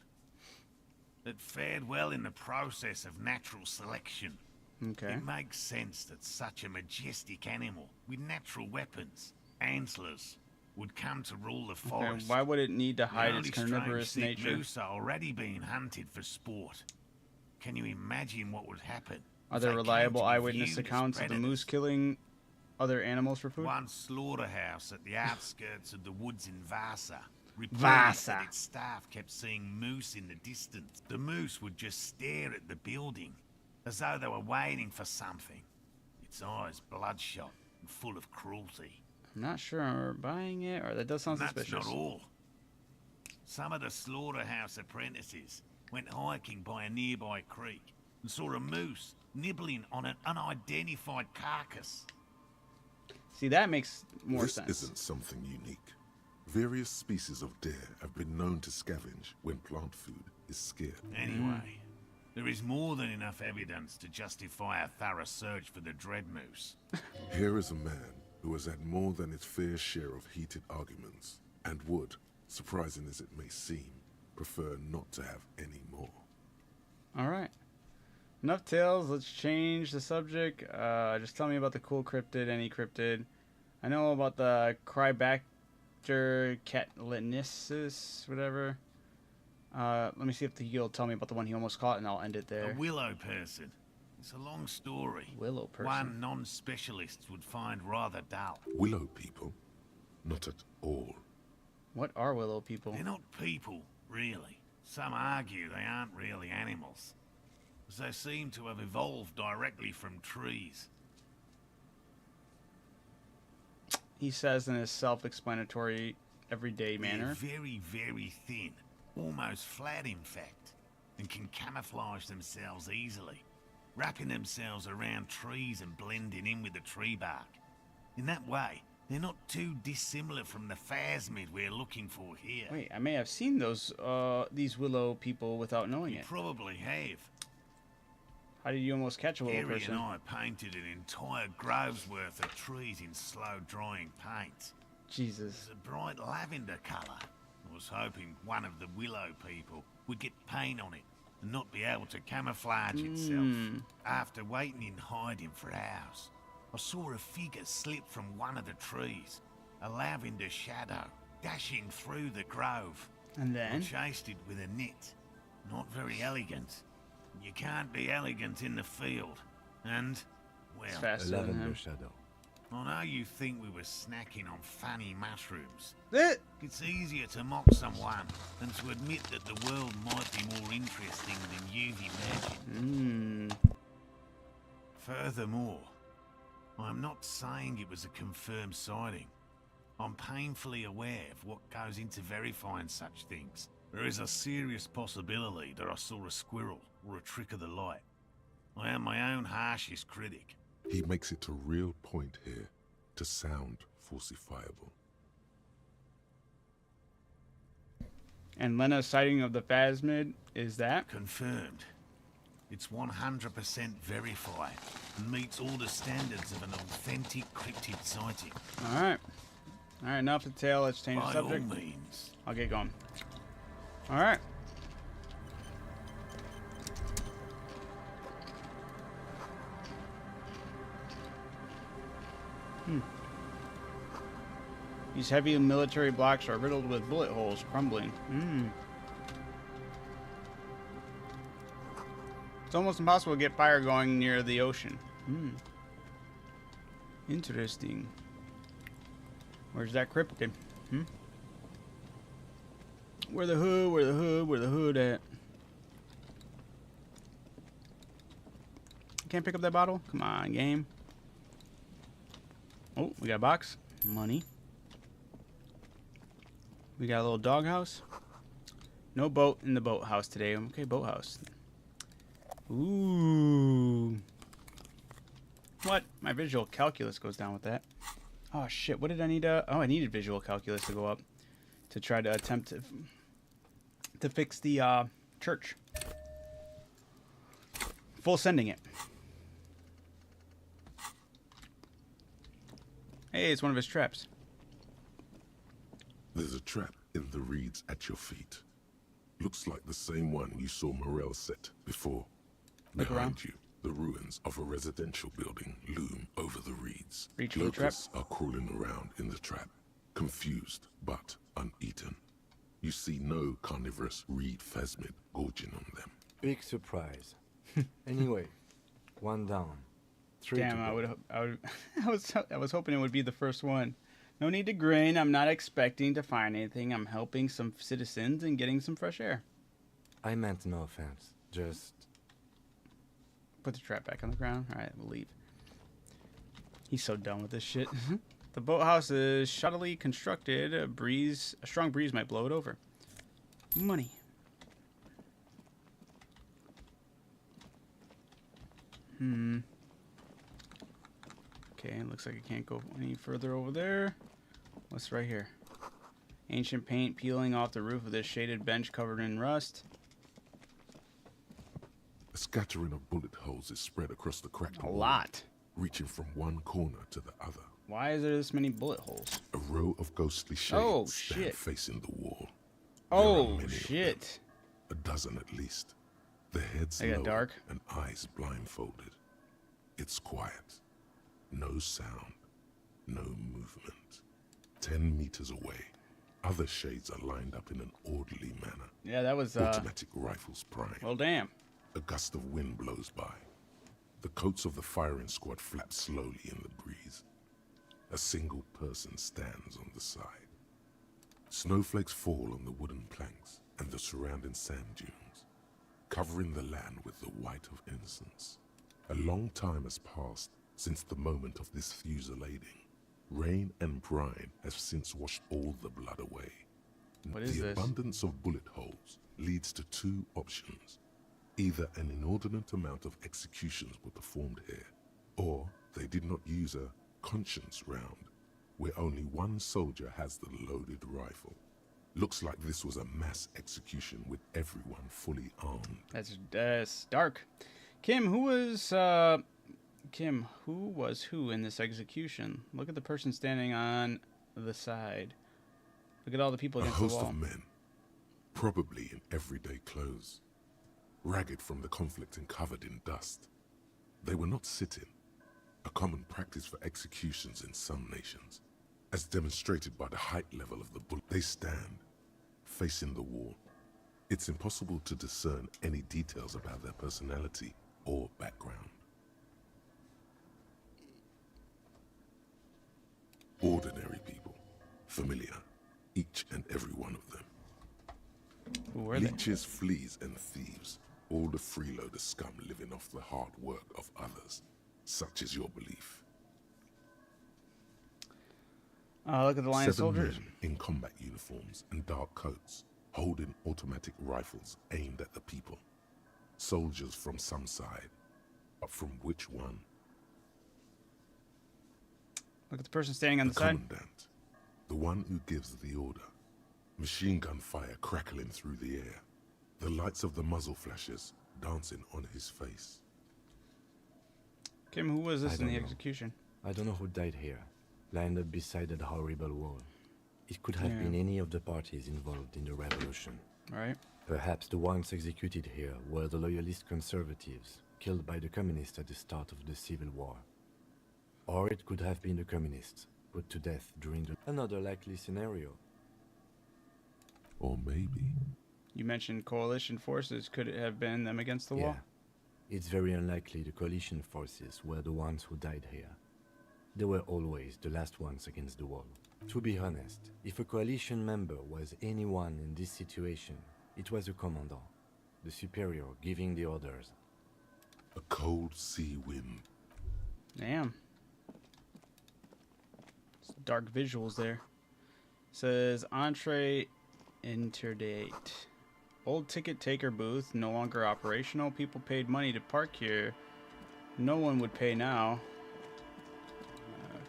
S14: that fared well in the process of natural selection.
S1: Okay.
S14: It makes sense that such a majestic animal with natural weapons, antlers, would come to rule the
S1: Okay,
S14: forest.
S1: why would it need to hide
S14: The
S1: its
S14: only
S1: carnivorous
S14: strange thick
S1: nature?
S14: moose are already being hunted for sport. Can you imagine what would happen?
S1: Are
S14: if
S1: there
S14: they came
S1: reliable
S14: to be
S1: eyewitness
S14: viewed as
S1: accounts of the
S14: predators?
S1: moose killing other animals for food?
S14: One slaughterhouse at the outskirts of the woods in Vasa reported
S1: Vasa.
S14: that its staff kept seeing moose in the distance. The moose would just stare at the building, as though they were waiting for something. Its eyes bloodshot and full of cruelty.
S1: I'm not sure I'm buying it, or that does sound
S14: And
S1: suspicious.
S14: that's not all. Some of the slaughterhouse apprentices went hiking by a nearby creek and saw a moose nibbling on an unidentified carcass.
S1: See, that makes more
S2: This
S1: sense.
S2: isn't something unique. Various species of deer have been known to scavenge when plant food is scarce.
S14: Anyway, there is more than enough evidence to justify a thorough search for the dread moose.
S2: Here is a man who has had more than his fair share of heated arguments and would, surprising as it may seem, prefer not to have any more.
S1: All right. Enough tales. Let's change the subject. Just tell me about the cool cryptid, any cryptid. I know about the Crybacter catlinesis, whatever. Let me see if you'll tell me about the one he almost caught, and I'll end it there.
S14: A willow person. It's a long story.
S1: Willow person.
S14: One non-specialists would find rather dull.
S2: Willow people? Not at all.
S1: What are willow people?
S14: They're not people, really. Some argue they aren't really animals, as they seem to have evolved directly from trees.
S1: He says in his self-explanatory, everyday manner.
S14: They're very, very thin, almost flat in fact, and can camouflage themselves easily, wrapping themselves around trees and blending in with the tree bark. In that way, they're not too dissimilar from the phasmid we're looking for here.
S1: Wait, I may have seen these willow people without knowing
S14: You
S1: it.
S14: probably have.
S1: How did you almost catch a willow
S14: Harry
S1: person?
S14: and I painted an entire grove's worth of trees in slow-drying paint.
S1: Jesus.
S14: It's a bright lavender colour. I was hoping one of the willow people would get paint on it and not be able to camouflage itself. After waiting in hiding for hours, I saw a figure slip from one of the trees, a lavender shadow, dashing through the grove.
S1: And then?
S14: I chased it with a net. Not very elegant. You can't be elegant in the field. And, well,
S1: It's faster than
S3: Lavender
S1: him.
S3: shadow.
S14: I know you think we were snacking on funny mushrooms.
S1: Eh.
S14: It's easier to mock someone than to admit that the world might be more interesting than you've imagined. Furthermore, I'm not saying it was a confirmed sighting. I'm painfully aware of what goes into verifying such things. There is a serious possibility that I saw a squirrel or a trick of the light. I am my own harshest critic.
S2: He makes it a real point here to sound falsifiable.
S1: And Lena's sighting of the phasmid is that?
S14: Confirmed. It's 100% verified and meets all the standards of an authentic cryptid sighting.
S1: Alright. Alright, enough to tell. Let's change the
S14: By
S1: subject.
S14: all means.
S1: I'll get going. Alright. These heavy military blocks are riddled with bullet holes, crumbling. It's almost impossible to get fire going near the ocean. Interesting. Where's that cryptid? Where the hood at? Can't pick up that bottle? Come on, game. Oh, we got a box. Money. We got a little doghouse. No boat in the boathouse today. Okay, boathouse. Ooh. What? My visual calculus goes down with that. Oh, shit. What did I need to... Oh, I needed visual calculus to go up to try to attempt to fix the church. full sending it. Hey, it's one of his traps.
S2: There's a trap in the reeds at your feet. Looks like the same one you saw Morel set before.
S1: Look
S2: Behind
S1: around.
S2: you, the ruins of a residential building loom over the reeds.
S1: Reach for the trap.
S2: Locusts are crawling around in the trap, confused but uneaten. You see no carnivorous reed phasmid gorging on them.
S3: Big surprise. Anyway, one down. 3
S1: Damn,
S3: to go.
S1: I was hoping it would be the first one. No need to grin. I'm not expecting to find anything. I'm helping some citizens and getting some fresh air.
S3: I meant no offense. Just
S1: Put the trap back on the ground. All right, we'll leave. He's so done with this shit. The boathouse is shoddily constructed. A strong breeze might blow it over. Money. Okay, looks like I can't go any further over there. What's right here? Ancient paint peeling off the roof of this shaded bench covered in rust.
S2: A scattering of bullet holes is spread across the cracked
S1: A
S2: wall,
S1: lot.
S2: reaching from one corner to the other.
S1: Why is there this many bullet holes?
S2: A row of ghostly shades
S1: Oh,
S2: stand
S1: shit.
S2: facing the wall. There are
S1: Oh,
S2: many of
S1: shit.
S2: them, a dozen at least. The heads
S1: They got
S2: lowered
S1: dark.
S2: and eyes blindfolded. It's quiet. No sound. No movement. 10 meters away, other shades are lined up in an orderly manner.
S1: Yeah, that was,
S2: Automatic rifles prime.
S1: well, damn.
S2: A gust of wind blows by. The coats of the firing squad flap slowly in the breeze. A single person stands on the side. Snowflakes fall on the wooden planks and the surrounding sand dunes, covering the land with the white of innocence. A long time has passed since the moment of this fusillading. Rain and brine have since washed all the blood away.
S1: What is
S2: the
S1: this?
S2: abundance of bullet holes leads to two options. Either an inordinate amount of executions were performed here, or they did not use a conscience round, where only one soldier has the loaded rifle. Looks like this was a mass execution with everyone fully armed.
S1: That's dark. Kim, who was who in this execution? Look at the person standing on the side. Look at all the people
S2: A
S1: against the
S2: host
S1: wall.
S2: of men, probably in everyday clothes, ragged from the conflict and covered in dust. They were not sitting, a common practice for executions in some nations. As demonstrated by the height level of the bullet, they stand, facing the wall. It's impossible to discern any details about their personality or background. Ordinary people, familiar, each and every one of them.
S1: Who were they?
S2: Leeches, fleas, and thieves, all the freeloader scum living off the hard work of others. Such is your belief.
S1: Look at the line of
S2: 7
S1: soldiers.
S2: men in combat uniforms and dark coats, holding automatic rifles aimed at the people. Soldiers from some side, but from which one?
S1: Look at the person standing on
S2: The
S1: the side.
S2: commandant, the one who gives the order. Machine gun fire crackling through the air, the lights of the muzzle flashes dancing on his face.
S1: Kim, who was this
S3: I
S1: in
S3: don't
S1: the
S3: know.
S1: execution?
S3: I don't know who died here, lined up beside that horrible wall. It could have
S1: Yeah.
S3: been any of the parties involved in the revolution.
S1: Right.
S3: Perhaps the ones executed here were the loyalist conservatives, killed by the communists at the start of the Civil War. Or it could have been the communists, put to death during another likely scenario.
S2: Or maybe...
S1: You mentioned coalition forces. Could it have been them against the wall?
S3: Yeah. It's very unlikely the coalition forces were the ones who died here. They were always the last ones against the wall. To be honest, if a coalition member was anyone in this situation, it was a commandant, the superior giving the orders.
S2: A cold sea wind.
S1: Damn. Some dark visuals there. Says entree interdate. Old ticket taker booth, no longer operational. People paid money to park here. No one would pay now.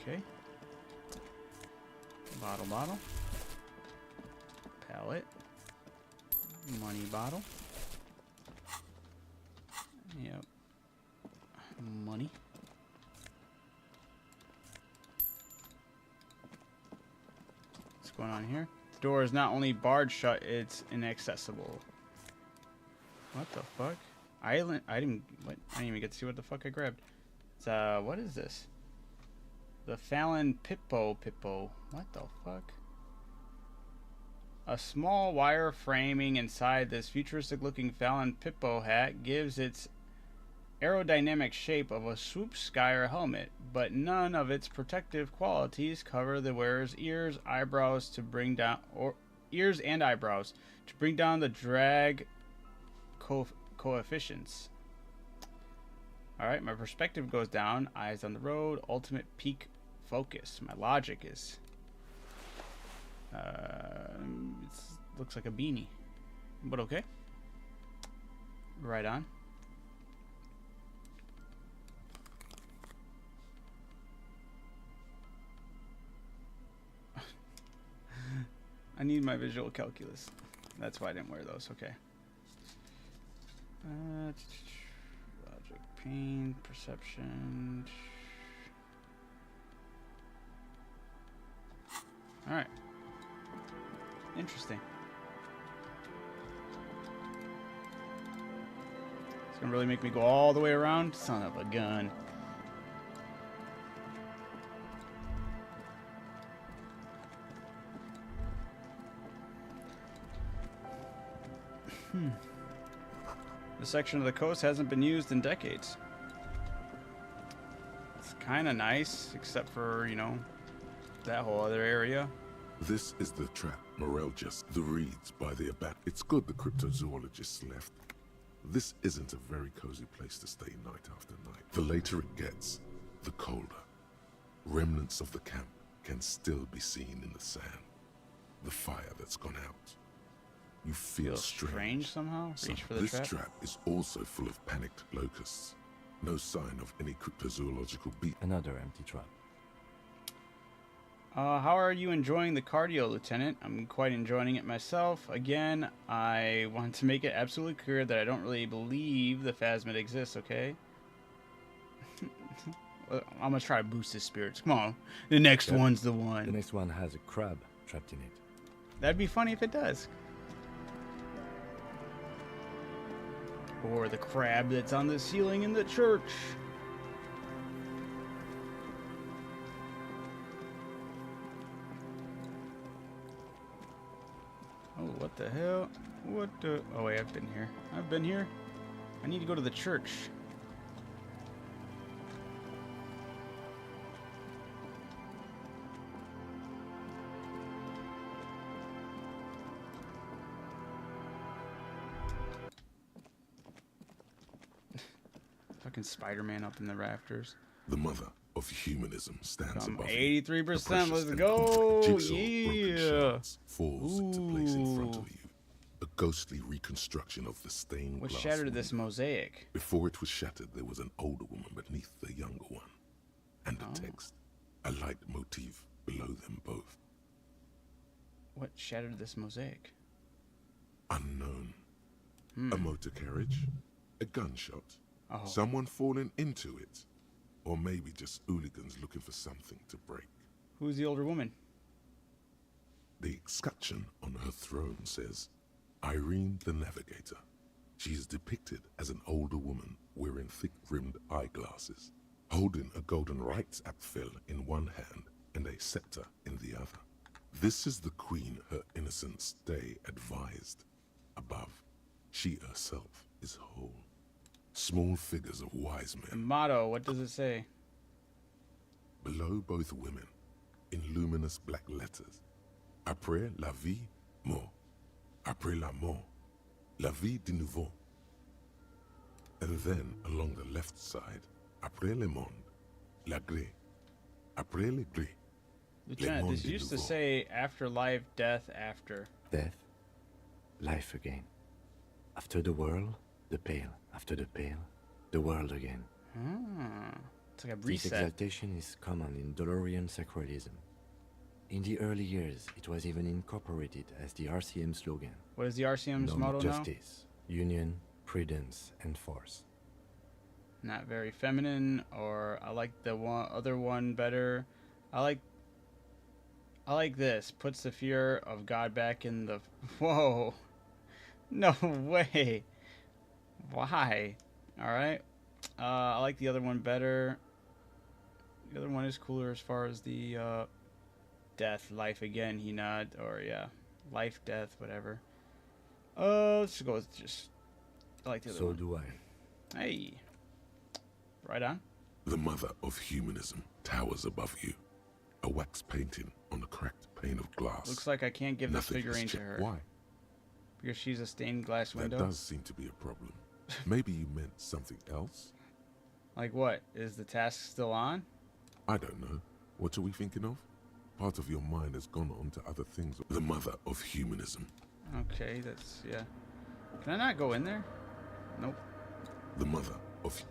S1: Okay. Bottle. Pallet. Money bottle. Yep. money. What's going on here? The door is not only barred shut, it's inaccessible. What the fuck? I didn't even get to see what the fuck I grabbed. It's what is this? The Fallon Pippo. What the fuck? A small wire framing inside this futuristic looking Fallon Pippo hat gives its aerodynamic shape of a swoop skier helmet, but none of its protective qualities cover the wearer's ears and eyebrows to bring down the drag coefficients. Alright, my perspective goes down, eyes on the road, ultimate peak focus. My logic is it looks like a beanie, but okay. Right on. I need my visual calculus. That's why I didn't wear those. Okay. Logic, pain, perception. All right. Interesting. It's gonna really make me go all the way around. Son of a gun. This section of the coast hasn't been used in decades. It's kind of nice, except for, you know, that whole other area.
S2: This is the trap Morel just the reeds by the abat. It's good the cryptozoologists left. This isn't a very cozy place to stay night after night. The later it gets, the colder. Remnants of the camp can still be seen in the sand. The fire that's gone out. You feel strange
S1: somehow. Reach for the
S2: this
S1: trap.
S2: Trap is also full of panicked locusts. No sign of any cryptozoological beat.
S3: Another empty trap.
S1: How are you enjoying the cardio, Lieutenant? I'm quite enjoying it myself. Again, I want to make it absolutely clear that I don't really believe the phasmid exists, okay? I'm gonna try to boost his spirits. Come on. The next one's the one.
S3: The next one has a crab trapped in it.
S1: That'd be funny if it does. Or the crab that's on the ceiling in the church. Oh, what the hell? What the... Oh, wait, I've been here. I've been here. I need to go to the church. Fucking Spider-Man up in the rafters.
S2: The mother of humanism stands above
S1: 83%. Let's go.
S2: Yeah. Falls into place in front of you. A ghostly reconstruction of the stained
S1: What
S2: glass
S1: shattered
S2: window.
S1: this mosaic?
S2: Before it was shattered, there was an older woman beneath the younger one. And a text. A light motif below them both.
S1: What shattered this mosaic?
S2: Unknown. A motor carriage. A gunshot.
S1: Oh.
S2: Someone falling into it. Or maybe just hooligans looking for something to break.
S1: Who's the older woman?
S2: The escutcheon on her throne says, Irene the Navigator. She is depicted as an older woman wearing thick-rimmed eyeglasses, holding a golden rights apfel in one hand and a scepter in the other. This is the queen her innocence day advised. Above, she herself is whole. Small figures of wise
S1: The
S2: men.
S1: motto, what does it say?
S2: Below both women, in luminous black letters, Après la vie, mort. Après la mort, la vie de nouveau. And then along the left side, Après le monde, la gré. Après le gré.
S1: Lieutenant, this used to say after life, death after.
S3: Death, life again. After the world, the pale. After the pale, the world again.
S1: It's like a
S3: This
S1: reset.
S3: exaltation is common in Dolorian sacralism. In the early years, it was even incorporated as the RCM slogan.
S1: What is the RCM's
S3: No
S1: motto now?
S3: justice, union, prudence, and force.
S1: not very feminine, or I like the other one better. I like this. Puts the fear of God back in the... Whoa. No way. Why? Alright. I like the other one better. The other one is cooler as far as the death, life again, he nod, or yeah, life, death, whatever. Let's just go with just... I like the other one.
S3: So do I.
S1: Hey. Right on.
S2: The mother of humanism towers above you. A wax painting on a cracked pane of glass.
S1: Looks like I can't give
S2: Nothing
S1: the
S2: has
S1: figurine to
S2: changed.
S1: her.
S2: Why?
S1: Because she's a stained glass window?
S2: That does seem to be a problem. Maybe you meant something else?
S1: Like what? Is the task still on?
S2: I don't know. What are we thinking of? Part of your mind has gone on to other things. The mother of humanism.
S1: Okay, that's... yeah. Can I not go in there? Nope.
S2: The mother of...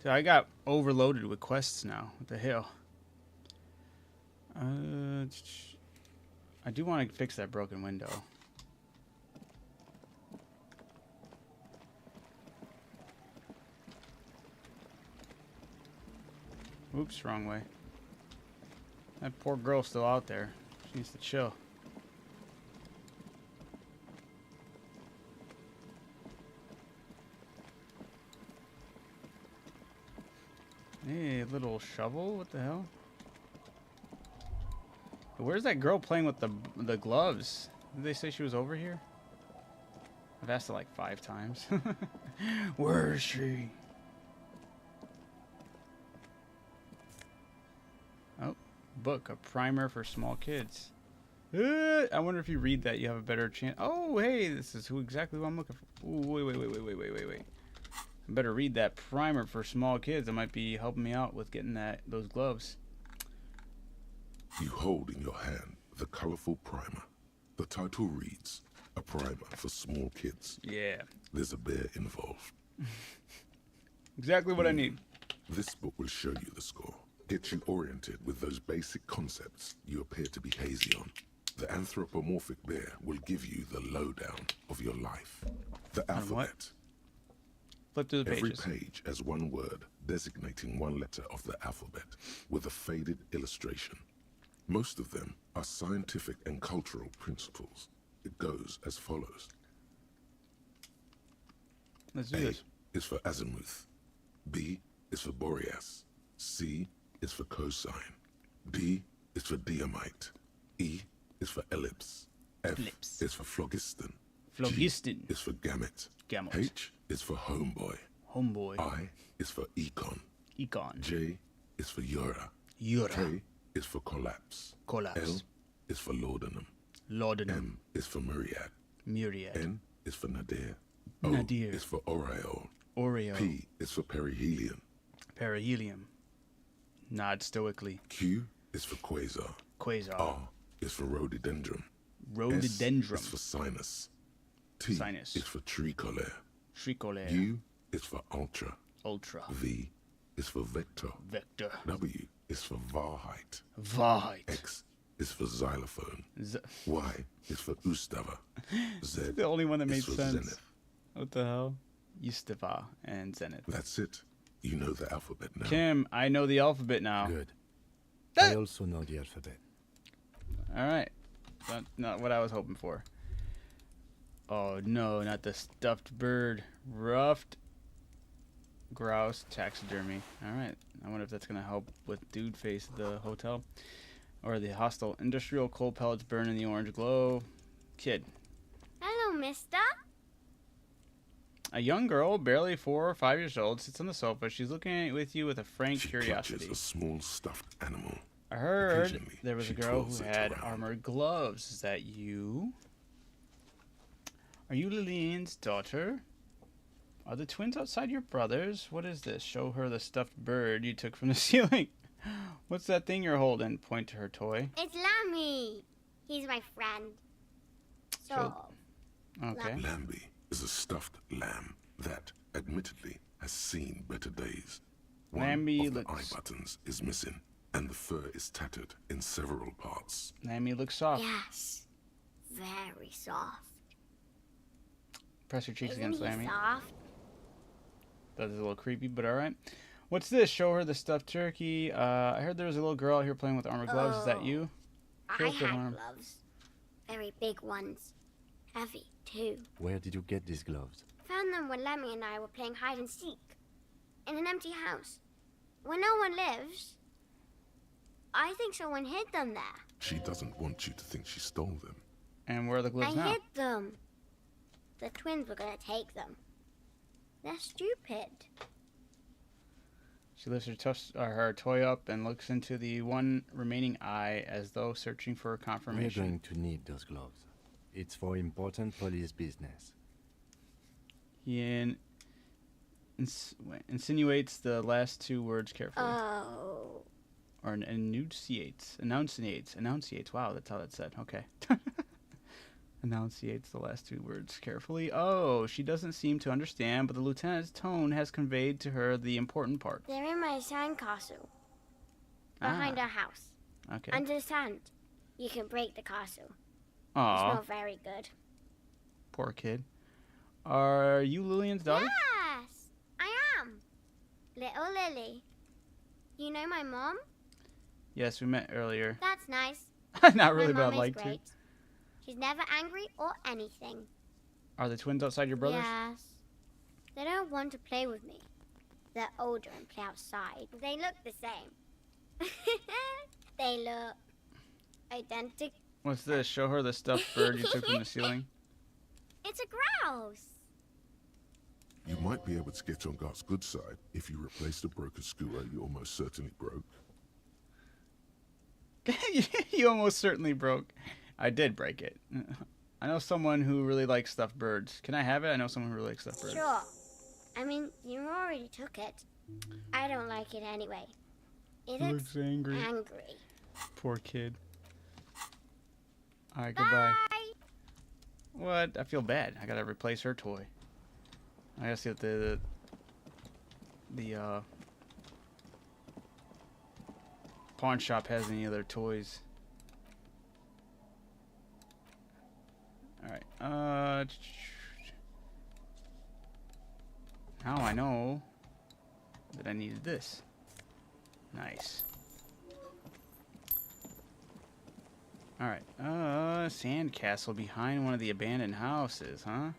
S1: So I got overloaded with quests now. What the hell? I do want to fix that broken window. Oops, wrong way. That poor girl's still out there. She needs to chill. Hey, little shovel? What the hell? Where's that girl playing with the gloves? Did they say she was over here? I've asked it like 5 times. Where is she? Oh, book. A primer for small kids. I wonder if you read that, you have a better chance. Oh, hey, this is exactly what I'm looking for. Ooh, wait. I better read that primer for small kids. It might be helping me out with getting those gloves.
S2: You hold in your hand the colorful primer. The title reads, A Primer for Small Kids.
S1: Yeah.
S2: There's a bear involved.
S1: Exactly what I need.
S2: This book will show you the score. Get you oriented with those basic concepts you appear to be hazy on. The anthropomorphic bear will give you the lowdown of your life. The alphabet.
S1: Flip through the pages.
S2: Every page has one word designating one letter of the alphabet with a faded illustration. Most of them are scientific and cultural principles. It goes as follows.
S1: Let's do
S2: A
S1: this.
S2: is for azimuth. B is for Boreas. C is for cosine. D is for diamite. E is for ellipse. F is for phlogiston.
S1: Phlogiston.
S2: G is for gamut.
S1: Gamut.
S2: H is for homeboy.
S1: Homeboy.
S2: I is for econ.
S1: Econ.
S2: J is for Ura.
S1: Ura.
S2: K is for collapse.
S1: Collapse.
S2: L is for laudanum.
S1: Laudanum.
S2: M is for myriad.
S1: Myriad.
S2: N is for nadir. O
S1: Nadir.
S2: is for aureole.
S1: Oreo.
S2: P is for perihelion.
S1: Perihelium. Nod stoically.
S2: Q is for quasar.
S1: Quasar.
S2: R is for rhododendron.
S1: Rhododendron.
S2: S is for sinus. T
S1: Sinus.
S2: is for tricolor.
S1: Tricolor.
S2: U is for ultra.
S1: Ultra.
S2: V is for vector.
S1: Vector.
S2: W is for Wahrheit.
S1: Wahrheit.
S2: X is for xylophone.
S1: Z
S2: Y is for Ustava. Z
S1: the only one that made
S2: is for
S1: sense.
S2: zenith.
S1: What the hell? Ustava and Zenith.
S2: That's it. You know the alphabet now.
S1: Kim, I know the alphabet now.
S3: Good. I also know the alphabet.
S1: All right. Not what I was hoping for. Oh, no, not the stuffed bird. Ruffed grouse taxidermy. All right. I wonder if that's going to help with Dude Face at the hotel. Or the hostile industrial coal pellets burn in the orange glow. Kid.
S15: Hello, mister.
S1: A young girl, barely 4 or 5 years old, sits on the sofa. She's looking with you with a frank
S2: She
S1: curiosity.
S2: clutches a small stuffed animal.
S1: I heard
S2: Occasionally,
S1: there was a
S2: she
S1: girl
S2: twirls
S1: who
S2: it
S1: had
S2: around.
S1: armored gloves. Is that you? Are you Lillian's daughter? Are the twins outside your brothers? What is this? Show her the stuffed bird you took from the ceiling. What's that thing you're holding? Point to her toy.
S15: It's Lammy. He's my friend. So,
S1: Okay.
S2: Lambie is a stuffed lamb that, admittedly, has seen better days. One
S1: Lammy
S2: of the
S1: looks...
S2: eye buttons is missing, and the fur is tattered in several parts.
S1: Lammy looks soft.
S15: Yes. Very soft.
S1: Press your cheeks
S15: Isn't
S1: against
S15: he
S1: Lammy.
S15: soft?
S1: That is a little creepy, but alright. What's this? Show her the stuffed turkey. I heard there was a little girl out here playing with armored gloves. Is that you?
S15: I had gloves. Very big ones. Heavy, too.
S3: Where did you get these gloves?
S15: Found them when Lemmy and I were playing hide and seek. In an empty house. Where no one lives. I think someone hid them there.
S2: She doesn't want you to think she stole them.
S1: And where are the gloves now?
S15: I hid them. The twins were gonna take them. They're stupid.
S1: She lifts her toy up and looks into the one remaining eye as though searching for confirmation.
S3: We're going to need those gloves. It's for important police business.
S1: He insinuates the last two words carefully.
S15: Oh.
S1: Or enunciates. Wow, that's how that's said. Okay. Enunciates the last two words carefully. Oh, she doesn't seem to understand, but the lieutenant's tone has conveyed to her the important part.
S15: They're in my sandcastle. Behind our house.
S1: Okay.
S15: Under the sand. You can break the castle.
S1: Aw.
S15: It's not very good.
S1: Poor kid. Are you Lillian's daughter?
S15: Yes, I am. Little Lily. You know my mom?
S1: Yes, we met earlier.
S15: That's nice.
S1: Not really,
S15: my
S1: but
S15: mom
S1: I'd like
S15: is
S1: to.
S15: great. She's never angry or anything.
S1: Are the twins outside your brothers?
S15: Yes. They don't want to play with me. They're older and play outside. They look the same. They look identical.
S1: What's this? Show her the stuffed bird you took from the ceiling.
S15: It's a grouse.
S2: You might be able to get on Gart's good side if you replace the broken screwer you almost certainly broke.
S1: You almost certainly broke. I did break it. I know someone who really likes stuffed birds. Can I have it? I know someone who really likes stuffed birds.
S15: Sure. I mean, you already took it. I don't like it anyway. It
S1: He looks angry.
S15: Angry.
S1: Poor kid. Alright, goodbye.
S15: Bye.
S1: What? I feel bad. I gotta replace her toy. I gotta see what the pawn shop has any other toys. Alright, now I know that I needed this. Nice. Alright, sandcastle behind one of the abandoned houses, huh?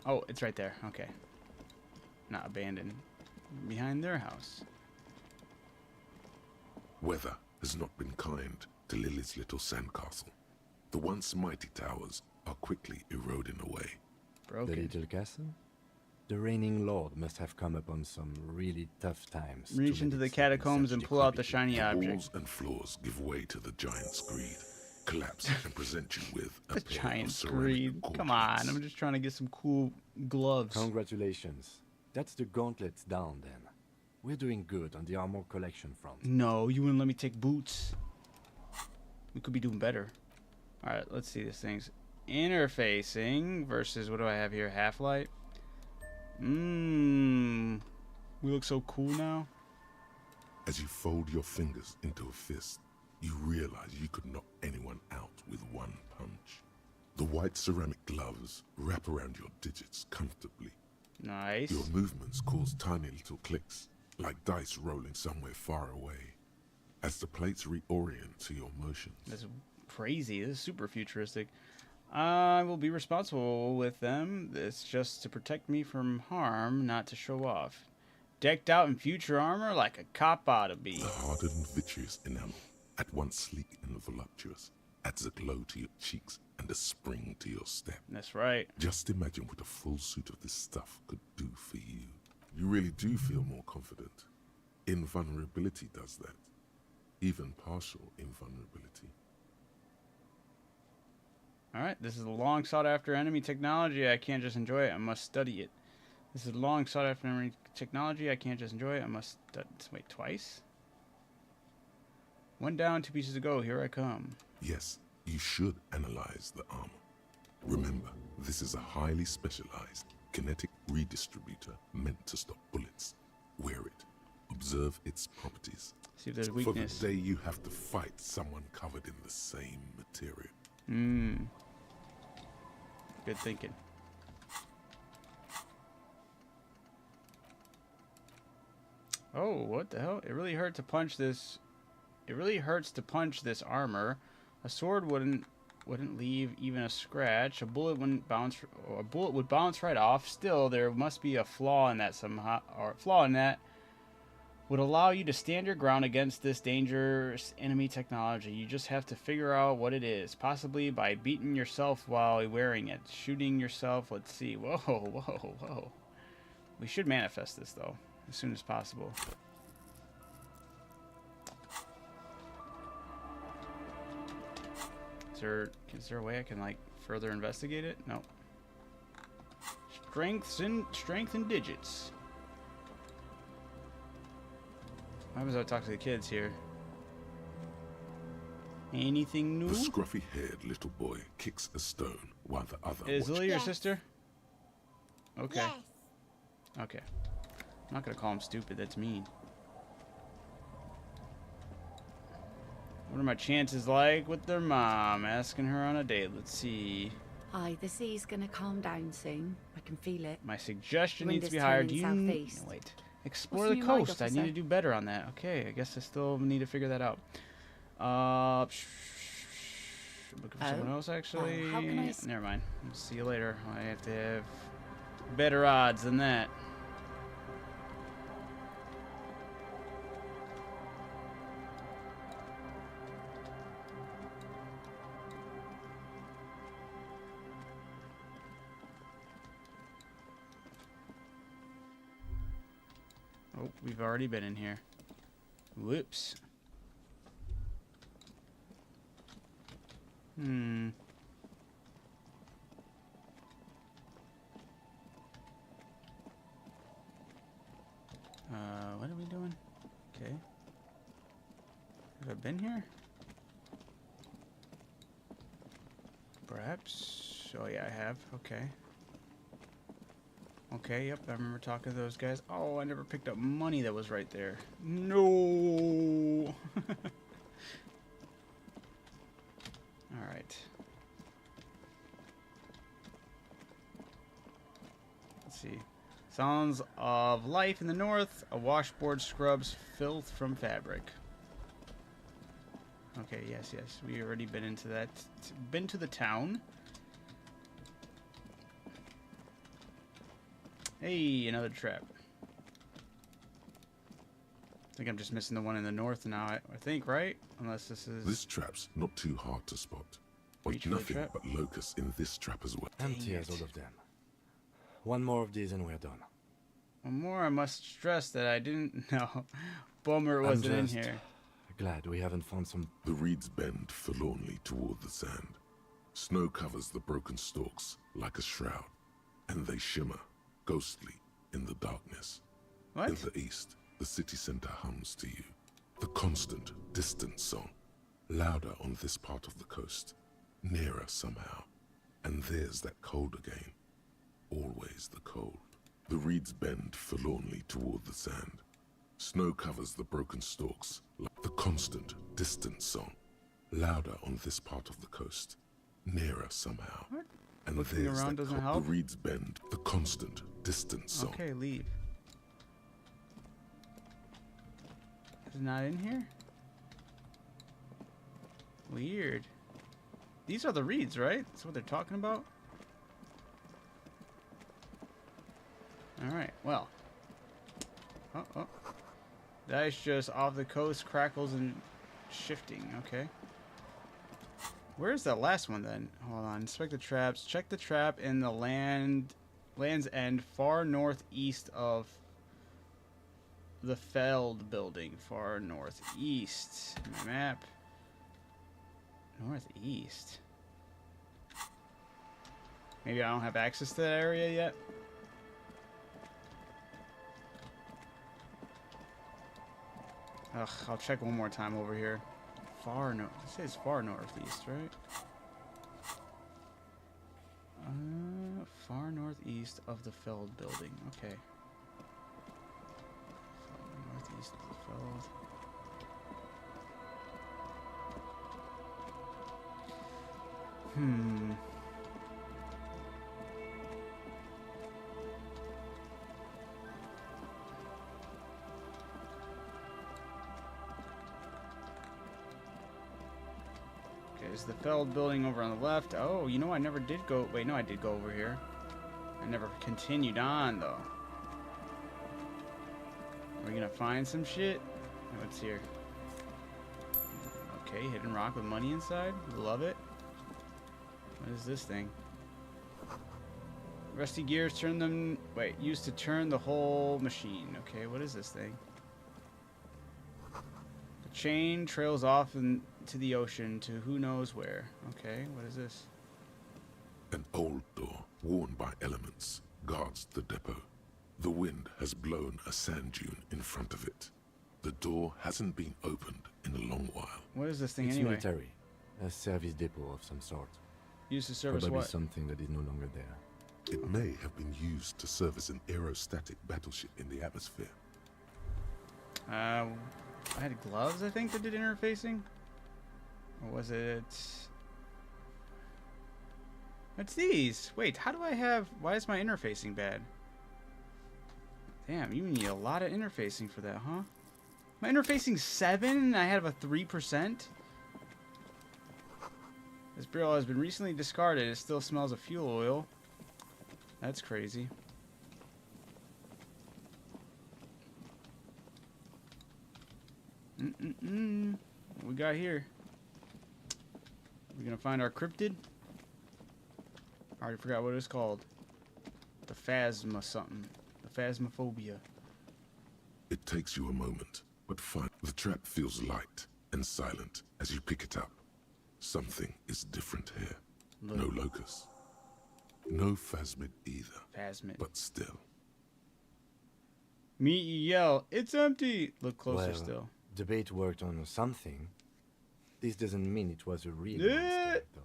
S1: Oh, it's right there. Okay. Not abandoned. Behind their house.
S2: Weather has not been kind to Lily's little sandcastle. The once mighty towers are quickly eroding away.
S1: Broken.
S3: The little castle? The reigning lord must have come upon some really tough times.
S1: Reach into the catacombs and pull out the shiny
S2: The
S1: object.
S2: walls and floors give way to the giant's greed, collapse and present you with a
S1: The
S2: pair of
S1: giant's
S2: ceramic
S1: greed. Come on, I'm just trying to get some cool gloves.
S3: Congratulations. That's the gauntlets down then. We're doing good on the armor collection front.
S1: No, you wouldn't let me take boots. We could be doing better. Alright, let's see these things. Interfacing versus, what do I have here? Half-light? We look so cool now.
S2: As you fold your fingers into a fist, you realize you could knock anyone out with one punch. The white ceramic gloves wrap around your digits comfortably.
S1: Nice.
S2: Your movements cause tiny little clicks, like dice rolling somewhere far away, as the plates reorient to your motions.
S1: That's crazy. This is super futuristic. I will be responsible with them. It's just to protect me from harm, not to show off. Decked out in future armor like a cop ought to be.
S2: The hardened vitreous enamel, at once sleek and voluptuous, adds a glow to your cheeks and a spring to your step.
S1: That's right.
S2: Just imagine what a full suit of this stuff could do for you. You really do feel more confident. Invulnerability does that. Even partial invulnerability.
S1: Alright, this is a long sought after enemy technology. I can't just enjoy it, I must study it. This is long sought after enemy technology. I can't just enjoy it, I must wait, twice? One down, 2 pieces to go. Here I come.
S2: Yes, you should analyze the armor. Remember, this is a highly specialized kinetic redistributor meant to stop bullets. wear it, observe its properties.
S1: See if there's
S2: For
S1: weakness.
S2: the day you have to fight someone covered in the same material.
S1: Good thinking. Oh, what the hell? It really hurt to punch this. It really hurts to punch this armor. A sword wouldn't leave even a scratch. A bullet wouldn't bounce. Or a bullet would bounce right off. Still, there must be a flaw in that somehow. Or a flaw in that would allow you to stand your ground against this dangerous enemy technology. You just have to figure out what it is. Possibly by beating yourself while wearing it. Shooting yourself. Let's see. Whoa, whoa, whoa. We should manifest this, though, as soon as possible. Is there a way I can, like, further investigate it? No. Strength and digits. What happens if I talk to the kids here? Anything new?
S2: The scruffy-haired little boy kicks a stone while the other
S1: Is Lily your sister? Okay.
S15: Yes.
S1: Okay. I'm not gonna call him stupid. That's mean. What are my chances like with their mom? Asking her on a date. Let's see.
S16: Hi, the sea's gonna calm down soon. I can feel it.
S1: My suggestion
S16: Wind
S1: needs to
S16: is
S1: be higher.
S16: turning
S1: Do you
S16: southeast.
S1: wait? Explore
S16: What's
S1: the
S16: the new ride,
S1: coast. I need
S16: officer?
S1: to do better on that. Okay, I guess I still need to figure that out. Looking for someone else actually.
S16: how can I
S1: Never mind. I'll see you later. I have to have better odds than that. Oh, we've already been in here. Whoops. What are we doing? Okay. Have I been here? Perhaps. Oh yeah, I have. Okay. Okay, yep, I remember talking to those guys. Oh, I never picked up money that was right there. No! Alright. Let's see. Sounds of life in the north. A washboard scrubs filth from fabric. Okay, yes. We already been into that. Been to the town. Hey, another trap. I think I'm just missing the one in the north now, I think, right? Unless this is...
S2: This trap's not too hard to spot.
S1: Reach
S2: But
S1: for the
S2: nothing
S1: trap?
S2: but locusts in this trap as well.
S3: Empty as all of them. One more of these and we're done.
S1: One more, I must stress that I didn't know. Bummer it wasn't in here.
S3: Glad we haven't found some...
S2: The reeds bend forlornly toward the sand. Snow covers the broken stalks like a shroud, and they shimmer, ghostly, in the darkness.
S1: What?
S2: In the east, the city center hums to you. The constant, distant song, louder on this part of the coast, nearer somehow. And there's that cold again. Always the cold. The reeds bend forlornly toward the sand. Snow covers the broken stalks, like the constant, distant song, louder on this part of the coast, nearer somehow.
S1: What?
S2: And
S1: Looking
S2: there's
S1: around
S2: that
S1: doesn't help?
S2: the reeds bend, the constant, distant song.
S1: Okay, leave. Is it not in here? Weird. These are the reeds, right? That's what they're talking about? Alright, well. Oh. The ice just off the coast crackles and shifting. Okay. Where's that last one then? Hold on. Inspect the traps. Check the trap in the land's end far northeast of the Feld building. Far northeast. My map. Northeast. Maybe I don't have access to that area yet. Ugh, I'll check one more time over here. Far north. It says far northeast, right? Far northeast of the Feld building. Okay. East of the Feld. Okay, is the Feld building over on the left? Oh, you know I never did go. Wait, no, I did go over here. I never continued on though. Are we gonna find some shit? What's here? Okay, hidden rock with money inside. Love it. What is this thing? Rusty gears turn them. Wait, used to turn the whole machine. Okay, what is this thing? The chain trails off into the ocean to who knows where. Okay, what is this?
S2: An old door, worn by elements, guards the depot. The wind has blown a sand dune in front of it. The door hasn't been opened in a long while.
S1: What is this thing
S3: It's
S1: anyway?
S3: military. A service depot of some sort.
S1: Used to service
S3: Probably
S1: what?
S3: something that is no longer there.
S2: It may have been used to service an aerostatic battleship in the atmosphere.
S1: I had gloves, I think, that did interfacing. Or was it? It's these. Wait, how do I have? Why is my interfacing bad? Damn, you need a lot of interfacing for that, huh? My interfacing's 7 and I have a 3%? This barrel has been recently discarded. It still smells of fuel oil. That's crazy. What we got here? We gonna find our cryptid? I already forgot what it's called. The phasma something. The phasmophobia.
S2: It takes you a moment, but find the trap feels light and silent as you pick it up. Something is different here. No locus. No phasmid either.
S1: Phasmid.
S2: But still.
S1: Me yell, it's empty! Look closer
S3: Well,
S1: still.
S3: Debate worked on something. This doesn't mean it was a real
S1: Yeah.
S3: monster, though.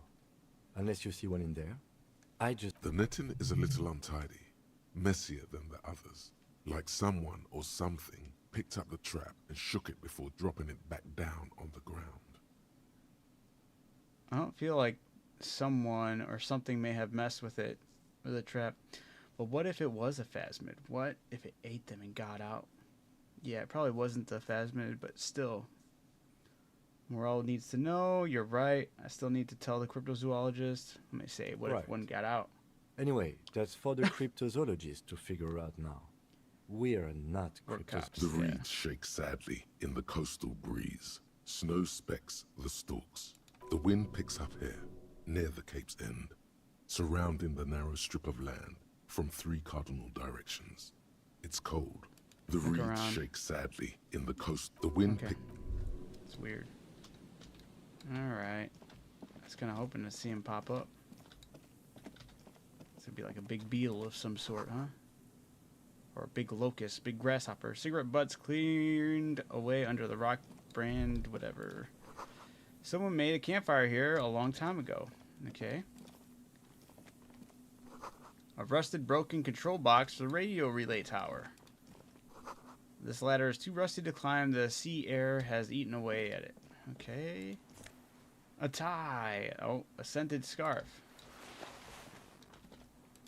S3: Unless you see one in there.
S2: The netting is a little untidy, messier than the others. Like someone or something picked up the trap and shook it before dropping it back down on the ground.
S1: I don't feel like someone or something may have messed with it, with a trap. But what if it was a phasmid? What if it ate them and got out? Yeah, it probably wasn't the phasmid, but still. Morel needs to know. You're right. I still need to tell the cryptozoologist. Let me say, what if
S3: Right.
S1: one got out?
S3: Anyway, that's for the cryptozoologists to figure out now. We're not
S1: We're cops.
S2: The
S3: cryptozoologists.
S2: reeds shake sadly in the coastal breeze. Snow specks the stalks. The wind picks up here, near the Cape's end, surrounding the narrow strip of land from 3 cardinal directions. It's cold. The
S1: Look
S2: reeds
S1: around.
S2: shake sadly in the coast. The wind
S1: Okay.
S2: picks
S1: It's weird. Alright. I was kind of hoping to see him pop up. This would be like a big beetle of some sort, huh? Or a big locust, big grasshopper. Cigarette butts cleaned away under the rock brand, whatever. Someone made a campfire here a long time ago. Okay. A rusted, broken control box for the radio relay tower. This ladder is too rusty to climb. The sea air has eaten away at it. Okay. A tie. Oh, a scented scarf.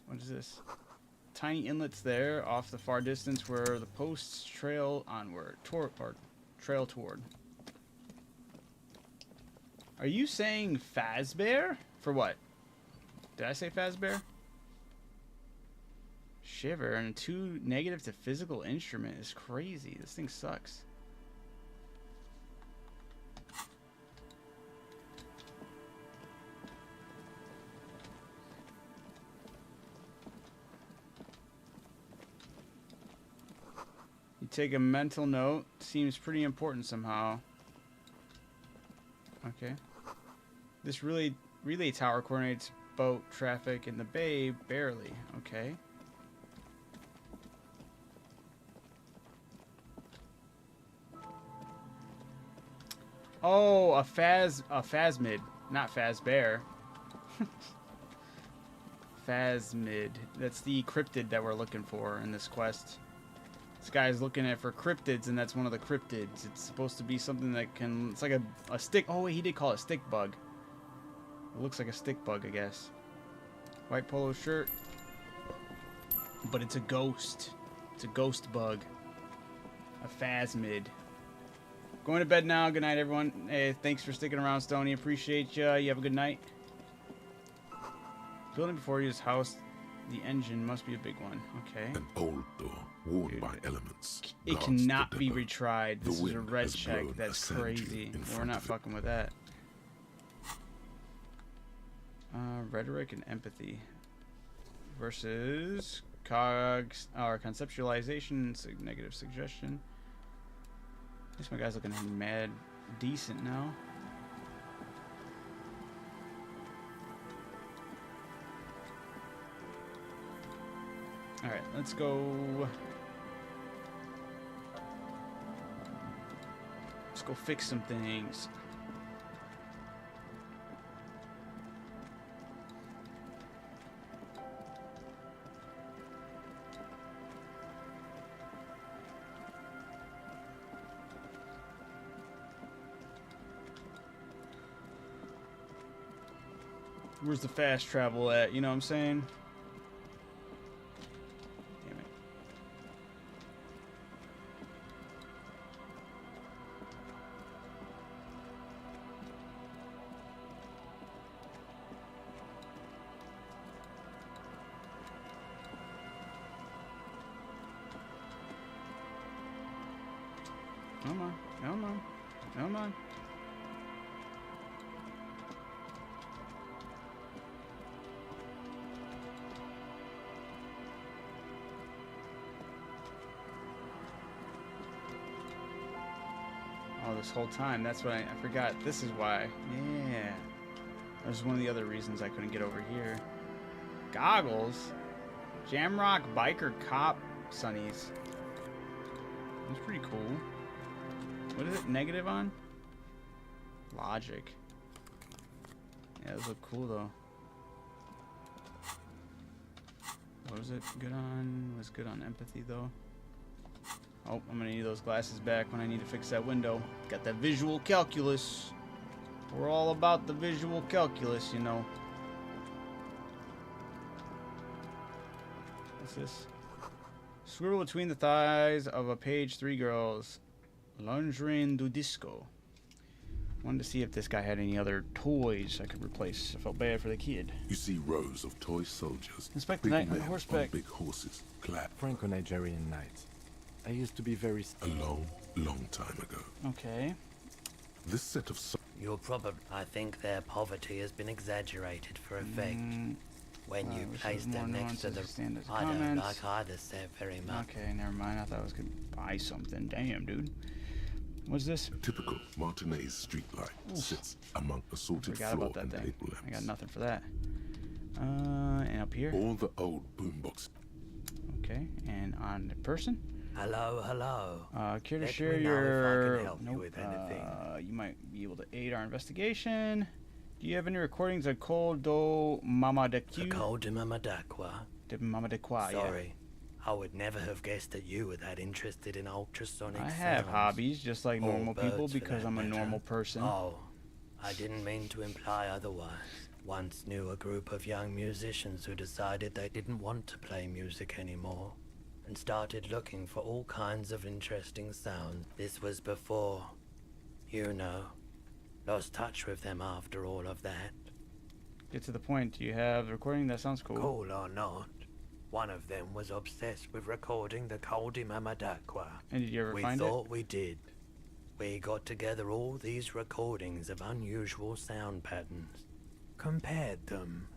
S1: What is this? Tiny inlets there off the far distance where the posts trail onward. Trail toward. Are you saying Fazbear? For what? Did I say Fazbear? Shiver and 2 negative to physical instrument is crazy. This thing sucks. You take a mental note. Seems pretty important somehow. Okay. This relay tower coordinates boat traffic in the bay barely. Okay. Oh, a phasmid, not Fazbear. Phasmid. That's the cryptid that we're looking for in this quest. This guy's looking at for cryptids, and that's one of the cryptids. It's supposed to be something that can... It's like a stick... Oh, wait, he did call it stick bug. It looks like a stick bug, I guess. White polo shirt. But it's a ghost. It's a ghost bug. A phasmid. Going to bed now. Good night, everyone. Hey, thanks for sticking around, Stoney. Appreciate you. You have a good night. Building before his house... The engine must be a big one. Okay.
S2: An old door, worn by elements.
S1: It cannot be retried. This is a red check. That's crazy. We're not fucking with that. Rhetoric and empathy versus cogs or conceptualization, negative suggestion. At least my guy's looking mad decent now. Alright, let's go. Let's go fix some things. Where's the fast travel at? You know what I'm saying? Come on, come on, come on. Oh, this whole time, that's what I forgot. This is why. Yeah. That was one of the other reasons I couldn't get over here. Goggles? Jamrock Biker Cop Sunnies. That's pretty cool. What is it? Negative on? Logic. Yeah, those look cool though. What was it good on? Was good on empathy though. Oh, I'm gonna need those glasses back when I need to fix that window. Got that visual calculus. We're all about the visual calculus, you know. What's this? Squirrel between the thighs of a page 3 girls. Lingerie du disco. Wanted to see if this guy had any other toys I could replace. I felt bad for the kid.
S2: You see rows of toy soldiers.
S1: Inspect the knight on horseback.
S2: Big horses, clad.
S3: Franco-Nigerian knights. I used to be very...
S2: A long, long time ago.
S1: Okay.
S2: This set of...
S17: You're probably... I think their poverty has been exaggerated for effect. When you place them next to the... I don't like either set very much.
S1: Okay, never mind. I thought I was going to buy something. Damn, dude. What's this?
S2: Typical Martinez streetlight sits among assorted floor and table lamps.
S1: I got nothing for that. And up here?
S2: All the old boombox.
S1: Okay, and on the person?
S17: Hello, hello.
S1: Care to share your... Nope. You might be able to aid our investigation. Do you have any recordings of Col do Mamadaqua?
S17: Col de Mamadaqua?
S1: De Mamadaqua, yeah.
S17: Sorry. I would never have guessed that you were that interested in ultrasonic sounds.
S1: I have hobbies, just like normal people, because I'm a normal person.
S17: Oh, I didn't mean to imply otherwise. Once knew a group of young musicians who decided they didn't want to play music anymore, and started looking for all kinds of interesting sounds. This was before, you know, lost touch with them after all of that.
S1: Get to the point. Do you have the recording? That sounds cool.
S17: Cool or not, one of them was obsessed with recording the Col de Mamadaqua.
S1: And did you ever find it?
S17: We thought we did. We got together all these recordings of unusual sound patterns, compared them,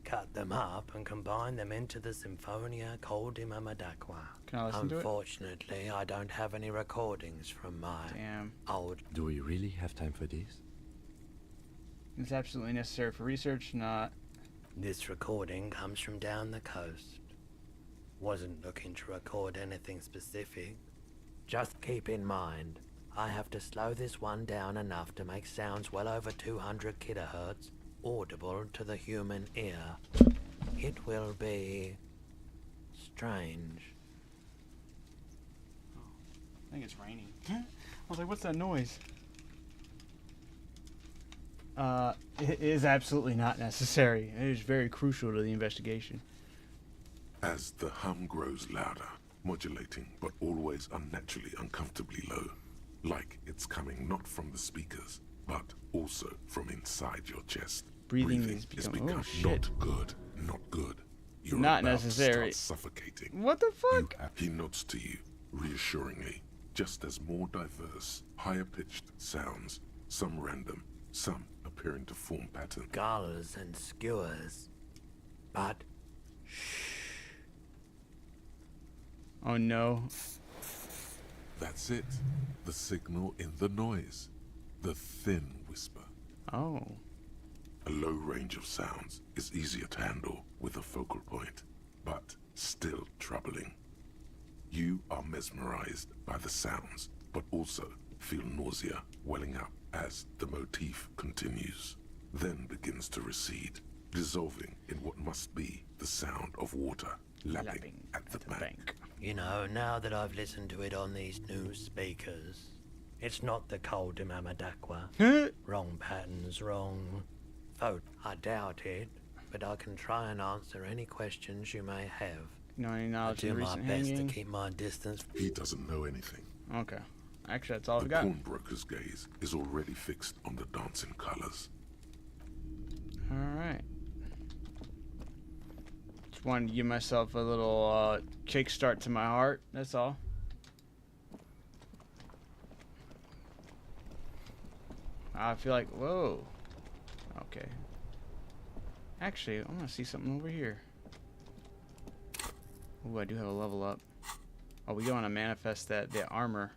S17: cut them up and combined them into the Symphonia Col de Mamadaqua.
S1: Can I listen to it?
S17: Unfortunately, I don't have any recordings from my old...
S3: Do we really have time for this?
S1: It's absolutely necessary for research, not...
S17: This recording comes from down the coast. Wasn't looking to record anything specific. Just keep in mind, I have to slow this one down enough to make sounds well over 200 kilohertz audible to the human ear. It will be strange.
S1: think it's raining. I was like, what's that noise? It is absolutely not necessary. It is very crucial to the investigation.
S2: As the hum grows louder, modulating but always unnaturally uncomfortably low, like it's coming not from the speakers, but also from inside your chest.
S1: Breathing is
S2: has
S1: become
S2: become
S1: oh shit.
S2: not good, not good. You're
S1: Not
S2: about
S1: necessary.
S2: to start suffocating.
S1: What the fuck?
S2: He nods to you, reassuringly, just as more diverse, higher-pitched sounds, some random, some appearing to form patterns.
S17: Gulls and skewers. But
S1: Oh no.
S2: That's it. The signal in the noise. The thin whisper.
S1: Oh.
S2: A low range of sounds is easier to handle with a focal point, but still troubling. You are mesmerized by the sounds, but also feel nausea welling up as the motif continues, then begins to recede, dissolving in what must be the sound of water lapping at the bank.
S17: you know, now that I've listened to it on these new speakers, it's not the cold Mamadakwa. Wrong patterns, wrong vote. I doubt it, but I can try and answer any questions you may have.
S1: You know any knowledge
S17: I
S1: of
S17: do
S1: the
S17: my
S1: recent
S17: best
S1: hanging?
S17: to keep my distance.
S2: He doesn't know anything.
S1: Okay. Actually, that's all
S2: The
S1: I've got.
S2: pawnbroker's gaze is already fixed on the dancing colors.
S1: Alright. Just wanted to give myself a little kickstart to my heart, that's all. I feel like, whoa. Okay. Actually, I want to see something over here. Ooh, I do have a level up. Oh, we want to manifest that, the armor.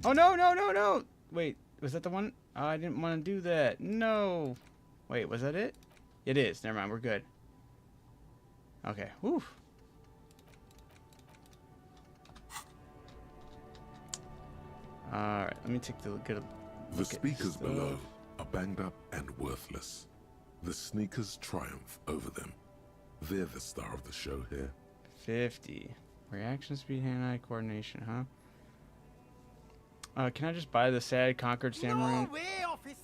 S1: Oh, no, no, no, no! Wait, was that the one? Oh, I didn't want to do that. No! Wait, was that it? It is. Never mind, we're good. Okay, whew. Alright, let me take the good
S2: The
S1: look at
S2: speakers
S1: stuff.
S2: below are banged up and worthless. The sneakers triumph over them. They're the star of the show here.
S1: 50. Reaction speed, hand-eye coordination, huh? Can I just buy the sad Conquered Samurai?
S6: No way, officer!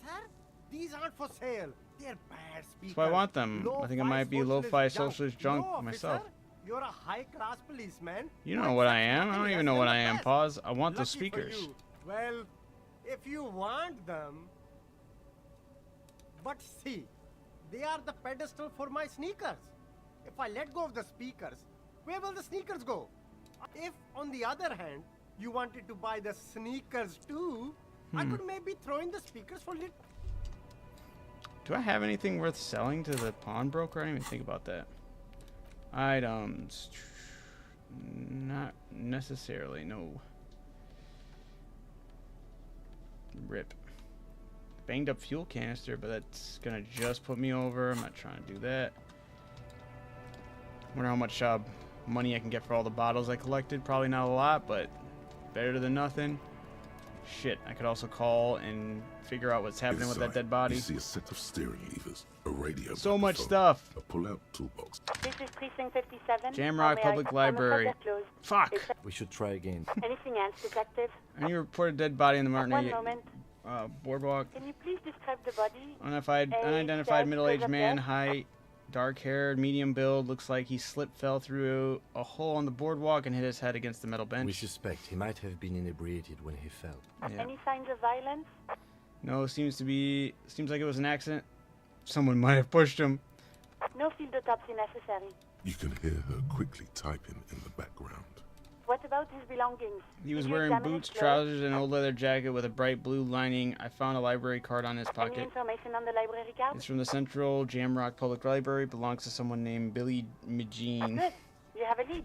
S6: These aren't for sale. They're bad speakers.
S1: That's why I want them. I think I might be lo-fi socialist junk
S6: no,
S1: myself.
S6: Officer, you're a high-class policeman.
S1: You know what I am. I don't even know what I am. Pause. I want those
S6: Lucky for
S1: speakers.
S6: you. Well, if you want them... But see, they are the pedestal for my sneakers. If I let go of the speakers, where will the sneakers go? If, on the other hand, you wanted to buy the sneakers too, I could maybe throw in the speakers for little...
S1: Do I have anything worth selling to the pawnbroker? I didn't even think about that. Items. Not necessarily, no. Rip. Banged up fuel canister, but that's gonna just put me over. I'm not trying to do that. Wonder how much money I can get for all the bottles I collected. Probably not a lot, but better than nothing. Shit, I could also call and figure out what's happening with that dead body.
S2: You see a set of steering levers, a radio,
S1: So much
S2: microphone,
S1: stuff.
S2: a pull-out toolbox.
S11: This is precinct 57.
S1: Jamrock Public Library. Fuck.
S3: We should try again.
S11: Anything else, detective?
S1: And you report a dead body in the
S11: One
S1: Martin
S11: moment.
S1: boardwalk.
S11: Can you please describe the body?
S1: Unidentified middle-aged man, height, dark-haired, medium build. Looks like he slipped, fell through a hole on the boardwalk, and hit his head against the metal bench.
S3: We suspect he might have been inebriated when he fell.
S1: Yeah.
S11: Any signs of violence?
S1: No, seems like it was an accident. Someone might have pushed him.
S11: No field autopsy necessary.
S2: You can hear her quickly typing in the background.
S11: What about his belongings?
S1: He was
S11: Did you
S1: wearing
S11: examine
S1: boots,
S11: his clothes?
S1: trousers, and an old leather jacket with a bright blue lining. I found a library card on his
S11: Any
S1: pocket.
S11: information on the library card?
S1: It's from the Central Jamrock Public Library. Belongs to someone named Billy Magine.
S11: Good. You have a lead.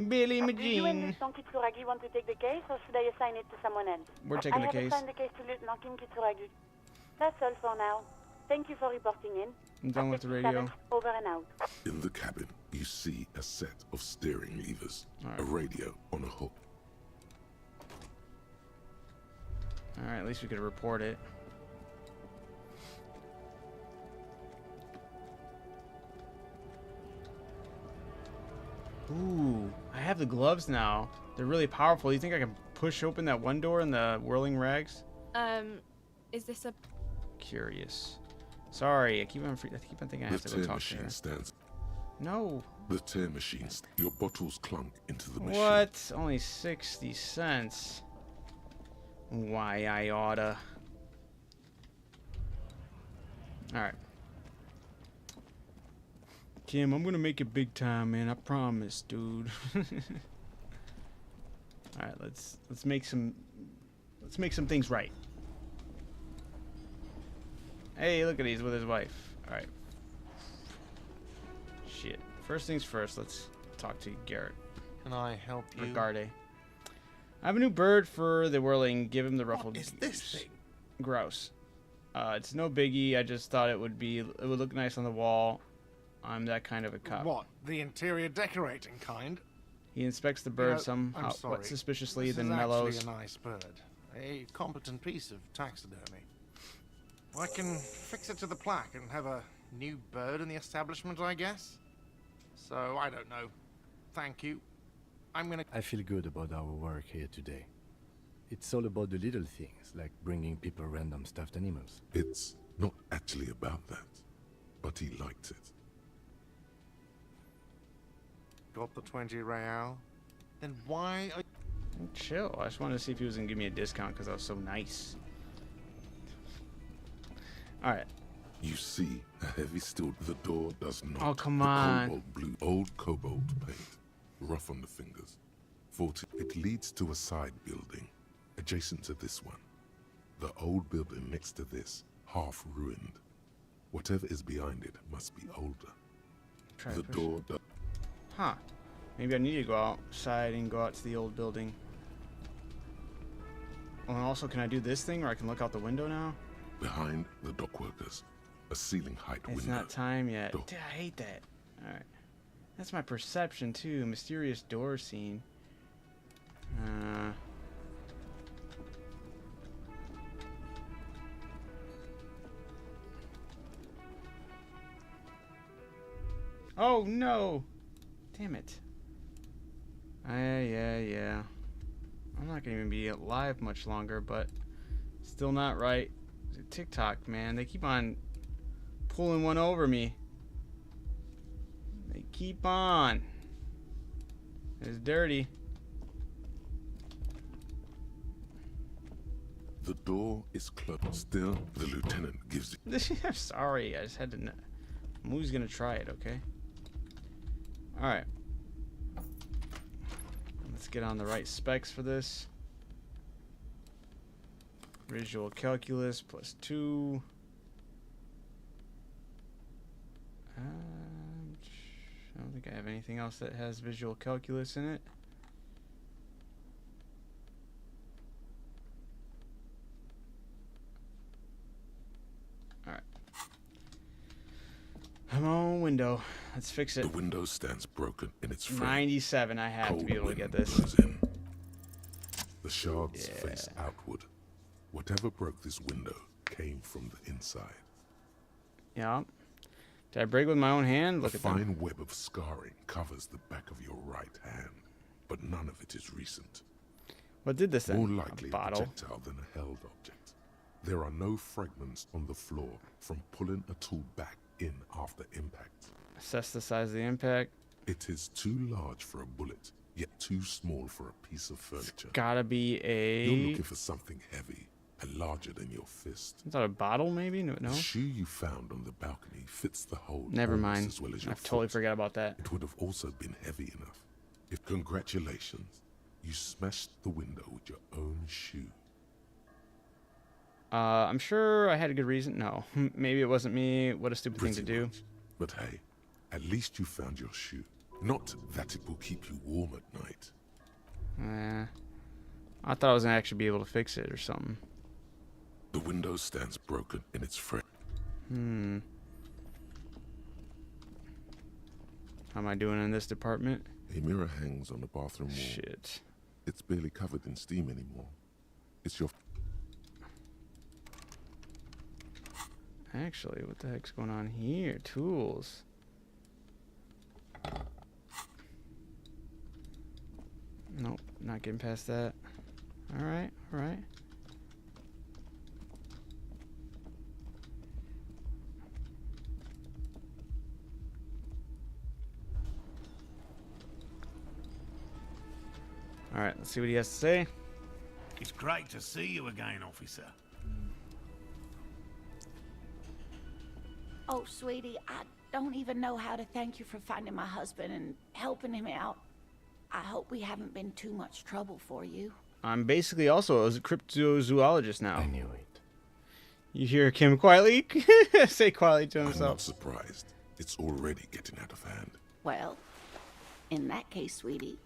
S1: Billy
S11: Do you and
S1: Magine.
S11: Lieutenant Kitsuragi want to take the case, or should I assign it to someone else?
S1: We're taking
S11: I
S1: the case.
S11: have assigned the case to Lieutenant Kitsuragi. That's all for now. Thank you for reporting in.
S1: I'm done with the radio.
S11: 57, over and out.
S2: In the cabin, you see a set of steering levers, a radio on a hook.
S1: Alright, at least we could report it. Ooh, I have the gloves now. They're really powerful. You think I can push open that one door in the whirling rags?
S4: Is this a...
S1: Curious. Sorry, I keep on thinking I have to go talk to her.
S2: Stands.
S1: No.
S2: The tear machines. Your bottles clunk into the machine.
S1: What? Only 60 cents. Why I oughta. Alright. Kim, I'm gonna make it big time, man. I promise, dude. Alright, let's make some things right. Hey, look at he's with his wife. Alright. Shit. First things first, let's talk to Garrett.
S18: Can I help you?
S1: Regarde. I have a new bird for the whirling. Give him the ruffled
S18: What is this thing?
S1: Grouse. It's no biggie. I just thought it would look nice on the wall. I'm that kind of a cop.
S18: What? The interior decorating kind?
S1: He inspects the bird
S18: I'm
S1: somehow
S18: sorry.
S1: suspiciously,
S18: This
S1: then
S18: is
S1: mellows.
S18: actually a nice bird. A competent piece of taxidermy. I can fix it to the plaque and have a new bird in the establishment, I guess. So, I don't know. Thank you.
S3: I feel good about our work here today. It's all about the little things, like bringing people random stuffed animals.
S2: It's not actually about that, but he liked it.
S18: Got the 20 real? Then why are
S1: Chill. I just wanted to see if he was going to give me a discount because I was so nice. Alright.
S2: You see a heavy steel. The door does not.
S1: Oh, come
S2: the
S1: on.
S2: Cobalt blue, old cobalt paint, rough on the fingers. 40. It leads to a side building, adjacent to this one. The old building next to this, half ruined. Whatever is behind it must be older.
S1: Try
S2: The
S1: to push
S2: door does.
S1: Huh. Maybe I need to go outside and go out to the old building. Oh, and also, can I do this thing where I can look out the window now?
S2: Behind the dock workers, a ceiling height
S1: It's
S2: window.
S1: not time yet.
S2: Door.
S1: Dude, I hate that. Alright. That's my perception, too. Mysterious door scene. Oh, no! Damn it. Yeah. I'm not gonna even be alive much longer, but still not right. TikTok, man. They keep on pulling one over me. They keep on. It's dirty.
S2: The door is closed. Still, the lieutenant gives it.
S1: I'm sorry. I just had to know. I'm always gonna try it, okay? Alright. Let's get on the right specs for this. Visual calculus +2. I don't think I have anything else that has visual calculus in it. Alright. Come on, window. Let's fix it.
S2: The window stands broken in its frame.
S1: 97. I have to be able to get this.
S2: Blows in. The shards face outward. Whatever broke this window came from the inside.
S1: Yeah. Did I break with my own hand? Look
S2: A
S1: at that.
S2: fine web of scarring covers the back of your right hand, but none of it is recent.
S1: What did this then?
S2: More likely
S1: A bottle?
S2: projectile than a held object. There are no fragments on the floor from pulling a tool back in after impact.
S1: Assess the size of the impact.
S2: It is too large for a bullet, yet too small for a piece of furniture.
S1: Gotta be a...
S2: You're looking for something heavy and larger than your fist.
S1: Is that a bottle, maybe? No.
S2: The shoe you found on the balcony fits the hole
S1: Never
S2: almost
S1: mind.
S2: as well as your
S1: I totally
S2: foot.
S1: forgot about that.
S2: It would have also been heavy enough. If congratulations, you smashed the window with your own shoe.
S1: I'm sure I had a good reason. No. Maybe it wasn't me. What a stupid thing to
S2: Pretty
S1: do.
S2: much. But hey, at least you found your shoe. Not that it will keep you warm at night.
S1: I thought I was gonna actually be able to fix it or something.
S2: The window stands broken in its frame.
S1: How am I doing in this department?
S2: A mirror hangs on the bathroom wall.
S1: Shit.
S2: It's barely covered in steam anymore. It's your...
S1: Actually, what the heck's going on here? Tools. Nope, not getting past that. Alright, alright. Alright, let's see what he has to say.
S14: It's great to see you again, officer.
S16: Oh, sweetie, I don't even know how to thank you for finding my husband and helping him out. I hope we haven't been too much trouble for you.
S1: I'm basically also a cryptozoologist now.
S3: I knew it.
S1: You hear Kim quietly say quietly to
S2: I'm
S1: himself.
S2: not surprised. It's already getting out of hand.
S16: Well, in that case, sweetie,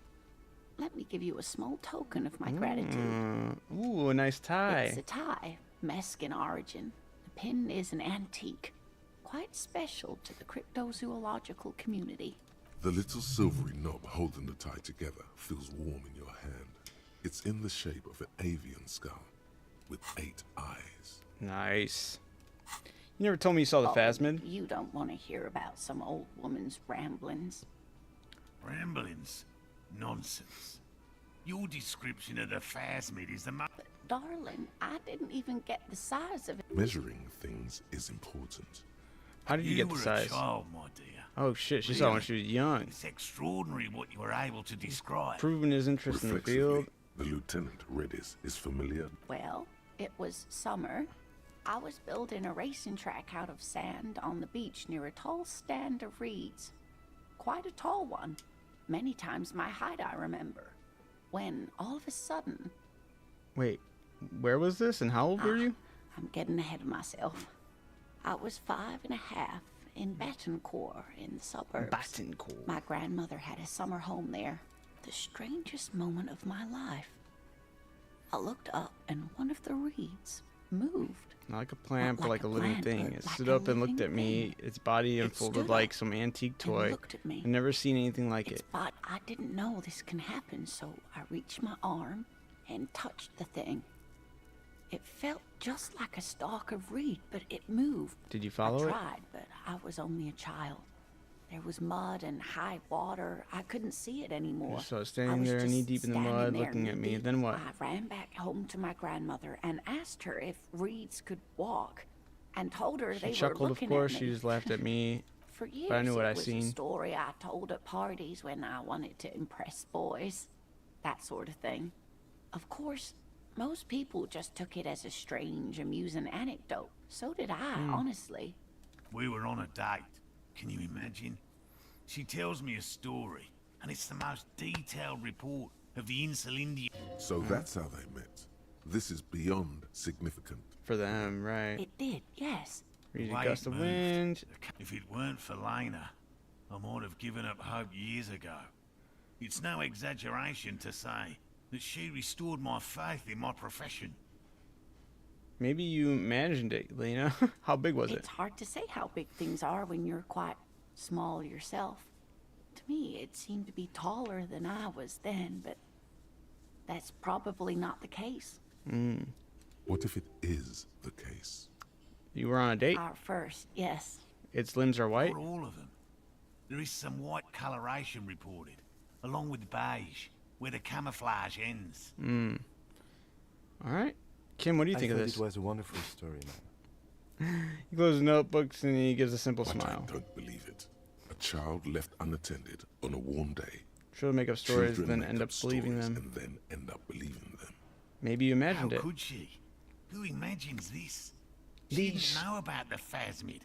S16: let me give you a small token of my gratitude.
S1: Ooh, a nice tie.
S16: It's a tie, Mexican origin. The pin is an antique, quite special to the cryptozoological community.
S2: The little silvery knob holding the tie together feels warm in your hand. It's in the shape of an avian skull with 8 eyes.
S1: Nice. You never told me you saw the phasmid.
S16: You don't want to hear about some old woman's ramblings.
S14: Ramblings? Nonsense. Your description of the phasmid is the most...
S16: Darling, I didn't even get the size of it.
S2: Measuring things is important.
S1: How did you get the
S14: were
S1: size?
S14: a child, my dear.
S1: Oh shit, she saw when she was young.
S14: It's extraordinary what you were able to describe.
S1: Proving his interest in the field.
S2: The lieutenant Redis is familiar.
S16: Well, it was summer. I was building a racing track out of sand on the beach near a tall stand of reeds. Quite a tall one. Many times my height, I remember. When, all of a sudden...
S1: Wait, where was this and how old were you?
S16: I'm getting ahead of myself. I was 5 and a half in Betancourt in the suburbs.
S1: Betancourt.
S16: My grandmother had a summer home there. The strangest moment of my life. I looked up and one of the reeds moved.
S1: Not like a plant, but
S16: Not
S1: like a living
S16: plant,
S1: thing.
S16: but
S1: It
S16: like
S1: stood
S16: a
S1: up and looked
S16: living
S1: at me.
S16: thing.
S1: Its body unfolded
S16: stood
S1: like
S16: up
S1: some antique
S16: and
S1: toy.
S16: looked at me.
S1: I've never seen anything like it.
S16: But I didn't know this can happen, so I reached my arm and touched the thing. It felt just like a stalk of reed, but it moved.
S1: Did you follow
S16: I
S1: it?
S16: tried, but I was only a child. There was mud and high water. I couldn't see it anymore.
S1: So I was
S16: I
S1: standing
S16: was
S1: there
S16: just
S1: knee deep in the
S16: standing
S1: mud
S16: there
S1: looking at me.
S16: knee-deep.
S1: Then what?
S16: I ran back home to my grandmother and asked her if reeds could walk, and told her
S1: She
S16: they were
S1: chuckled, of
S16: looking
S1: course.
S16: at
S1: She
S16: me.
S1: just laughed at me.
S16: For years,
S1: But I knew what
S16: it
S1: I
S16: was
S1: seen.
S16: a story I told at parties when I wanted to impress boys, that sort of thing. Of course, most people just took it as a strange, amusing anecdote. So did I, honestly.
S14: We were on a date. Can you imagine? She tells me a story, and it's the most detailed report of the Insulindia.
S2: So that's how they met. This is beyond significant.
S1: For them, right.
S16: It did, yes.
S1: Read a
S14: Way
S1: gust
S14: it
S1: of
S14: moved.
S1: wind.
S14: If it weren't for Lena, I might have given up hope years ago. It's no exaggeration to say that she restored my faith in my profession.
S1: Maybe you imagined it, Lena. How big was it?
S16: It's hard to say how big things are when you're quite small yourself. To me, it seemed to be taller than I was then, but that's probably not the case.
S2: What if it is the case?
S1: You were on a date?
S16: Our first, yes.
S1: Its limbs are white?
S14: Not all of them. There is some white coloration reported, along with beige, where the camouflage ends.
S1: Alright. Kim, what do you
S3: I
S1: think of
S3: thought
S1: this?
S3: it was a wonderful story, man.
S1: He closes notebooks and he gives a simple
S2: But
S1: smile.
S2: I don't believe it. A child left unattended on a warm day.
S1: She'll make up stories,
S2: Children
S1: then
S2: make
S1: end up believing
S2: stories
S1: them.
S2: And then end up believing them.
S1: Maybe you
S14: How
S1: imagined it.
S14: could she? Who imagines this? She
S1: These-
S14: didn't know about the phasmid.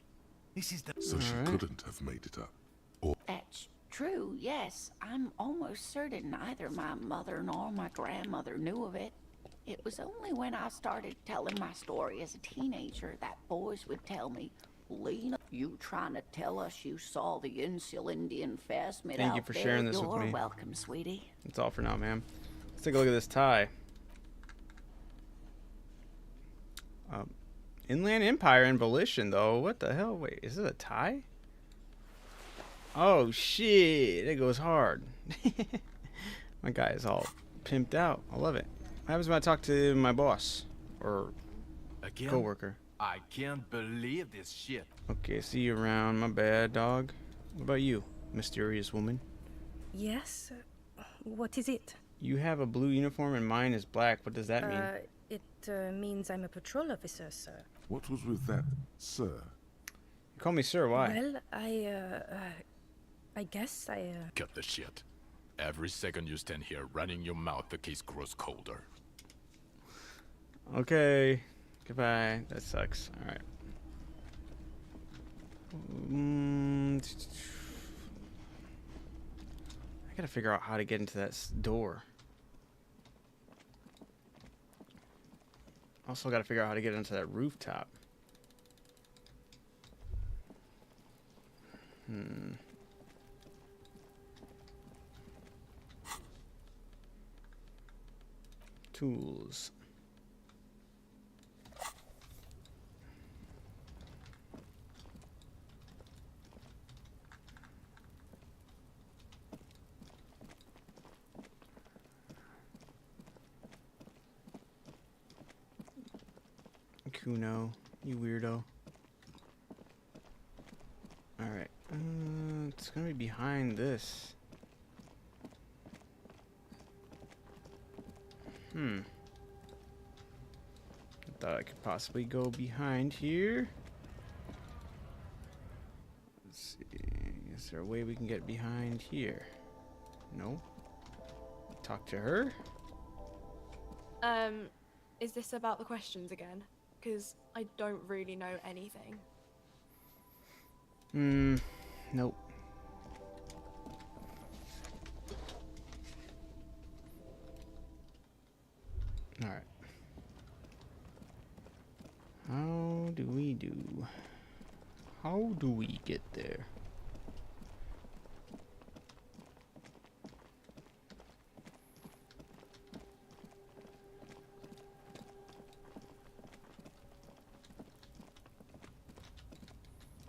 S14: This is the...
S2: So she couldn't have made it up. Or
S16: That's true, yes. I'm almost certain neither my mother nor my grandmother knew of it. It was only when I started telling my story as a teenager that boys would tell me, Lena, you trying to tell us you saw the Insulindian phasmid
S1: Thank
S16: out
S1: you for
S16: there?
S1: sharing this with
S16: You're
S1: me.
S16: welcome, sweetie.
S1: That's all for now, ma'am. Let's take a look at this tie. Inland Empire and Volition, though. What the hell? Wait, is it a tie? Oh, shit. It goes hard. My guy is all pimped out. I love it. What happens when I talk to my boss? Or
S19: Again?
S1: coworker?
S19: I can't believe this shit.
S1: Okay, see you around. My bad, dog. What about you, mysterious woman?
S20: Yes? What is it?
S1: You have a blue uniform and mine is black. What does that mean?
S20: It means I'm a patrol officer, sir.
S2: What was with that, sir?
S1: You call me sir, why?
S20: Well, I guess I,
S19: Cut the shit. Every second you stand here running your mouth, the case grows colder.
S1: Okay. Goodbye. That sucks. Alright. I gotta figure out how to get into that door. Also gotta figure out how to get into that rooftop. Tools. Kuno, you weirdo. Alright. It's gonna be behind this. I thought I could possibly go behind here. Let's see. Is there a way we can get behind here? No. Talk to her?
S4: Is this about the questions again? Because I don't really know anything.
S1: Nope. Alright. How do we do? How do we get there?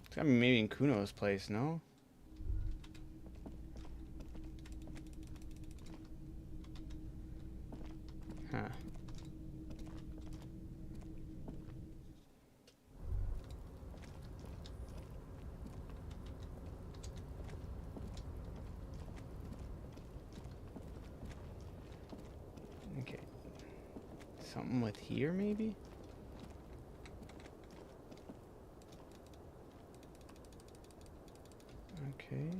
S1: It's gotta be maybe in Kuno's place, no? Huh. Okay. Something with here, maybe? Okay.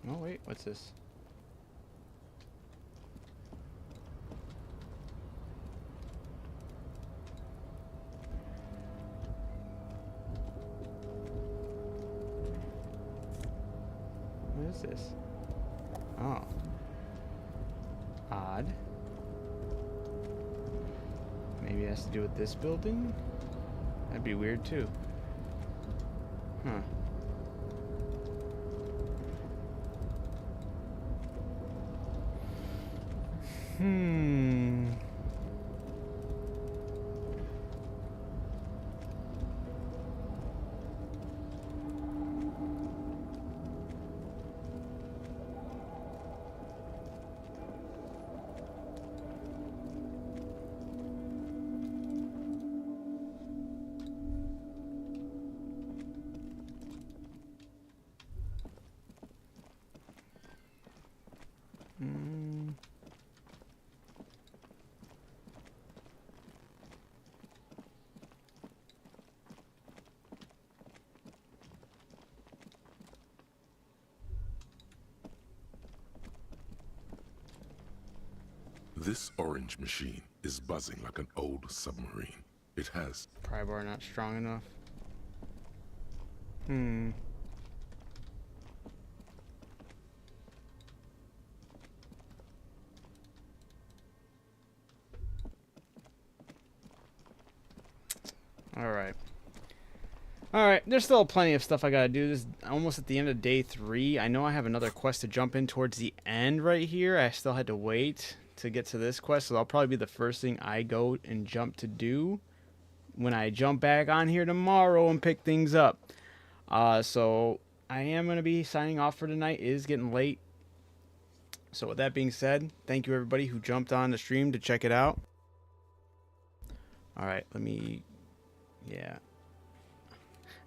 S1: Oh wait, what's this? What is this? Oh. Odd. Maybe it has to do with this building? That'd be weird too. Huh.
S2: This orange machine is buzzing like an old submarine. It has...
S1: Pry bar not strong enough. Alright, there's still plenty of stuff I gotta do. This is almost at the end of day 3. I know I have another quest to jump in towards the end right here. I still had to wait to get to this quest, so that'll probably be the first thing I go and jump to do when I jump back on here tomorrow and pick things up. So I am going to be signing off for tonight. It is getting late. So with that being said, thank you everybody who jumped on the stream to check it out. Alright, let me... Yeah.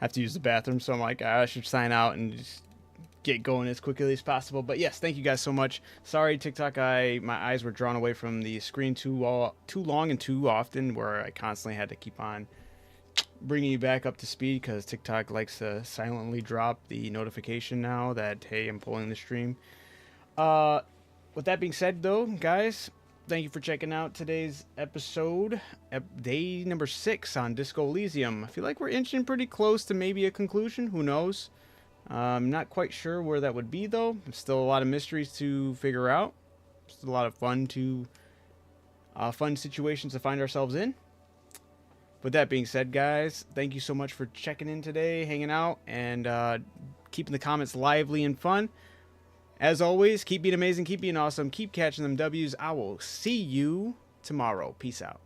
S1: have to use the bathroom, so I'm like, I should sign out and just get going as quickly as possible. But yes, thank you guys so much. Sorry, TikTok, my eyes were drawn away from the screen too long and too often, where I constantly had to keep on bringing you back up to speed, because TikTok likes to silently drop the notification now that, hey, I'm pulling the stream. With that being said, though, guys, thank you for checking out today's episode, day number 6 on Disco Elysium. I feel like we're inching pretty close to maybe a conclusion. Who knows? I'm not quite sure where that would be, though. There's still a lot of mysteries to figure out. Still a lot of fun situations to find ourselves in. With that being said, guys, thank you so much for checking in today, hanging out, and keeping the comments lively and fun. As always, keep being amazing, keep being awesome, keep catching them W's. I will see you tomorrow. Peace out.